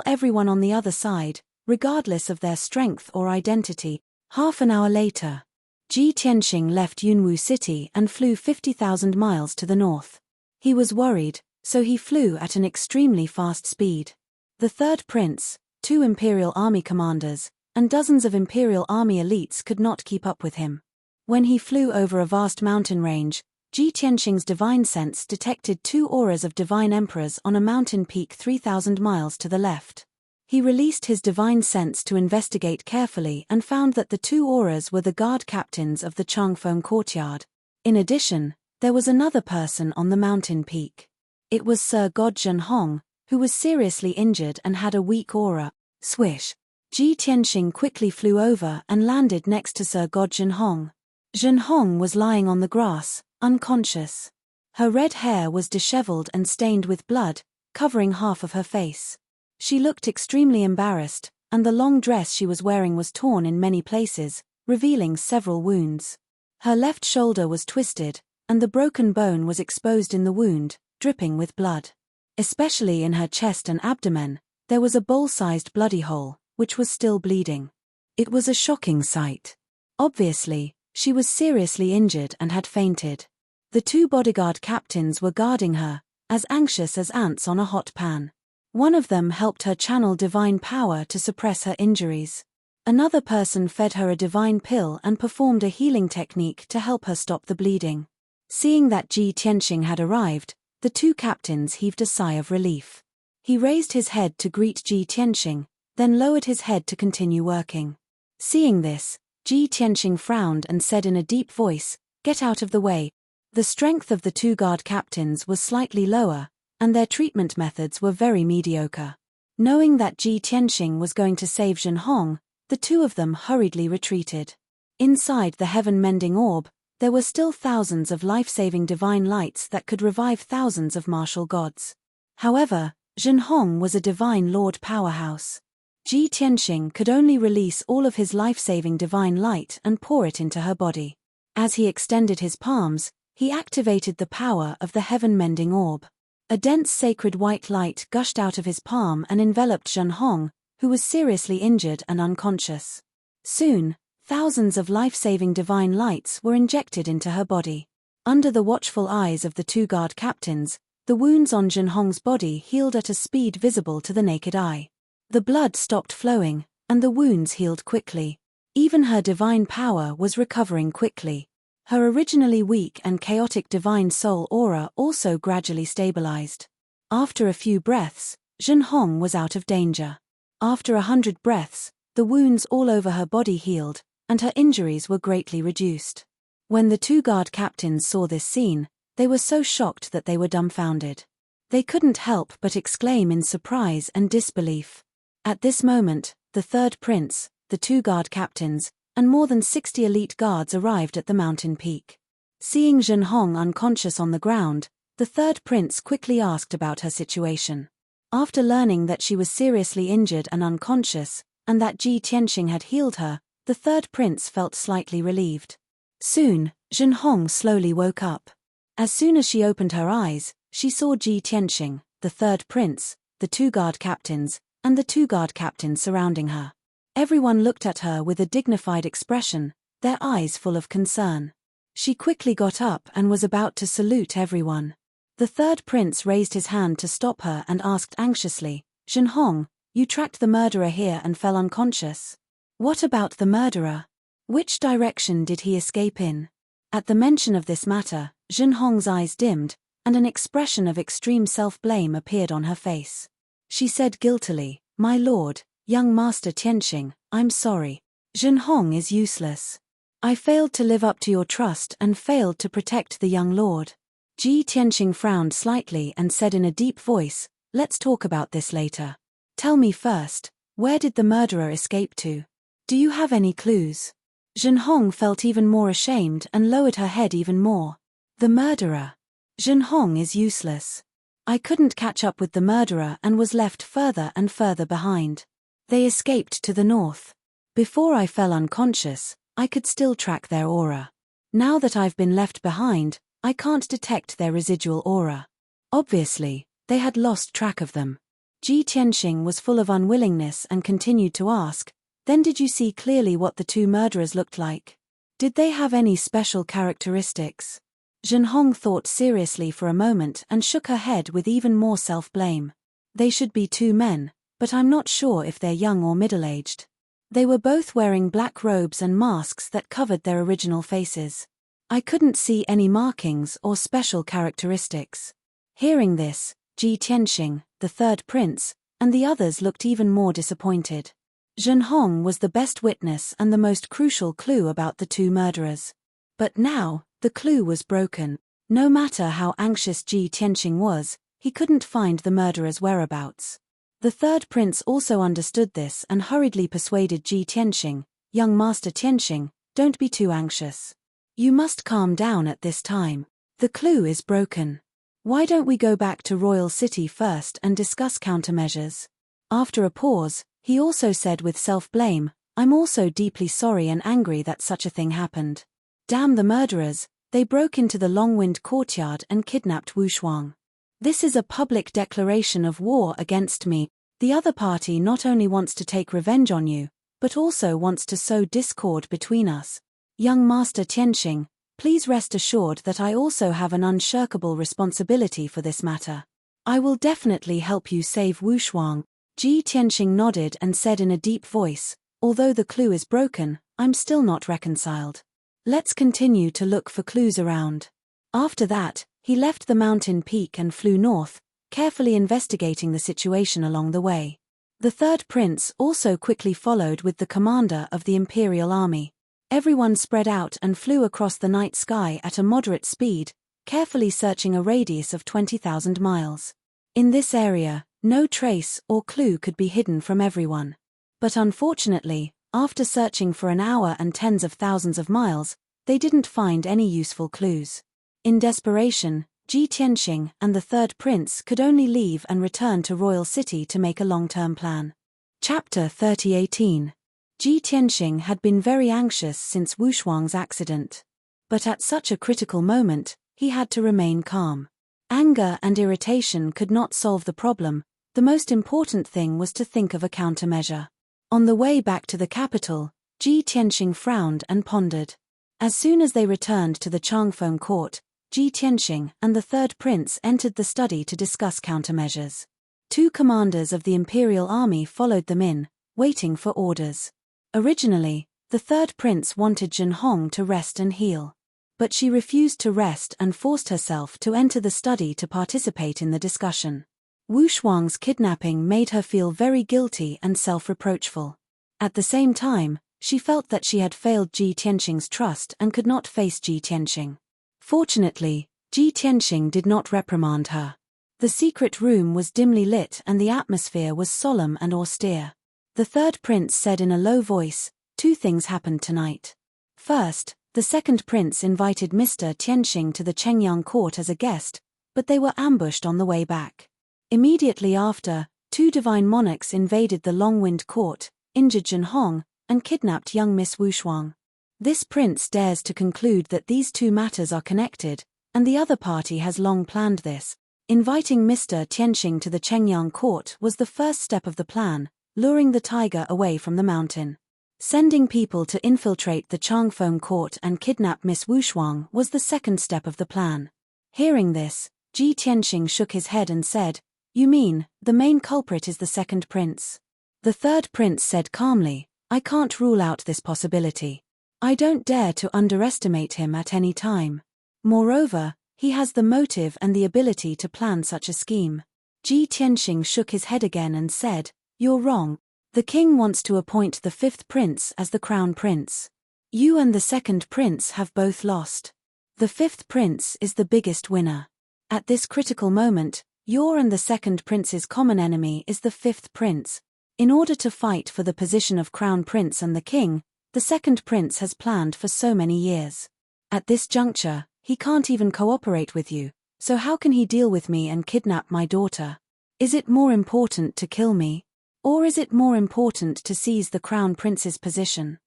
everyone on the other side, regardless of their strength or identity. Half an hour later, Ji Tianxing left Yunwu City and flew 50,000 miles to the north. He was worried, so he flew at an extremely fast speed. The third prince, 2 Imperial Army commanders, and dozens of Imperial Army elites could not keep up with him. When he flew over a vast mountain range, Ji Tianxing's divine sense detected 2 auras of divine emperors on a mountain peak 3,000 miles to the left. He released his divine sense to investigate carefully and found that the 2 auras were the guard captains of the Changfeng courtyard. In addition, there was another person on the mountain peak. It was Sir God Zhenhong, who was seriously injured and had a weak aura. Swish! Ji Tianxing quickly flew over and landed next to Sir God Zhenhong. Zhenhong was lying on the grass, unconscious. Her red hair was disheveled and stained with blood, covering half of her face. She looked extremely embarrassed, and the long dress she was wearing was torn in many places, revealing several wounds. Her left shoulder was twisted, and the broken bone was exposed in the wound, dripping with blood. Especially in her chest and abdomen, there was a bowl-sized bloody hole, which was still bleeding. It was a shocking sight. Obviously, she was seriously injured and had fainted. The 2 bodyguard captains were guarding her, as anxious as ants on a hot pan. One of them helped her channel divine power to suppress her injuries. Another person fed her a divine pill and performed a healing technique to help her stop the bleeding. Seeing that Ji Tianxing had arrived, the 2 captains heaved a sigh of relief. He raised his head to greet Ji Tianxing, then lowered his head to continue working. Seeing this, Ji Tianxing frowned and said in a deep voice, "Get out of the way." The strength of the 2 guard captains was slightly lower, and their treatment methods were very mediocre. Knowing that Ji Tianxing was going to save Zhenhong, the 2 of them hurriedly retreated. Inside the heaven-mending orb, there were still thousands of life-saving divine lights that could revive thousands of martial gods. However, Zhenhong was a divine lord powerhouse. Ji Tianxing could only release all of his life-saving divine light and pour it into her body. As he extended his palms, he activated the power of the heaven-mending orb. A dense sacred white light gushed out of his palm and enveloped Zhenhong, who was seriously injured and unconscious. Soon, thousands of life-saving divine lights were injected into her body. Under the watchful eyes of the 2 guard captains, the wounds on Zhenhong's body healed at a speed visible to the naked eye. The blood stopped flowing, and the wounds healed quickly. Even her divine power was recovering quickly. Her originally weak and chaotic divine soul aura also gradually stabilized. After a few breaths, Zhenhong was out of danger. After 100 breaths, the wounds all over her body healed, and her injuries were greatly reduced. When the 2 guard captains saw this scene, they were so shocked that they were dumbfounded. They couldn't help but exclaim in surprise and disbelief. At this moment, the 3rd prince, the 2 guard captains, and more than 60 elite guards arrived at the mountain peak. Seeing Zhenhong unconscious on the ground, the 3rd prince quickly asked about her situation. After learning that she was seriously injured and unconscious, and that Ji Tianxing had healed her, the 3rd prince felt slightly relieved. Soon, Zhenhong slowly woke up. As soon as she opened her eyes, she saw Ji Tianxing, the 3rd prince, the 2 guard captains, and the 2 guard captains surrounding her. Everyone looked at her with a dignified expression, their eyes full of concern. She quickly got up and was about to salute everyone. The 3rd prince raised his hand to stop her and asked anxiously, "Zhenhong, you tracked the murderer here and fell unconscious. What about the murderer? Which direction did he escape in?" At the mention of this matter, Zhenhong's eyes dimmed, and an expression of extreme self-blame appeared on her face. She said guiltily, "My lord, young Master Tianxing, I'm sorry. Zhenhong is useless. I failed to live up to your trust and failed to protect the young lord." Ji Tianxing frowned slightly and said in a deep voice, "Let's talk about this later. Tell me first, where did the murderer escape to? Do you have any clues?" Zhenhong felt even more ashamed and lowered her head even more. "The murderer. Zhenhong is useless. I couldn't catch up with the murderer and was left further and further behind. They escaped to the north. Before I fell unconscious, I could still track their aura. Now that I've been left behind, I can't detect their residual aura. Obviously, they had lost track of them. Ji Tianxing was full of unwillingness and continued to ask, "Then did you see clearly what the two murderers looked like? Did they have any special characteristics?" Zhenhong thought seriously for a moment and shook her head with even more self-blame. "They should be two men, but I'm not sure if they're young or middle-aged. They were both wearing black robes and masks that covered their original faces. I couldn't see any markings or special characteristics." Hearing this, Ji Tianxing, the third prince, and the others looked even more disappointed. Zhenhong was the best witness and the most crucial clue about the two murderers. But now, the clue was broken. No matter how anxious Ji Tianxing was, he couldn't find the murderer's whereabouts. The third prince also understood this and hurriedly persuaded Ji Tianxing, "Young Master Tianxing, don't be too anxious. You must calm down at this time. The clue is broken. Why don't we go back to Royal City first and discuss countermeasures?" After a pause, he also said with self-blame, "I'm also deeply sorry and angry that such a thing happened. Damn the murderers, they broke into the Longwind courtyard and kidnapped Wu Shuang. This is a public declaration of war against me. The other party not only wants to take revenge on you, but also wants to sow discord between us. Young Master Tianxing, please rest assured that I also have an unshirkable responsibility for this matter. I will definitely help you save Wu Shuang." Ji Tianxing nodded and said in a deep voice, "Although the clue is broken, I'm still not reconciled. Let's continue to look for clues around." After that, he left the mountain peak and flew north, carefully investigating the situation along the way. The third prince also quickly followed with the commander of the imperial army. Everyone spread out and flew across the night sky at a moderate speed, carefully searching a radius of 20,000 miles. In this area, no trace or clue could be hidden from everyone. But unfortunately, after searching for an hour and tens of thousands of miles, they didn't find any useful clues. In desperation, Ji Tianxing and the third prince could only leave and return to Royal City to make a long-term plan. Chapter 30:18. Ji Tianxing had been very anxious since Wu Shuang's accident. But at such a critical moment, he had to remain calm. Anger and irritation could not solve the problem. The most important thing was to think of a countermeasure. On the way back to the capital, Ji Tianxing frowned and pondered. As soon as they returned to the Changfeng court, Ji Tianxing and the third prince entered the study to discuss countermeasures. Two commanders of the imperial army followed them in, waiting for orders. Originally, the third prince wanted Zhenhong to rest and heal. But she refused to rest and forced herself to enter the study to participate in the discussion. Wu Shuang's kidnapping made her feel very guilty and self-reproachful. At the same time, she felt that she had failed Ji Tianxing's trust and could not face Ji Tianxing. Fortunately, Ji Tianxing did not reprimand her. The secret room was dimly lit and the atmosphere was solemn and austere. The third prince said in a low voice, "Two things happened tonight. First, the second prince invited Mr. Tianxing to the Chengyang court as a guest, but they were ambushed on the way back. Immediately after, two divine monarchs invaded the Longwind court, injured Zhenhong, and kidnapped young Miss Wu Shuang. This prince dares to conclude that these two matters are connected, and the other party has long planned this. Inviting Mr. Tianxing to the Chengyang court was the first step of the plan, luring the tiger away from the mountain. Sending people to infiltrate the Changfeng court and kidnap Miss Wu Shuang was the second step of the plan." Hearing this, Ji Tianxing shook his head and said, "You mean, the main culprit is the second prince?" The third prince said calmly, "I can't rule out this possibility. I don't dare to underestimate him at any time. Moreover, he has the motive and the ability to plan such a scheme." Ji Tianxing shook his head again and said, "You're wrong. The king wants to appoint the fifth prince as the crown prince. You and the second prince have both lost. The fifth prince is the biggest winner. At this critical moment, your and the second prince's common enemy is the fifth prince. In order to fight for the position of crown prince and the king, the second prince has planned for so many years. At this juncture, he can't even cooperate with you, So how can he deal with me and kidnap my daughter? Is it more important to kill me? Or is it more important to seize the crown prince's position?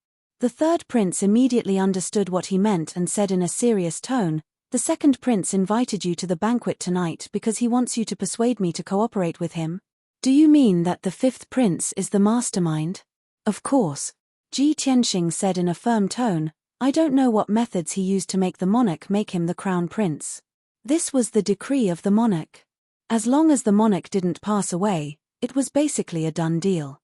The third prince immediately understood what he meant and said in a serious tone, "The second prince invited you to the banquet tonight because he wants you to persuade me to cooperate with him? Do you mean that the fifth prince is the mastermind?" "Of course," Ji Tianxing said in a firm tone. "I don't know what methods he used to make the monarch make him the crown prince. This was the decree of the monarch. As long as the monarch didn't pass away, it was basically a done deal.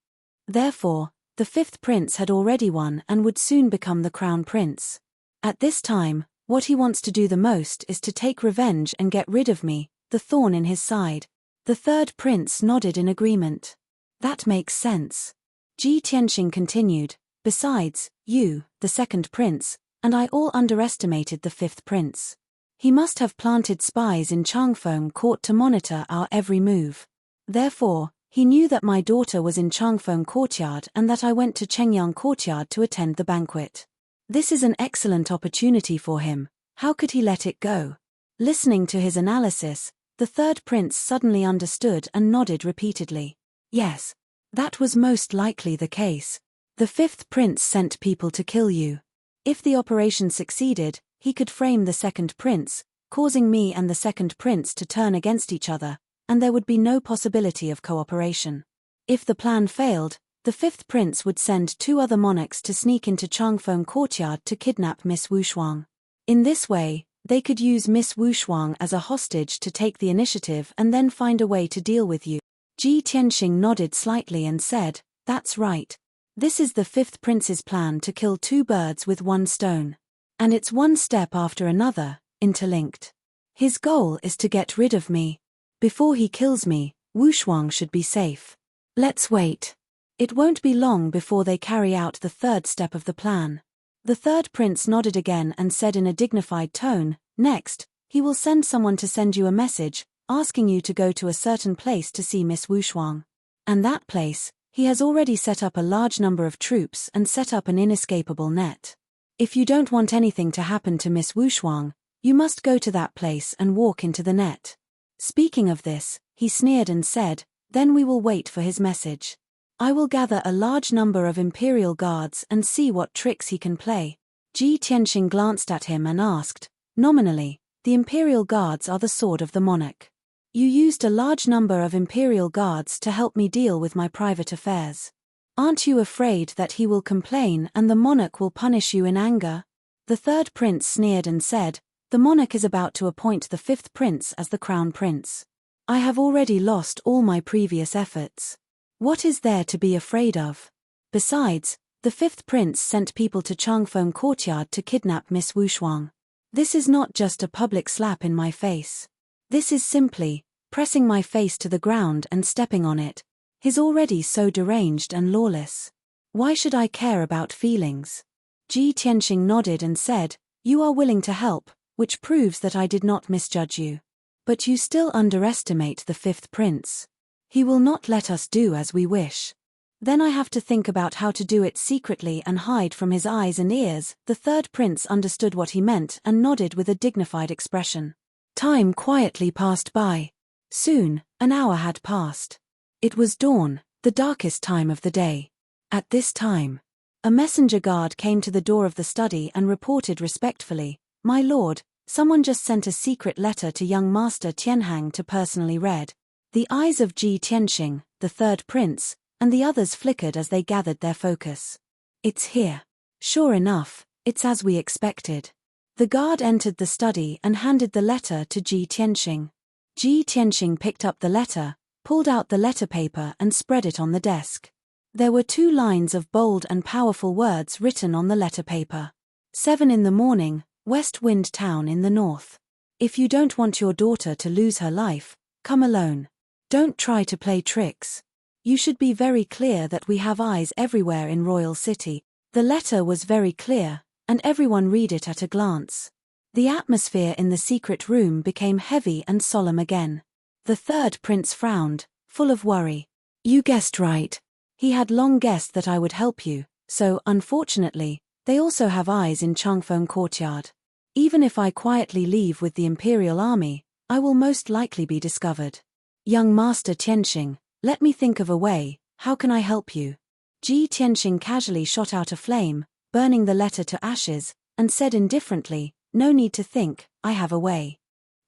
Therefore, the fifth prince had already won and would soon become the crown prince. At this time, what he wants to do the most is to take revenge and get rid of me, the thorn in his side." The third prince nodded in agreement. "That makes sense." Ji Tianxing continued, "Besides, you, the second prince, and I all underestimated the fifth prince. He must have planted spies in Changfeng court to monitor our every move. Therefore, he knew that my daughter was in Changfeng courtyard and that I went to Chengyang courtyard to attend the banquet. This is an excellent opportunity for him. How could he let it go?" Listening to his analysis, the third prince suddenly understood and nodded repeatedly. "Yes, that was most likely the case. The fifth prince sent people to kill you. If the operation succeeded, he could frame the second prince, causing me and the second prince to turn against each other, and there would be no possibility of cooperation. If the plan failed, the fifth prince would send 2 other monarchs to sneak into Changfeng courtyard to kidnap Miss Wushuang. In this way, they could use Miss Wushuang as a hostage to take the initiative and then find a way to deal with you." Ji Tianxing nodded slightly and said, "That's right. This is the fifth prince's plan to kill 2 birds with 1 stone. And it's one step after another, interlinked. His goal is to get rid of me. Before he kills me, Wushuang should be safe. Let's wait. It won't be long before they carry out the third step of the plan." The third prince nodded again and said in a dignified tone, "Next, he will send someone to send you a message, asking you to go to a certain place to see Miss Wushuang. And that place, he has already set up a large number of troops and set up an inescapable net. If you don't want anything to happen to Miss Wushuang, you must go to that place and walk into the net." Speaking of this, he sneered and said, "Then we will wait for his message. I will gather a large number of imperial guards and see what tricks he can play." Ji Tianxing glanced at him and asked, "Nominally, the imperial guards are the sword of the monarch. You used a large number of imperial guards to help me deal with my private affairs. Aren't you afraid that he will complain and the monarch will punish you in anger?" The third prince sneered and said, "The monarch is about to appoint the fifth prince as the crown prince. I have already lost all my previous efforts. What is there to be afraid of? Besides, the fifth prince sent people to Changfeng courtyard to kidnap Miss Wushuang. This is not just a public slap in my face. This is simply pressing my face to the ground and stepping on it. He's already so deranged and lawless. Why should I care about feelings?" Ji Tianxing nodded and said, "You are willing to help, which proves that I did not misjudge you. But you still underestimate the fifth prince. He will not let us do as we wish. Then I have to think about how to do it secretly and hide from his eyes and ears." The third prince understood what he meant and nodded with a dignified expression. Time quietly passed by. Soon, an hour had passed. It was dawn, the darkest time of the day. At this time, a messenger guard came to the door of the study and reported respectfully, "My lord, someone just sent a secret letter to young Master Tianhang to personally read." The eyes of Ji Tianxing, the third prince, and the others flickered as they gathered their focus. "It's here. Sure enough, it's as we expected." The guard entered the study and handed the letter to Ji Tianxing. Ji Tianxing picked up the letter, pulled out the letter paper and spread it on the desk. There were 2 lines of bold and powerful words written on the letter paper. 7 in the morning, West Wind Town in the north. If you don't want your daughter to lose her life, come alone. Don't try to play tricks. You should be very clear that we have eyes everywhere in Royal City. The letter was very clear, and everyone read it at a glance. The atmosphere in the secret room became heavy and solemn again. The third prince frowned, full of worry. "You guessed right. He had long guessed that I would help you, so, unfortunately, they also have eyes in Changfeng courtyard. Even if I quietly leave with the imperial army, I will most likely be discovered. Young Master Tianxing, let me think of a way, how can I help you? Ji Tianxing casually shot out a flame, burning the letter to ashes, and said indifferently, no need to think, I have a way.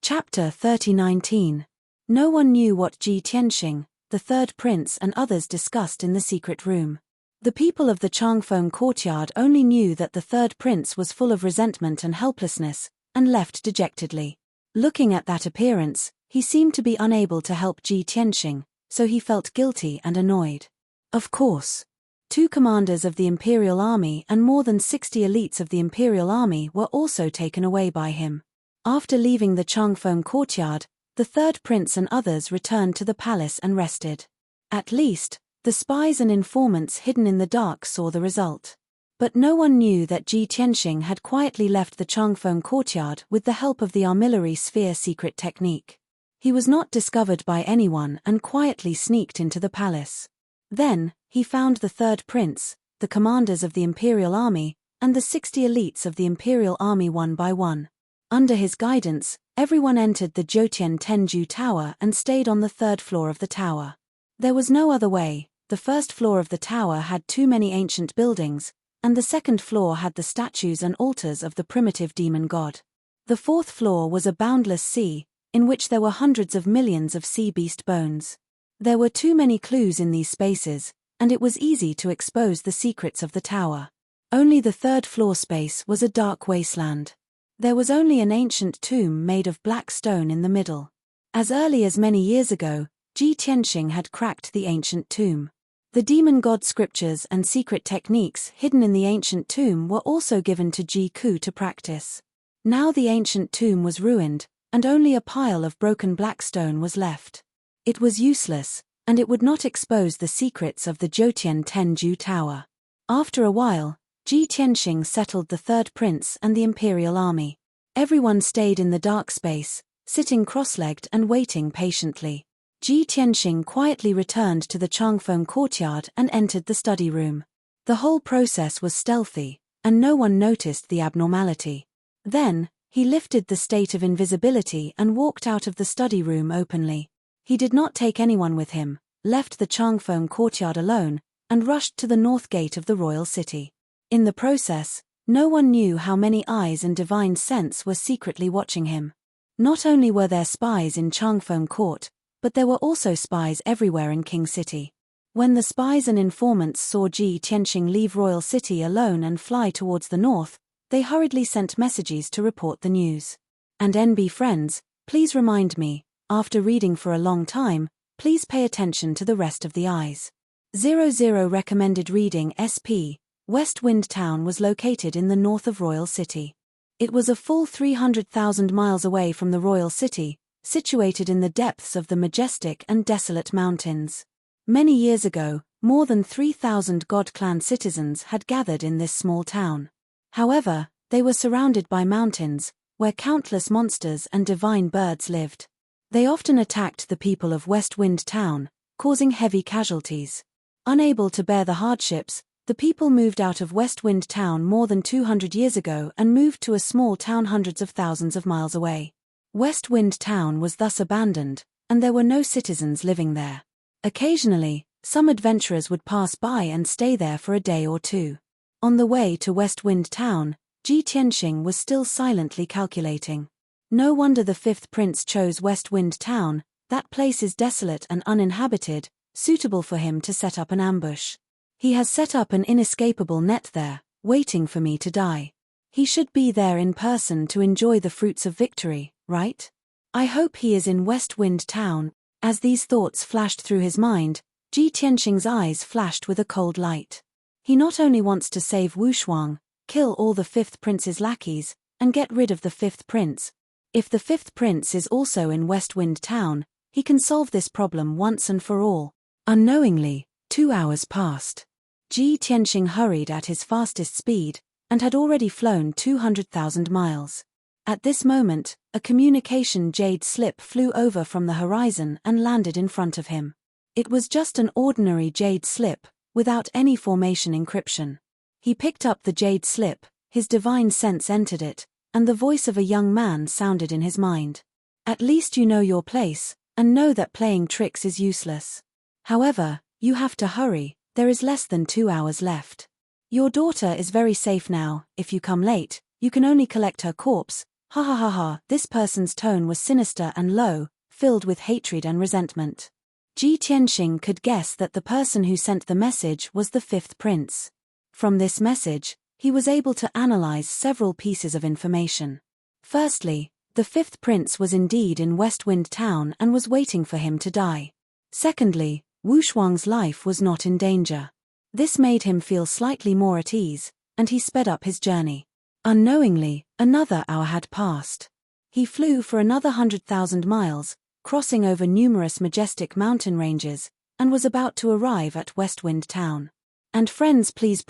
Chapter 30:19. No one knew what Ji Tianxing, the third prince and others discussed in the secret room. The people of the Changfeng courtyard only knew that the third prince was full of resentment and helplessness, and left dejectedly. Looking at that appearance, he seemed to be unable to help Ji Tianxing, so he felt guilty and annoyed. Of course. 2 commanders of the Imperial Army and more than 60 elites of the Imperial Army were also taken away by him. After leaving the Changfeng courtyard, the third prince and others returned to the palace and rested. At least, the spies and informants hidden in the dark saw the result. But no one knew that Ji Tianxing had quietly left the Changfeng courtyard with the help of the armillary sphere secret technique. He was not discovered by anyone and quietly sneaked into the palace. Then, he found the third prince, the commanders of the Imperial Army, and the 60 elites of the Imperial Army one by one. Under his guidance, everyone entered the Jiutian Tenju Tower and stayed on the 3rd floor of the tower. There was no other way. The 1st floor of the tower had too many ancient buildings, and the 2nd floor had the statues and altars of the primitive demon god. The 4th floor was a boundless sea, in which there were hundreds of millions of sea beast bones. There were too many clues in these spaces, and it was easy to expose the secrets of the tower. Only the 3rd floor space was a dark wasteland. There was only an ancient tomb made of black stone in the middle. As early as many years ago, Ji Tianxing had cracked the ancient tomb. The demon god scriptures and secret techniques hidden in the ancient tomb were also given to Ji Ku to practice. Now the ancient tomb was ruined, and only a pile of broken black stone was left. It was useless, and it would not expose the secrets of the Jiutian Tenju Tower. After a while, Ji Tianxing settled the third prince and the Imperial Army. Everyone stayed in the dark space, sitting cross-legged and waiting patiently. Ji Tianxing quietly returned to the Changfeng courtyard and entered the study room. The whole process was stealthy, and no one noticed the abnormality. Then, he lifted the state of invisibility and walked out of the study room openly. He did not take anyone with him, left the Changfeng courtyard alone, and rushed to the north gate of the royal city. In the process, no one knew how many eyes and divine sense were secretly watching him. Not only were there spies in Changfeng court, but there were also spies everywhere in King City. When the spies and informants saw Ji Tianxing leave royal city alone and fly towards the north, they hurriedly sent messages to report the news. And NB friends, please remind me, after reading for a long time, please pay attention to the rest of the eyes. 00 recommended reading SP. West Wind Town was located in the north of Royal City. It was a full 300,000 miles away from the Royal City, situated in the depths of the majestic and desolate mountains. Many years ago, more than 3,000 God Clan citizens had gathered in this small town. However, they were surrounded by mountains, where countless monsters and divine birds lived. They often attacked the people of West Wind Town, causing heavy casualties. Unable to bear the hardships, the people moved out of West Wind Town more than 200 years ago and moved to a small town hundreds of thousands of miles away. West Wind Town was thus abandoned, and there were no citizens living there. Occasionally, some adventurers would pass by and stay there for a day or two. On the way to West Wind Town, Ji Tianxing was still silently calculating. No wonder the fifth prince chose West Wind Town. That place is desolate and uninhabited, suitable for him to set up an ambush. He has set up an inescapable net there, waiting for me to die. He should be there in person to enjoy the fruits of victory, right? I hope he is in West Wind Town. As these thoughts flashed through his mind, Ji Tianxing's eyes flashed with a cold light. He not only wants to save Wu Shuang, kill all the fifth prince's lackeys, and get rid of the fifth prince. If the fifth prince is also in West Wind Town, he can solve this problem once and for all. Unknowingly, 2 hours passed. Ji Tianxing hurried at his fastest speed, and had already flown 200,000 miles. At this moment, a communication jade slip flew over from the horizon and landed in front of him. It was just an ordinary jade slip, without any formation encryption. He picked up the jade slip, his divine sense entered it, and the voice of a young man sounded in his mind. At least you know your place, and know that playing tricks is useless. However, you have to hurry, there is less than 2 hours left. Your daughter is very safe now, if you come late, you can only collect her corpse. Ha ha ha ha. This person's tone was sinister and low, filled with hatred and resentment. Ji Tianxing could guess that the person who sent the message was the fifth prince. From this message, he was able to analyze several pieces of information. Firstly, the fifth prince was indeed in Westwind Town and was waiting for him to die. Secondly, Wu Shuang's life was not in danger. This made him feel slightly more at ease, and he sped up his journey. Unknowingly, another hour had passed. He flew for another 100,000 miles, crossing over numerous majestic mountain ranges, and was about to arrive at Westwind Town. And friends, please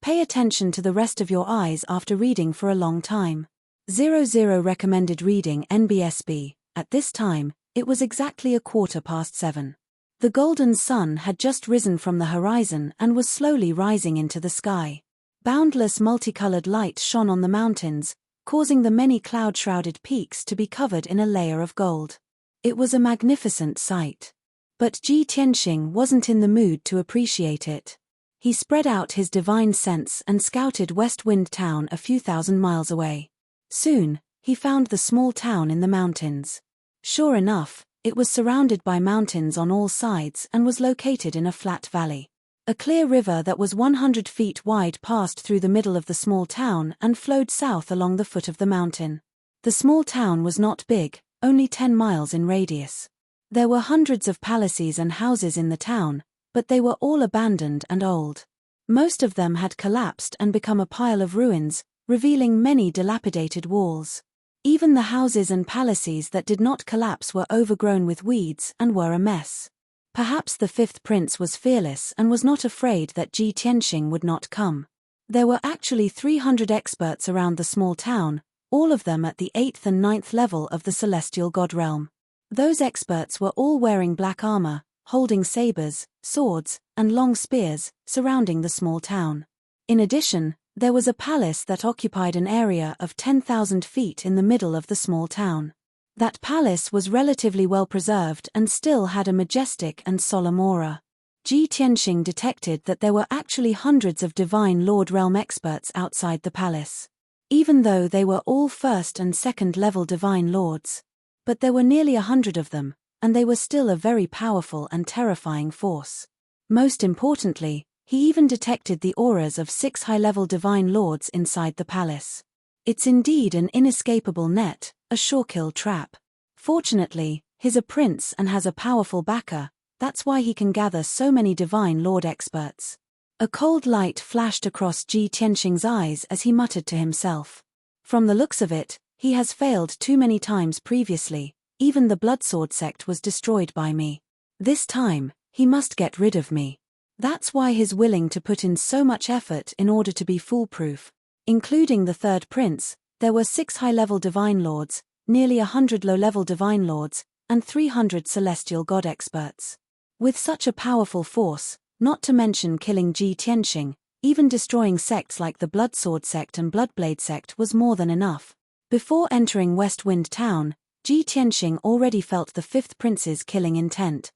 pay attention to the rest of your eyes after reading for a long time. 00 recommended reading NBSB. At this time, it was exactly 7:15. The golden sun had just risen from the horizon and was slowly rising into the sky. Boundless multicolored light shone on the mountains, causing the many cloud-shrouded peaks to be covered in a layer of gold. It was a magnificent sight. But Ji Tianxing wasn't in the mood to appreciate it. He spread out his divine sense and scouted Westwind Town a few thousand miles away. Soon, he found the small town in the mountains. Sure enough, it was surrounded by mountains on all sides and was located in a flat valley. A clear river that was 100 feet wide passed through the middle of the small town and flowed south along the foot of the mountain. The small town was not big, only 10 miles in radius. There were hundreds of palaces and houses in the town, but they were all abandoned and old. Most of them had collapsed and become a pile of ruins, revealing many dilapidated walls. Even the houses and palaces that did not collapse were overgrown with weeds and were a mess. Perhaps the fifth prince was fearless and was not afraid that Ji Tianxing would not come. There were actually 300 experts around the small town, all of them at the 8th and 9th level of the celestial god realm. Those experts were all wearing black armor, holding sabers, swords, and long spears, surrounding the small town. In addition, there was a palace that occupied an area of 10,000 feet in the middle of the small town. That palace was relatively well preserved and still had a majestic and solemn aura. Ji Tianxing detected that there were actually hundreds of Divine Lord Realm experts outside the palace. Even though they were all first and second level Divine Lords. But there were nearly 100 of them, and they were still a very powerful and terrifying force. Most importantly, he even detected the auras of 6 high-level Divine Lords inside the palace. It's indeed an inescapable net, a sure-kill trap. Fortunately, he's a prince and has a powerful backer, that's why he can gather so many Divine Lord experts. A cold light flashed across Ji Tianxing's eyes as he muttered to himself. From the looks of it, he has failed too many times previously, even the Bloodsword sect was destroyed by me. This time, he must get rid of me. That's why he's willing to put in so much effort in order to be foolproof. Including the third prince, there were 6 high-level Divine Lords, nearly 100 low-level Divine Lords, and 300 celestial god experts. With such a powerful force, not to mention killing Ji Tianxing, even destroying sects like the Bloodsword sect and Bloodblade sect was more than enough. Before entering Westwind Town, Ji Tianxing already felt the fifth prince's killing intent.